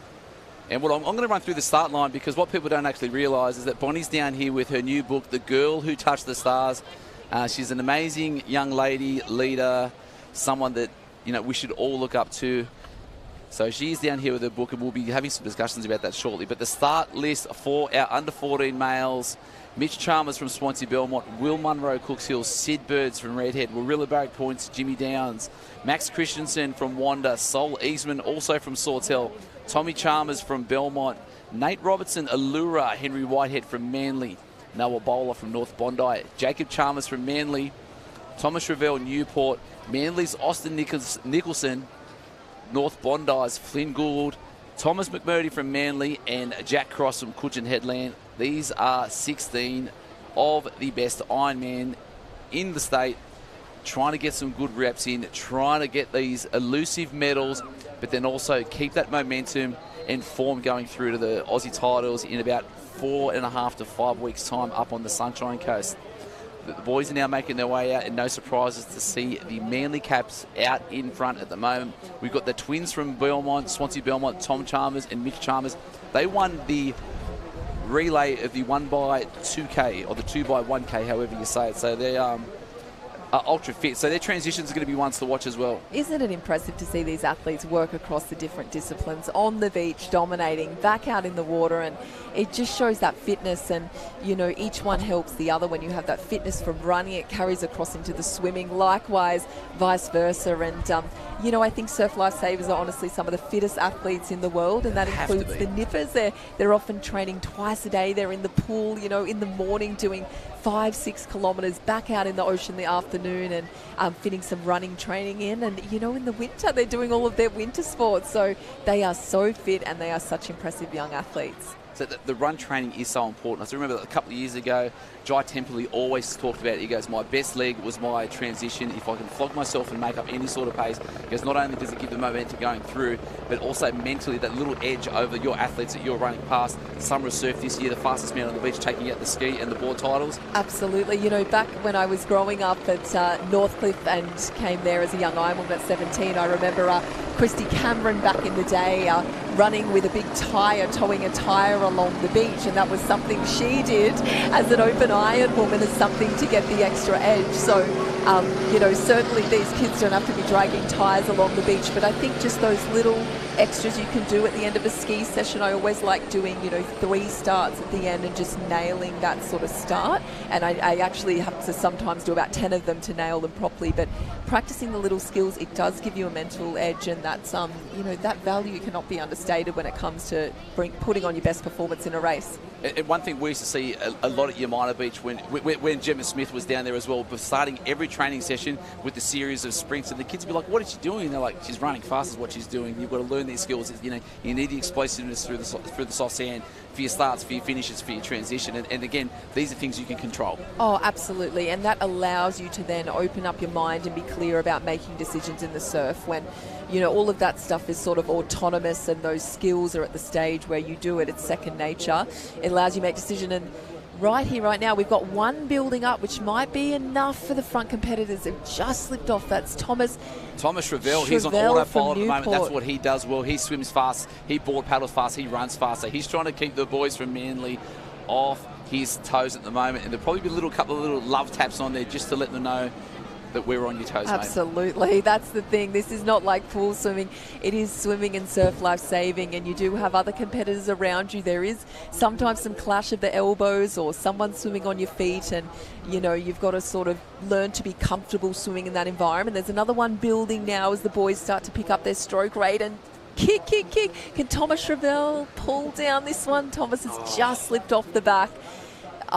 And I'm going to run through the start line, because what people don't actually realise is that Bonnie's down here with her new book, The Girl Who Touched the Stars. She's an amazing young lady, leader, someone that we should all look up to. So she's down here with her book, and we'll be having some discussions about that shortly. But the start list for our under-14 males: Mitch Chalmers from Swansea Belmont, Will Munro, Cooks Hill, Sid Birds from Redhead, Warilla Barrack Points, Jimmy Downs, Max Christensen from Wanda, Sol Eastman also from Sawtell, Tommy Chalmers from Belmont, Nate Robertson, Allura, Henry Whitehead from Manly, Noah Bowler from North Bondi, Jacob Chalmers from Manly, Thomas Revell, Newport, Manly's Austin Nicholson, North Bondi's Flynn Gould, Thomas McMurdy from Manly, and Jack Cross from Coogin Headland. These are 16 of the best Ironman in the state, trying to get some good reps in, trying to get these elusive medals, but then also keep that momentum and form going through to the Aussie titles in about 4.5 to 5 weeks' time up on the Sunshine Coast. The boys are now making their way out, and no surprises to see the Manly Caps out in front at the moment. We've got the twins from Belmont, Swansea Belmont, Tom Chalmers and Mitch Chalmers. They won the relay of the 1x2K, or the 2x1K, however you say it. So they are ultra fit. So their transitions are going to be ones to watch as well. Isn't it impressive to see these athletes work across the different disciplines, on the beach, dominating, back out in the water, and it just shows that fitness, and each one helps the other. When you have that fitness from running, it carries across into the swimming, likewise vice versa. And I think surf lifesavers are honestly some of the fittest athletes in the world, and that includes the nippers. They're often training twice a day. They're in the pool, in the morning, doing 5-6 kilometres, back out in the ocean in the afternoon, and fitting some running training in. And in the winter they're doing all of their winter sports, so they are so fit, and they are such impressive young athletes. So the run training is so important. I still remember a couple of years ago, Jai Temperley always talked about it. He goes, my best leg was my transition. If I can flog myself and make up any sort of pace, because not only does it give the momentum going through, but also mentally that little edge over your athletes that you're running past. Summer of Surf this year, the fastest man on the beach, taking out the ski and the board titles. Absolutely. Back when I was growing up at Northcliffe and came there as a young Ironwoman at 17, I remember Christy Cameron back in the day, running with a big tyre, towing a tyre along the beach, and that was something she did as an open iron woman, as something to get the extra edge. So, you know, certainly these kids don't have to be dragging tyres along the beach, but I think just those little extras you can do at the end of a ski session. I always like doing, you know, 3 starts at the end and just nailing that sort of start. And I actually have to sometimes do about 10 of them to nail them properly. But practicing the little skills, it does give you a mental edge, and that's, you know, that value cannot be understated when it comes to putting on your best performance in a race. And one thing we used to see a lot at Yamina Beach when Gemma Smith was down there as well, but starting every training session with the series of sprints, and the kids would be like, what is she doing? And they're like, she's running fast is what she's doing. You've got to learn these skills. You know, you need the explosiveness through the soft sand for your starts, for your finishes, for your transition. And again, these are things you can control. Oh, absolutely. And that allows you to then open up your mind and be clear about making decisions in the surf when, you know, all of that stuff is sort of autonomous, and those skills are at the stage where you do it. It's second nature. It allows you to make decisions. And right here, right now, we've got one building up, which might be enough for the front competitors. They've just slipped off. That's Thomas Ravel. He's on autopilot at the moment. That's what he does well. He swims fast. He board paddles fast. He runs fast. So he's trying to keep the boys from Manly off his toes at the moment. And there'll probably be a couple of little love taps on there just to let them know that we're on your toes, Absolutely. mate. That's the thing. This is not like pool swimming. It is swimming and surf life-saving, and you do have other competitors around you. There is sometimes some clash of the elbows or someone swimming on your feet, and, you know, you've got to sort of learn to be comfortable swimming in that environment. There's another one building now as the boys start to pick up their stroke rate, and kick. Can Thomas Ravel pull down this one? Thomas has just slipped off the back.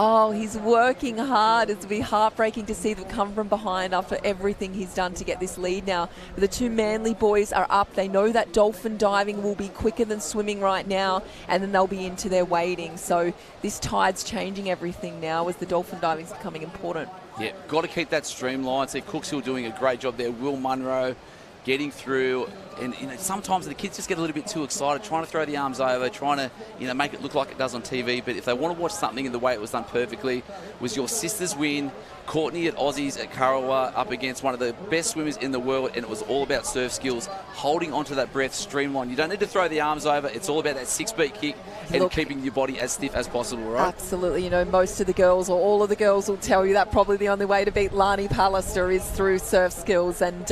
Oh, he's working hard. It'll be heartbreaking to see them come from behind after everything he's done to get this lead now. But the two Manly boys are up. They know that dolphin diving will be quicker than swimming right now, and then they'll be into their wading. So this tide's changing everything now as the dolphin diving's becoming important. Yeah, got to keep that streamlined. See, Cooksville doing a great job there. Will Munro getting through, and you know, sometimes the kids just get a little bit too excited, trying to throw the arms over, trying to, you know, make it look like it does on TV. But if they want to watch something in the way it was done perfectly, was your sister's win, Courtney at Aussies at Karawa up against one of the best swimmers in the world, and it was all about surf skills, holding onto that breath, streamlined. You don't need to throw the arms over. It's all about that 6-beat kick and keeping your body as stiff as possible, right? Absolutely. You know, most of the girls, or all of the girls, will tell you that probably the only way to beat Lani Pallister is through surf skills. And,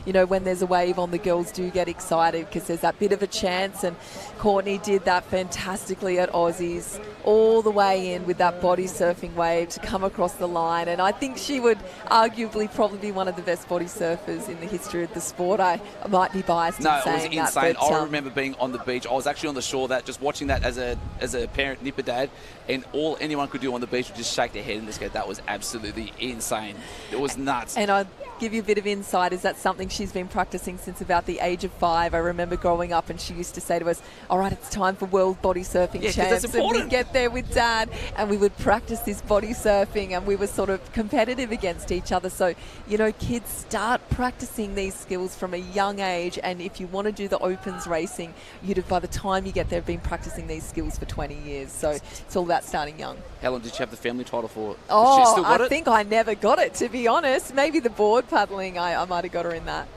you know, when there's a wave on, the girls do get excited because there's that bit of a chance. And Courtney did that fantastically at Aussies, all the way in with that body surfing wave to come across the line. And I think she would arguably probably be one of the best body surfers in the history of the sport. I might be biased in saying that. No, it was insane. I remember being on the beach. I was actually on the shore, just watching that as a parent nipper dad, and all anyone could do on the beach was just shake their head and just go, that was absolutely insane. It was nuts. And I'd give you a bit of insight. Is that something she's been practicing since about the age of 5? I remember growing up and she used to say to us, all right, it's time for World Body Surfing Champs. And we'd get there with Dad and we would practice this body surfing, and we were sort of competitive against each other. So, you know, kids start practicing these skills from a young age, and if you want to do the opens racing, you'd have, by the time you get there, been practicing these skills for 20 years. So it's all about starting young. How long did you have the family title for? Oh, I think I never got it, to be honest. Maybe the board paddling, I might have got her in that.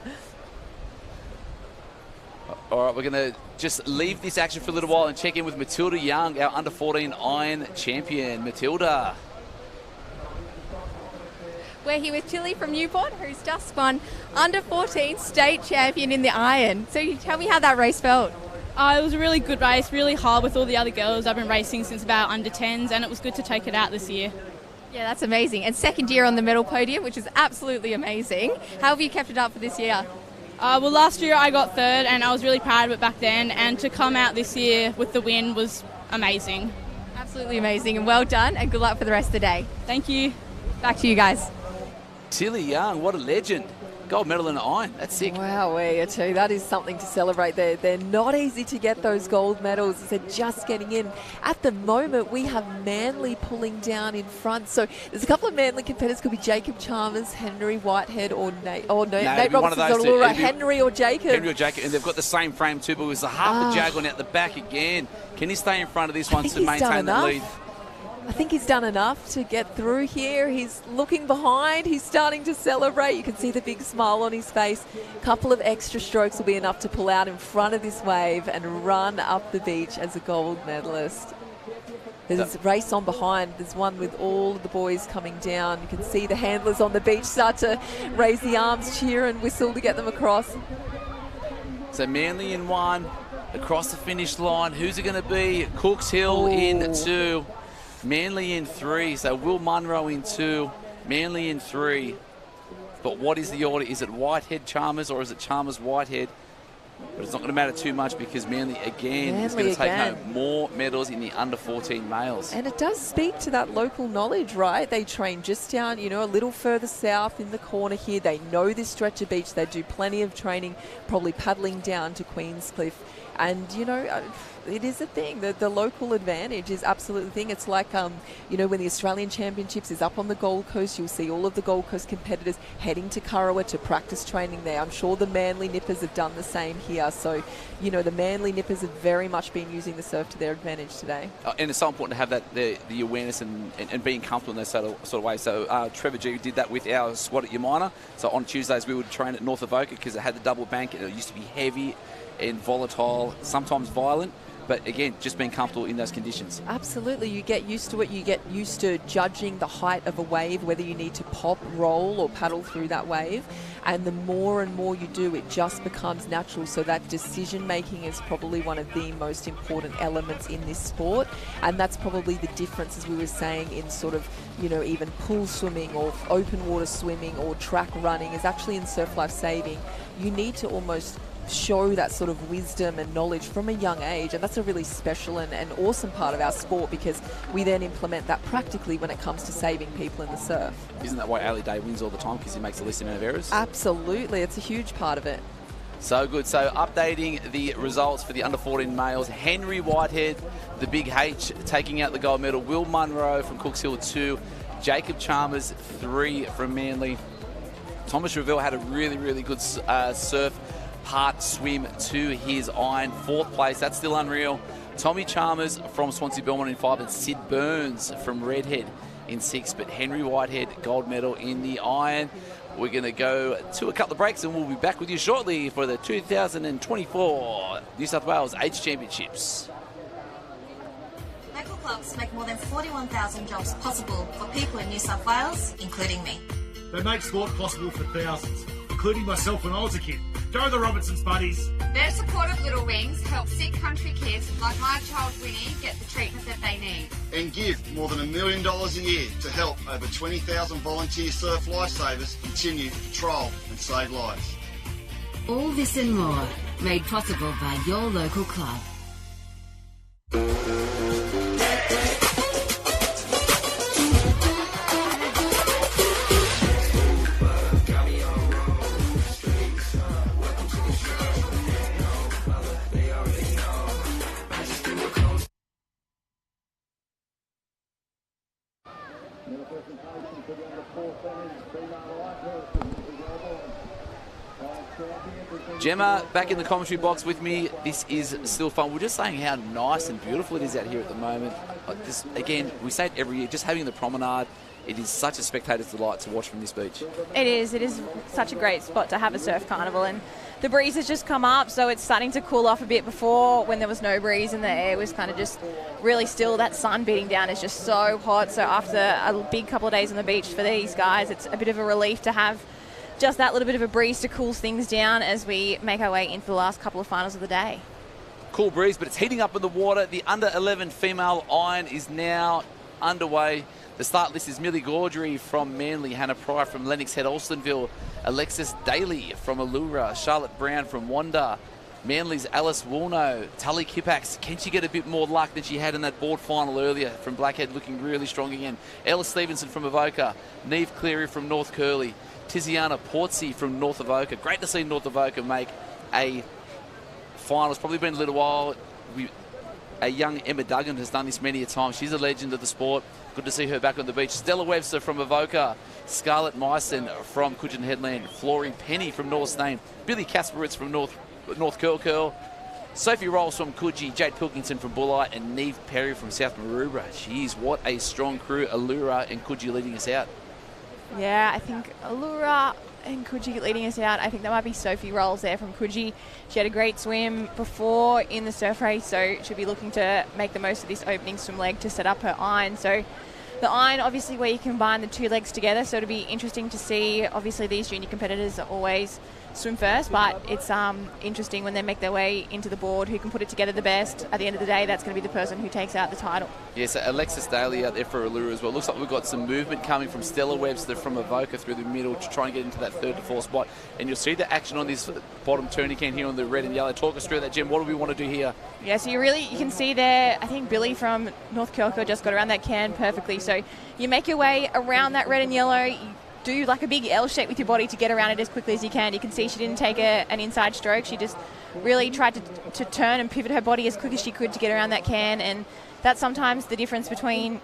All right, we're going to just leave this action for a little while and check in with Matilda Young, our under-14 iron champion. Matilda. We're here with Tilly from Newport, who's just won under-14 state champion in the iron. So you tell me how that race felt. It was a really good race, really hard with all the other girls. I've been racing since about under-10s, and it was good to take it out this year. Yeah, that's amazing. And second year on the medal podium, which is absolutely amazing. How have you kept it up for this year? Well, last year I got third, and I was really proud of it back then. And to come out this year with the win was amazing. Absolutely amazing, and well done, and good luck for the rest of the day. Thank you. Back to you guys. Tilly Young, what a legend. Gold medal in the iron. That's sick. Wow, I tell you, that is something to celebrate. They're not easy to get those gold medals. They're just getting in. At the moment, we have Manly pulling down in front. So there's a couple of Manly competitors. Could be Jacob Chalmers, Henry Whitehead, or Nate. Oh, no, Nate Robinson's got a little right. Henry or Jacob. Henry or Jacob. And they've got the same frame too, but it was a half a jag on out the back again. Can he stay in front of this one to maintain the lead? I think he's done enough to get through here. He's looking behind. He's starting to celebrate. You can see the big smile on his face. A couple of extra strokes will be enough to pull out in front of this wave and run up the beach as a gold medalist. There's a race on behind. There's one with all of the boys coming down. You can see the handlers on the beach start to raise the arms, cheer and whistle to get them across. So Manly in 1, across the finish line. Who's it going to be? Cooks Hill in 2. Manly in 3, so Will Munro in 2, Manly in 3. But what is the order? Is it Whitehead Chalmers or is it Chalmers Whitehead? But it's not going to matter too much because Manly again is going to take home more medals in the under 14 males. And it does speak to that local knowledge, right? They train just down, you know, a little further south in the corner here. They know this stretch of beach. They do plenty of training, probably paddling down to Queenscliff. And, you know, it is a thing. The local advantage is absolutely the thing. It's like, you know, when the Australian Championships is up on the Gold Coast, you'll see all of the Gold Coast competitors heading to Kurrawa to practice training there. I'm sure the Manly Nippers have done the same here. So, you know, the Manly Nippers have very much been using the surf to their advantage today. And it's so important to have that the awareness and being comfortable in that sort of way. So Trevor G did that with our squad at Yamina. So on Tuesdays we would train at North Avoca because it had the double bank. It used to be heavy and volatile, sometimes violent. But again, just being comfortable in those conditions. Absolutely. You get used to it. You get used to judging the height of a wave, whether you need to pop, roll or paddle through that wave. And the more and more you do, it just becomes natural. So that decision making is probably one of the most important elements in this sport. And that's probably the difference, as we were saying, in sort of, you know, even pool swimming or open water swimming or track running is actually in surf life saving. You need to almost show that sort of wisdom and knowledge from a young age, and that's a really special and awesome part of our sport because we then implement that practically when it comes to saving people in the surf. Isn't that why Ali Day wins all the time, because he makes the least amount of errors? Absolutely, it's a huge part of it. So good. So updating the results for the under 14 males, Henry Whitehead, the big H, taking out the gold medal. Will Munro from Cooks Hill 2, Jacob Chalmers 3 from Manly. Thomas Revelle had a really good surf part swim to his iron. 4th place, that's still unreal. Tommy Chalmers from Swansea Belmont in 5 and Sid Burns from Redhead in 6. But Henry Whitehead, gold medal in the iron. We're going to go to a couple of breaks and we'll be back with you shortly for the 2024 New South Wales Age Championships. Local clubs make more than 41,000 jobs possible for people in New South Wales, including me. They make sport possible for thousands, including myself when I was a kid. Go the Robertsons, buddies. Their support of Little Wings helps sick country kids like my child Winnie get the treatment that they need. And give more than $1 million a year to help over 20,000 volunteer surf lifesavers continue to patrol and save lives. All this and more, made possible by your local club. Gemma, back in the commentary box with me. This is still fun. We're just saying how nice and beautiful it is out here at the moment. Just, again, we say it every year, just having the promenade, it is such a spectator's delight to watch from this beach. It is such a great spot to have a surf carnival, and the breeze has just come up, so it's starting to cool off a bit. Before, when there was no breeze and the air was kind of just really still, that sun beating down is just so hot. So after a big couple of days on the beach for these guys, it's a bit of a relief to have just that little bit of a breeze to cool things down as we make our way into the last couple of finals of the day. Cool breeze, but it's heating up in the water. The under 11 female iron is now underway. The start list is Millie Gaudry from Manly, Hannah Pryor from Lennox Head Alstonville, Alexis Daly from Allura, Charlotte Brown from Wanda, Manly's Alice Woolno, Tully Kipax. Can she get a bit more luck than she had in that board final earlier from Blackhead, looking really strong again. Ella Stevenson from Avoca, Neve Cleary from North Curly, Tiziana Portsy from North Avoca. Great to see North Avoca make a final. It's probably been a little while. A young Emma Duggan has done this many a time. She's a legend of the sport. Good to see her back on the beach. Stella Webster from Avoca, Scarlett Myson from Coogin Headland, Florrie Penny from North Stain, Billy Kasparitz from North Curl Curl, Sophie Rolls from Coogee, Jade Pilkington from Bulli, and Neve Perry from South Maroubra. Jeez, what a strong crew. Allura and Coogee leading us out. Yeah, I think Allura and Coogee leading us out. I think that might be Sophie Rolls there from Coogee. She had a great swim before in the surf race, so she'll be looking to make the most of this opening swim leg to set up her iron. So the iron, obviously, where you combine the two legs together, so it'll be interesting to see. Obviously, these junior competitors are always swim first, but it's interesting when they make their way into the board who can put it together the best. At the end of the day, that's going to be the person who takes out the title. Yeah, so Alexis Daly out there for Allura as well. Looks like we've got some movement coming from Stella Webster from Avoca through the middle to try and get into that 3rd to 4th spot. And you'll see the action on this bottom turning can here on the red and yellow. Talk us through that, Jim. What do we want to do here? Yeah, so you can see there, I think Billy from North Kilco just got around that can perfectly. So you make your way around that red and yellow. You do like a big L shape with your body to get around it as quickly as you can. You can see she didn't take an inside stroke. She just really tried to turn and pivot her body as quick as she could to get around that can, and that's sometimes the difference between,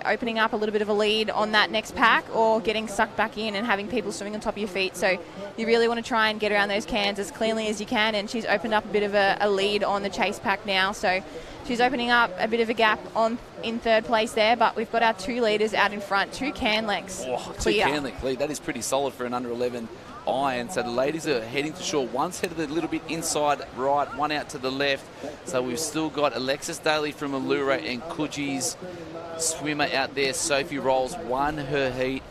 opening up a little bit of a lead on that next pack or getting sucked back in and having people swimming on top of your feet. So you really want to try and get around those cans as cleanly as you can, and she's opened up a bit of a lead on the chase pack now. So she's opening up a bit of a gap in 3rd place there, but we've got our 2 leaders out in front, 2 can legs clear. 2 can leg lead. That is pretty solid for an under 11 iron. So the ladies are heading to shore. One's headed a little bit inside right, one out to the left. So we've still got Alexis Daly from Allura and Coogee's swimmer out there. Sophie Rolls won her heat.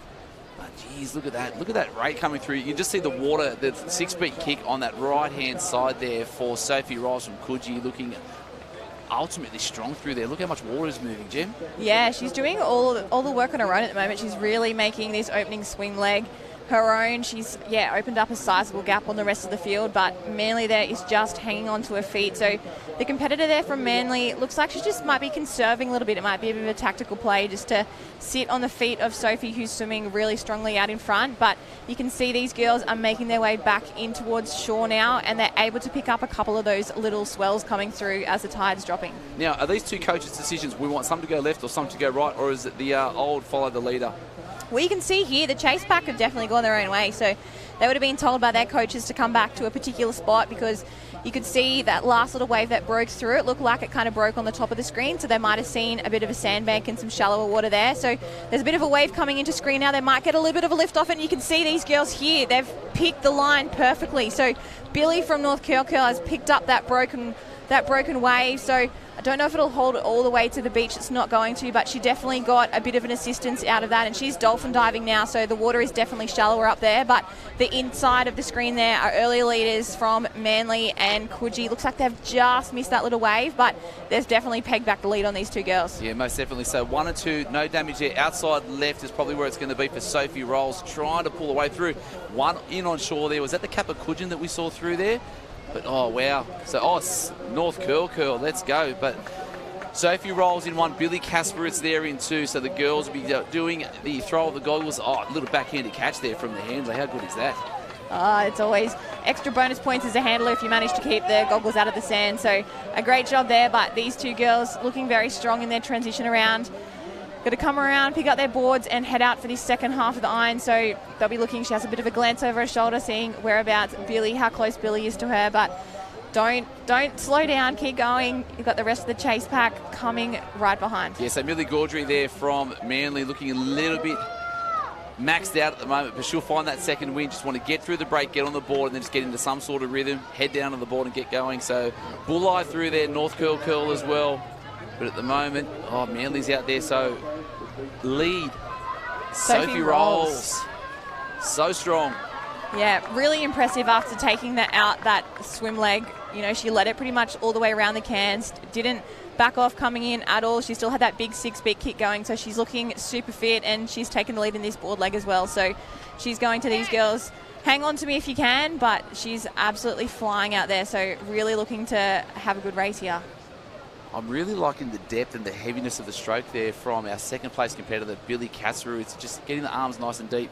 Geez, look at that. Look at that rate coming through. You just see the water, the 6-beat kick on that right-hand side there for Sophie Rolls from Coogee, looking ultimately strong through there. Look how much water is moving, Jim. Yeah, she's doing all the work on her own at the moment. She's really making this opening swim leg her own. She's opened up a sizable gap on the rest of the field, but Manly there is just hanging on to her feet. So the competitor there from Manly looks like she just might be conserving a little bit. It might be a bit of a tactical play just to sit on the feet of Sophie, who's swimming really strongly out in front. But you can see these girls are making their way back in towards shore now, and they're able to pick up a couple of those little swells coming through as the tide's dropping. Now, are these 2 coaches' decisions? We want some to go left or some to go right, or is it the old follow the leader? Well, you can see here the chase pack have definitely gone their own way. So they would have been told by their coaches to come back to a particular spot, because you could see that last little wave that broke through. It looked like it kind of broke on the top of the screen, so they might have seen a bit of a sandbank and some shallower water there. So there's a bit of a wave coming into screen now. They might get a little bit of a lift off it, and you can see these girls here. They've picked the line perfectly. So Billy from North Kilco has picked up that broken wave. So I don't know if it'll hold all the way to the beach. It's not going to, but she definitely got a bit of an assistance out of that, and she's dolphin diving now, so the water is definitely shallower up there. But the inside of the screen there are earlier leaders from Manly and Coogee. Looks like they've just missed that little wave, but there's definitely pegged back the lead on these 2 girls. Yeah, most definitely. So 1 and 2, no damage there. Outside left is probably where it's going to be for Sophie Rolls, trying to pull away through. One in on shore there. Was that the Kappa-Coogee that we saw through there? But, oh, wow. So, it's North Curl. Let's go. But Sophie Rolls in 1. Billy Kasparitz there in 2. So the girls will be doing the throw of the goggles. Oh, a little backhanded catch there from the handler. How good is that? It's always extra bonus points as a handler if you manage to keep the goggles out of the sand. So a great job there. But these 2 girls looking very strong in their transition around. Got to come around, pick up their boards and head out for this second half of the iron. So they'll be looking. She has a bit of a glance over her shoulder, seeing whereabouts Billy, how close Billy is to her. But don't slow down, keep going. You've got the rest of the chase pack coming right behind. Yeah, so Millie Gaudry there from Manly looking a little bit maxed out at the moment, but she'll find that second win. Just want to get through the break, get on the board, and then just get into some sort of rhythm, head down on the board and get going. So Bulli through there, North Curl as well. But at the moment, Manly's out there, so lead. Sophie Rolls. So strong. Yeah, really impressive after taking that swim leg. She led it pretty much all the way around the cans, didn't back off coming in at all. She still had that big 6-beat kick going, so she's looking super fit, and she's taken the lead in this board leg as well. So she's going to these girls, hang on to me if you can, but she's absolutely flying out there, so really looking to have a good race here. I'm really liking the depth and the heaviness of the stroke there from our second place competitor, Billy Kasparu. It's just getting the arms nice and deep.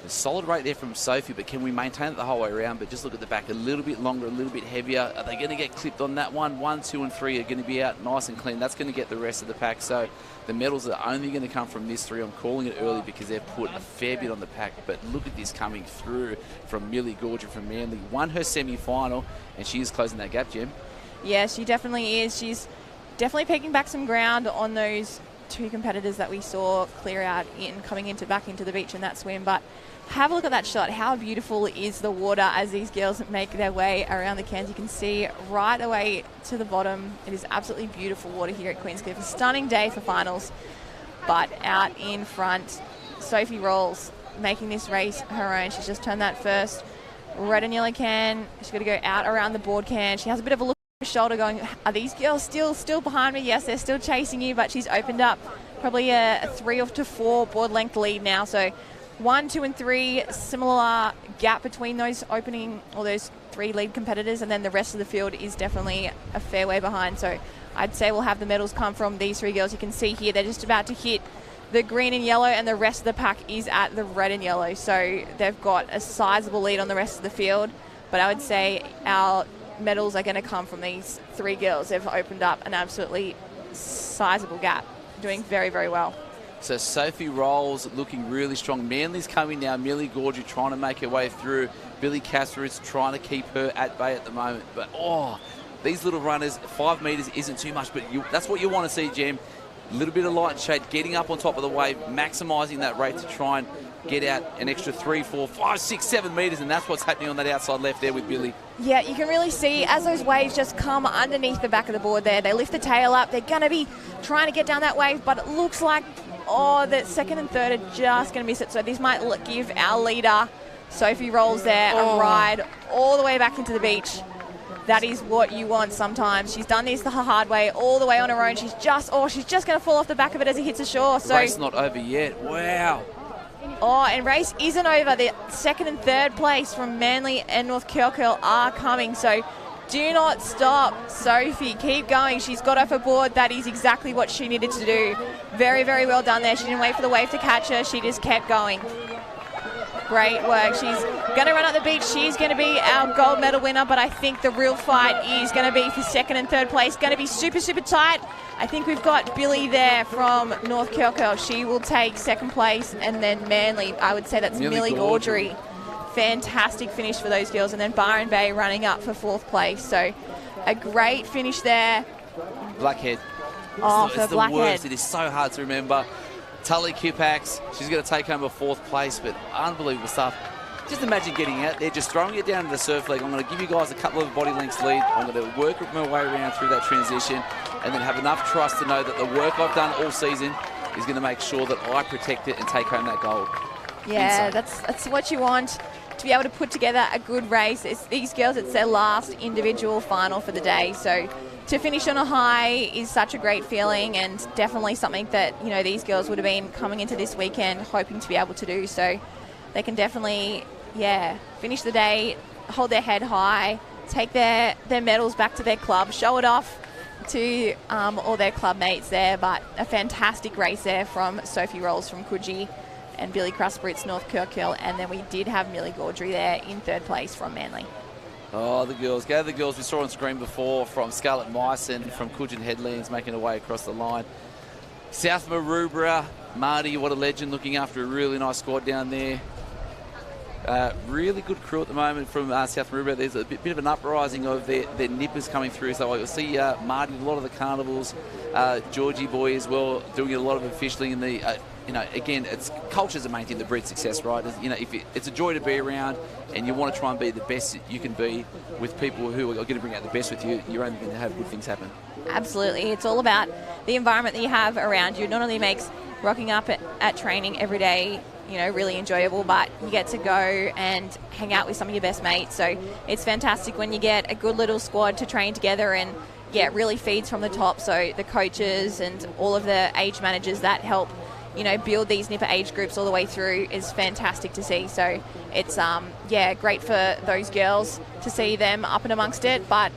A solid rate there from Sophie, but can we maintain it the whole way around? But just look at the back, a little bit longer, a little bit heavier. Are they going to get clipped on that one? 1, 2 and 3 are going to be out nice and clean. That's going to get the rest of the pack. So the medals are only going to come from this 3. I'm calling it early because they've put a fair bit on the pack. But look at this coming through from Millie Gaudry from Manly. Won her semi-final, and she is closing that gap, Jim. Yeah, she definitely is. She's definitely picking back some ground on those two competitors that we saw clear out coming back into the beach in that swim. But have a look at that shot. How beautiful is the water as these girls make their way around the cans. You can see right away to the bottom. It is absolutely beautiful water here at Queenscliff. A stunning day for finals. But out in front, Sophie Rolls making this race her own. She's just turned that first red and yellow can. She's got to go out around the board can. She has a bit of a look at her shoulder going, are these girls still behind me? Yes, they're still chasing you, but she's opened up probably a 3 to 4 board length lead now. So 1, 2 and 3, similar gap between those opening or those 3 lead competitors, and then the rest of the field is definitely a fair way behind. So I'd say we'll have the medals come from these 3 girls. You can see here they're just about to hit the green and yellow, and the rest of the pack is at the red and yellow. So they've got a sizable lead on the rest of the field, but I would say our medals are going to come from these 3 girls. They've opened up an absolutely sizable gap, doing very, very well. So Sophie Rolls looking really strong. Manly's coming now. Millie Gaudry trying to make her way through. Billy Casper is trying to keep her at bay at the moment. But, these little runners, 5 metres isn't too much, but that's what you want to see, Jem. A little bit of light and shade, getting up on top of the wave, maximising that rate to try and get out an extra 3, 4, 5, 6, 7 metres, and that's what's happening on that outside left there with Billy. Yeah, you can really see as those waves just come underneath the back of the board there, they lift the tail up. They're going to be trying to get down that wave, but it looks like, the second and third are just going to miss it. So this might give our leader, Sophie Rolls there, a ride all the way back into the beach. That is what you want sometimes. She's done this the hard way, all the way on her own. She's just going to fall off the back of it as it hits the shore. So race not over yet. Wow. And race isn't over. The second and third place from Manly and North Kirkhill are coming. So do not stop, Sophie. Keep going. She's got off her board. That is exactly what she needed to do. Very, very well done there. She didn't wait for the wave to catch her. She just kept going. Great work. She's going to run up the beach. She's going to be our gold medal winner, but I think the real fight is going to be for second and third place. Going to be super, super tight. I think we've got Billy there from North Kirkhill. She will take second place, and then Manly, I would say that's Millie Gaudry. Fantastic finish for those girls, and then Byron Bay running up for 4th place. So a great finish there. Blackhead. For it's the Blackhead. worst. It is so hard to remember. Tully Kipax, she's going to take home a 4th place, but unbelievable stuff. Just imagine getting out there, just throwing it down to the surf leg. I'm going to give you guys a couple of body lengths lead. I'm going to work my way around through that transition and then have enough trust to know that the work I've done all season is going to make sure that I protect it and take home that gold. Yeah, that's what you want, to be able to put together a good race. These girls, it's their last individual final for the day. So to finish on a high is such a great feeling, and definitely something that, these girls would have been coming into this weekend hoping to be able to do. So they can definitely, finish the day, hold their head high, take their medals back to their club, show it off to all their club mates there. But a fantastic race there from Sophie Rolls from Coogee and Billy Crusbritz, North Kirkhill, and then we did have Millie Gaudry there in 3rd place from Manly. Oh, the girls. Go the girls we saw on screen before from Scarlett Myson from Coogee Headlands making her way across the line. South Maroubra, Marty, what a legend, looking after a really nice squad down there. Really good crew at the moment from South Maroubra. There's a bit of an uprising of their nippers coming through. So you'll see Marty, a lot of the carnivals, Georgie boy as well, doing a lot of officialing in the... again, it's culture's the main thing that breeds success, right? It's a joy to be around, and you want to try and be the best you can be with people who are going to bring out the best with you. You're only going to have good things happen. Absolutely. It's all about the environment that you have around you. It not only makes rocking up at training every day, really enjoyable, but you get to go and hang out with some of your best mates. So it's fantastic when you get a good little squad to train together, and it really feeds from the top. So the coaches and all of the age managers that help build these nipper age groups all the way through is fantastic to see. So it's, great for those girls to see them up and amongst it. But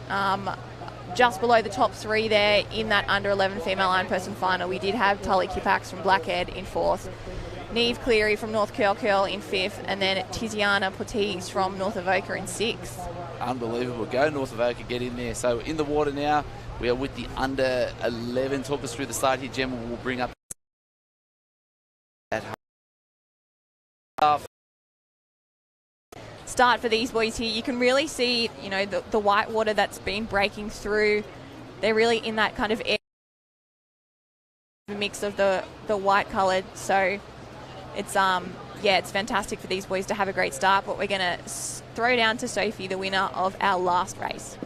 just below the top 3 there in that under-11 female iron-person final, we did have Tully Kipax from Blackhead in 4th, Neve Cleary from North Kirkhill in 5th, and then Tiziana Portees from North Avoca in 6th. Unbelievable. Go North Avoca, get in there. So in the water now, we are with the under-11. Talk us through the start here, Gemma. We'll bring up start for these boys here. You can really see, you know, the white water that's been breaking through. They're really in that kind of air mix of the white coloured. So it's it's fantastic for these boys to have a great start. But we're going to throw down to Sophie, the winner of our last race.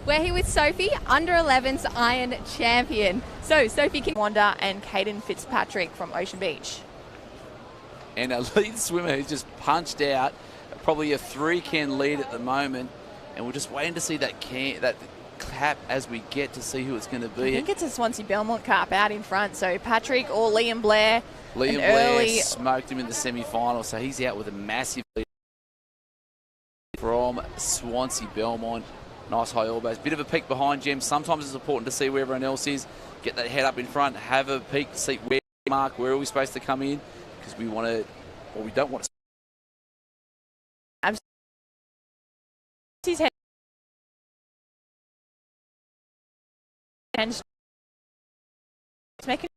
We're here with Sophie, under 11's Iron Champion. So Sophie can Wanda and Caden Fitzpatrick from Ocean Beach. And our lead swimmer who's just punched out, probably a 3-can lead at the moment. And we're just waiting to see that clap as we get to see who it's going to be. I think it's a Swansea Belmont Cup out in front. So Patrick or Liam Blair. Liam Blair smoked him in the semi-final, so he's out with a massive lead from Swansea Belmont. Nice high elbows. Bit of a peek behind Jem. Sometimes it's important to see where everyone else is. Get that head up in front. Have a peek to see where where are we supposed to come in, because we want to, or we don't want to. His head. And making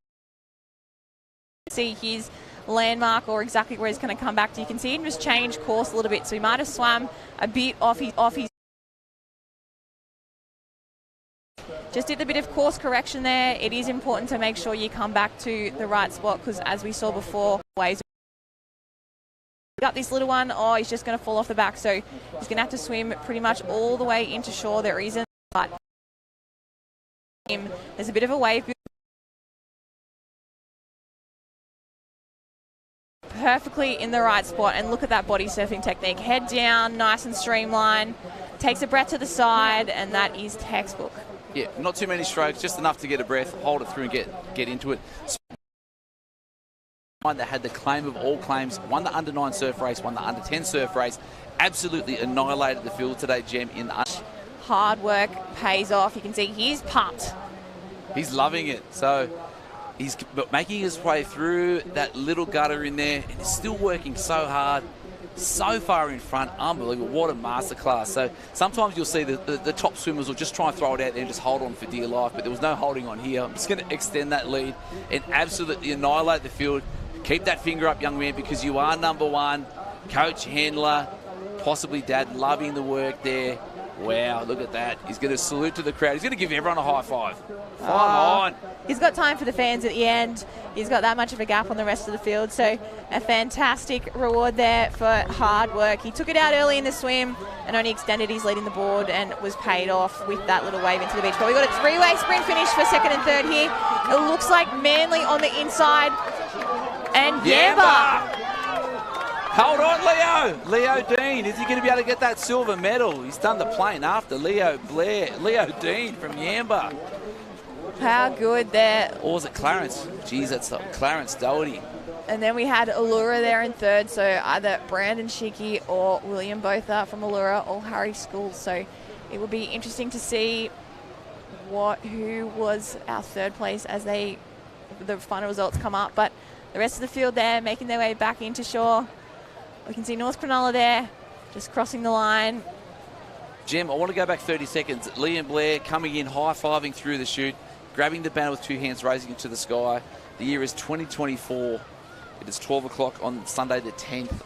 see his landmark or exactly where he's going to come back to. You can see him just change course a little bit, so he might have swam a bit off his. Just did a bit of course correction there. It is important to make sure you come back to the right spot, because as we saw before, waves got this little one. Oh, he's just going to fall off the back, so he's going to have to swim pretty much all the way into shore. There isn't, but there's a bit of a wave. Perfectly in the right spot, and look at that body surfing technique. Head down, nice and streamlined. Takes a breath to the side, and that is textbook. Yeah, not too many strokes, just enough to get a breath, hold it through and get into it. That had the claim of all claims, won the under-9 surf race, won the under-10 surf race, absolutely annihilated the field today, Jem. Hard work pays off. You can see he's pumped. He's loving it. So he's making his way through that little gutter in there, and he's still working so hard. So far in front, unbelievable. What a masterclass. So sometimes you'll see the top swimmers will just try and throw it out there and just hold on for dear life, but there was no holding on here. I'm just going to extend that lead and absolutely annihilate the field. Keep that finger up, young man, because you are number one. Coach, handler, possibly dad, loving the work there. Wow, look at that. He's going to salute to the crowd. He's going to give everyone a high five. Come on. He's got time for the fans at the end. He's got that much of a gap on the rest of the field. So a fantastic reward there for hard work. He took it out early in the swim and only extended his lead in the board, and was paid off with that little wave into the beach. But we got a 3-way sprint finish for second and third here. It looks like Manly on the inside. And Yamba. Hold on, Leo Dean. Is he going to be able to get that silver medal? He's done the plane after Leo Dean from Yamba. How good there. Or was it Clarence? Geez, that's Clarence Doherty. And then we had Allura there in third, so either Brandon Shiki or William Botha from Allura or Harry Schools. So it will be interesting to see who was our third place as the final results come up. But the rest of the field there making their way back into shore. We can see North Cronulla there, just crossing the line. Jem, I want to go back 30 seconds. Liam Blair coming in, high-fiving through the chute, grabbing the banner with two hands, raising it to the sky. The year is 2024. It is 12 o'clock on Sunday, the 10th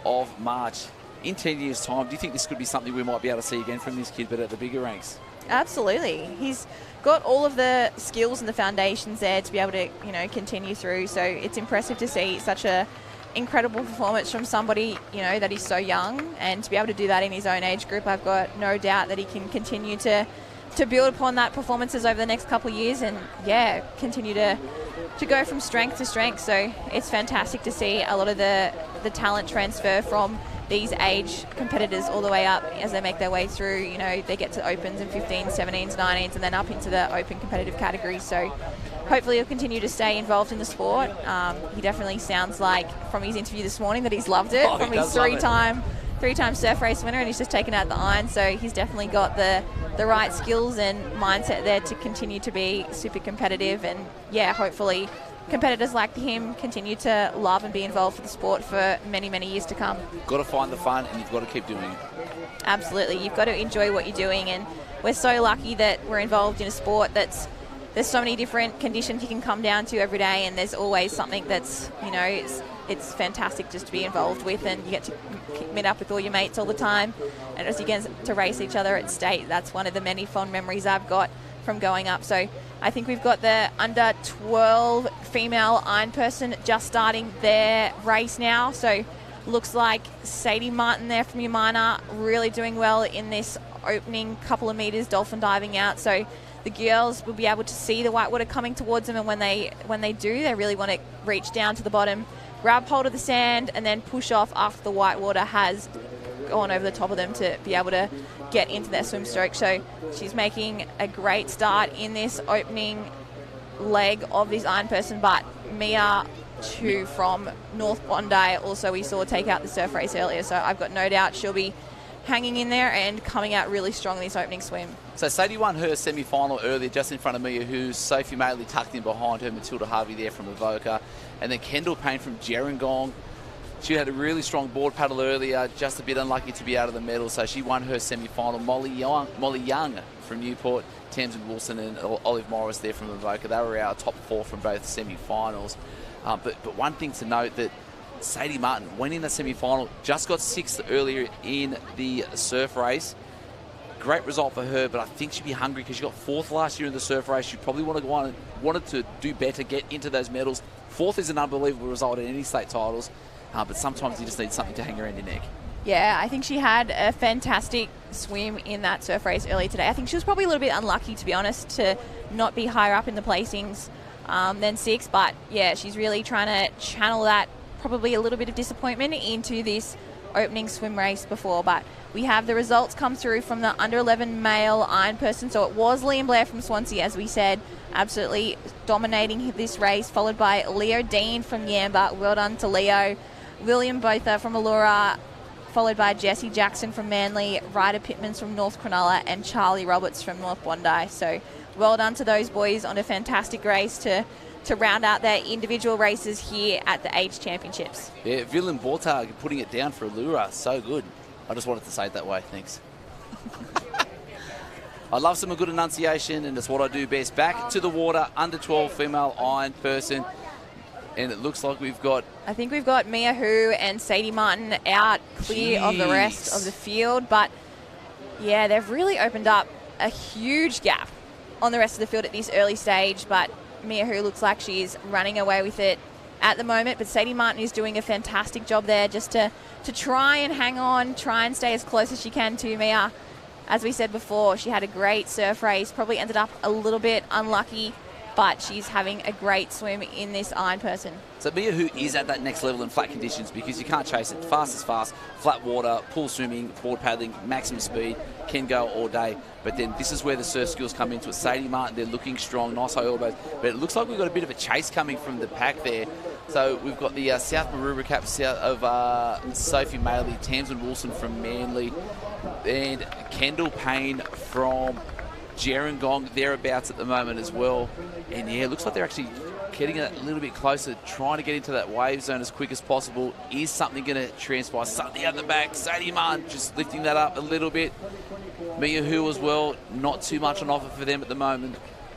of March. In 10 years' time, do you think this could be something we might be able to see again from this kid, but at the bigger ranks? Absolutely. He's got all of the skills and the foundations there to be able to, continue through. So it's impressive to see such a incredible performance from somebody, that is so young, and to be able to do that in his own age group. I've got no doubt that he can continue to build upon that performances over the next couple of years, and continue to go from strength to strength. So it's fantastic to see a lot of the talent transfer from these age competitors all the way up as they make their way through. They get to opens and 15s, 17s, 19s, and then up into the open competitive categories. So hopefully he'll continue to stay involved in the sport. He definitely sounds like, from his interview this morning, that he's loved it. From his three-time surf race winner, and he's just taken out the iron. So he's definitely got the right skills and mindset there to continue to be super competitive. And hopefully competitors like him continue to love and be involved for the sport for many, many years to come. Got to find the fun, and you've got to keep doing it. Absolutely. You've got to enjoy what you're doing, and we're so lucky that we're involved in a sport there's so many different conditions you can come down to every day, and there's always something that's, it's fantastic just to be involved with, and you get to meet up with all your mates all the time, and as you get to race each other at state. That's one of the many fond memories I've got from going up. So I think we've got the under 12 female iron person just starting their race now. So looks like Sadie Martin there from Umina really doing well in this opening couple of metres, dolphin diving out. So the girls will be able to see the whitewater coming towards them, and when they do, they really want to reach down to the bottom, grab hold of the sand, and then push off after the whitewater has gone over the top of them to be able to get into their swim stroke. So she's making a great start in this opening leg of this iron person, but Mia too from North Bondi also we saw take out the surf race earlier, so I've got no doubt she'll be hanging in there and coming out really strong in this opening swim. So Sadie won her semi-final earlier just in front of Mia, who's Sophie Maley tucked in behind her, Matilda Harvey there from Avoca, and then Kendall Payne from Gerringong. She had a really strong board paddle earlier, just a bit unlucky to be out of the medal, so she won her semi-final. Molly Young from Newport, Tamsin Wilson and Olive Morris there from Avoca. They were our top 4 from both semi-finals. But one thing to note, that Sadie Martin went in the semi-final, just got 6th earlier in the surf race. Great result for her, but I think she'd be hungry because she got 4th last year in the surf race. She probably wanted to do better, get into those medals. 4th is an unbelievable result in any state titles, but sometimes you just need something to hang around your neck. Yeah, I think she had a fantastic swim in that surf race earlier today. I think she was probably a little bit unlucky, to be honest, to not be higher up in the placings than 6th, but yeah, she's really trying to channel that probably a little bit of disappointment into this opening swim race before. But we have the results come through from the under 11 male iron person. So it was Liam Blair from Swansea, as we said, absolutely dominating this race, followed by Leo Dean from Yamba. Well done to Leo. William Botha from Allura, followed by Jesse Jackson from Manly, Ryder Pittmans from North Cronulla, and Charlie Roberts from North Bondi. So well done to those boys on a fantastic race to round out their individual races here at the Age Championships. Yeah, Willem Bortag putting it down for Allura, so good. I just wanted to say it that way, thanks. I love some good enunciation, and it's what I do best. Back to the water, under 12 female iron person. And it looks like we've got... I think we've got Mia Hu and Sadie Martin out clear of the rest of the field. But, yeah, they've really opened up a huge gap on the rest of the field at this early stage. But Mia Hu looks like she's running away with it at the moment. But Sadie Martin is doing a fantastic job there just to try and hang on, try and stay as close as she can to Mia. As we said before, she had a great surf race, probably ended up a little bit unlucky, but she's having a great swim in this iron person. So Mia Hu is at that next level in flat conditions, because you can't chase it. Fast is fast, flat water, pool swimming, board paddling, maximum speed, can go all day. But then this is where the surf skills come into it. Sadie Martin, they're looking strong, nice high elbows. But it looks like we've got a bit of a chase coming from the pack there. So we've got the South Maroubra cap south of Sophie Maley, Tamsin Wilson from Manly, and Kendall Payne from Gerringong, thereabouts at the moment as well. And yeah, it looks like they're actually getting a little bit closer, trying to get into that wave zone as quick as possible. Is something going to transpire? Something out the back. Sadie Martin just lifting that up a little bit. Mia Hu as well, not too much on offer for them at the moment.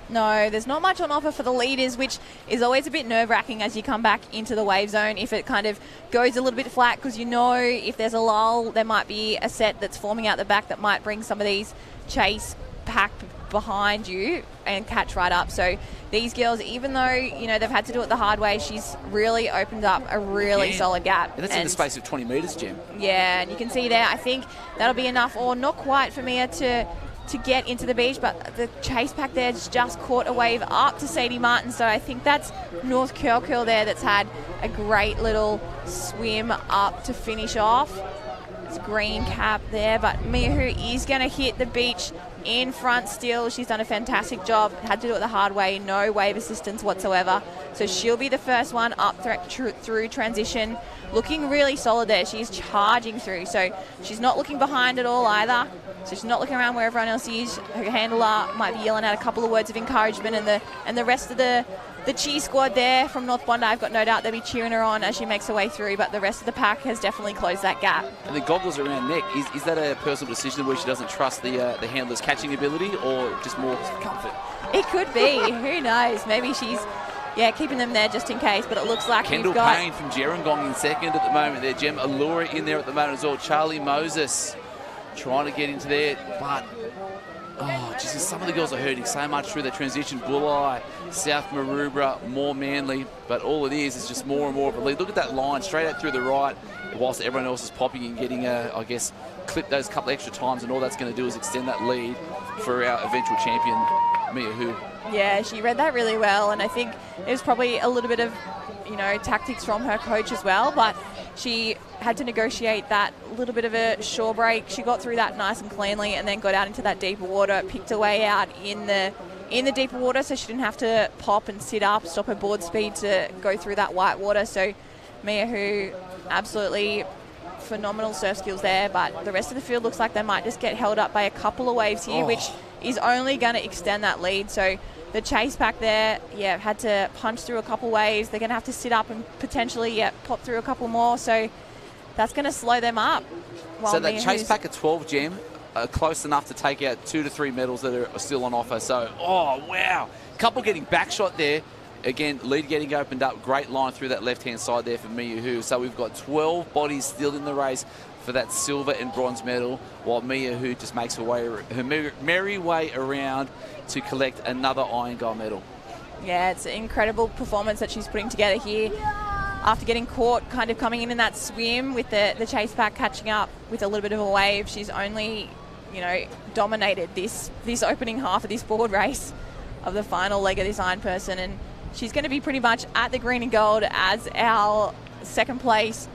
No, there's not much on offer for the leaders, which is always a bit nerve-wracking as you come back into the wave zone. If it kind of goes a little bit flat, because you know if there's a lull, there might be a set that's forming out the back that might bring some of these chase pack behind you and catch right up. So these girls, even though they've had to do it the hard way, she's really opened up a really solid gap. And that's in the space of 20 metres, Jim. Yeah, and you can see there, I think that'll be enough, or not quite, for Mia to get into the beach, but the chase pack there just caught a wave up to Sadie Martin. So I think that's North Curl there that's had a great little swim up to finish off. It's green cap there, but Mia Hu is going to hit the beach in front still. She's done a fantastic job. Had to do it the hard way, no wave assistance whatsoever. So she'll be the first one up through transition. Looking really solid there. She's charging through. So she's not looking behind at all either. So she's not looking around where everyone else is. Her handler might be yelling out a couple of words of encouragement, and the rest of the cheer squad there from North Bondi, I've got no doubt they'll be cheering her on as she makes her way through, but the rest of the pack has definitely closed that gap. And the goggles around neck, is that a personal decision where she doesn't trust the handler's catching ability, or just more comfort? It could be. Who knows? Maybe she's yeah, keeping them there just in case. But it looks like Kendall we've got Payne from Gerringong in second at the moment there. Gem Allura in there at the moment as well. Charlie Moses trying to get into there, but Jesus, some of the girls are hurting so much through the transition. Bulli, South Maroubra, more Manly, but all it is just more and more of a lead. Look at that line straight out through the right, whilst everyone else is popping and getting, I guess, clip those couple extra times, and all that's going to do is extend that lead for our eventual champion, Mia Hu. Yeah, she read that really well, and I think it was probably a little bit of, tactics from her coach as well, but she had to negotiate that little bit of a shore break. She got through that nice and cleanly and then got out into that deeper water, picked her way out in the deeper water, so she didn't have to pop and sit up, stop her board speed to go through that white water. So Mia Hu, absolutely phenomenal surf skills there, but the rest of the field looks like they might just get held up by a couple of waves here, which is only going to extend that lead. So the chase pack there, had to punch through a couple waves. They're going to have to sit up and potentially, pop through a couple more. So that's going to slow them up. So that chase pack of 12, Gem, close enough to take out 2 to 3 medals that are still on offer. So, wow. Couple getting back shot there. Again, lead getting opened up. Great line through that left-hand side there for Mia Hu. So we've got 12 bodies still in the race for that silver and bronze medal, while Mia Hu just makes her merry way around to collect another iron gold medal. Yeah, it's an incredible performance that she's putting together here. After getting caught kind of coming in that swim with the chase pack catching up with a little bit of a wave, she's only, dominated this opening half of this board race of the final leg of this iron person, and she's going to be pretty much at the green and gold as our second place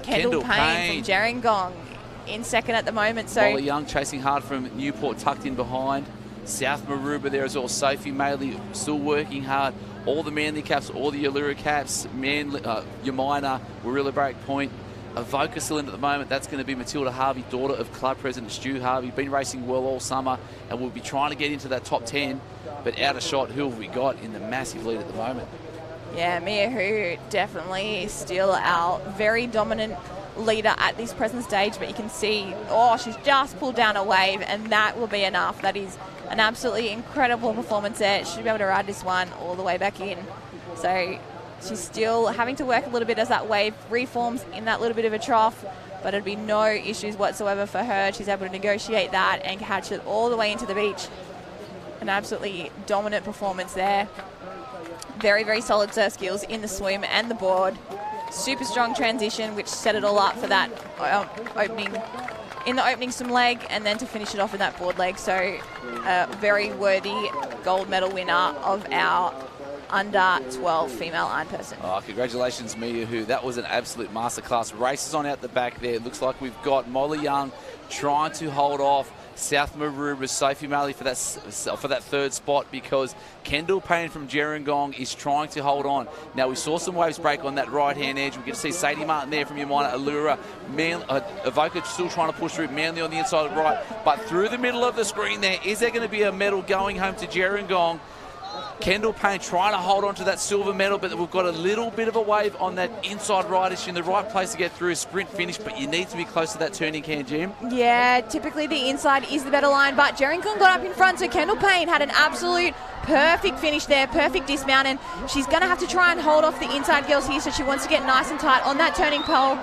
Kendall Payne from Gerringong in second at the moment. So Molly Young chasing hard from Newport, tucked in behind. South Maroubra there as well. Sophie Maley still working hard. All the Manly caps, all the Allura caps, Yamina, Warilla Break Point. Avoca still in at the moment. That's going to be Matilda Harvey, daughter of club president Stu Harvey. Been racing well all summer and will be trying to get into that top 10. But out of shot, who have we got in the massive lead at the moment? Yeah, Mia Hu definitely still our very dominant leader at this present stage, but you can see, she's just pulled down a wave, and that will be enough. That is an absolutely incredible performance there. She'll be able to ride this one all the way back in. So she's still having to work a little bit as that wave reforms in that little bit of a trough, but it'll be no issues whatsoever for her. She's able to negotiate that and catch it all the way into the beach. An absolutely dominant performance there. Very, very solid surf skills in the swim and the board. Super strong transition, which set it all up for that opening swim leg, and then to finish it off in that board leg. So a very worthy gold medal winner of our under 12 female iron person. Congratulations, Mia Hu. That was an absolute masterclass. Races on out the back there. Looks like we've got Molly Young trying to hold off South Maroubra, Sophie Maley for that third spot, because Kendall Payne from Gerringong is trying to hold on. Now, we saw some waves break on that right-hand edge. We can see Sadie Martin there from Yamina, Allura. Avoca still trying to push through, Manly on the inside of the right. But through the middle of the screen there, is there going to be a medal going home to Gerringong? Kendall Payne trying to hold on to that silver medal, but we've got a little bit of a wave on that inside right. She's in the right place to get through a sprint finish, but you need to be close to that turning can, Jim. Yeah, typically the inside is the better line, but Gerringong got up in front, so Kendall Payne had an absolute perfect finish there, perfect dismount, and she's going to have to try and hold off the inside girls here, so she wants to get nice and tight on that turning pole,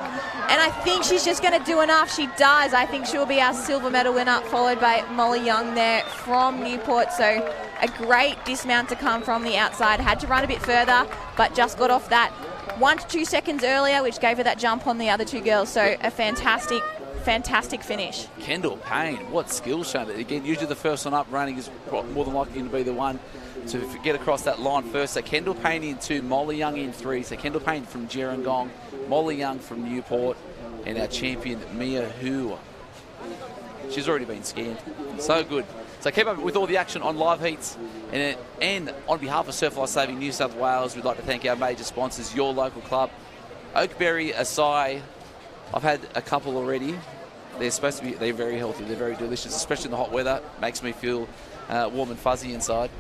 and I think she's just going to do enough. She does. I think she'll be our silver medal winner, followed by Molly Young there from Newport. So a great dismount to come from the outside. Had to run a bit further, but just got off that 1 to 2 seconds earlier, which gave her that jump on the other two girls. So a fantastic finish. Kendall Payne, what skills shown. Again, usually the first one up running is more than likely to be the one to get across that line first. So Kendall Payne in 2, Molly Young in 3. So Kendall Payne from Gerringong, Molly Young from Newport, and our champion Mia Hu. She's already been scanned. So good. So keep up with all the action on live heats. And on behalf of Surf Life Saving New South Wales, we'd like to thank our major sponsors, your local club, Oakberry Acai. I've had a couple already. They're very healthy, they're very delicious, especially in the hot weather. Makes me feel warm and fuzzy inside.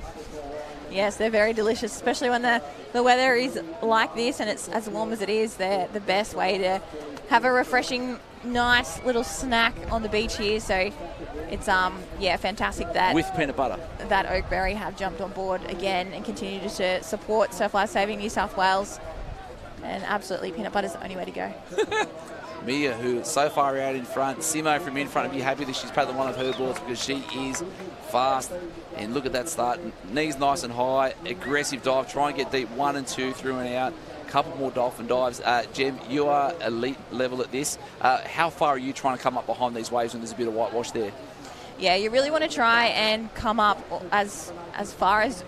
Yes, they're very delicious, especially when the weather is like this and it's as warm as it is. They're the best way to have a refreshing nice little snack on the beach here. So it's fantastic that with peanut butter that Oakberry have jumped on board again and continue to support Surf Life Saving New South Wales. And absolutely, peanut butter is the only way to go. Mia, who so far out in front. Simo from in front, be happy that she's paddling one of her boards because she is fast. And look at that start. Knees nice and high. Aggressive dive. Try and get deep 1 and 2 through and out. Couple more dolphin dives. Jem, you are elite level at this. How far are you trying to come up behind these waves when there's a bit of whitewash there? Yeah, you really want to try and come up as far as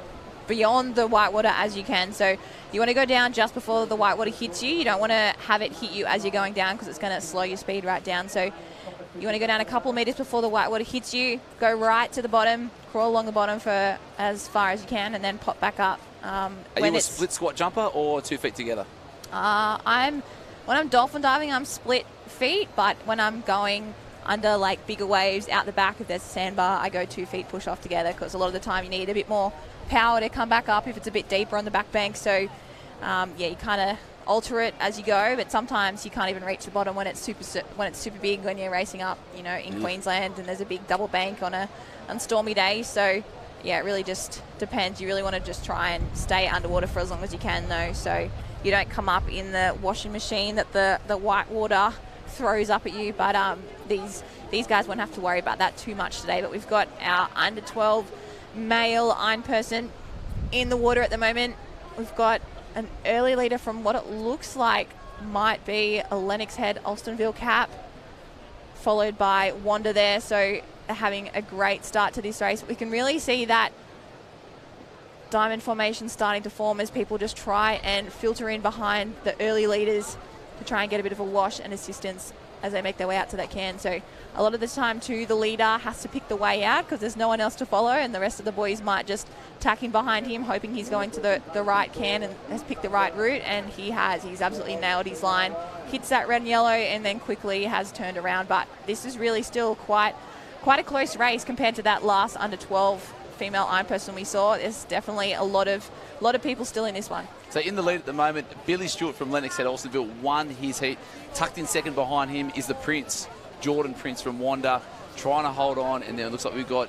beyond the whitewater as you can. So you want to go down just before the whitewater hits you. You don't want to have it hit you as you're going down because it's going to slow your speed right down. So you want to go down a couple of metres before the whitewater hits you, go right to the bottom, crawl along the bottom for as far as you can, and then pop back up. Are you a split squat jumper or 2 feet together? When I'm dolphin diving, I'm split feet, but when I'm going under like bigger waves out the back, if there's a sandbar, I go 2 feet push off together because a lot of the time you need a bit more power to come back up if it's a bit deeper on the back bank. So you kind of alter it as you go, but sometimes you can't even reach the bottom when it's super big when you're racing up, in Queensland and there's a big double bank on stormy days. So yeah, it really just depends. You really want to just try and stay underwater for as long as you can though, so you don't come up in the washing machine that the white water throws up at you. But these guys won't have to worry about that too much today. But we've got our under 12 male iron person in the water at the moment. We've got an early leader from what it looks like might be a Lennox Head Alstonville cap, followed by Wanda there. So they're having a great start to this race. We can really see that diamond formation starting to form as people just try and filter in behind the early leaders to try and get a bit of a wash and assistance as they make their way out to that can. So a lot of the time too, the leader has to pick the way out because there's no one else to follow, and the rest of the boys might just tack in behind him hoping he's going to the right can and has picked the right route, and he's absolutely nailed his line, hits that red and yellow, and then quickly has turned around. But this is really still quite a close race compared to that last under 12 female iron person we saw. There's definitely a lot of people still in this one. So in the lead at the moment, Billy Stewart from Lennox Head Alstonville won his heat. Tucked in second behind him is the Prince, Jordan Prince from Wanda, trying to hold on. And then it looks like we've got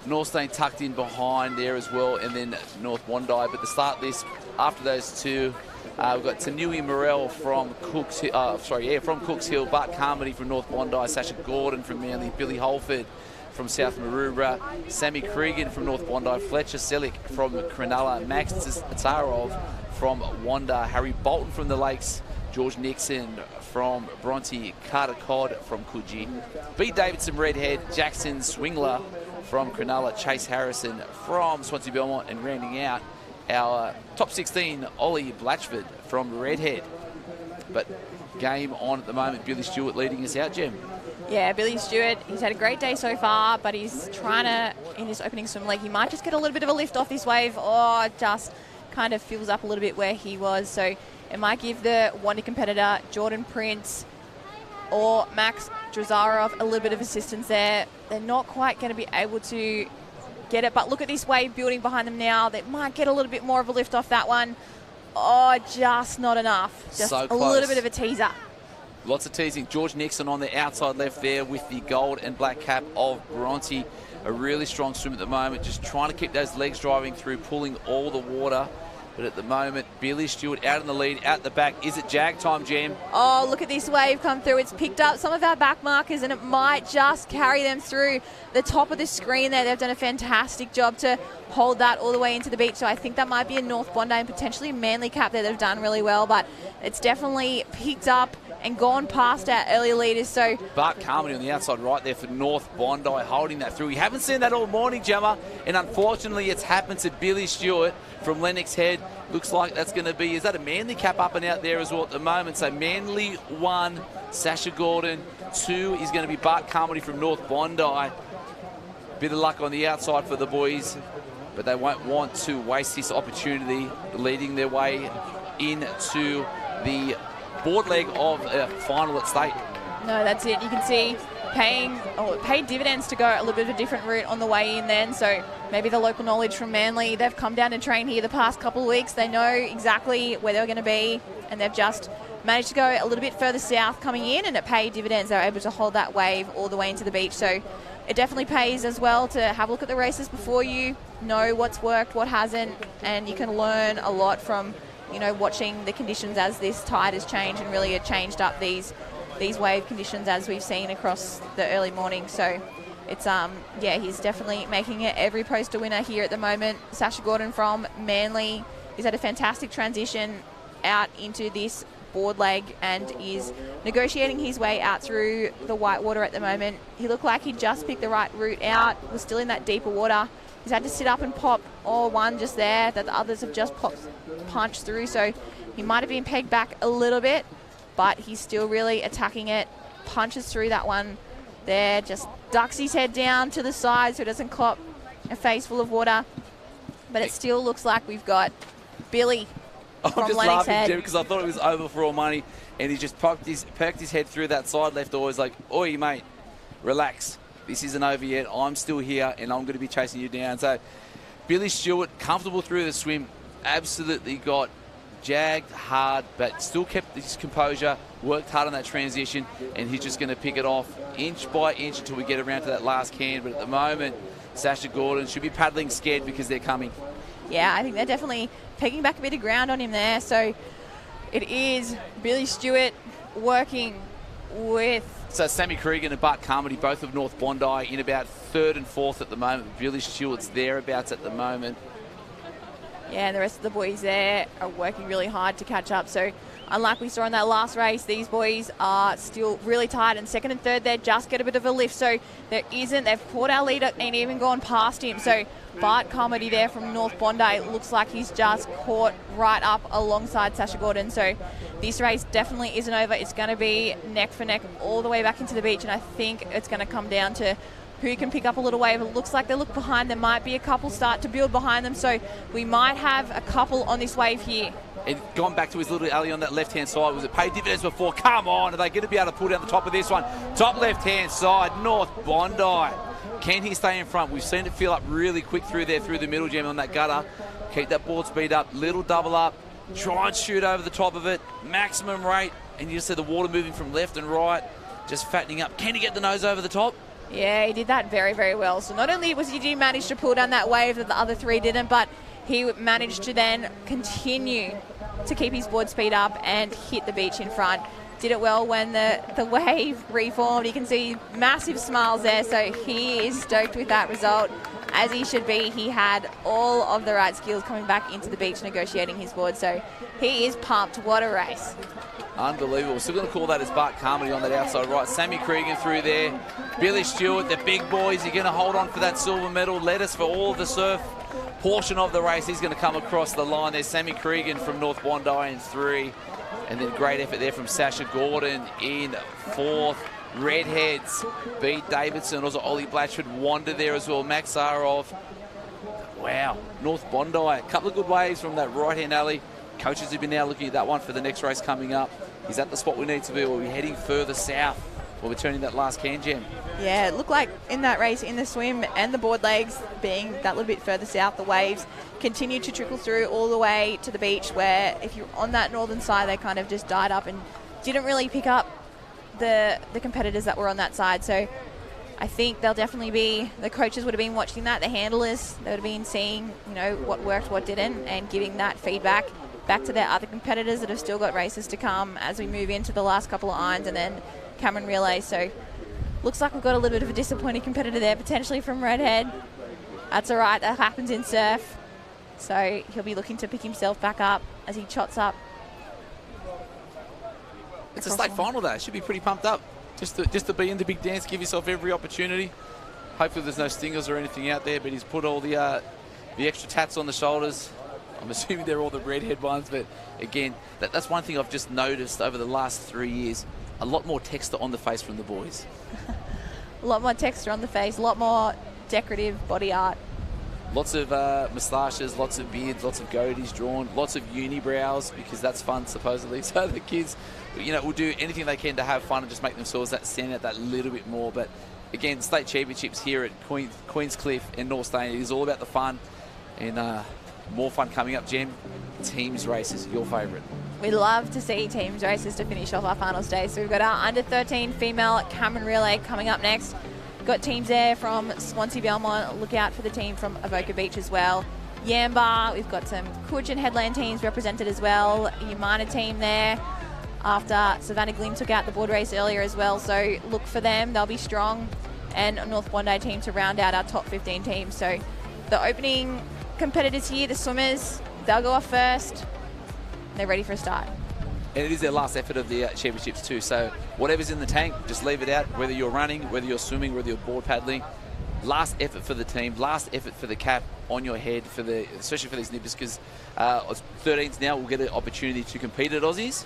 Northstein tucked in behind there as well, and then North Bondi. But to start this, after those two, we've got Tanui Morel from Cooks Hill, Bart Carmody from North Bondi, Sasha Gordon from Manly, Billy Holford from South Maroubra, Sammy Cregan from North Bondi, Fletcher Selick from Cronulla, Max Tsarov from Wanda, Harry Bolton from the Lakes, George Nixon from Bronte, Carter Codd from Coogee, B. Davidson Redhead, Jackson Swingler from Cronulla, Chase Harrison from Swansea Belmont, and rounding out our top 16, Ollie Blatchford from Redhead. But game on at the moment, Billy Stewart leading us out, Jem. Yeah, Billy Stewart, he's had a great day so far, but he's trying to, in this opening swim leg, he might just get a little bit of a lift off this wave, or just kind of fills up a little bit where he was. So it might give the Wanda competitor, Jordan Prince or Max Drazarov, a little bit of assistance there. They're not quite going to be able to get it, but look at this wave building behind them now. They might get a little bit more of a lift off that one. Oh, just not enough. Just so a little bit of a teaser. Lots of teasing. George Nixon on the outside left there with the gold and black cap of Bronte. A really strong swim at the moment, just trying to keep those legs driving through, pulling all the water. But at the moment, Billy Stewart out in the lead, out the back. Is it jag time, Jem? Oh, look at this wave come through. It's picked up some of our back markers, and it might just carry them through the top of the screen there. They've done a fantastic job to hold that all the way into the beach. So I think that might be a North Bondi and potentially a Manly cap there. They've done really well, but it's definitely picked up and gone past our early leaders. So Bart Carmody on the outside right there for North Bondi, holding that through. We haven't seen that all morning, Gemma, and unfortunately it's happened to Billy Stewart from Lennox Head. Looks like that's going to be, is that a Manly cap up and out there as well at the moment? So Manly 1, Sasha Gordon 2 is going to be Bart Carmody from North Bondi. Bit of luck on the outside for the boys, but they won't want to waste this opportunity, leading their way into the board leg of a final at state. No, that's it. You can see paid dividends to go a little bit of a different route on the way in then. So maybe the local knowledge from Manly, they've come down to train here the past couple of weeks. They know exactly where they're going to be, and they've just managed to go a little bit further south coming in, and it paid dividends. They were able to hold that wave all the way into the beach. So it definitely pays as well to have a look at the races before you know what's worked, what hasn't, and you can learn a lot from, you know, watching the conditions as this tide has changed, and really it changed up these wave conditions as we've seen across the early morning. So it's yeah, he's definitely making it every poster winner here at the moment. Sasha Gordon from Manly is at a fantastic transition out into this board leg and is negotiating his way out through the whitewater at the moment. He looked like he just picked the right route out, was still in that deeper water. He's had to sit up and pop one just there that the others have just punched through, so he might have been pegged back a little bit, but he's still really attacking it, punches through that one there, just ducks his head down to the side so it doesn't clop a face full of water. But it still looks like we've got Billy I'm from just Lennox laughing, Head. Jim, because I thought it was over for all money, and he just perked his head through that side left oar. He's like, oi, mate, relax. This isn't over yet. I'm still here, and I'm going to be chasing you down. So Billy Stewart, comfortable through the swim, absolutely got jagged hard, but still kept his composure, worked hard on that transition, and he's just going to pick it off inch by inch until we get around to that last can. But at the moment, Sasha Gordon should be paddling scared because they're coming. Yeah, I think they're definitely pegging back a bit of ground on him there. So it is Billy Stewart working with... So Sammy Cregan and Bart Carmody, both of North Bondi, in about 3rd and 4th at the moment. Billy Stewart's thereabouts at the moment. Yeah, and the rest of the boys there are working really hard to catch up. So unlike we saw in that last race, these boys are still really tight, and 2nd and 3rd there just get a bit of a lift. So they've caught our leader and even gone past him. So Bart Carmody there from North Bondi looks like he's just caught right up alongside Sasha Gordon. So this race definitely isn't over. It's going to be neck for neck all the way back into the beach, and I think it's going to come down to who can pick up a little wave. It looks like they look behind. There might be a couple start to build behind them, so we might have a couple on this wave here. And gone back to his little alley on that left-hand side. Was it paid dividends before? Come on, are they going to be able to pull down the top of this one? Top left-hand side, North Bondi. Can he stay in front? We've seen it fill up really quick through there, through the middle jam on that gutter. Keep that board speed up, little double up. Try and shoot over the top of it. Maximum rate. And you just see the water moving from left and right, just fattening up. Can he get the nose over the top? Yeah, he did that very, very well. So not only did he manage to pull down that wave that the other three didn't, but he managed to then continue to keep his board speed up and hit the beach in front. Did it well when the wave reformed. You can see massive smiles there, so he is stoked with that result, as he should be. He had all of the right skills coming back into the beach negotiating his board, so he is pumped. What a race. Unbelievable. Still going to call that as Bart Carmody on that outside right. Sammy Cregan through there. Billy Stewart, the big boys, are going to hold on for that silver medal. Lettuce for all of the surf portion of the race. He's going to come across the line. There's Sammy Cregan from North Bondi in 3. And then great effort there from Sasha Gordon in 4th. Redheads beat Davidson. Also Ollie Blatchford wandered there as well. Max Zarov. Wow. North Bondi. A couple of good waves from that right-hand alley. Coaches have been now looking at that one for the next race coming up. Is that the spot we need to be? We'll be heading further south. We'll be turning that last can jam. Yeah, it looked like in that race, in the swim and the board legs, being that little bit further south, the waves continued to trickle through all the way to the beach, where if you're on that northern side, they kind of just died up and didn't really pick up the competitors that were on that side. So I think they'll definitely be, the coaches would have been watching that, the handlers, they would have been seeing, you know, what worked, what didn't, and giving that feedback back to their other competitors that have still got races to come as we move into the last couple of irons and then Cameron Relay. So looks like we've got a little bit of a disappointing competitor there, potentially from Redhead. That's all right, that happens in surf. So he'll be looking to pick himself back up as he trots up. It's a state final day. Should be pretty pumped up. Just to be in the big dance, give yourself every opportunity. Hopefully there's no stingers or anything out there, but he's put all the extra tats on the shoulders. I'm assuming they're all the redhead ones, but again, that's one thing I've just noticed over the last 3 years. A lot more texture on the face from the boys. A lot more texture on the face, a lot more decorative body art. Lots of moustaches, lots of beards, lots of goatees drawn, lots of unibrows, because that's fun, supposedly. So the kids, you know, will do anything they can to have fun and just make themselves stand out that little bit more. But again, state championships here at Queenscliff and North Stain, it is all about the fun, and more fun coming up. Jem, teams races, your favourite? We love to see teams races to finish off our finals day. So we've got our under-13 female Cameron Relay coming up next. We've got teams there from Swansea Belmont. Look out for the team from Avoca Beach as well. Yamba, we've got some Coolidge and Headland teams represented as well. Yamana team there after Savannah Glen took out the board race earlier as well. So look for them, they'll be strong. And a North Bondi team to round out our top 15 teams. So the opening competitors here, the swimmers, they'll go off first. They're ready for a start. And it is their last effort of the championships too. So whatever's in the tank, just leave it out. Whether you're running, whether you're swimming, whether you're board paddling, last effort for the team, last effort for the cap on your head, especially for these nippers, because 13s now will get an opportunity to compete at Aussies.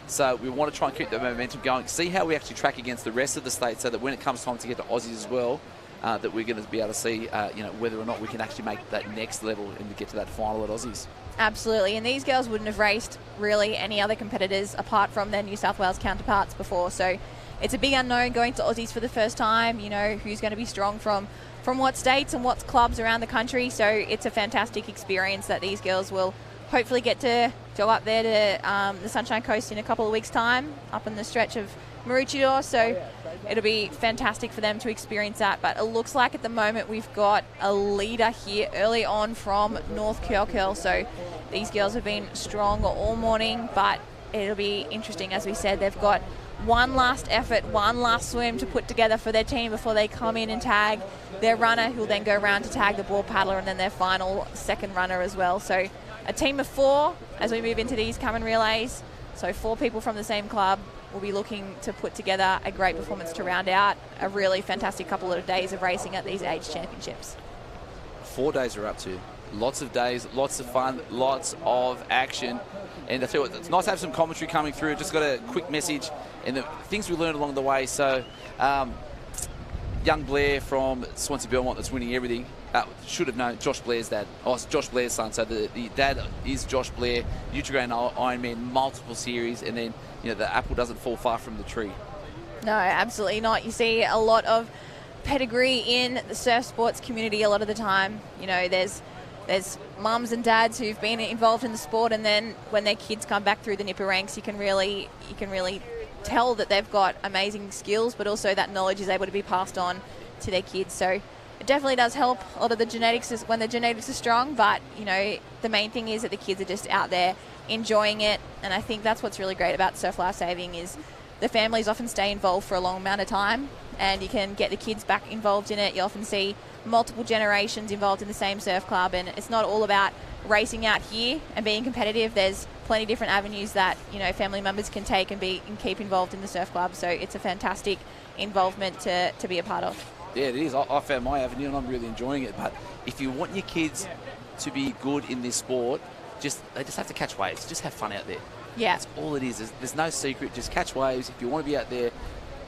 So we want to try and keep the momentum going. See how we actually track against the rest of the states, so that when it comes time to get to Aussies as well, that we're going to be able to see, whether or not we can actually make that next level and to get to that final at Aussies. Absolutely, and these girls wouldn't have raced really any other competitors apart from their New South Wales counterparts before. So it's a big unknown going to Aussies for the first time. You know, who's going to be strong from what states and what clubs around the country. So it's a fantastic experience that these girls will hopefully get to go up there to the Sunshine Coast in a couple of weeks' time, up in the stretch of Maroochydore. So it'll be fantastic for them to experience that. But it looks like at the moment we've got a leader here early on from North Curl. So these girls have been strong all morning, but it'll be interesting. As we said, they've got one last effort, one last swim to put together for their team before they come in and tag their runner, who'll then go around to tag the ball paddler, and then their final second runner as well. So a team of 4 as we move into these Cameron Relays. So 4 people from the same club will be looking to put together a great performance to round out a really fantastic couple of days of racing at these age championships. 4 days are up to. Lots of days, lots of fun, lots of action. And I tell you what, it's nice to have some commentary coming through. Just got a quick message and the things we learned along the way. So young Blair from Swansea Belmont that's winning everything should have known Josh Blair's dad. Oh, it's Josh Blair's son. So the dad is Josh Blair, Nutrigrain Ironman, multiple series, and then the apple doesn't fall far from the tree. No, absolutely not. You see a lot of pedigree in the surf sports community a lot of the time. There's mums and dads who've been involved in the sport, and then when their kids come back through the nipper ranks, you can really tell that they've got amazing skills, but also that knowledge is able to be passed on to their kids. So it definitely does help a lot of the genetics when the genetics are strong, but the main thing is that the kids are just out there enjoying it. And I think that's what's really great about Surf Life Saving is the families often stay involved for a long amount of time, and you can get the kids back involved in it. You often see multiple generations involved in the same surf club, and it's not all about racing out here and being competitive. There's plenty of different avenues that family members can take and keep involved in the surf club. So it's a fantastic involvement to be a part of. Yeah, it is. I found my avenue and I'm really enjoying it. But if you want your kids to be good in this sport, they just have to catch waves. Just have fun out there. Yeah, that's all it is. There's no secret. Just catch waves. If you want to be out there,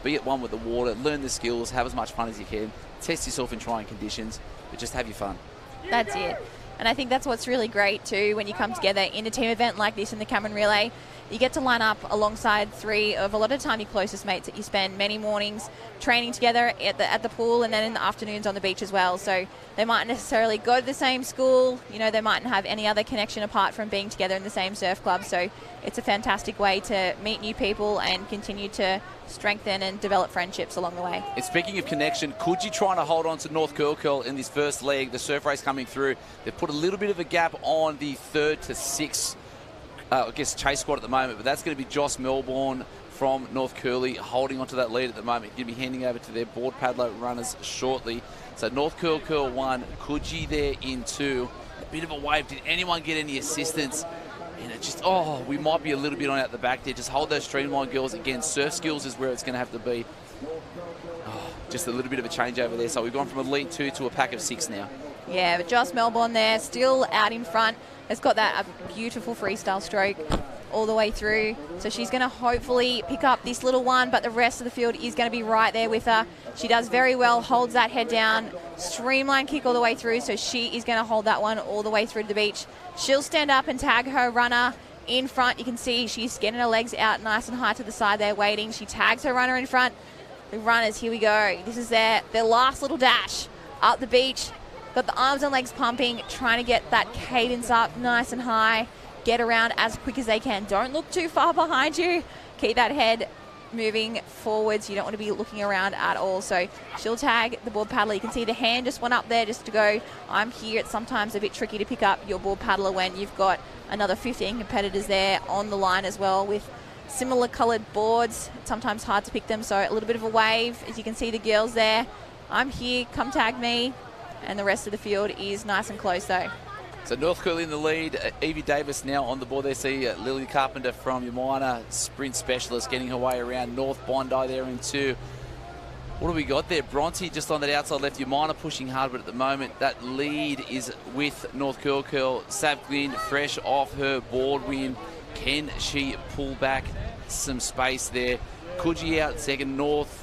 be at one with the water, learn the skills, have as much fun as you can, test yourself in trying conditions, but just have your fun. That's it. And I think that's what's really great too when you come together in a team event like this in the Cameron Relay. You get to line up alongside 3 of a lot of the time your closest mates that you spend many mornings training together at the pool, and then in the afternoons on the beach as well. So they mightn't necessarily go to the same school, they mightn't have any other connection apart from being together in the same surf club. So it's a fantastic way to meet new people and continue to strengthen and develop friendships along the way. And speaking of connection, Coogee trying to hold on to North Curl in this first leg, the surf race coming through. They've put a little bit of a gap on the 3rd to 6th chase squad at the moment, but that's going to be Joss Melbourne from North Curly holding onto that lead at the moment. Going to be handing over to their board paddler runners shortly. So North Curl 1, Coogee there in 2. A bit of a wave. Did anyone get any assistance? And it just, we might be a little bit on out the back there. Just hold those streamline girls. Again, surf skills is where it's going to have to be. Just a little bit of a change over there. So we've gone from a lead 2 to a pack of 6 now. Yeah, but Joss Melbourne there, still out in front. Has got that beautiful freestyle stroke all the way through. So she's going to hopefully pick up this little one, but the rest of the field is going to be right there with her. She does very well, holds that head down, streamline kick all the way through. So she is going to hold that one all the way through to the beach. She'll stand up and tag her runner in front. You can see she's getting her legs out nice and high to the side there waiting. She tags her runner in front. The runners, here we go. This is their last little dash up the beach. Got the arms and legs pumping, trying to get that cadence up nice and high. get around as quick as they can. Don't look too far behind you. Keep that head moving forwards. You don't want to be looking around at all. So she'll tag the board paddler. You can see the hand just went up there just to go, I'm here. It's sometimes a bit tricky to pick up your board paddler when you've got another 15 competitors there on the line as well with similar coloured boards. It's sometimes hard to pick them, so a little bit of a wave. As you can see the girls there, I'm here, come tag me. And the rest of the field is nice and close though. So North Curly in the lead. Evie Davis now on the board. They see Lily Carpenter from Umina, sprint specialist, getting her way around. North Bondi there in 2. What do we got there? Bronte just on that outside left. Umina pushing hard, but at the moment that lead is with North Curl. Sav Glynn fresh off her board win. Can she pull back some space there? Coogee out second. North.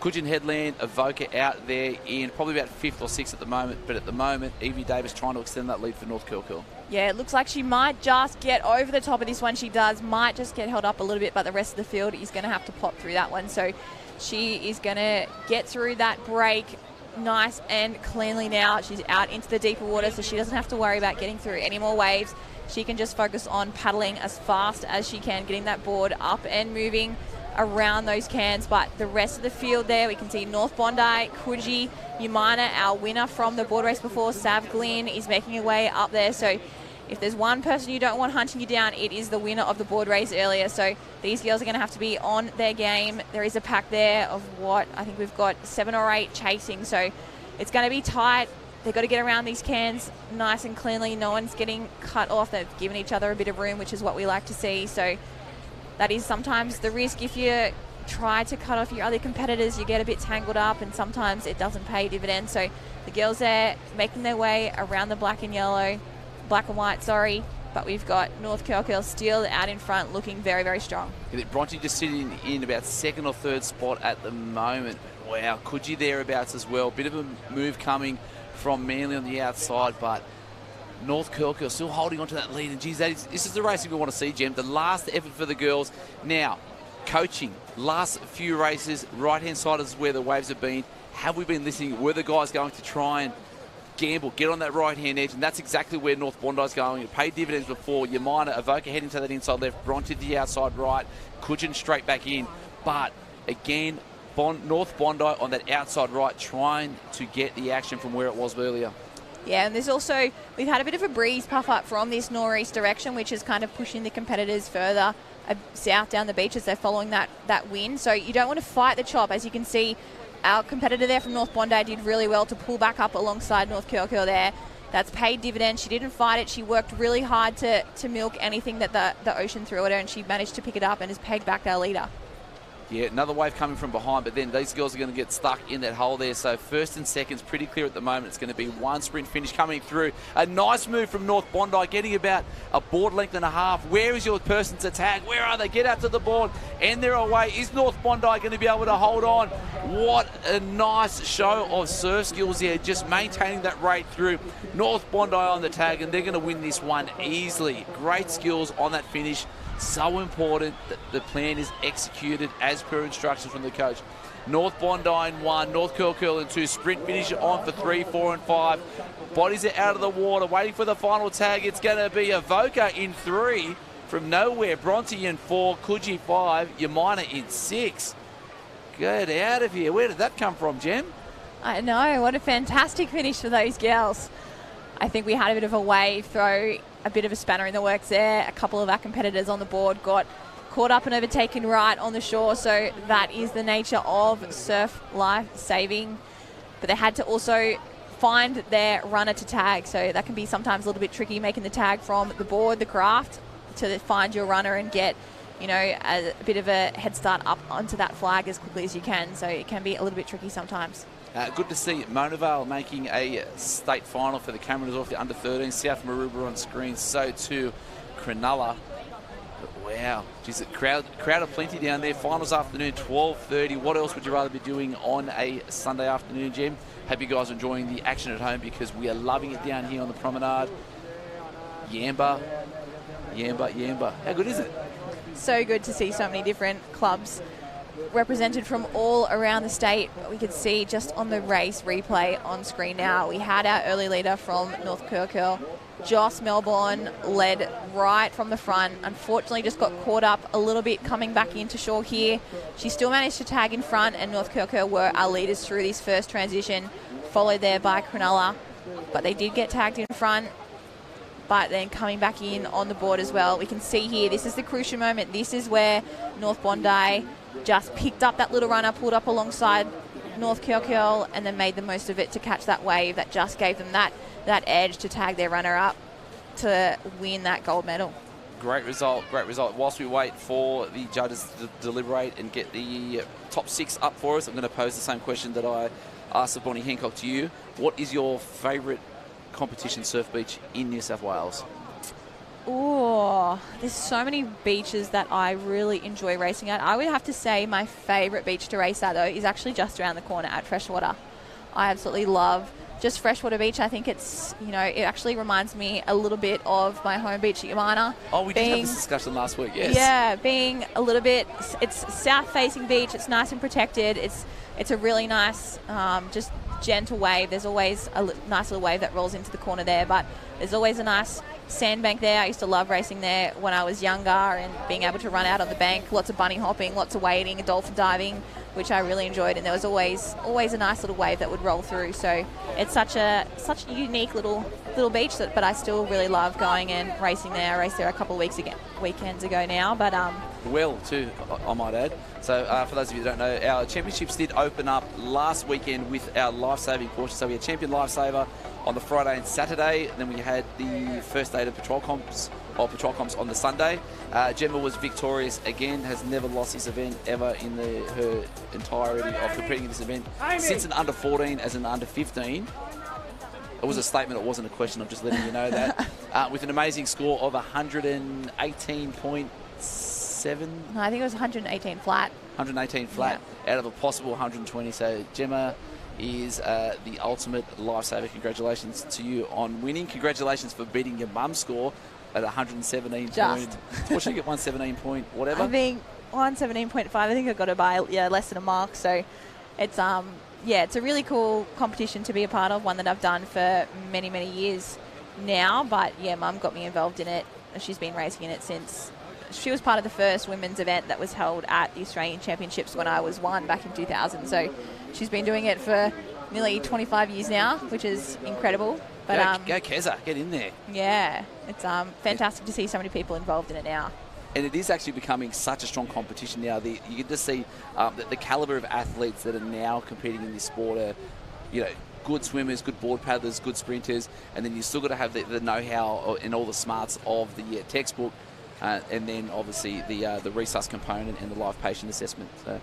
Coogee Headland, Avoca out there in probably about 5th or 6th at the moment. But at the moment, Evie Davis trying to extend that lead for North Curl. Yeah, it looks like she might just get over the top of this one. She does, might just get held up a little bit, but the rest of the field is going to have to pop through that one. So she is going to get through that break nice and cleanly now. She's out into the deeper water, so she doesn't have to worry about getting through any more waves. She can just focus on paddling as fast as she can, getting that board up and moving around those cans. But the rest of the field there, we can see North Bondi, Coogee, Umina, our winner from the board race before, Sav Glynn, is making her way up there. So if there's one person you don't want hunting you down, it is the winner of the board race earlier. So these girls are going to have to be on their game. There is a pack there of what I think we've got 7 or 8 chasing, so it's going to be tight. They've got to get around these cans nice and cleanly. No one's getting cut off. They've given each other a bit of room, which is what we like to see. So that is sometimes the risk. If you try to cut off your other competitors, you get a bit tangled up, and sometimes it doesn't pay dividends. So the girls there making their way around the black and white, but we've got North Curl still out in front, looking very, very strong. Bronte just sitting in about 2nd or 3rd spot at the moment. Wow, Coogee thereabouts as well. Bit of a move coming from Manly on the outside, but North Curl still holding on to that lead. And geez, this is the racing we want to see, Jem. The last effort for the girls. Now, coaching, last few races, right-hand side is where the waves have been. Have we been listening? Were the guys going to try and gamble, get on that right-hand edge? And that's exactly where North Bondi's going. It paid dividends before. Umina, Avoca heading to that inside left, Bronte to the outside right, Coogee straight back in. But again, North Bondi on that outside right, trying to get the action from where it was earlier. Yeah, and there's also, we've had a bit of a breeze puff up from this northeast direction, which is kind of pushing the competitors further south down the beach as they're following that wind. So you don't want to fight the chop. As you can see, our competitor there from North Bondi did really well to pull back up alongside North Curl there. That's paid dividends. She didn't fight it. She worked really hard to milk anything that the ocean threw at her, and she managed to pick it up and has pegged back our leader. Yeah, another wave coming from behind, but then these girls are going to get stuck in that hole there. So 1st and 2nd's pretty clear at the moment. It's going to be one sprint finish coming through. A nice move from North Bondi, getting about a board length and a half. Where is your person to tag? Where are they? Get out to the board, and they're away. Is North Bondi going to be able to hold on? What a nice show of surf skills there, just maintaining that rate through. North Bondi on the tag, and they're going to win this one easily. Great skills on that finish. So important that the plan is executed as per instructions from the coach. North Bondi in 1, North Curl in 2, sprint finish on for 3, 4 and 5. Bodies are out of the water, waiting for the final tag. It's going to be Avoca in 3 from nowhere. Bronte in 4, Coogee 5, Umina in 6. Get out of here. Where did that come from, Jem? I know, what a fantastic finish for those girls. I think we had a bit of a wave throw, a bit of a spanner in the works there. A couple of our competitors on the board got caught up and overtaken right on the shore, so that is the nature of surf life saving. But they had to also find their runner to tag, so that can be sometimes a little bit tricky, making the tag from the board, the craft, to find your runner and get, you know, a bit of a head start up onto that flag as quickly as you can. So it can be a little bit tricky sometimes. Good to see Monavale making a state final for the Cameras off the under-13. South Maroubra on screen, so too Cronulla. But wow, geez, a crowd of plenty down there. Finals afternoon, 12:30. What else would you rather be doing on a Sunday afternoon, Jim? Hope you guys are enjoying the action at home, because we are loving it down here on the promenade. Yamba. How good is it? So good to see so many different clubs represented from all around the state. We could see just on the race replay on screen now, we had our early leader from North Curl Joss Melbourne led right from the front. Unfortunately, just got caught up a little bit coming back into shore here. She still managed to tag in front, and North Kirkhill were our leaders through this first transition, followed there by Cronulla. But they did get tagged in front, but then coming back in on the board as well. We can see here, this is the crucial moment. This is where North Bondi just picked up that little runner, pulled up alongside North Kirkhill, and then made the most of it to catch that wave that just gave them that edge to tag their runner up to win that gold medal. Great result, great result. Whilst we wait for the judges to deliberate and get the top 6 up for us, I'm going to pose the same question that I asked of Bonnie Hancock to you. What is your favourite competition surf beach in New South Wales? Oh, there's so many beaches that I really enjoy racing at. I would have to say my favourite beach to race at, though, is actually just around the corner at Freshwater. I absolutely love just Freshwater Beach. I think it's, you know, it actually reminds me a little bit of my home beach at Yamana. Oh, we did have this discussion last week, yes. Yeah, being a little bit, it's south-facing beach. It's nice and protected. It's a really nice, just gentle wave. There's always a nice little wave that rolls into the corner there, but there's always a nice sandbank there. I used to love racing there when I was younger and being able to run out on the bank. Lots of bunny hopping, lots of wading, dolphin diving, which I really enjoyed, and there was always a nice little wave that would roll through. So it's such a unique little beach, but I still really love going and racing there. I raced there a couple of weekends ago now, but well, too, I might add. So for those of you who don't know, our championships did open up last weekend with our life-saving portion. So we had Champion Lifesaver on the Friday and Saturday, and then we had the first day of patrol comps on the Sunday. Gemma was victorious again, has never lost this event ever in her entirety of competing in this event. Since an under 14 as an under 15. It was a statement, it wasn't a question, I'm just letting you know that. With an amazing score of 118.7. No, I think it was 118 flat. 118 flat out of a possible 120. So Gemma is the ultimate lifesaver. Congratulations to you on winning. Congratulations for beating your mum's score at 117 point. What should you get, 117 point whatever? I think 117.5. I think I got it by less than a mark. So it's it's a really cool competition to be a part of, one that I've done for many, many years now. But yeah, Mum got me involved in it. She's been racing in it since. She was part of the first women's event that was held at the Australian Championships when I was 1 back in 2000. So she's been doing it for nearly 25 years now, which is incredible. But go Keza, get in there. Yeah, it's fantastic to see so many people involved in it now. And it is actually becoming such a strong competition now. You can just see the calibre of athletes that are now competing in this sport are, good swimmers, good board paddlers, good sprinters, and then you still got to have the know-how and all the smarts of the textbook. And then obviously the resus component and the live patient assessment. So,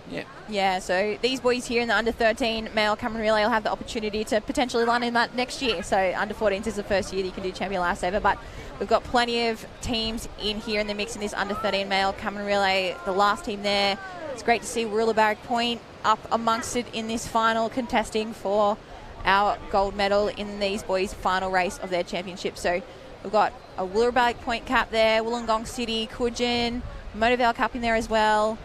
Yeah, so these boys here in the under 13 male Cameron Relay will have the opportunity to potentially line in that next year. So under 14s is the first year that you can do Champion Lifesaver, but we've got plenty of teams in here in the mix in this under 13 male Cameron Relay. The last team there, it's great to see Warilla Barrack Point up amongst it in this final, contesting for our gold medal in these boys' final race of their championship. So we've got a Warilla Point cap there, Wollongong City, Coogin, Motorvale cap in there as well.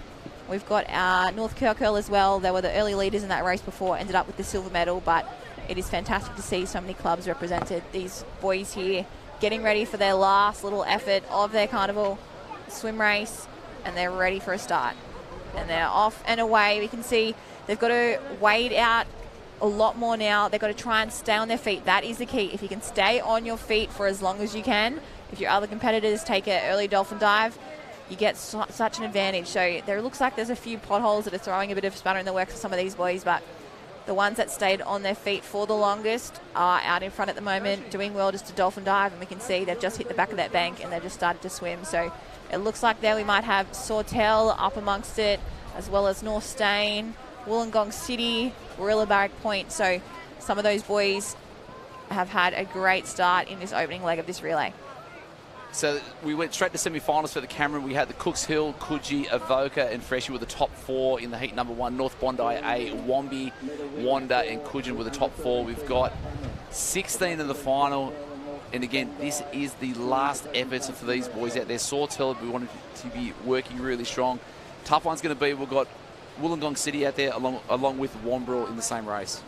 We've got our North Kirkhill as well. They were the early leaders in that race before, ended up with the silver medal, but it is fantastic to see so many clubs represented. These boys here getting ready for their last little effort of their carnival swim race, and they're ready for a start. And they're off and away. We can see they've got to wade out a lot more now. They've got to try and stay on their feet. That is the key. If you can stay on your feet for as long as you can, if your other competitors take an early dolphin dive, you get such an advantage. So there looks like there's a few potholes that are throwing a bit of spanner in the works for some of these boys, but the ones that stayed on their feet for the longest are out in front at the moment, doing well just to dolphin dive, and we can see they've just hit the back of that bank and they've just started to swim. So it looks like there we might have Sawtell up amongst it, as well as North Stain, Wollongong City, Warilla Barrack Point. So some of those boys have had a great start in this opening leg of this relay. So we went straight to semi-finals for the Cameron. We had the Cooks Hill, Coogee, Avoca and Freshie were the top 4 in the heat number 1. North Bondi A, Wombi, Wanda and Coogee were the top 4. We've got 16 in the final. And again, this is the last effort for these boys out there. Sawtell, we wanted to be working really strong. Tough one's going to be, we've got Wollongong City out there along with Wombrel in the same race.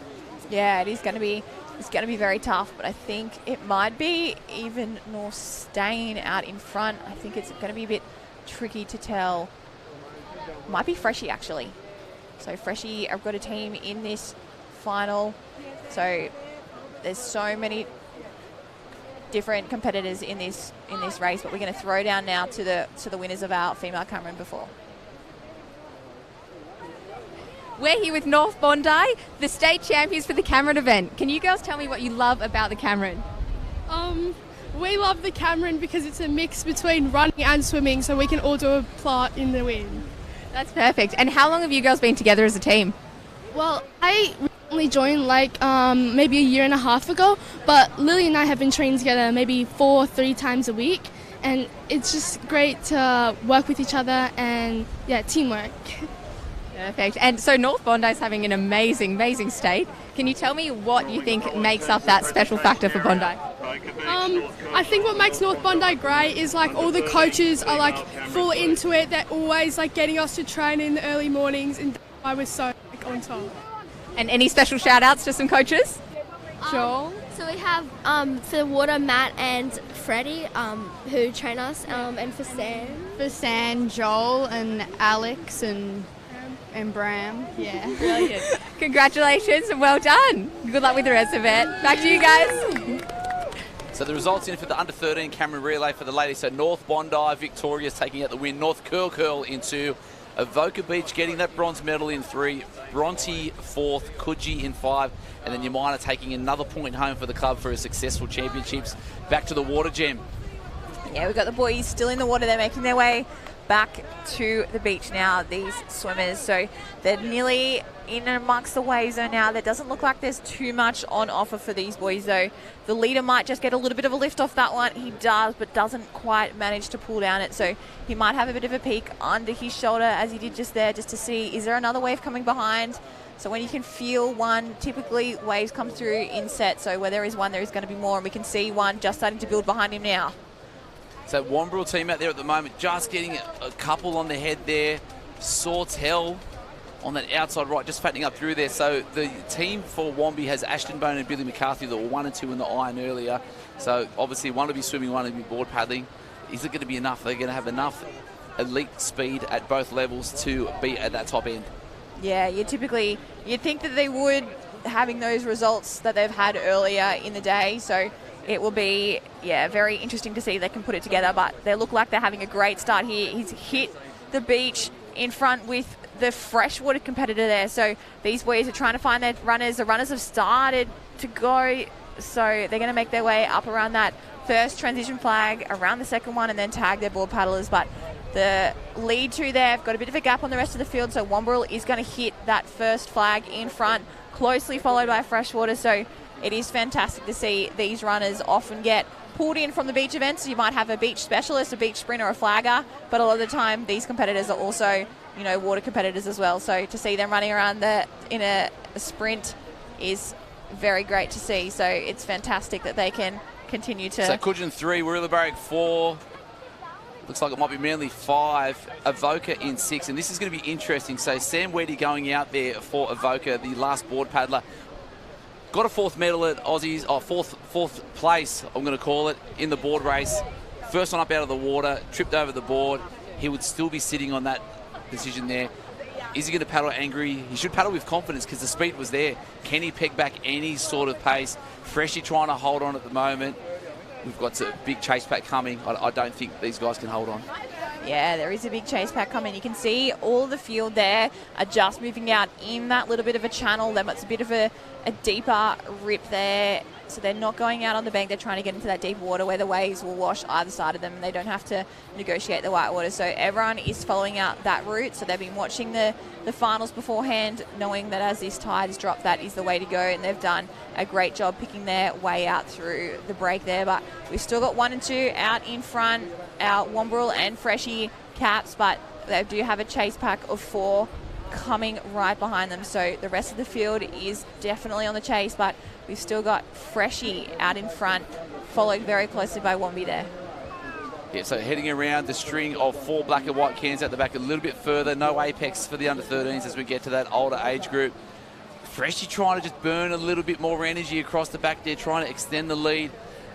Yeah, it is going to be is going to be very tough, but I think it might be even North Stain out in front. I think it's going to be a bit tricky to tell. Might be Freshie, actually. So Freshie have got a team in this final. So there's so many different competitors in this race, but we're going to throw down now to the winners of our female Cameron before. We're here with North Bondi, the state champions for the Cameron event. Can you girls tell me what you love about the Cameron? We love the Cameron because it's a mix between running and swimming, so we can all do a part in the win. That's perfect. And how long have you girls been together as a team? Well, I recently joined maybe a year and a half ago, but Lily and I have been training together maybe 3 times a week, and it's just great to work with each other and, yeah, teamwork. Perfect. And so North Bondi is having an amazing, amazing state. Can you tell me what you think makes up that special factor for Bondi? I think what makes North Bondi great is all the coaches are full into it. They're always getting us to train in the early mornings, and that's why we're so on top. And any special shout outs to some coaches? Sure. So we have for the water, Matt and Freddie, who train us, and for sand. For sand, Joel and Alex and Bram. Yeah. Brilliant. Congratulations and well done. Good luck with the rest of it. Back to you guys. So the results in for the under-13 Cameron relay for the ladies. So North Bondi victorious, taking out the win. North Curl in 2. Avoca Beach getting that bronze medal in 3. Bronte 4th. Coogee in 5. And then Yamina taking another point home for the club for a successful championships. Back to the water, Gem. Yeah, we've got the boys still in the water. They're making their way back to the beach now, these swimmers. So they're nearly in amongst the wave zone now. There doesn't look like there's too much on offer for these boys, though. The leader might just get a little bit of a lift off that one. He does, but doesn't quite manage to pull down it. So he might have a bit of a peek under his shoulder, as he did just there, just to see, is there another wave coming behind? So when you can feel one, typically waves come through in sets. So where there is one, there is going to be more. And we can see one just starting to build behind him now. So Wambrel team out there at the moment, just getting a couple on the head there. Sorts hell on that outside right, just fattening up through there. So the team for Wamby has Ashton Bone and Billy McCarthy that were 1 and 2 in the iron earlier. So obviously one will be swimming, one will be board paddling. Is it going to be enough? They're going to have enough elite speed at both levels to be at that top end. Yeah, you'd think that they would, having those results that they've had earlier in the day. So it will be, very interesting to see if they can put it together, but they look like they're having a great start here. He's hit the beach in front with the freshwater competitor there. So these boys are trying to find their runners. The runners have started to go, so they're going to make their way up around that first transition flag, around the second one, and then tag their board paddlers. But the lead two there have got a bit of a gap on the rest of the field, so Wambrel is going to hit that first flag in front, closely followed by freshwater. So it is fantastic to see these runners often get pulled in from the beach events. You might have a beach specialist, a beach sprinter, or a flagger, but a lot of the time these competitors are also, water competitors as well. So to see them running around in a sprint is very great to see. So it's fantastic that they can continue to... So Coogee 3, Warilla Barrack 4. Looks like it might be Manly 5, Avoca in 6. And this is going to be interesting. So Sam Weddy going out there for Avoca, the last board paddler. Got a 4th medal at Aussies, fourth place, I'm going to call it, in the board race. First one up out of the water, tripped over the board. He would still be sitting on that decision there. Is he going to paddle angry? He should paddle with confidence because the speed was there. Can he peg back any sort of pace? Freshie trying to hold on at the moment. We've got a big chase pack coming. I don't think these guys can hold on. Yeah, there is a big chase pack coming. You can see all the field there are just moving out in that little bit of a channel. It's a bit of a deeper rip there. So they're not going out on the bank. They're trying to get into that deep water where the waves will wash either side of them and they don't have to negotiate the white water. So everyone is following out that route. So they've been watching the finals beforehand, knowing that as this tides drop, that is the way to go. And they've done a great job picking their way out through the break there. But we've still got 1 and 2 out in front, our Wambrel and Freshie caps, but they do have a chase pack of 4 coming right behind them. So the rest of the field is definitely on the chase, but we've still got Freshie out in front, followed very closely by Wamby there. Yeah, so heading around the string of 4 black and white cans at the back a little bit further. No apex for the under-13s as we get to that older age group. Freshie trying to just burn a little bit more energy across the back there, trying to extend the lead.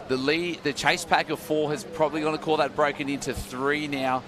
The chase pack of 4 has probably going to call that broken into 3 now.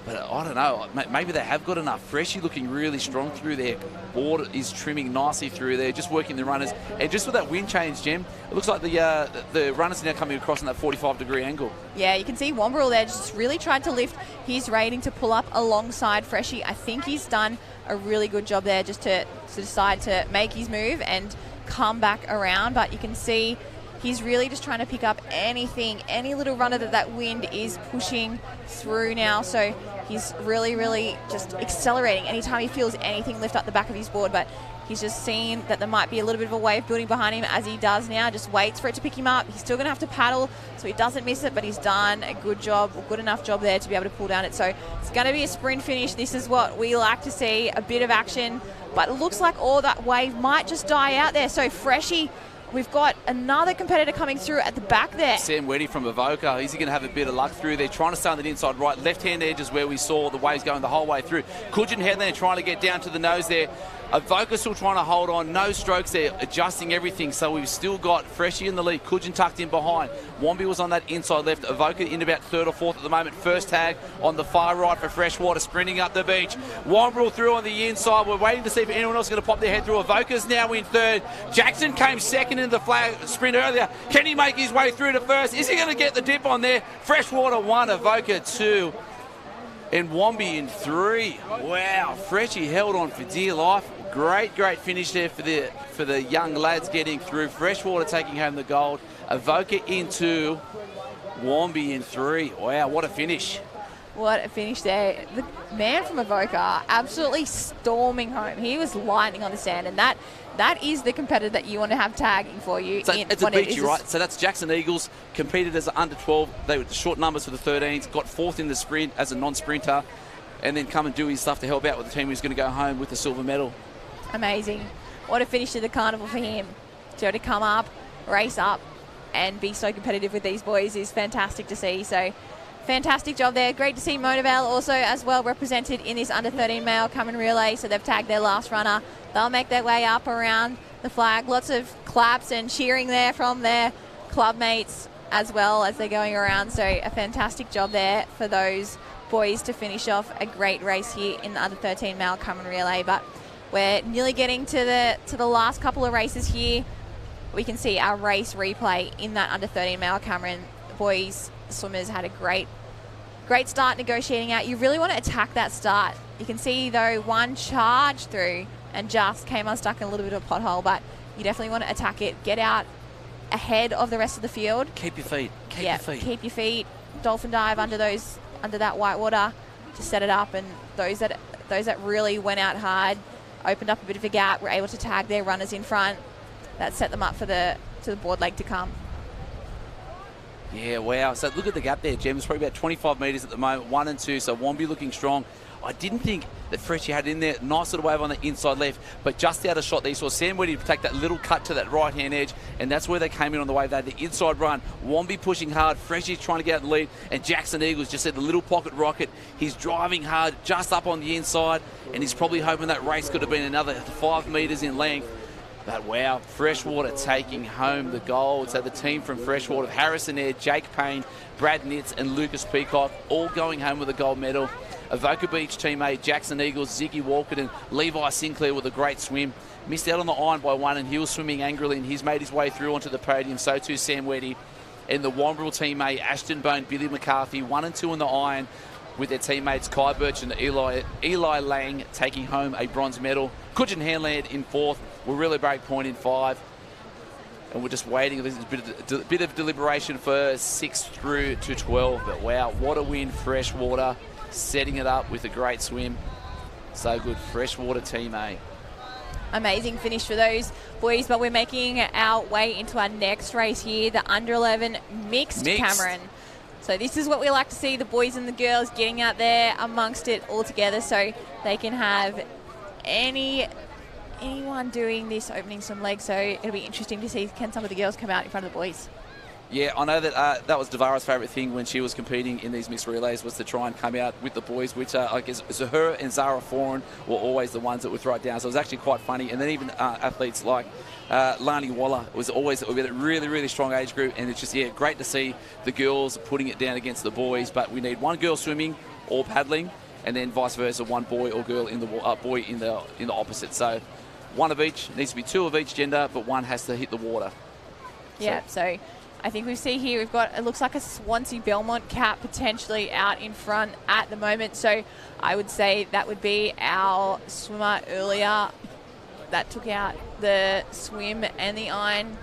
But I don't know, maybe they have got enough. Freshie looking really strong through there. Board is trimming nicely through there, just working the runners. And just with that wind change, Jem, it looks like the runners are now coming across in that 45-degree angle. Yeah, you can see Wombrel there just really tried to lift his rating to pull up alongside Freshie. I think he's done a really good job there just to decide to make his move and come back around. But you can see he's really just trying to pick up anything, any little runner that wind is pushing through now. So he's really, really just accelerating anytime he feels anything lift up the back of his board. But he's just seen that there might be a little bit of a wave building behind him, as he does now. Just waits for it to pick him up. He's still going to have to paddle so he doesn't miss it, but he's done a good job, a good enough job there to be able to pull down it. So it's going to be a sprint finish. This is what we like to see, a bit of action. But it looks like all that wave might just die out there. So Freshie, we've got another competitor coming through at the back there. Sam Weddy from Avoca. Is he going to have a bit of luck through there? Trying to stay on the inside right. Left-hand edge is where we saw the waves going the whole way through. Kudjan Headland trying to get down to the nose there. Avoca still trying to hold on. No strokes there, adjusting everything. So we've still got Freshie in the lead. Kudjan tucked in behind. Wombi was on that inside left. Avoca in about 3rd or 4th at the moment. First tag on the far right for Freshwater, sprinting up the beach. Wombrel through on the inside. We're waiting to see if anyone else is going to pop their head through. Avoca's now in 3rd. Jackson came 2nd in the flag sprint earlier. Can he make his way through to 1st? Is he going to get the dip on there? Freshwater 1, Avoca 2. And Wombi in 3. Wow, Freshie held on for dear life. Great finish there for the young lads getting through. Freshwater taking home the gold. Avoca in 2. Wombi in 3. Wow, what a finish. What a finish there. The man from Avoca absolutely storming home. He was lightning on the sand, and that is the competitor that you want to have tagging for you. So it's a beachy, right? So that's Jackson Eagles, competed as an under 12. They were the short numbers for the 13s, got 4th in the sprint as a non-sprinter, and then come and do his stuff to help out with the team who's going to go home with the silver medal. Amazing. What a finish to the carnival for him. To be able to come up, race up, and be so competitive with these boys is fantastic to see. So fantastic job there. Great to see Monavale also as well represented in this under 13 male come and relay. So they've tagged their last runner. They'll make their way up around the flag. Lots of claps and cheering there from their club mates as well as they're going around. So a fantastic job there for those boys to finish off a great race here in the under 13 male come and relay. But we're nearly getting to the last couple of races here. We can see our race replay in that under 13 male Cameron. The boys swimmers had a great start negotiating out. You really want to attack that start. You can see though one charge through and just came unstuck in a little bit of a pothole, but you definitely want to attack it. Get out ahead of the rest of the field. Keep your feet. Keep your feet. Dolphin dive under that white water to set it up, and those that really went out hard, opened up a bit of a gap, were able to tag their runners in front. That set them up for the board leg to come. Yeah, wow. So look at the gap there, Jem. It's probably about 25 metres at the moment, 1 and 2. So Wombi looking strong. I didn't think that Freshie had it in there. Nice little wave on the inside left, but just out of shot there. You saw Sam Weddy take that little cut to that right-hand edge, and that's where they came in on the wave. They had the inside run. Wombi pushing hard. Freshie trying to get out the lead, and Jackson Eagles just said the little pocket rocket. He's driving hard just up on the inside, and he's probably hoping that race could have been another 5 metres in length. But wow, Freshwater taking home the gold. So the team from Freshwater, Harrison Air, Jake Payne, Brad Nitz and Lucas Peacock, all going home with a gold medal. Avoca Beach teammate Jackson Eagles, Ziggy Walker and Levi Sinclair with a great swim. Missed out on the iron by 1, and he was swimming angrily, and he's made his way through onto the podium. So too Sam Weddy. And the Wombrel teammate Ashton Bone, Billy McCarthy, 1 and 2 in the iron, with their teammates Kai Birch and Eli Lang taking home a bronze medal. Kudjan Hanland in 4th. We're really break point in 5. And we're just waiting. There's a bit of deliberation for 6 through to 12. But wow, what a win, Freshwater. Setting it up with a great swim. So good, Freshwater Team A. Amazing finish for those boys, but we're making our way into our next race here, the under 11 mixed. Cameron. So this is what we like to see, the boys and the girls getting out there amongst it all together, so they can have anyone doing this opening some legs. So it'll be interesting to see, can some of the girls come out in front of the boys. Yeah, I know that that was Devara's favourite thing when she was competing in these mixed relays, was to try and come out with the boys, which I guess so her and Zara Foran were always the ones that would throw it down. So it was actually quite funny. And then even athletes like Lani Waller was always with a really, really strong age group. And it's just, yeah, great to see the girls putting it down against the boys. But we need one girl swimming or paddling, and then vice versa, one boy or girl in the boy in the opposite. So one of each, needs to be two of each gender, but one has to hit the water. Yeah, so I think we see here we've got, it looks like a Swansea Belmont cap potentially out in front at the moment. So I would say that would be our swimmer earlier that took out the swim and the iron.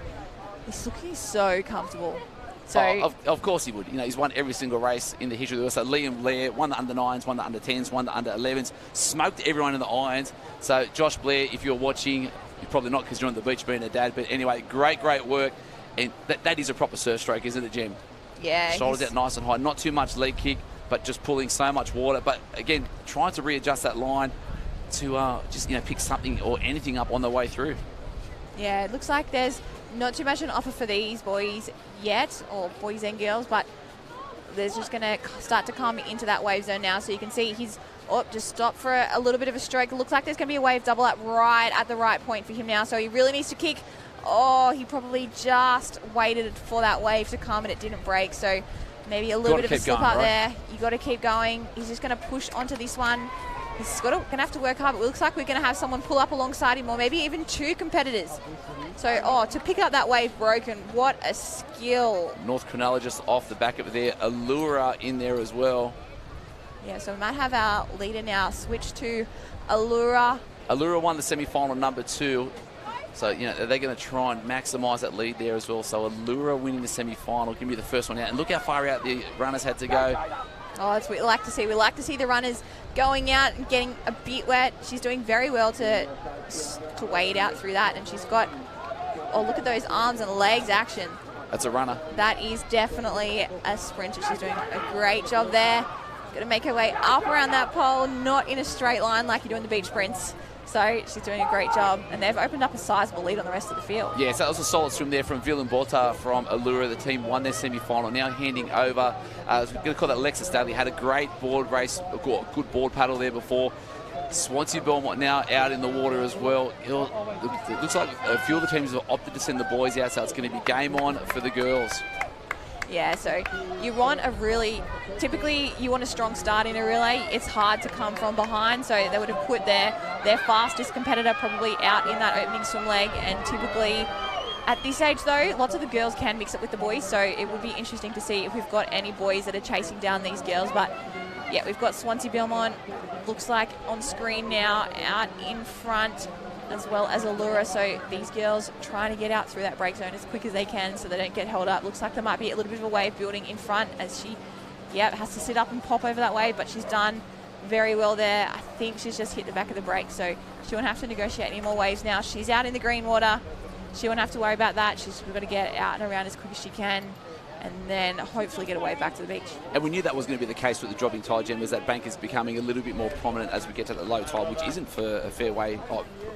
He's looking so comfortable. So of course he would. You know, he's won every single race in the history of the world. So Liam Blair won the under-9s, won the under-10s, won the under-11s, smoked everyone in the irons. So Josh Blair, if you're watching, you're probably not because you're on the beach being a dad, but anyway, great work. And that is a proper surf stroke, isn't it, Jim? Yeah. Shoulders out nice and high. Not too much leg kick, but just pulling so much water. But again, trying to readjust that line to just, you know, pick something or anything up on the way through. Yeah, it looks like there's not too much an offer for these boys yet, or boys and girls, but there's just going to start to come into that wave zone now. So you can see he's just stopped for a little bit of a stroke. It looks like there's going to be a wave double up right at the right point for him now. So he really needs to kick. Oh, he probably just waited for that wave to come and it didn't break. So maybe a little bit of a slip up there. You got to keep going. He's just going to push onto this one. He's going to have to work hard. It looks like we're going to have someone pull up alongside him, or maybe even two competitors. So, to pick up that wave broken, what a skill. North Cronulla just off the back of it there. Allura in there as well. Yeah, so we might have our leader now switch to Allura. Allura won the semi-final number 2. So, you know, they're going to try and maximise that lead there as well. So Allura winning the semi-final, going to be the first one out. And look how far out the runners had to go. Oh, that's what we like to see. We like to see the runners going out and getting a bit wet. She's doing very well to wade out through that. And she's got, oh, look at those arms and legs action. That's a runner. That is definitely a sprinter. She's doing a great job there. Going to make her way up around that pole, not in a straight line like you do in the beach sprints. So she's doing a great job, and they've opened up a sizable lead on the rest of the field. Yeah, so that was a solid swim there from Villan Bota from Allura. The team won their semi-final. Now handing over, we're going to call that Alexis Daly. Had a great board race, a good board paddle there before. Swansea Belmont now out in the water as well. It looks like a few of the teams have opted to send the boys out, so it's going to be game on for the girls. Yeah, so you want typically you want a strong start in a relay. It's hard to come from behind, so they would have put their fastest competitor probably out in that opening swim leg. And typically at this age though, lots of the girls can mix it with the boys, so it would be interesting to see if we've got any boys that are chasing down these girls. But yeah, we've got Swansea Belmont, looks like on screen now, out in front, as well as Allura. So these girls trying to get out through that break zone as quick as they can so they don't get held up. Looks like there might be a little bit of a wave building in front as she has to sit up and pop over that wave, but she's done very well there. I think she's just hit the back of the break, so she won't have to negotiate any more waves now. She's out in the green water. She won't have to worry about that. She's got to get out and around as quick as she can, and then hopefully get a wave back to the beach. And we knew that was going to be the case with the dropping tide, Gem, as that bank is becoming a little bit more prominent as we get to the low tide, which isn't for a fair way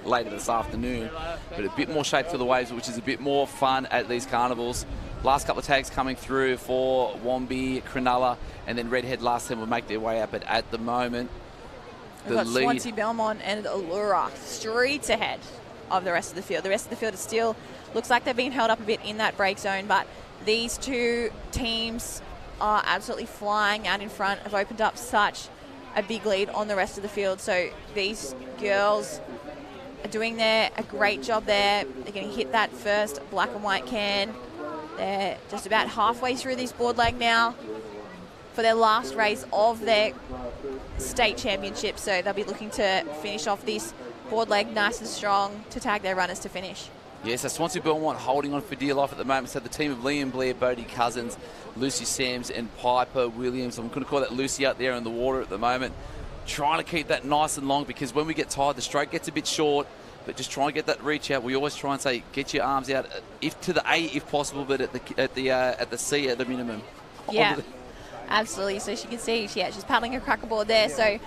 later this afternoon, but a bit more shape to the waves, which is a bit more fun at these carnivals. Last couple of tags coming through for Wombi, Cronulla, and then Redhead last time will make their way up, but at the moment, we've got Swansea Belmont and Allura streets ahead of the rest of the field. The rest of the field is still, looks like they've been held up a bit in that break zone, but these two teams are absolutely flying out in front, have opened up such a big lead on the rest of the field. So these girls are doing a great job there. They're going to hit that first black and white can. They're just about halfway through this board leg now for their last race of their state championship. So they'll be looking to finish off this board leg nice and strong to tag their runners to finish. Yes, so Swansea Belmont holding on for dear life at the moment. So the team of Liam Blair, Bodie Cousins, Lucy Sams and Piper Williams. I'm going to call that Lucy out there in the water at the moment. Trying to keep that nice and long, because when we get tired, the stroke gets a bit short, but just try and get that reach out. We always try and say, get your arms out, if to the A if possible, but at the C at the minimum. Yeah, absolutely. So she can see, she's paddling a cracker board there. So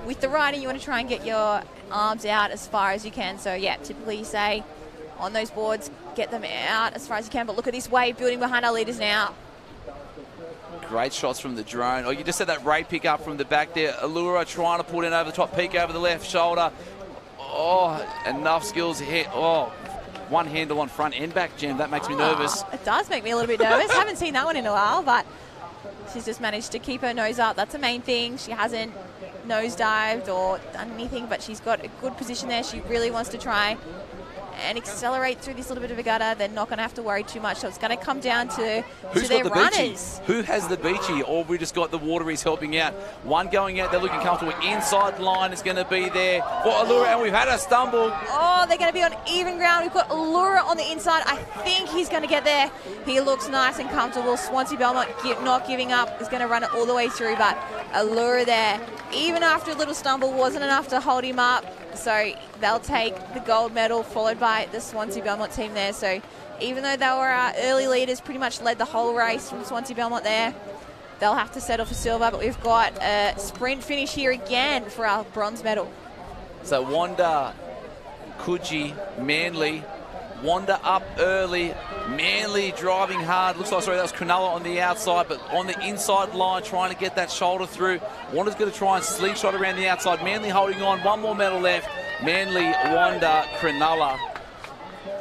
with the riding, you want to try and get your arms out as far as you can. So yeah, typically you say on those boards, get them out as far as you can. But look at this wave building behind our leaders now. Great shots from the drone. Oh, you just said that Ray pick up from the back there. Allura trying to put in over the top, peek over the left shoulder. Oh, enough skills hit. Oh, one handle on front and back, Jem. That makes me nervous. It does make me a little bit nervous. Haven't seen that one in a while, but she's just managed to keep her nose up. That's the main thing. She hasn't nosedived or done anything, but she's got a good position there. She really wants to try and accelerate through this little bit of a gutter. They're not going to have to worry too much. So it's going to come down to their runners. Who has the beachy? Or have we just got the wateries helping out? One going out, they're looking comfortable. Inside line is going to be there for Allura, and we've had a stumble. Oh, they're going to be on even ground. We've got Allura on the inside. I think he's going to get there. He looks nice and comfortable. Swansea Belmont not giving up. Is going to run it all the way through, but Allura there, even after a little stumble, wasn't enough to hold him up. So they'll take the gold medal, followed by the Swansea Belmont team there. So even though they were our early leaders, pretty much led the whole race from Swansea Belmont there, they'll have to settle for silver. But we've got a sprint finish here again for our bronze medal. So Wanda, Coogee, Manly. Wanda up early. Manly driving hard. Looks like, sorry, that was Cronulla on the outside, but on the inside line trying to get that shoulder through. Wanda's going to try and slingshot around the outside. Manly holding on. One more medal left. Manly, Wanda, Cronulla.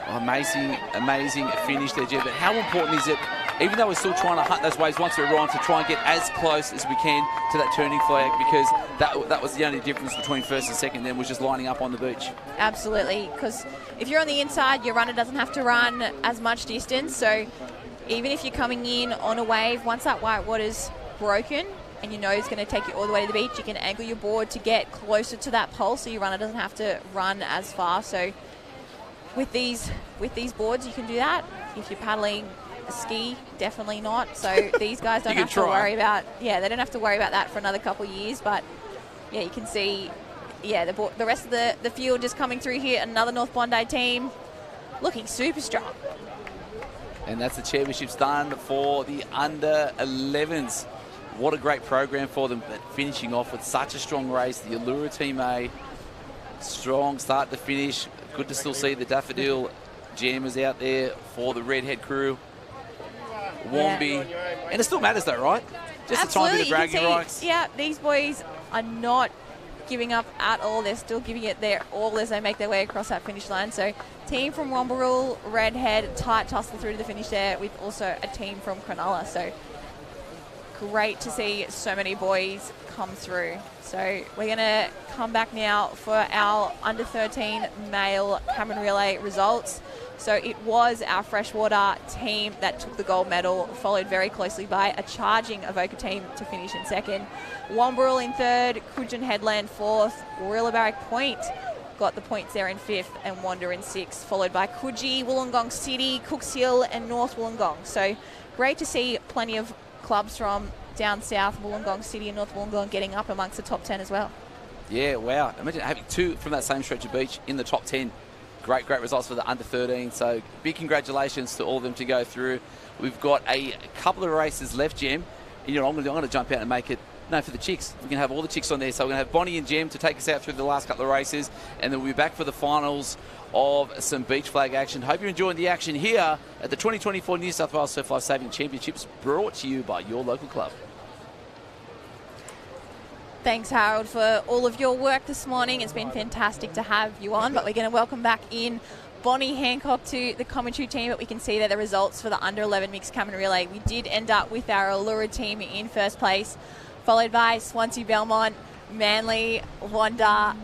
Amazing, amazing finish there, Jeff. But how important is it, even though we're still trying to hunt those waves once we're on, to try and get as close as we can to that turning flag, because that was the only difference between first and second then, was just lining up on the beach. Absolutely, because if you're on the inside, your runner doesn't have to run as much distance. So even if you're coming in on a wave, once that white water's broken and you know it's going to take you all the way to the beach, you can angle your board to get closer to that pole so your runner doesn't have to run as far. So with these boards, you can do that. If you're paddling a ski, definitely not. So these guys don't have to worry about, they don't have to worry about that for another couple of years. But yeah, you can see, the rest of the field just coming through here. Another North Bondi team looking super strong. And that's the championships done for the under-11s. What a great program for them, but finishing off with such a strong race. The Allura Team A, strong start to finish. Good to still see the Daffodil Jammers out there for the Redhead crew. Wombi. And it still matters though, right? Just Absolutely. a tiny bit of bragging rights. Yeah, these boys are not giving up at all. They're still giving it their all as they make their way across that finish line. So team from Wombarul, Redhead, tight tussle through to the finish there with also a team from Cronulla. So great to see so many boys come through. So we're going to come back now for our under-13 male Cameron Relay results. So it was our freshwater team that took the gold medal, followed very closely by a charging Avoca team to finish in second. Wombarul in third, Coogee Headland fourth, Warilla Point got the points there in fifth, and Wanda in sixth, followed by Coogee, Wollongong City, Cooks Hill and North Wollongong. So great to see plenty of clubs from down south, Wollongong City and North Wollongong, getting up amongst the top 10 as well. Yeah, wow. Imagine having two from that same stretch of beach in the top 10. Great results for the under-13. So big congratulations to all of them to go through. We've got a couple of races left, Jem. And, I'm going to jump out and make it, for the chicks. We can have all the chicks on there. So we're going to have Bonnie and Jem to take us out through the last couple of races. And then we'll be back for the finals of some beach flag action. Hope you're enjoying the action here at the 2024 New South Wales Surf Life Saving Championships, brought to you by your local club. Thanks, Harold, for all of your work this morning. It's been fantastic to have you on, but we're going to welcome back in Bonnie Hancock to the commentary team. But we can see that the results for the under-11 mixed Cameron Relay, we did end up with our Allura team in first place, followed by Swansea Belmont, Manly, Wanda,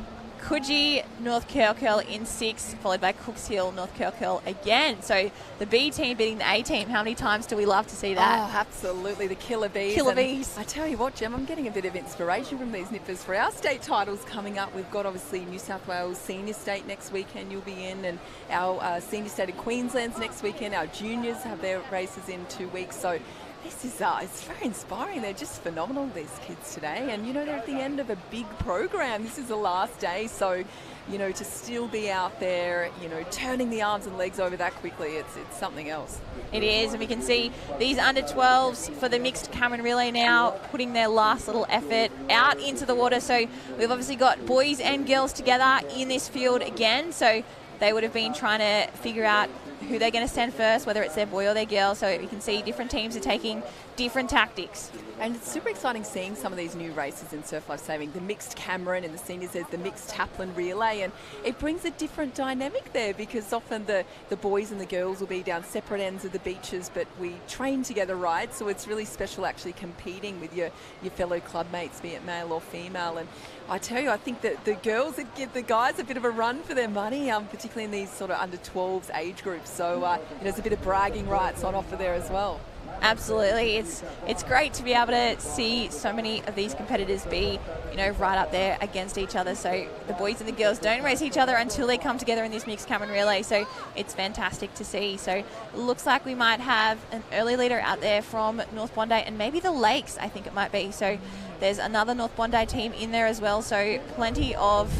Coogee, North Kirkhill in sixth, followed by Cooks Hill, North Kirkhill again. So the B team beating the A team. How many times do we love to see that? Oh, absolutely. The Killer Bees. Killer Bees. I tell you what, Jem, I'm getting a bit of inspiration from these nippers for our state titles coming up. We've got obviously New South Wales Senior State next weekend you'll be in, and our Senior State of Queensland's next weekend. Our juniors have their races in 2 weeks. So this is it's very inspiring. They're just phenomenal, these kids today. And, they're at the end of a big program. This is the last day. So, to still be out there, turning the arms and legs over that quickly, it's something else. It is, and we can see these under-12s for the mixed Cameron Relay now putting their last little effort out into the water. So we've obviously got boys and girls together in this field again. So they would have been trying to figure out who they're going to send first, whether it's their boy or their girl. So you can see different teams are taking different tactics. And it's super exciting seeing some of these new races in surf lifesaving. The mixed Cameron and the seniors, there's the mixed Taplin relay, and it brings a different dynamic there because often the boys and the girls will be down separate ends of the beaches, but we train together, right? So it's really special actually competing with your fellow club mates, be it male or female. And I tell you, I think that the girls that give the guys a bit of a run for their money, particularly in these sort of under 12s age groups. So there's a bit of bragging rights on offer there as well. Absolutely, it's great to be able to see so many of these competitors be, right up there against each other. So the boys and the girls don't race each other until they come together in this mixed Cameron relay. So it's fantastic to see. So it looks like we might have an early leader out there from North Bondi and maybe the Lakes, I think it might be. So there's another North Bondi team in there as well. So plenty of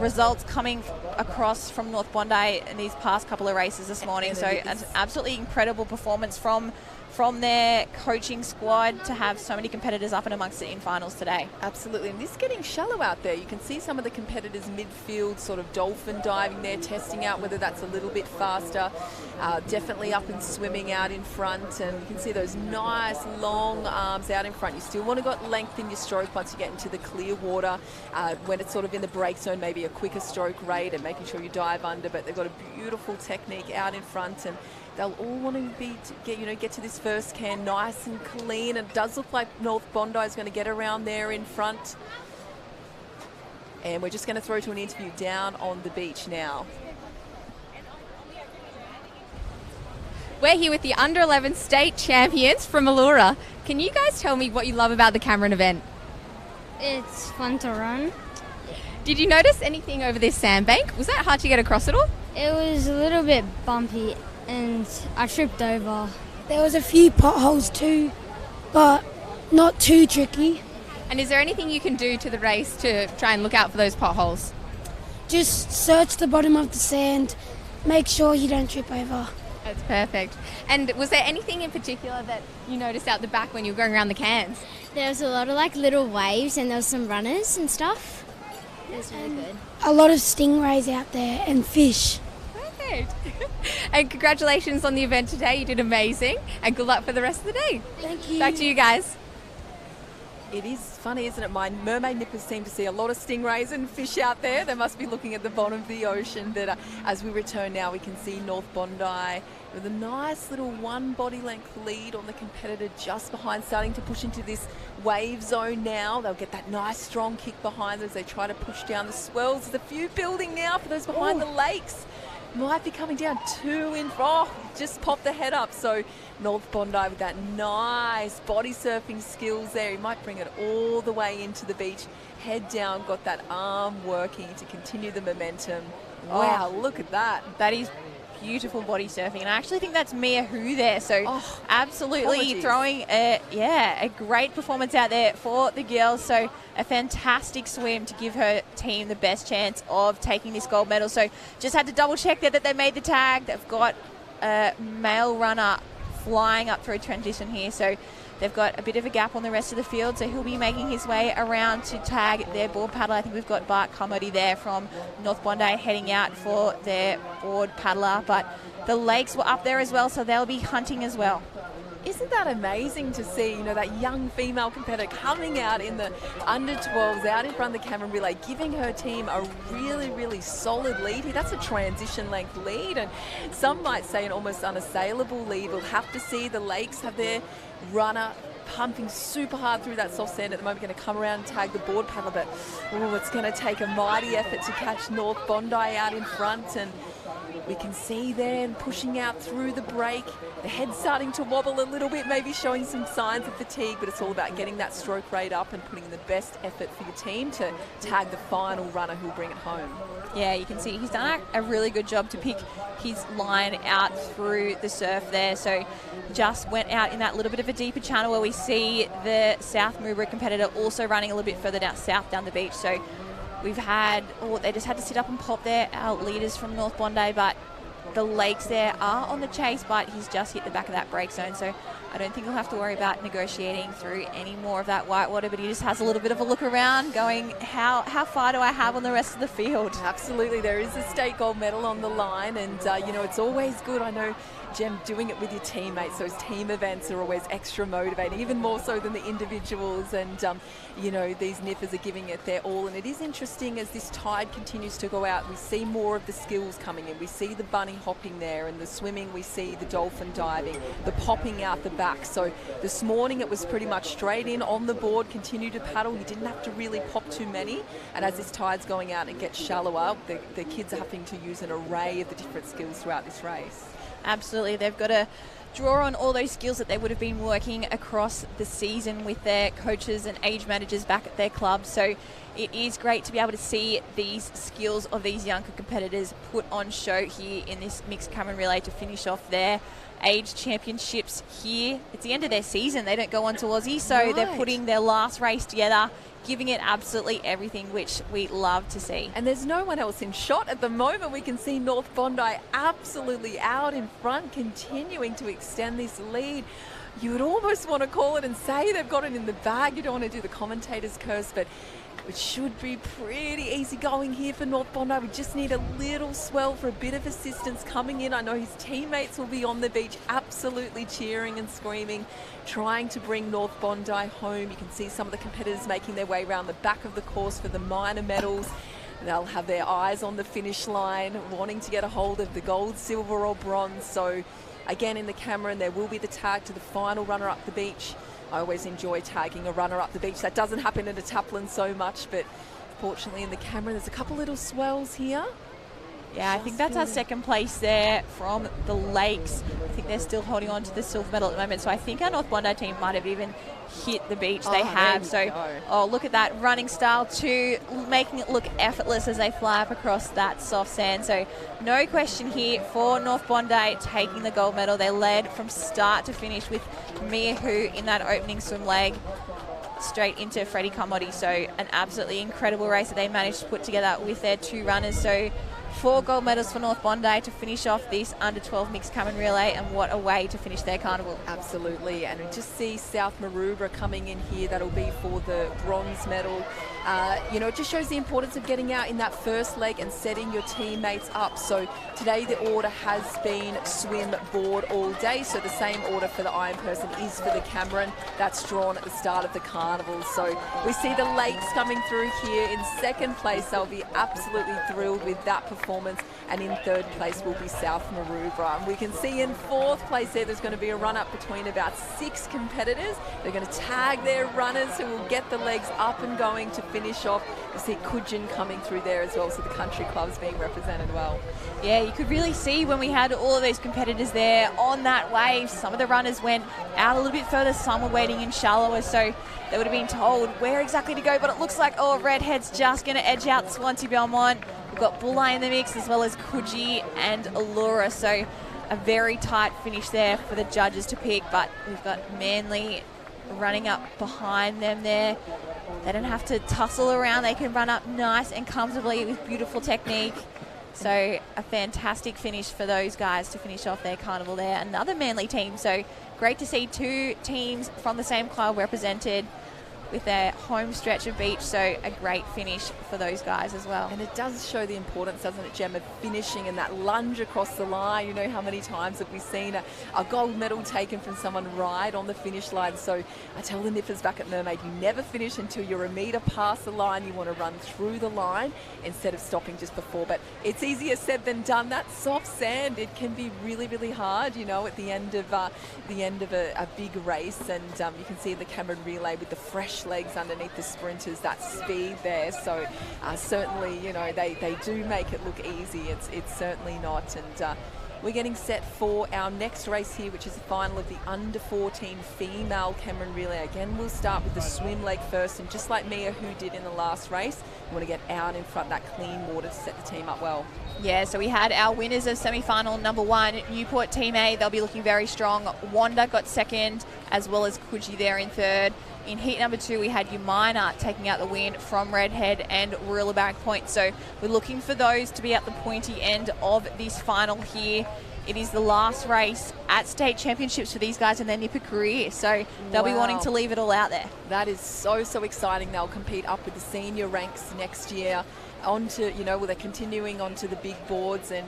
results coming across from North Bondi in these past couple of races this morning. So an absolutely incredible performance from their coaching squad to have so many competitors up and amongst it in finals today. Absolutely, and this is getting shallow out there. You can see some of the competitors midfield sort of dolphin diving there, testing out whether that's a little bit faster. Definitely up and swimming out in front, and you can see those nice long arms out in front. You still want to got length in your stroke once you get into the clear water. When it's sort of in the break zone, maybe a quicker stroke rate and making sure you dive under, but they've got a beautiful technique out in front, and they'll all want to get to this first can nice and clean. It does look like North Bondi is going to get around there in front. And we're just going to throw to an interview down on the beach now. We're here with the under-11 state champions from Allura. Can you guys tell me what you love about the Cameron event? It's fun to run. Did you notice anything over this sandbank? Was that hard to get across at all? It was a little bit bumpy and I tripped over. There was a few potholes too, but not too tricky. And is there anything you can do to the race to try and look out for those potholes? Just search the bottom of the sand, make sure you don't trip over. That's perfect. And was there anything in particular that you noticed out the back when you were going around the cans? There was a lot of little waves and there was some runners and stuff. It was really good. A lot of stingrays out there and fish. Perfect. And congratulations on the event today. You did amazing. And good luck for the rest of the day. Thank you. Back to you guys. It is funny, isn't it? My mermaid nippers seem to see a lot of stingrays and fish out there. They must be looking at the bottom of the ocean. But as we return now, we can see North Bondi with a nice little one body length lead on the competitor just behind, starting to push into this wave zone now. They'll get that nice strong kick behind them as they try to push down the swells. There's a few building now for those behind the lakes. Might be coming down two in front. Just pop the head up. So North Bondi with that nice body surfing skills there. He might bring it all the way into the beach. Head down, got that arm working to continue the momentum. Wow, look at that. That is beautiful body surfing, and I actually think that's Mia Hu there. So absolutely throwing a great performance out there for the girls. So a fantastic swim to give her team the best chance of taking this gold medal. So just had to double check there that they made the tag. They've got a male runner flying up through transition here, so they've got a bit of a gap on the rest of the field, so he'll be making his way around to tag their board paddler. I think we've got Bart Comedy there from North Bondi heading out for their board paddler, but the Lakes were up there as well, so they'll be hunting as well. Isn't that amazing to see, that young female competitor coming out in the under-12s, out in front of the Cameron relay, giving her team a really, really solid lead here. That's a transition length lead, and some might say an almost unassailable lead. We'll have to see. The Lakes have their runner pumping super hard through that soft sand at the moment, going to come around and tag the board paddler, but it's going to take a mighty effort to catch North Bondi out in front, and we can see them pushing out through the break. The head's starting to wobble a little bit, maybe showing some signs of fatigue, but it's all about getting that stroke rate up and putting in the best effort for your team to tag the final runner who'll bring it home. Yeah, you can see he's done a really good job to pick his line out through the surf there. So just went out in that little bit of a deeper channel where we see the South Moobra competitor also running a little bit further south down the beach. So we've had, they just had to sit up and pop there, our leaders from North Bondi, but the legs there are on the chase, but he's just hit the back of that brake zone. So I don't think he'll have to worry about negotiating through any more of that whitewater, but he just has a little bit of a look around going, how far do I have on the rest of the field? Absolutely, there is a state gold medal on the line, and you know, it's always good. I know, Jem, doing it with your teammates, those team events are always extra motivating, even more so than the individuals, and you know, these nippers are giving it their all. And it is interesting as this tide continues to go out, we see more of the skills coming in. We see the bunny hopping there, and the swimming, we see the dolphin diving, the popping out the back. So this morning it was pretty much straight in on the board, continue to paddle. You didn't have to really pop too many, and as this tide's going out and gets shallower, the kids are having to use an array of the different skills throughout this race. Absolutely, they've got to draw on all those skills that they would have been working across the season with their coaches and age managers back at their club. So it is great to be able to see these skills of these younger competitors put on show here in this mixed Cameron relay to finish off their age championships here. It's the end of their season. They don't go on to Aussie, so they're putting their last race together, giving it absolutely everything, which we love to see. And there's no one else in shot at the moment. We can see North Bondi absolutely out in front, continuing to extend this lead. You would almost want to call it and say they've got it in the bag. You don't want to do the commentator's curse, but it should be pretty easy going here for North Bondi. We just need a little swell for a bit of assistance coming in. I know his teammates will be on the beach absolutely cheering and screaming, trying to bring North Bondi home. You can see some of the competitors making their way around the back of the course for the minor medals. They'll have their eyes on the finish line, wanting to get a hold of the gold, silver or bronze. So again, in the Cameron, there will be the tag to the final runner up the beach. I always enjoy tagging a runner up the beach. That doesn't happen in a Taplin so much, but fortunately in the Cameron, there's a couple little swells here. Yeah, I think that's our second place there from the Lakes. I think they're still holding on to the silver medal at the moment. So I think our North Bondi team might have even hit the beach. They have. So, look at that running style too, making it look effortless as they fly up across that soft sand. So no question here for North Bondi taking the gold medal. They led from start to finish with Mia Hu in that opening swim leg, straight into Freddie Carmotti. So an absolutely incredible race that they managed to put together with their two runners. So 4 gold medals for North Bondi to finish off this under-12 mixed Cameron relay, and what a way to finish their carnival. Absolutely, and we just see South Maroubra coming in here. That'll be for the bronze medal. You know, it just shows the importance of getting out in that first leg and setting your teammates up. So today the order has been swim, board all day. So the same order for the Iron Person is for the Cameron. That's drawn at the start of the carnival. So we see the Lakes coming through here in second place. They'll be absolutely thrilled with that performance. And in third place will be South Maroubra. And we can see in fourth place there's going to be a run-up between about 6 competitors. They're going to tag their runners who will get the legs up and going to finish off. You see Kujin coming through there as well, so the country clubs being represented well. Yeah, you could really see when we had all of these competitors there on that wave, some of the runners went out a little bit further, some were waiting in shallower, so they would have been told where exactly to go, but it looks like, Redhead's just going to edge out Swansea Belmont. We've got Bulleye in the mix, as well as Coogee and Allura, so a very tight finish there for the judges to pick, but we've got Manly running up behind them there. They don't have to tussle around, they can run up nice and comfortably with beautiful technique. So a fantastic finish for those guys to finish off their carnival there. Another Manly team, so great to see 2 teams from the same club represented with their home stretch of beach, so a great finish for those guys as well. And it does show the importance, doesn't it, Jem, of finishing and that lunge across the line. You know, how many times have we seen a gold medal taken from someone right on the finish line? So I tell the nippers back at Mermaid, you never finish until you're a metre past the line. You want to run through the line instead of stopping just before. But it's easier said than done. That soft sand, it can be really, really hard, you know, at the end of a big race. And you can see the Cameron relay with the fresh legs underneath the sprinters, that speed there. So certainly, you know, they do make it look easy. It's certainly not. And we're getting set for our next race here, which is the final of the under-14 female Cameron relay. Again, we'll start with the swim leg first, and just like Mia, who did in the last race, we want to get out in front of that clean water to set the team up well. Yeah, so we had our winners of semi-final number 1, Newport Team A. They'll be looking very strong. Wanda got second, as well as Coogee there in third. In heat number 2, we had Umina taking out the win from Redhead and Warilla Point. So we're looking for those to be at the pointy end of this final here. It is the last race at state championships for these guys in their Nipper career, so they'll be wanting to leave it all out there. That is so, so exciting. They'll compete up with the senior ranks next year. Onto, they're continuing onto the big boards, and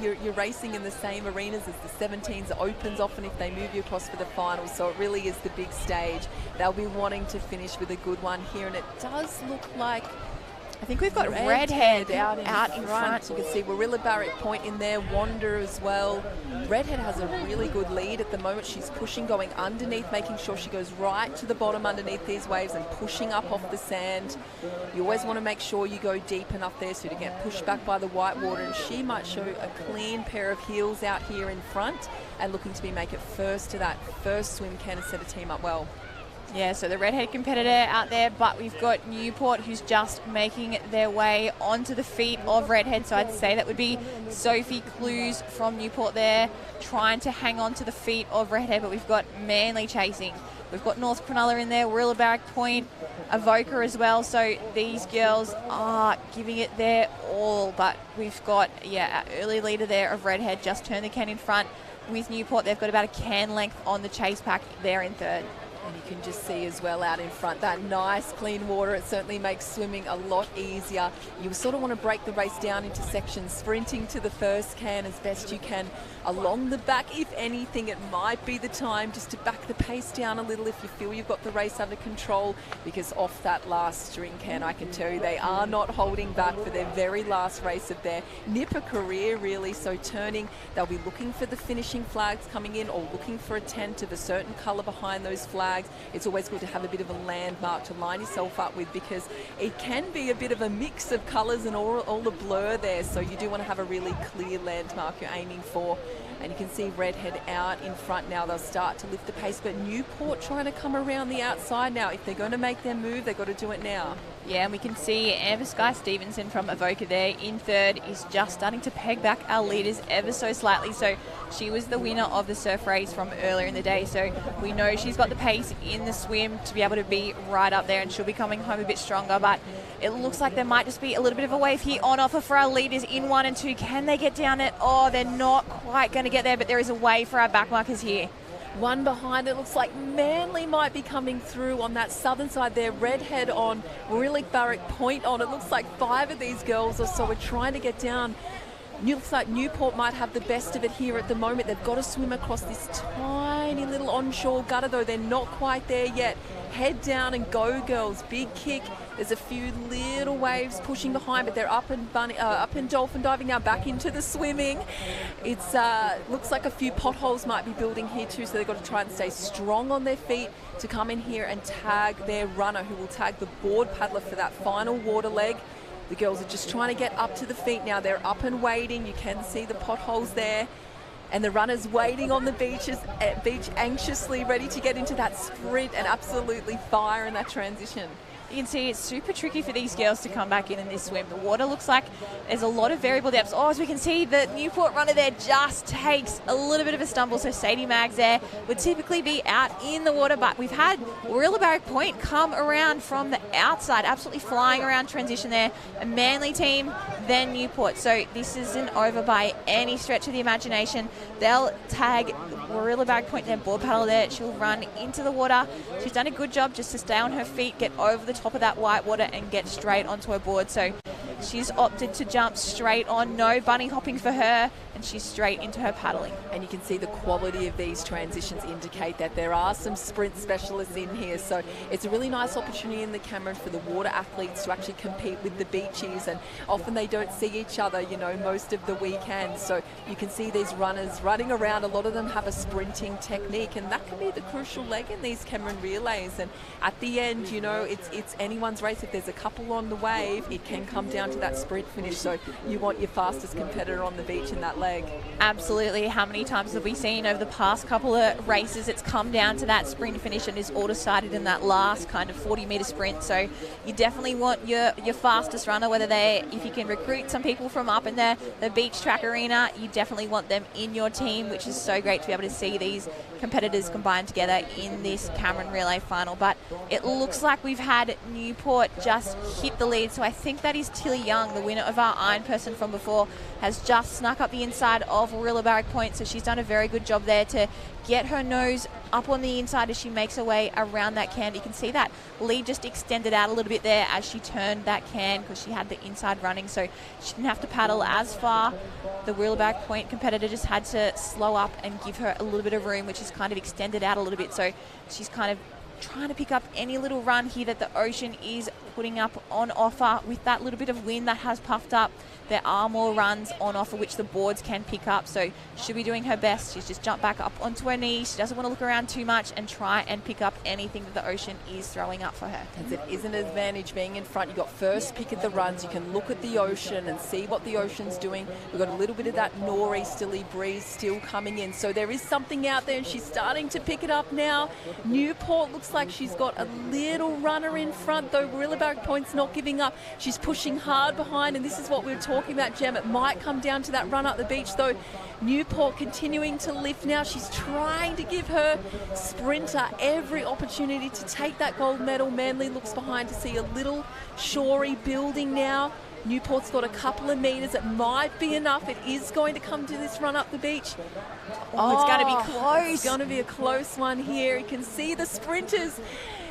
you're racing in the same arenas as the 17s opens often if they move you across for the finals, so it really is the big stage. They'll be wanting to finish with a good one here, and it does look like I think we've got Redhead out in front. You can see Warilla Point in there, Wander as well. Redhead has a really good lead at the moment. She's pushing, going underneath, making sure she goes right to the bottom underneath these waves and pushing up off the sand. You always want to make sure you go deep enough there so you don't get pushed back by the white water, and she might show a clean pair of heels out here in front and looking to make it first to that first swim can and set a team up well. Yeah, so the Redhead competitor out there, but we've got Newport who's just making their way onto the feet of Redhead. So I'd say that would be Sophie Clues from Newport there, trying to hang on to the feet of Redhead, but we've got Manly chasing. We've got North Cronulla in there, Warilla Point, Avoca as well. So these girls are giving it their all, but we've got, our early leader there of Redhead just turned the can in front with Newport. They've got about a can length on the chase pack there in third. And you can just see as well out in front that nice clean water. It certainly makes swimming a lot easier. You sort of want to break the race down into sections, sprinting to the first can as best you can along the back. If anything, it might be the time just to back the pace down a little if you feel you've got the race under control, because off that last string can, I can tell you they are not holding back for their very last race of their Nipper career, really. So turning, they'll be looking for the finishing flags coming in, or looking for a tent of a certain colour behind those flags. It's always good to have a bit of a landmark to line yourself up with, because it can be a bit of a mix of colours and all the blur there, so you do want to have a really clear landmark you're aiming for. And you can see Redhead out in front now. They'll start to lift the pace, but Newport trying to come around the outside now. If they're going to make their move, they've got to do it now. Yeah, and we can see Amber Sky Stevenson from Avoca there in third is just starting to peg back our leaders ever so slightly. So she was the winner of the surf race from earlier in the day. So we know she's got the pace in the swim to be able to be right up there, and she'll be coming home a bit stronger. But it looks like there might just be a little bit of a wave here on offer for our leaders in 1 and 2. Can they get down it? Oh, they're not quite going to get there, but there is a wave for our backmarkers here. One behind, it looks like Manly might be coming through on that southern side there. Redhead on, Warilla Point on. It looks like 5 of these girls or so are trying to get down. Looks like Newport might have the best of it here at the moment. They've got to swim across this tiny little onshore gutter, though. They're not quite there yet. Head down and go, girls. Big kick. There's a few little waves pushing behind, but they're up and dolphin diving now, back into the swimming. It's looks like a few potholes might be building here too, so they've got to try and stay strong on their feet to come in here and tag their runner, who will tag the board paddler for that final water leg. The girls are just trying to get up to the feet now. They're up and waiting. You can see the potholes there. And the runners waiting on the beach anxiously ready to get into that sprint and absolutely fire in that transition. You can see it's super tricky for these girls to come back in this swim. The water looks like there's a lot of variable depths. Oh, as we can see, the Newport runner there just takes a little bit of a stumble. So Sadie Maggs there would typically be out in the water, but we've had Warilla Point come around from the outside, absolutely flying around transition there. A Manly team, then Newport. So this isn't over by any stretch of the imagination. They'll tag Warilla Point, their board paddle there. She'll run into the water. She's done a good job just to stay on her feet, get over the top of that white water and get straight onto her board. So she's opted to jump straight on, no bunny hopping for her, and she's straight into her paddling. And you can see the quality of these transitions indicate that there are some sprint specialists in here. So it's a really nice opportunity in the Cameron for the water athletes to actually compete with the beachies, and often they don't see each other, most of the weekend. So you can see these runners running around. A lot of them have a sprinting technique, and that can be the crucial leg in these Cameron relays. And at the end, it's anyone's race. If there's a couple on the wave, it can come down to to that sprint finish. So you want your fastest competitor on the beach in that leg. Absolutely. How many times have we seen over the past couple of races it's come down to that sprint finish and is all decided in that last kind of 40-metre sprint? So you definitely want your fastest runner, whether if you can recruit some people from up in the beach track arena, you definitely want them in your team, which is so great to be able to see these competitors combined together in this Cameron Relay final. But it looks like we've had Newport just hit the lead, so I think that is Tilly Young, the winner of our iron person from before, has just snuck up the inside of Warilla Barrack Point, so she's done a very good job there to get her nose up on the inside as she makes her way around that can. You can see that lead just extended out a little bit there as she turned that can because she had the inside running, so she didn't have to paddle as far. The Warilla Barrack Point competitor just had to slow up and give her a little bit of room, which is kind of extended out a little bit, so she's kind of trying to pick up any little run here that the ocean is putting up on offer. With that little bit of wind that has puffed up, there are more runs on offer which the boards can pick up, so she'll be doing her best. She's just jumped back up onto her knees. She doesn't want to look around too much and try and pick up anything that the ocean is throwing up for her. Because it is an advantage being in front. You've got first pick at the runs. You can look at the ocean and see what the ocean's doing. We've got a little bit of that nor'easterly breeze still coming in, so there is something out there and she's starting to pick it up now. Newport looks like she's got a little runner in front, though Warilla Barrack Point's not giving up. She's pushing hard behind, and this is what we were talking about, Gem. It might come down to that run up the beach, though. Newport continuing to lift now. She's trying to give her sprinter every opportunity to take that gold medal. Manly looks behind to see a little shorey building now. Newport's got a couple of metres. It might be enough. It is going to come to this run up the beach. Oh, it's going to be close. It's going to be a close one here. You can see the sprinters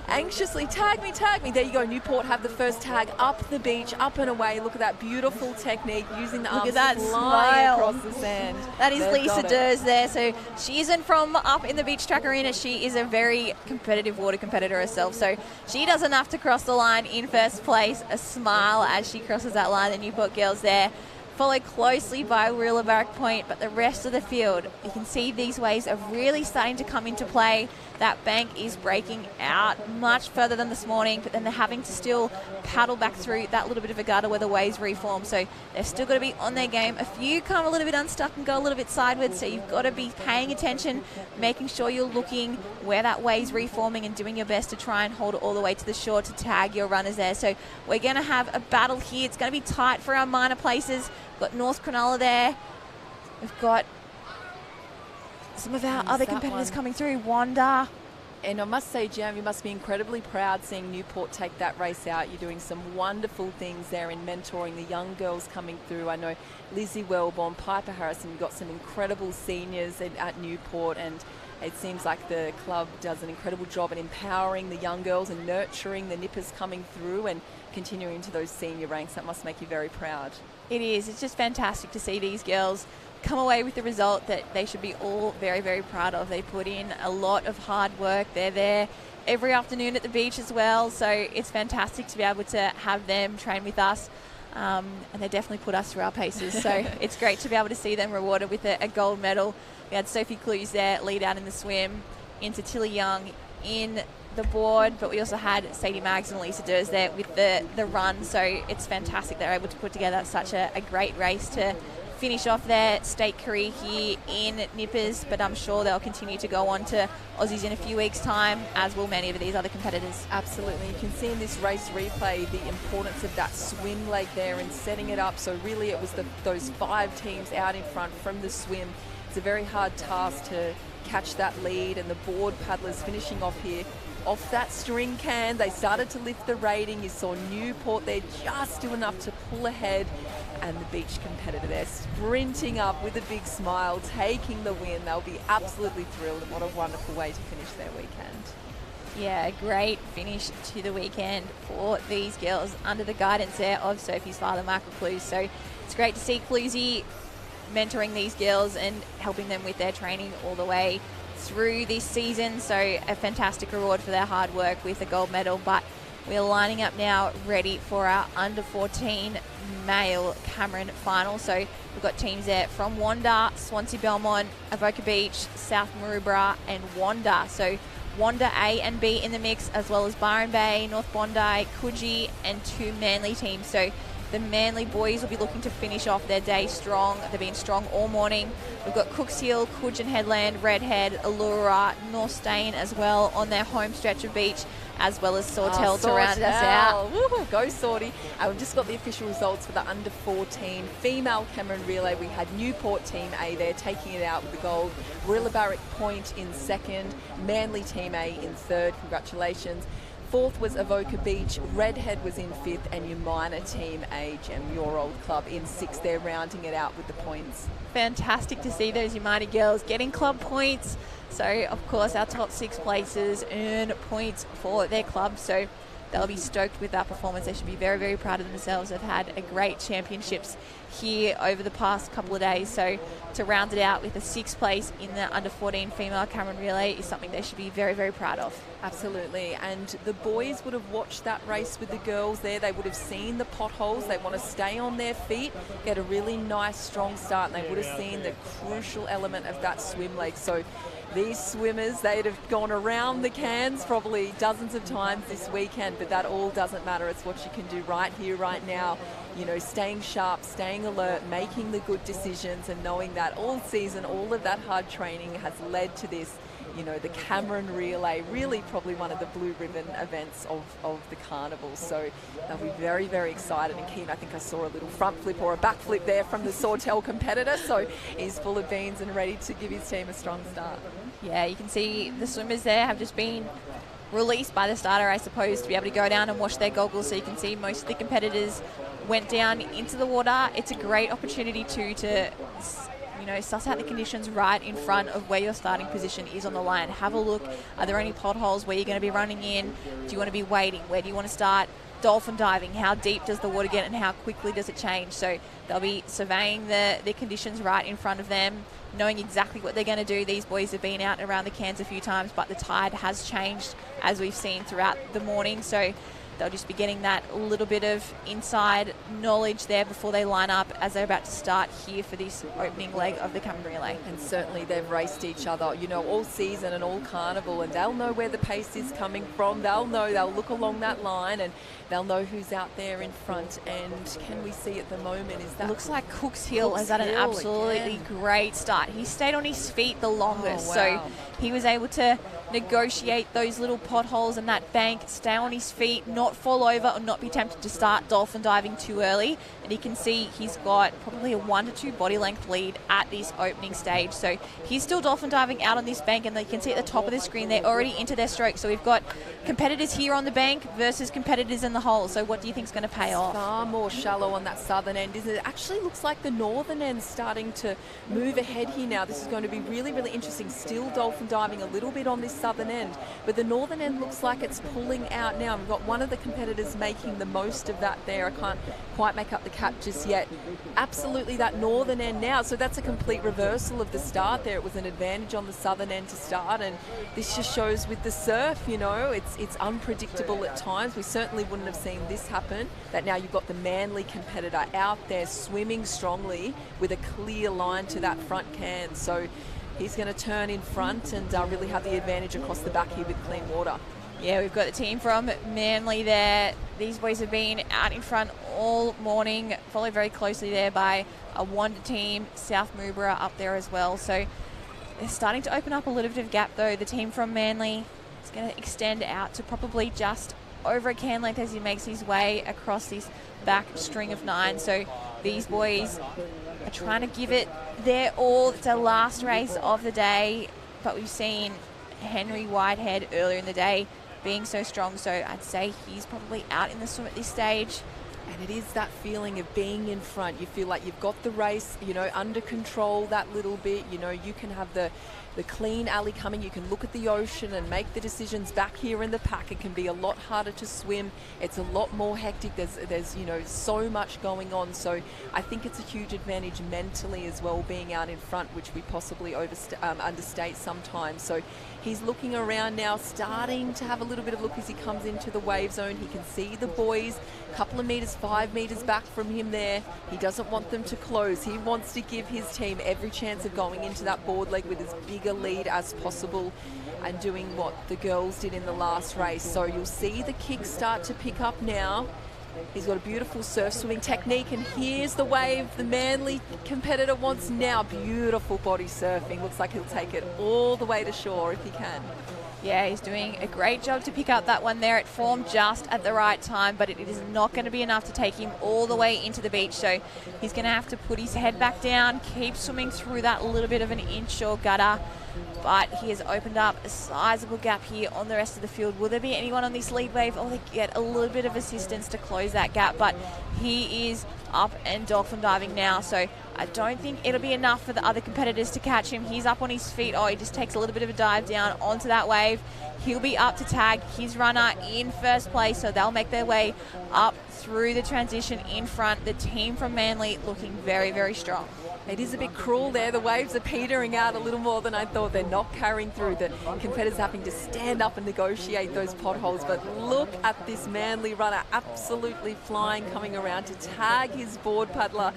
anxiously, tag me, tag me. There you go. Newport have the first tag up the beach, up and away. Look at that beautiful technique, using the arms Look at that to fly smile across the sand. That is They've Lisa got it. Durs there. So she isn't from up in the beach track arena. She is a very competitive water competitor herself. So she does enough to cross the line in first place. A smile as she crosses that line. The Newport girls there, followed closely by Warilla Barrack Point, but the rest of the field, you can see these waves are really starting to come into play. That bank is breaking out much further than this morning, but then they're having to still paddle back through that little bit of a gutter where the waves reform, so they've still got to be on their game. A few come a little bit unstuck and go a little bit sideways, so you've got to be paying attention, making sure you're looking where that wave's reforming and doing your best to try and hold it all the way to the shore to tag your runners there. So we're going to have a battle here. It's going to be tight for our minor places. We've got North Cronulla there. We've got some of our other competitors coming through. Wanda. And I must say, Jam, you must be incredibly proud seeing Newport take that race out. You're doing some wonderful things there in mentoring the young girls coming through. I know Lizzie Wellborn, Piper Harrison, you've got some incredible seniors at Newport, and it seems like the club does an incredible job at empowering the young girls and nurturing the nippers coming through and continuing to those senior ranks. That must make you very proud. It is. It's just fantastic to see these girls come away with the result that they should be all very, very proud of. They put in a lot of hard work. They're there every afternoon at the beach as well, so it's fantastic to be able to have them train with us, and they definitely put us through our paces, so it's great to be able to see them rewarded with a gold medal. We had Sophie Clues there lead out in the swim, into Tilly Young in the board, but we also had Sadie Maggs and Lisa Durs there with the run, so it's fantastic they're able to put together such a great race to finish off their state career here in Nippers, but I'm sure they'll continue to go on to Aussies in a few weeks' time, as will many of these other competitors. Absolutely. You can see in this race replay the importance of that swim leg there and setting it up. So really it was those 5 teams out in front from the swim. It's a very hard task to catch that lead, and the board paddlers finishing off here off that string can. They started to lift the rating. You saw Newport there just do enough to pull ahead, and the beach competitor there sprinting up with a big smile, taking the win. They'll be absolutely thrilled, and what a wonderful way to finish their weekend. Yeah, great finish to the weekend for these girls under the guidance there of Sophie's father, Michael Clues. So it's great to see Cluesy mentoring these girls and helping them with their training all the way through this season. So a fantastic reward for their hard work with a gold medal. But we're lining up now ready for our under 14 male Cameron final. So we've got teams there from Wanda, Swansea Belmont, Avoca Beach, South Maroubra and Wanda. So Wanda A and B in the mix, as well as Byron Bay, North Bondi, Coogee and 2 Manly teams. So The Manly boys will be looking to finish off their day strong. They've been strong all morning. We've got Cooks Hill, Coogin Headland, Redhead, Allura, North Stain as well on their home stretch of beach, as well as Sawtell to round us out. Woo-hoo, go Sawty. We've just got the official results for the under 14 female Cameron relay. We had Newport Team A there taking it out with the gold. Warilla Barrack Point in second. Manly Team A in third. Congratulations. Fourth was Avoca Beach, Redhead was in fifth, and your minor Team A, Gem, your old club, in sixth. They're rounding it out with the points. Fantastic to see those Umani girls getting club points. So, of course, our top 6 places earn points for their club. So they'll be stoked with that performance. They should be very, very proud of themselves. They've had a great championships here over the past couple of days. So to round it out with a 6th place in the under 14 female Cameron relay is something they should be very, very proud of. Absolutely. And the boys would have watched that race with the girls there. They would have seen the potholes. They want to stay on their feet, get a really nice, strong start, and they would have seen the crucial element of that swim leg. So these swimmers, they'd have gone around the cans probably dozens of times this weekend, but that all doesn't matter. It's what you can do right here, right now. You know, staying sharp, staying alert, making the good decisions, and knowing that all season, all of that hard training has led to this. You know, the Cameron Relay, really probably one of the blue ribbon events of the carnival. So they'll be very, very excited and keen. I think I saw a little front flip or a back flip there from the Sawtell competitor. So he's full of beans and ready to give his team a strong start. Yeah, you can see the swimmers there have just been released by the starter, I suppose, to be able to go down and wash their goggles. So you can see most of the competitors went down into the water. It's a great opportunity to suss out the conditions right in front of where your starting position is on the line. Have a look. Are there any potholes where you're going to be running in? Do you want to be waiting? Where do you want to start? Dolphin diving, how deep does the water get and how quickly does it change? So they'll be surveying the conditions right in front of them, knowing exactly what they're going to do. These boys have been out and around the cans a few times, but the tide has changed, as we've seen throughout the morning. So they'll just be getting that little bit of inside knowledge there before they line up as they're about to start here for this opening leg of the Cameron Relay. And certainly they've raced each other, you know, all season and all carnival, and they'll know where the pace is coming from. They'll know, they'll look along that line and they'll know who's out there in front. And can we see at the moment is that... Looks like Cooks Hill has had an absolutely great start. He stayed on his feet the longest, so he was able to negotiate those little potholes and that bank, stay on his feet, not fall over or not be tempted to start dolphin diving too early. And you can see he's got probably a 1 to 2 body length lead at this opening stage. So he's still dolphin diving out on this bank, and you can see at the top of the screen they're already into their stroke. So we've got competitors here on the bank versus competitors in the hole. So what do you think is going to pay off? Far more shallow on that southern end, isn't it? It actually looks like the northern end's starting to move ahead here now. This is going to be really, really interesting. Still dolphin diving a little bit on this southern end, but the northern end looks like it's pulling out now. We've got one of the competitors making the most of that there. I can't quite make up the cap just yet. Absolutely that northern end now. So that's a complete reversal of the start there. It was an advantage on the southern end to start, and this just shows with the surf, you know, it's unpredictable at times. We certainly wouldn't have seen this happen, that now you've got the Manly competitor out there swimming strongly with a clear line to that front can. So he's going to turn in front and really have the advantage across the back here with clean water. Yeah, we've got the team from Manly there. These boys have been out in front all morning, followed very closely there by a Wanda team, South Moobra up there as well. So they're starting to open up a little bit of gap though. The team from Manly is going to extend out to probably just over a can length as he makes his way across this back string of 9. So these boys are trying to give it their all. It's their last race of the day, but we've seen Henry Whitehead earlier in the day being so strong, so I'd say he's probably out in the swim at this stage. And it is that feeling of being in front. You feel like you've got the race, you know, under control that little bit. You know, you can have the clean alley coming. You can look at the ocean and make the decisions back here in the pack. It can be a lot harder to swim. It's a lot more hectic. There's you know, so much going on. So I think it's a huge advantage mentally as well, being out in front, which we possibly understate sometimes. So he's looking around now, starting to have a little bit of look as he comes into the wave zone. He can see the boys a couple of meters, 5 meters back from him there. He doesn't want them to close. He wants to give his team every chance of going into that board leg with as big a lead as possible and doing what the girls did in the last race. So you'll see the kicks start to pick up now. He's got a beautiful surf swimming technique, and here's the wave the Manly competitor wants now. Beautiful body surfing. Looks like he'll take it all the way to shore if he can. Yeah, he's doing a great job to pick up that one there. It formed just at the right time, but it is not going to be enough to take him all the way into the beach. So he's going to have to put his head back down, keep swimming through that little bit of an inshore gutter. But he has opened up a sizable gap here on the rest of the field. Will there be anyone on this lead wave? Oh, they get a little bit of assistance to close that gap, but he is up and dolphin diving now, so I don't think it'll be enough for the other competitors to catch him. He's up on his feet. Oh, he just takes a little bit of a dive down onto that wave. He'll be up to tag his runner in first place, so they'll make their way up through the transition in front. The team from Manly looking very, very strong. It is a bit cruel there. The waves are petering out a little more than I thought. They're not carrying through. The competitors having to stand up and negotiate those potholes. But look at this Manly runner absolutely flying, coming around to tag his board paddler.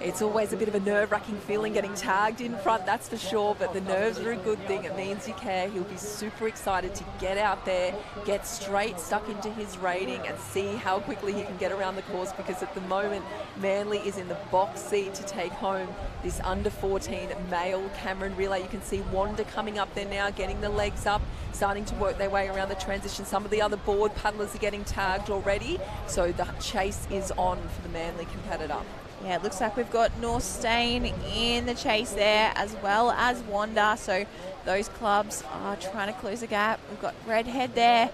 It's always a bit of a nerve-wracking feeling getting tagged in front, that's for sure. But the nerves are a good thing. It means you care. He'll be super excited to get out there, get straight stuck into his rating and see how quickly he can get around the course, because at the moment Manly is in the box seat to take home this under-14 male Cameron relay. You can see Wanda coming up there now, getting the legs up, starting to work their way around the transition. Some of the other board paddlers are getting tagged already, so the chase is on for the Manly competitor. Yeah, it looks like we've got North Stain in the chase there, as well as Wanda, so those clubs are trying to close the gap. We've got Redhead there,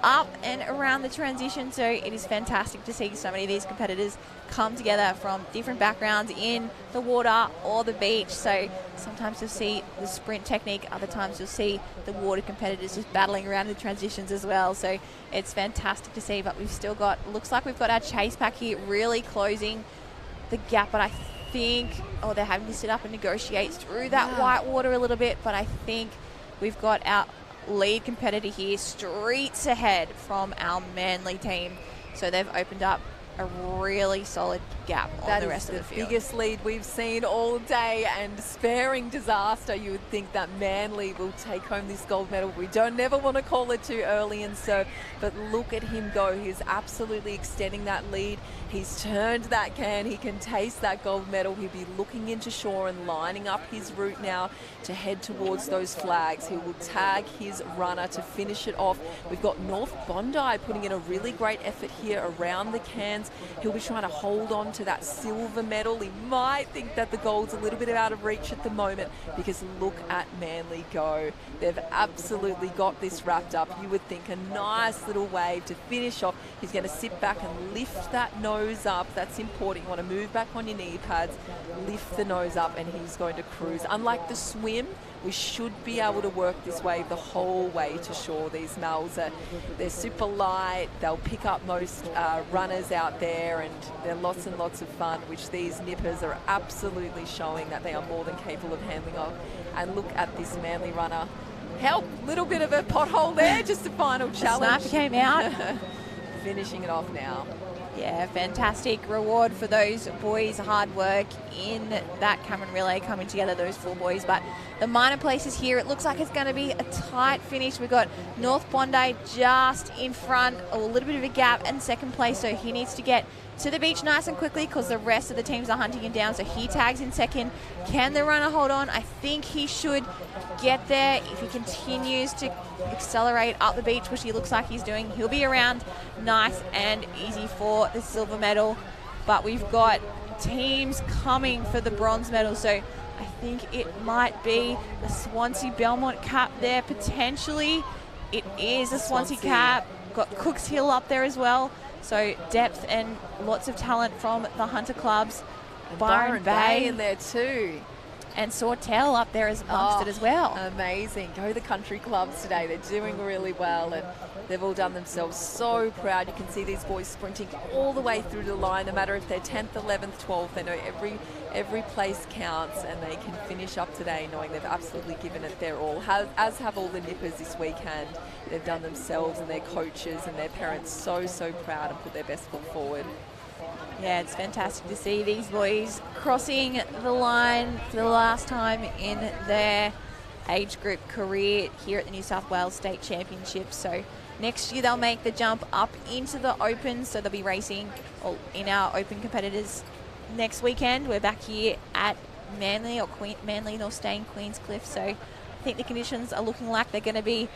up and around the transition, so it is fantastic to see so many of these competitors come together from different backgrounds in the water or the beach. So sometimes you'll see the sprint technique, other times you'll see the water competitors just battling around the transitions as well. So it's fantastic to see, but we've still got, looks like we've got our chase pack here really closing the gap, but I think, oh, they're having to sit up and negotiate through that white water a little bit, but I think we've got our lead competitor here streets ahead from our Manly team, so they've opened up a really solid gap on the rest of the field. Biggest lead we've seen all day, and sparing disaster, you would think that Manly will take home this gold medal. We don't never want to call it too early and so, but look at him go. He's absolutely extending that lead. He's turned that can. He can taste that gold medal. He'll be looking into shore and lining up his route now to head towards those flags. He will tag his runner to finish it off. We've got North Bondi putting in a really great effort here around the cans. He'll be trying to hold on to that silver medal. He might think that the gold's a little bit out of reach at the moment, because look at Manly go. They've absolutely got this wrapped up. You would think a nice little wave to finish off. He's going to sit back and lift that nose up. That's important. You want to move back on your knee pads, lift the nose up, and he's going to cruise. Unlike the swim, we should be able to work this wave the whole way to shore. These males they're super light. They'll pick up most runners out there, and they're lots and lots of fun, which these nippers are absolutely showing that they are more than capable of handling off. And look at this Manly runner. Help, little bit of a pothole there, just a final challenge. Sniper came out. Finishing it off now. Yeah, fantastic reward for those boys' hard work in that Cameron relay coming together, those four boys. But the minor places here, it looks like it's going to be a tight finish. We've got North Bondi just in front, a little bit of a gap, and second place, so he needs to get to the beach nice and quickly because the rest of the teams are hunting him down, so he tags in second. Can the runner hold on? I think he should get there. If he continues to accelerate up the beach, which he looks like he's doing, he'll be around nice and easy for the silver medal. But we've got teams coming for the bronze medal, so I think it might be a Swansea Belmont cap there potentially. It is a Swansea cap. Got Cooks Hill up there as well. So depth and lots of talent from the Hunter clubs. And Byron Bay in there too. And Sawtell up there as amongst it as well. Amazing. Go the country clubs today. They're doing really well, and they've all done themselves so proud. You can see these boys sprinting all the way through the line, no matter if they're 10th, 11th, 12th. They know every place counts, and they can finish up today knowing they've absolutely given it their all, as have all the nippers this weekend. They've done themselves and their coaches and their parents so proud and put their best foot forward. Yeah, it's fantastic to see these boys crossing the line for the last time in their age group career here at the New South Wales State Championships. So Next year they'll make the jump up into the Open, so they'll be racing in our Open competitors next weekend. We're back here at Manly, Manly North Staying Queenscliff, so I think the conditions are looking like they're going to be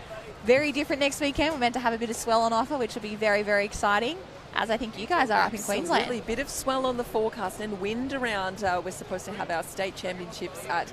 very different next weekend. We're meant to have a bit of swell on offer, which will be very, very exciting, as I think you guys are up in Queensland. Absolutely, bit of swell on the forecast and wind around. We're supposed to have our state championships at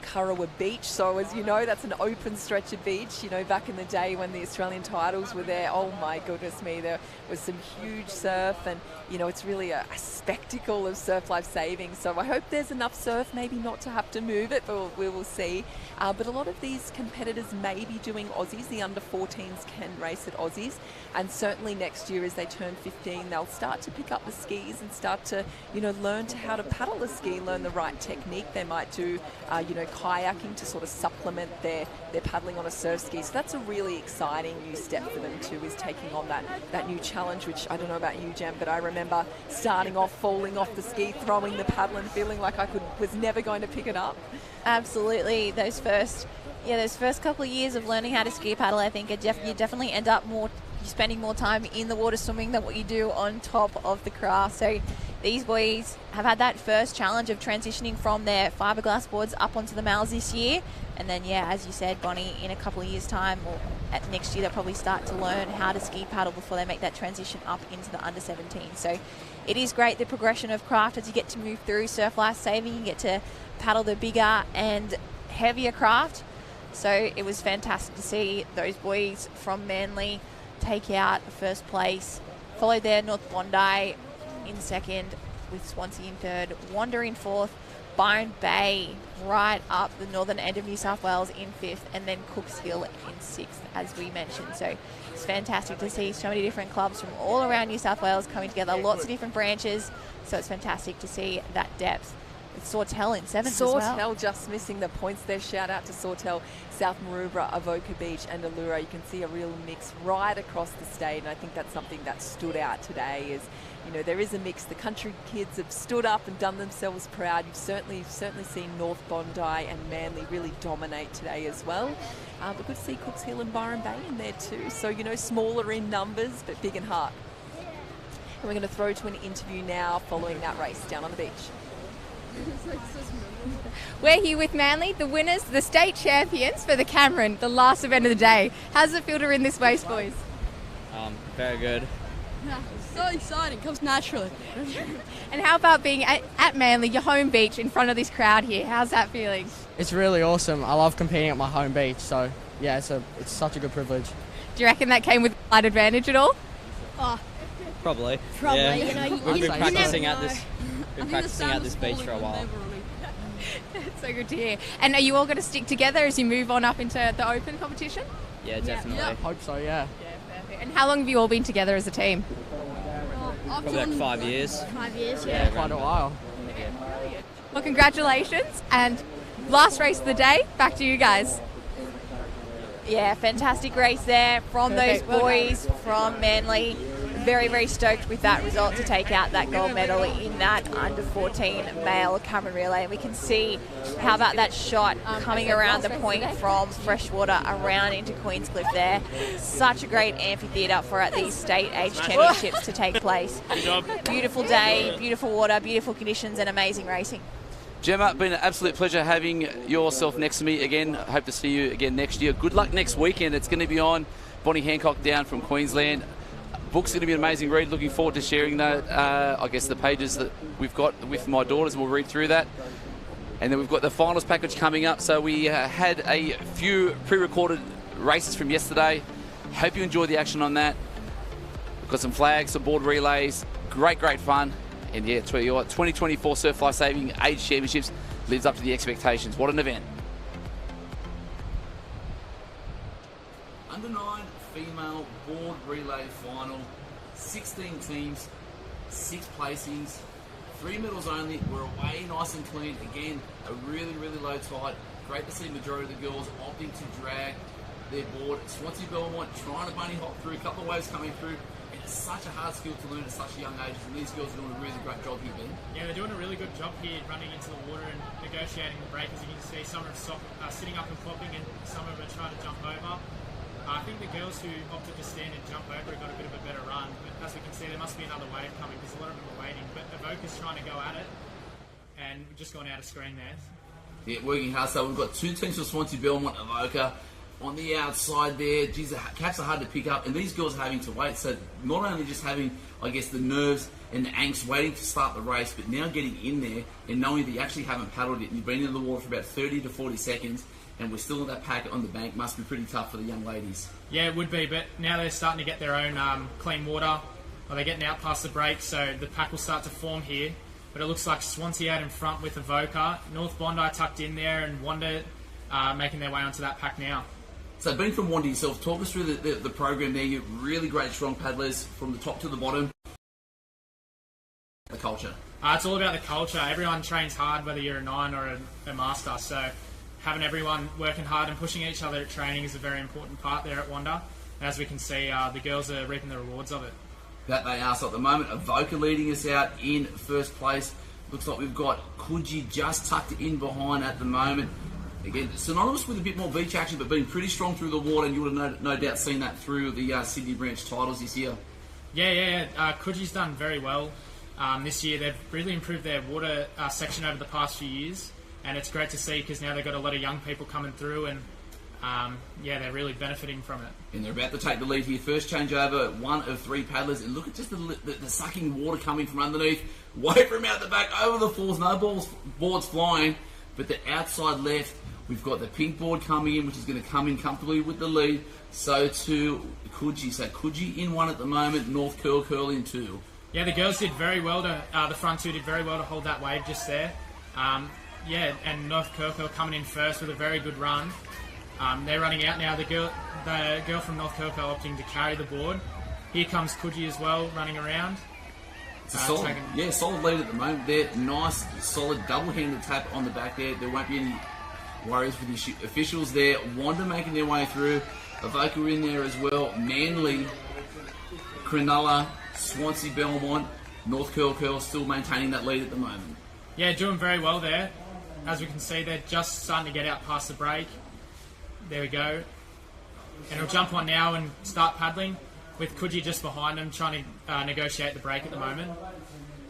Kurrawa Beach. So as you know, that's an open stretch of beach. You know, back in the day when the Australian titles were there, oh my goodness me, there was some huge surf, and you know, it's really a spectacle of surf life saving. So I hope there's enough surf, maybe not to have to move it, but we will see. But a lot of these competitors may be doing Aussies. The under 14s can race at Aussies, and certainly next year as they turn 15, they'll start to pick up the skis and start to, you know, learn how to paddle the ski, learn the right technique. They might do, you know, kayaking to sort of supplement their paddling on a surf ski. So that's a really exciting new step for them too, is taking on that new challenge, which I don't know about you, Jem, but I remember starting off, falling off the ski, throwing the paddle and feeling like I was never going to pick it up. Absolutely. Those first couple of years of learning how to ski paddle, I think you definitely end up spending more time in the water swimming than what you do on top of the craft. So these boys have had that first challenge of transitioning from their fiberglass boards up onto the males this year. And then, yeah, as you said, Bonnie, in a couple of years' time, or at next year, they'll probably start to learn how to ski paddle before they make that transition up into the under 17. So it is great, the progression of craft, as you get to move through surf life saving, you get to paddle the bigger and heavier craft. So it was fantastic to see those boys from Manly take out first place, followed there North Bondi in second, with Swansea in third, Wander in fourth, Byron Bay right up the northern end of New South Wales in fifth, and then Cooks Hill in sixth, as we mentioned. So it's fantastic to see so many different clubs from all around New South Wales coming together, lots of different branches. So it's fantastic to see that depth. With Sawtell in seventh as well. Sawtell just missing the points there. Shout out to Sawtell, South Maroubra, Avoca Beach and Allura. You can see a real mix right across the state, and I think that's something that stood out today is, you know, there is a mix. The country kids have stood up and done themselves proud. You've certainly seen North Bondi and Manly really dominate today as well. But good to see Cooks Hill and Byron Bay in there too. So, you know, smaller in numbers, but big in heart. And we're going to throw to an interview now following that race down on the beach. We're here with Manly, the winners, the state champions for the Cameron, the last event of the day. How's it feel to win this race, boys? Very good. Yeah, so exciting, comes naturally. And how about being at Manly, your home beach, in front of this crowd here? How's that feeling? It's really awesome. I love competing at my home beach, so yeah, it's such a good privilege. Do you reckon that came with slight advantage at all? Oh, Probably. yeah. You know, We've been practicing never at this beach for a while. That's so good to hear. And are you all going to stick together as you move on up into the Open competition? Yeah, definitely. Yeah. Hope so, yeah. Perfect. And how long have you all been together as a team? Probably like 5 years. 5 years, Yeah, yeah. quite a while. Well, congratulations. And last race of the day, back to you guys. Yeah, fantastic race there from those boys from Manly. Very, very stoked with that result to take out that gold medal in that under 14 male Cameron relay. And we can see how about that shot coming around the point from Freshwater around into Queenscliff there. Such a great amphitheatre for at these state age championships to take place. Beautiful day, beautiful water, beautiful conditions and amazing racing. Gemma, been an absolute pleasure having yourself next to me again. I hope to see you again next year. Good luck next weekend. It's going to be on. Bonnie Hancock down from Queensland. Book's going to be an amazing read. Looking forward to sharing that. I guess the pages that we've got with my daughters, we'll read through that. And then we've got the finals package coming up. So we had a few pre-recorded races from yesterday. Hope you enjoyed the action on that. We've got some flags, some board relays. Great fun. And yeah, 2024 Surf Life Saving Age Championships lives up to the expectations. What an event. Under 9 female board relay final. 16 teams, 6 placings, 3 medals only. We're away nice and clean. Again, a really low tide. Great to see the majority of the girls opting to drag their board. Swansea Belmont trying to bunny hop through, a couple of waves coming through. It's such a hard skill to learn at such young ages, and these girls are doing a really great job here, Ben. Yeah, they're doing a really good job here running into the water and negotiating the break. As you can see, some are sitting up and flopping and some of them are trying to jump over. I think the girls who opted to stand and jump over got a bit of a better run, but as we can see, there must be another wave coming because a lot of them are waiting. But Avoca's trying to go at it, and just gone out of screen there. Yeah, working hard. So we've got two teams for Swansea Belmont, Avoca. On the outside there, geez, the caps are hard to pick up, and these girls are having to wait. So not only just having, I guess, the nerves and the angst waiting to start the race, but now getting in there and knowing that you actually haven't paddled it and you've been in the water for about 30 to 40 seconds, and we're still in that packet on the bank, must be pretty tough for the young ladies. Yeah, it would be, but now they're starting to get their own clean water. Well, they're getting out past the break, so the pack will start to form here. But it looks like Swansea out in front with Avoca, North Bondi tucked in there, and Wanda making their way onto that pack now. So being from Wanda yourself, talk us through the program there. You're really great, strong paddlers from the top to the bottom. The culture. It's all about the culture. Everyone trains hard, whether you're a 9 or a master. So having everyone working hard and pushing each other at training is a very important part there at Wanda. As we can see, the girls are reaping the rewards of it. That they are. So at the moment, Avoca leading us out in first place. Looks like we've got Coogee just tucked in behind at the moment. Again, synonymous with a bit more beach action, but being pretty strong through the water, and you would have no doubt seen that through the Sydney branch titles this year. Yeah. Coogee's done very well this year. They've really improved their water section over the past few years, and it's great to see because now they've got a lot of young people coming through, and they're really benefiting from it. And they're about to take the lead here. First changeover, 1 of 3 paddlers, and look at just the sucking water coming from underneath, way from out the back, over the falls, no boards flying, but the outside left, we've got the pink board coming in, which is going to come in comfortably with the lead. So to Coogee. So Coogee in 1 at the moment, North Curl in 2. Yeah, the girls did very well the front 2 did very well to hold that wave just there. And North Curl coming in first with a very good run. They're running out now. The girl from North Curl opting to carry the board. Here comes Coogee as well, running around. It's a solid lead at the moment there. Nice, solid double-handed tap on the back there. There won't be any worries for the officials there. Wanda making their way through. Avoca in there as well. Manly, Cronulla, Swansea Belmont, North Curl still maintaining that lead at the moment. Yeah, doing very well there. As we can see, they're just starting to get out past the break. There we go. And he'll jump on now and start paddling with Coogee just behind him, trying to negotiate the break at the moment.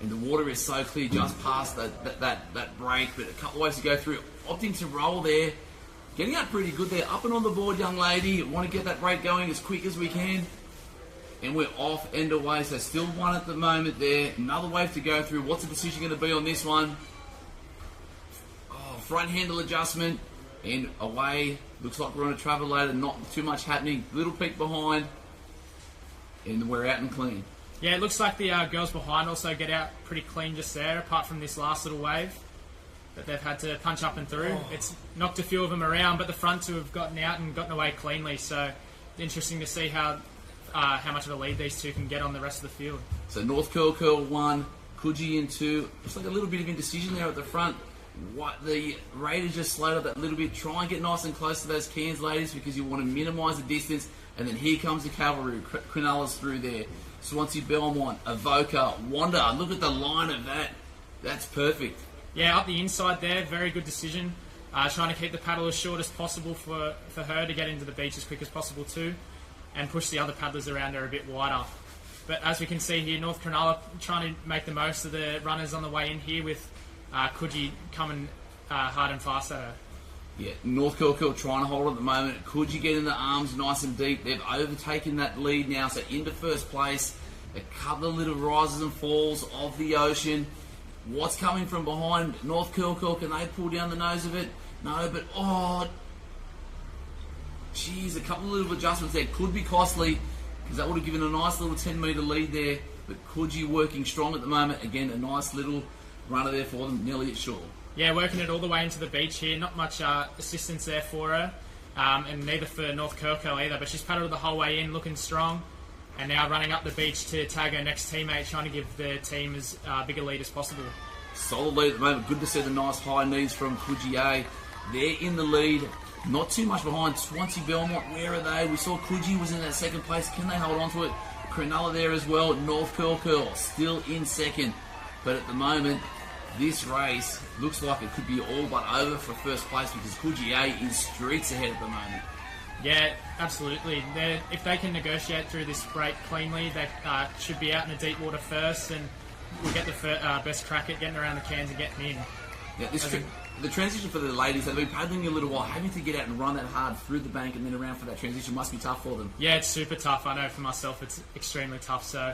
And the water is so clear just past that break, but a couple of ways to go through. Opting to roll there. Getting out pretty good there. Up and on the board, young lady. Want to get that break going as quick as we can. And we're off and away, so still 1 at the moment there. Another wave to go through. What's the decision going to be on this one? Front handle adjustment. And away. Looks like we're on a travelator. Not too much happening. Little peek behind. And we're out and clean. Yeah, it looks like the girls behind also get out pretty clean just there, apart from this last little wave that they've had to punch up and through. It's knocked a few of them around, but the front 2 have gotten out and gotten away cleanly. So it's interesting to see how much of a lead these 2 can get on the rest of the field. So North Curl 1, Coogee in 2. Looks like a little bit of indecision there at the front. The Raiders just slowed up that little bit. Try and get nice and close to those cans, ladies, because you want to minimise the distance. And then here comes the cavalry. Cronulla's through there. Swansea Belmont, Avoca, Wanda. Look at the line of that. That's perfect. Yeah, up the inside there. Very good decision. Trying to keep the paddle as short as possible for her to get into the beach as quick as possible too, and push the other paddlers around her a bit wider. But as we can see here, North Cronulla trying to make the most of the runners on the way in here with Coogee coming hard and fast at her. Yeah, North Curl trying to hold it at the moment. Coogee getting the arms nice and deep. They've overtaken that lead now, so into first place. A couple of little rises and falls of the ocean. What's coming from behind? North Curl, can they pull down the nose of it? No, but geez, a couple of little adjustments there. Could be costly, because that would have given a nice little 10-metre lead there. But Coogee working strong at the moment. Again, a nice little runner there for them, nearly at shore. Yeah, working it all the way into the beach here. Not much assistance there for her, and neither for North Curl either. But she's paddled the whole way in, looking strong, and now running up the beach to tag her next teammate, trying to give the team as big a lead as possible. Solid lead at the moment. Good to see the nice high knees from Coogee. They're in the lead. Not too much behind. Swansea Belmont, where are they? We saw Coogee was in that second place. Can they hold on to it? Cronulla there as well. North Curl still in second. But at the moment, this race looks like it could be all but over for first place, because Coogee is streets ahead at the moment. Yeah, absolutely. If they can negotiate through this break cleanly, they should be out in the deep water first, and we'll get the best crack at getting around the cans and getting in. Yeah, the transition for the ladies, they've been paddling a little while, having to get out and run that hard through the bank and then around for that transition must be tough for them. Yeah, it's super tough. I know for myself it's extremely tough. So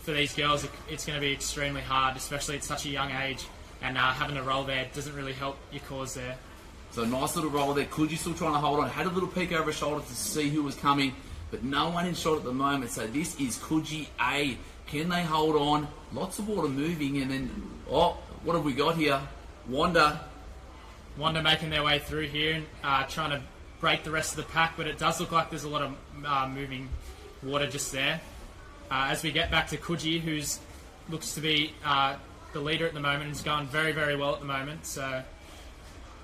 for these girls, it's going to be extremely hard, especially at such a young age. And having to roll there doesn't really help your cause there. So nice little roll there. Coogee still trying to hold on. Had a little peek over his shoulder to see who was coming, but no one in shot at the moment. So this is Coogee A. Can they hold on? Lots of water moving, and then, oh, what have we got here? Wanda making their way through here and trying to break the rest of the pack, but it does look like there's a lot of moving water just there. As we get back to Coogee, who looks to be the leader at the moment, and is going very, very well at the moment. So,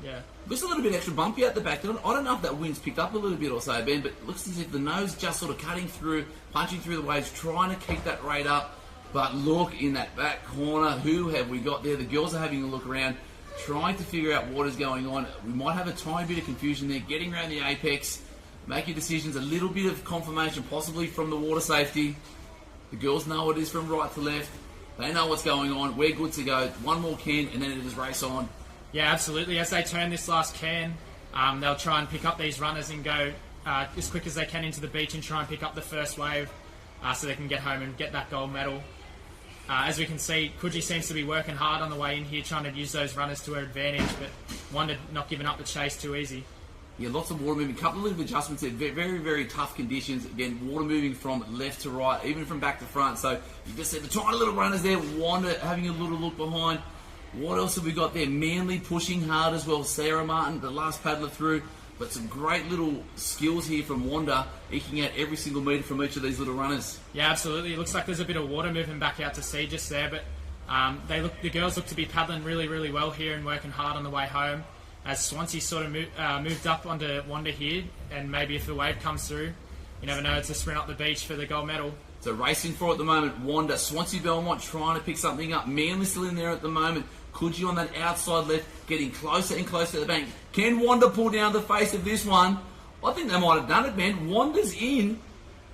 yeah. Looks a little bit extra bumpy at the back. I don't know if that wind's picked up a little bit or so, Ben, but it looks as if the nose just sort of cutting through, punching through the waves, trying to keep that rate up. But look in that back corner, who have we got there? The girls are having a look around, trying to figure out what is going on. We might have a tiny bit of confusion there, getting around the apex, making decisions, a little bit of confirmation possibly from the water safety. The girls know what it is from right to left. They know what's going on. We're good to go. One more can, and then it is race on. Yeah, absolutely. As they turn this last can, they'll try and pick up these runners and go as quick as they can into the beach and try and pick up the first wave so they can get home and get that gold medal. As we can see, Coogee seems to be working hard on the way in here, trying to use those runners to her advantage, but Wanda not giving up the chase too easy. Yeah, lots of water moving. A couple of little adjustments there. Very, very tough conditions. Again, water moving from left to right, even from back to front. So you just see the tiny little runners there. Wanda having a little look behind. What else have we got there? Manly pushing hard as well. Sarah Martin, the last paddler through. But some great little skills here from Wanda, eking out every single metre from each of these little runners. Yeah, absolutely. It looks like there's a bit of water moving back out to sea just there, but the girls look to be paddling really, really well here and working hard on the way home. As Swansea sort of moved up onto Wanda here, and maybe if the wave comes through, you never know, it's a sprint up the beach for the gold medal. So racing for at the moment, Wanda, Swansea Belmont trying to pick something up. Manly still in there at the moment. Coogee on that outside left, getting closer and closer to the bank. Can Wanda pull down the face of this one? I think they might have done it, man. Wanda's in.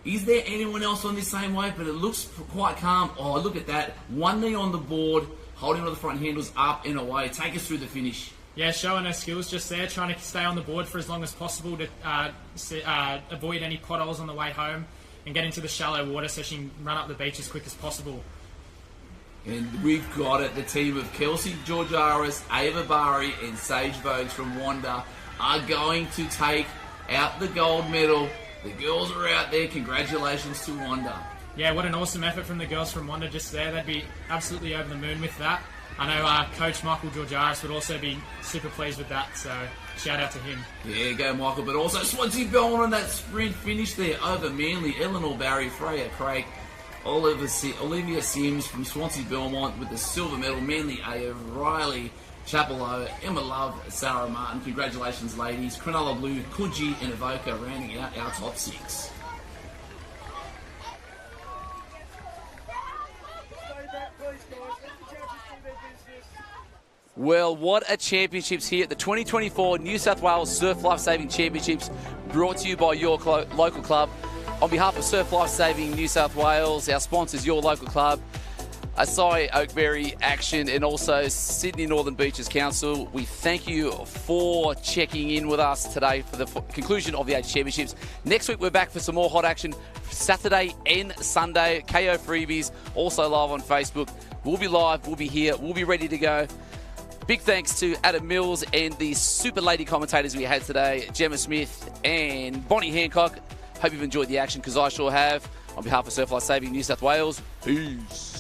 Is there anyone else on this same wave? But it looks quite calm. Oh, look at that. One knee on the board, holding on the front handles up and away. Take us through the finish. Yeah, showing her skills just there, trying to stay on the board for as long as possible to avoid any potholes on the way home and get into the shallow water so she can run up the beach as quick as possible. And we've got it. The team of Kelsey Georgiaris, Ava Bari and Sage Vogues from Wanda are going to take out the gold medal. The girls are out there. Congratulations to Wanda. Yeah, what an awesome effort from the girls from Wanda just there. They'd be absolutely over the moon with that. I know Coach Michael Georgiaris would also be super pleased with that, so shout out to him. Yeah, go Michael. But also Swansea Belmont on that sprint finish there over Manly. Eleanor Barry, Freya Craig, Olivia Sims from Swansea Belmont with the silver medal. Manly A of Riley Chapello, Emma Love, Sarah Martin. Congratulations, ladies. Cronulla Blue, Coogee and Evoca rounding out our top six. Well, what a championships here at the 2024 New South Wales Surf Life Saving Championships, brought to you by your local club. On behalf of Surf Life Saving New South Wales, our sponsors, your local club, Asai Oakberry Action, and also Sydney Northern Beaches Council, we thank you for checking in with us today for the conclusion of the Age Championships. Next week, we're back for some more hot action, Saturday and Sunday. KO freebies, also live on Facebook. We'll be live, we'll be here, we'll be ready to go. Big thanks to Adam Mills and the super lady commentators we had today, Gemma Smith and Bonnie Hancock. Hope you've enjoyed the action, because I sure have. On behalf of Surf Life Saving New South Wales, peace.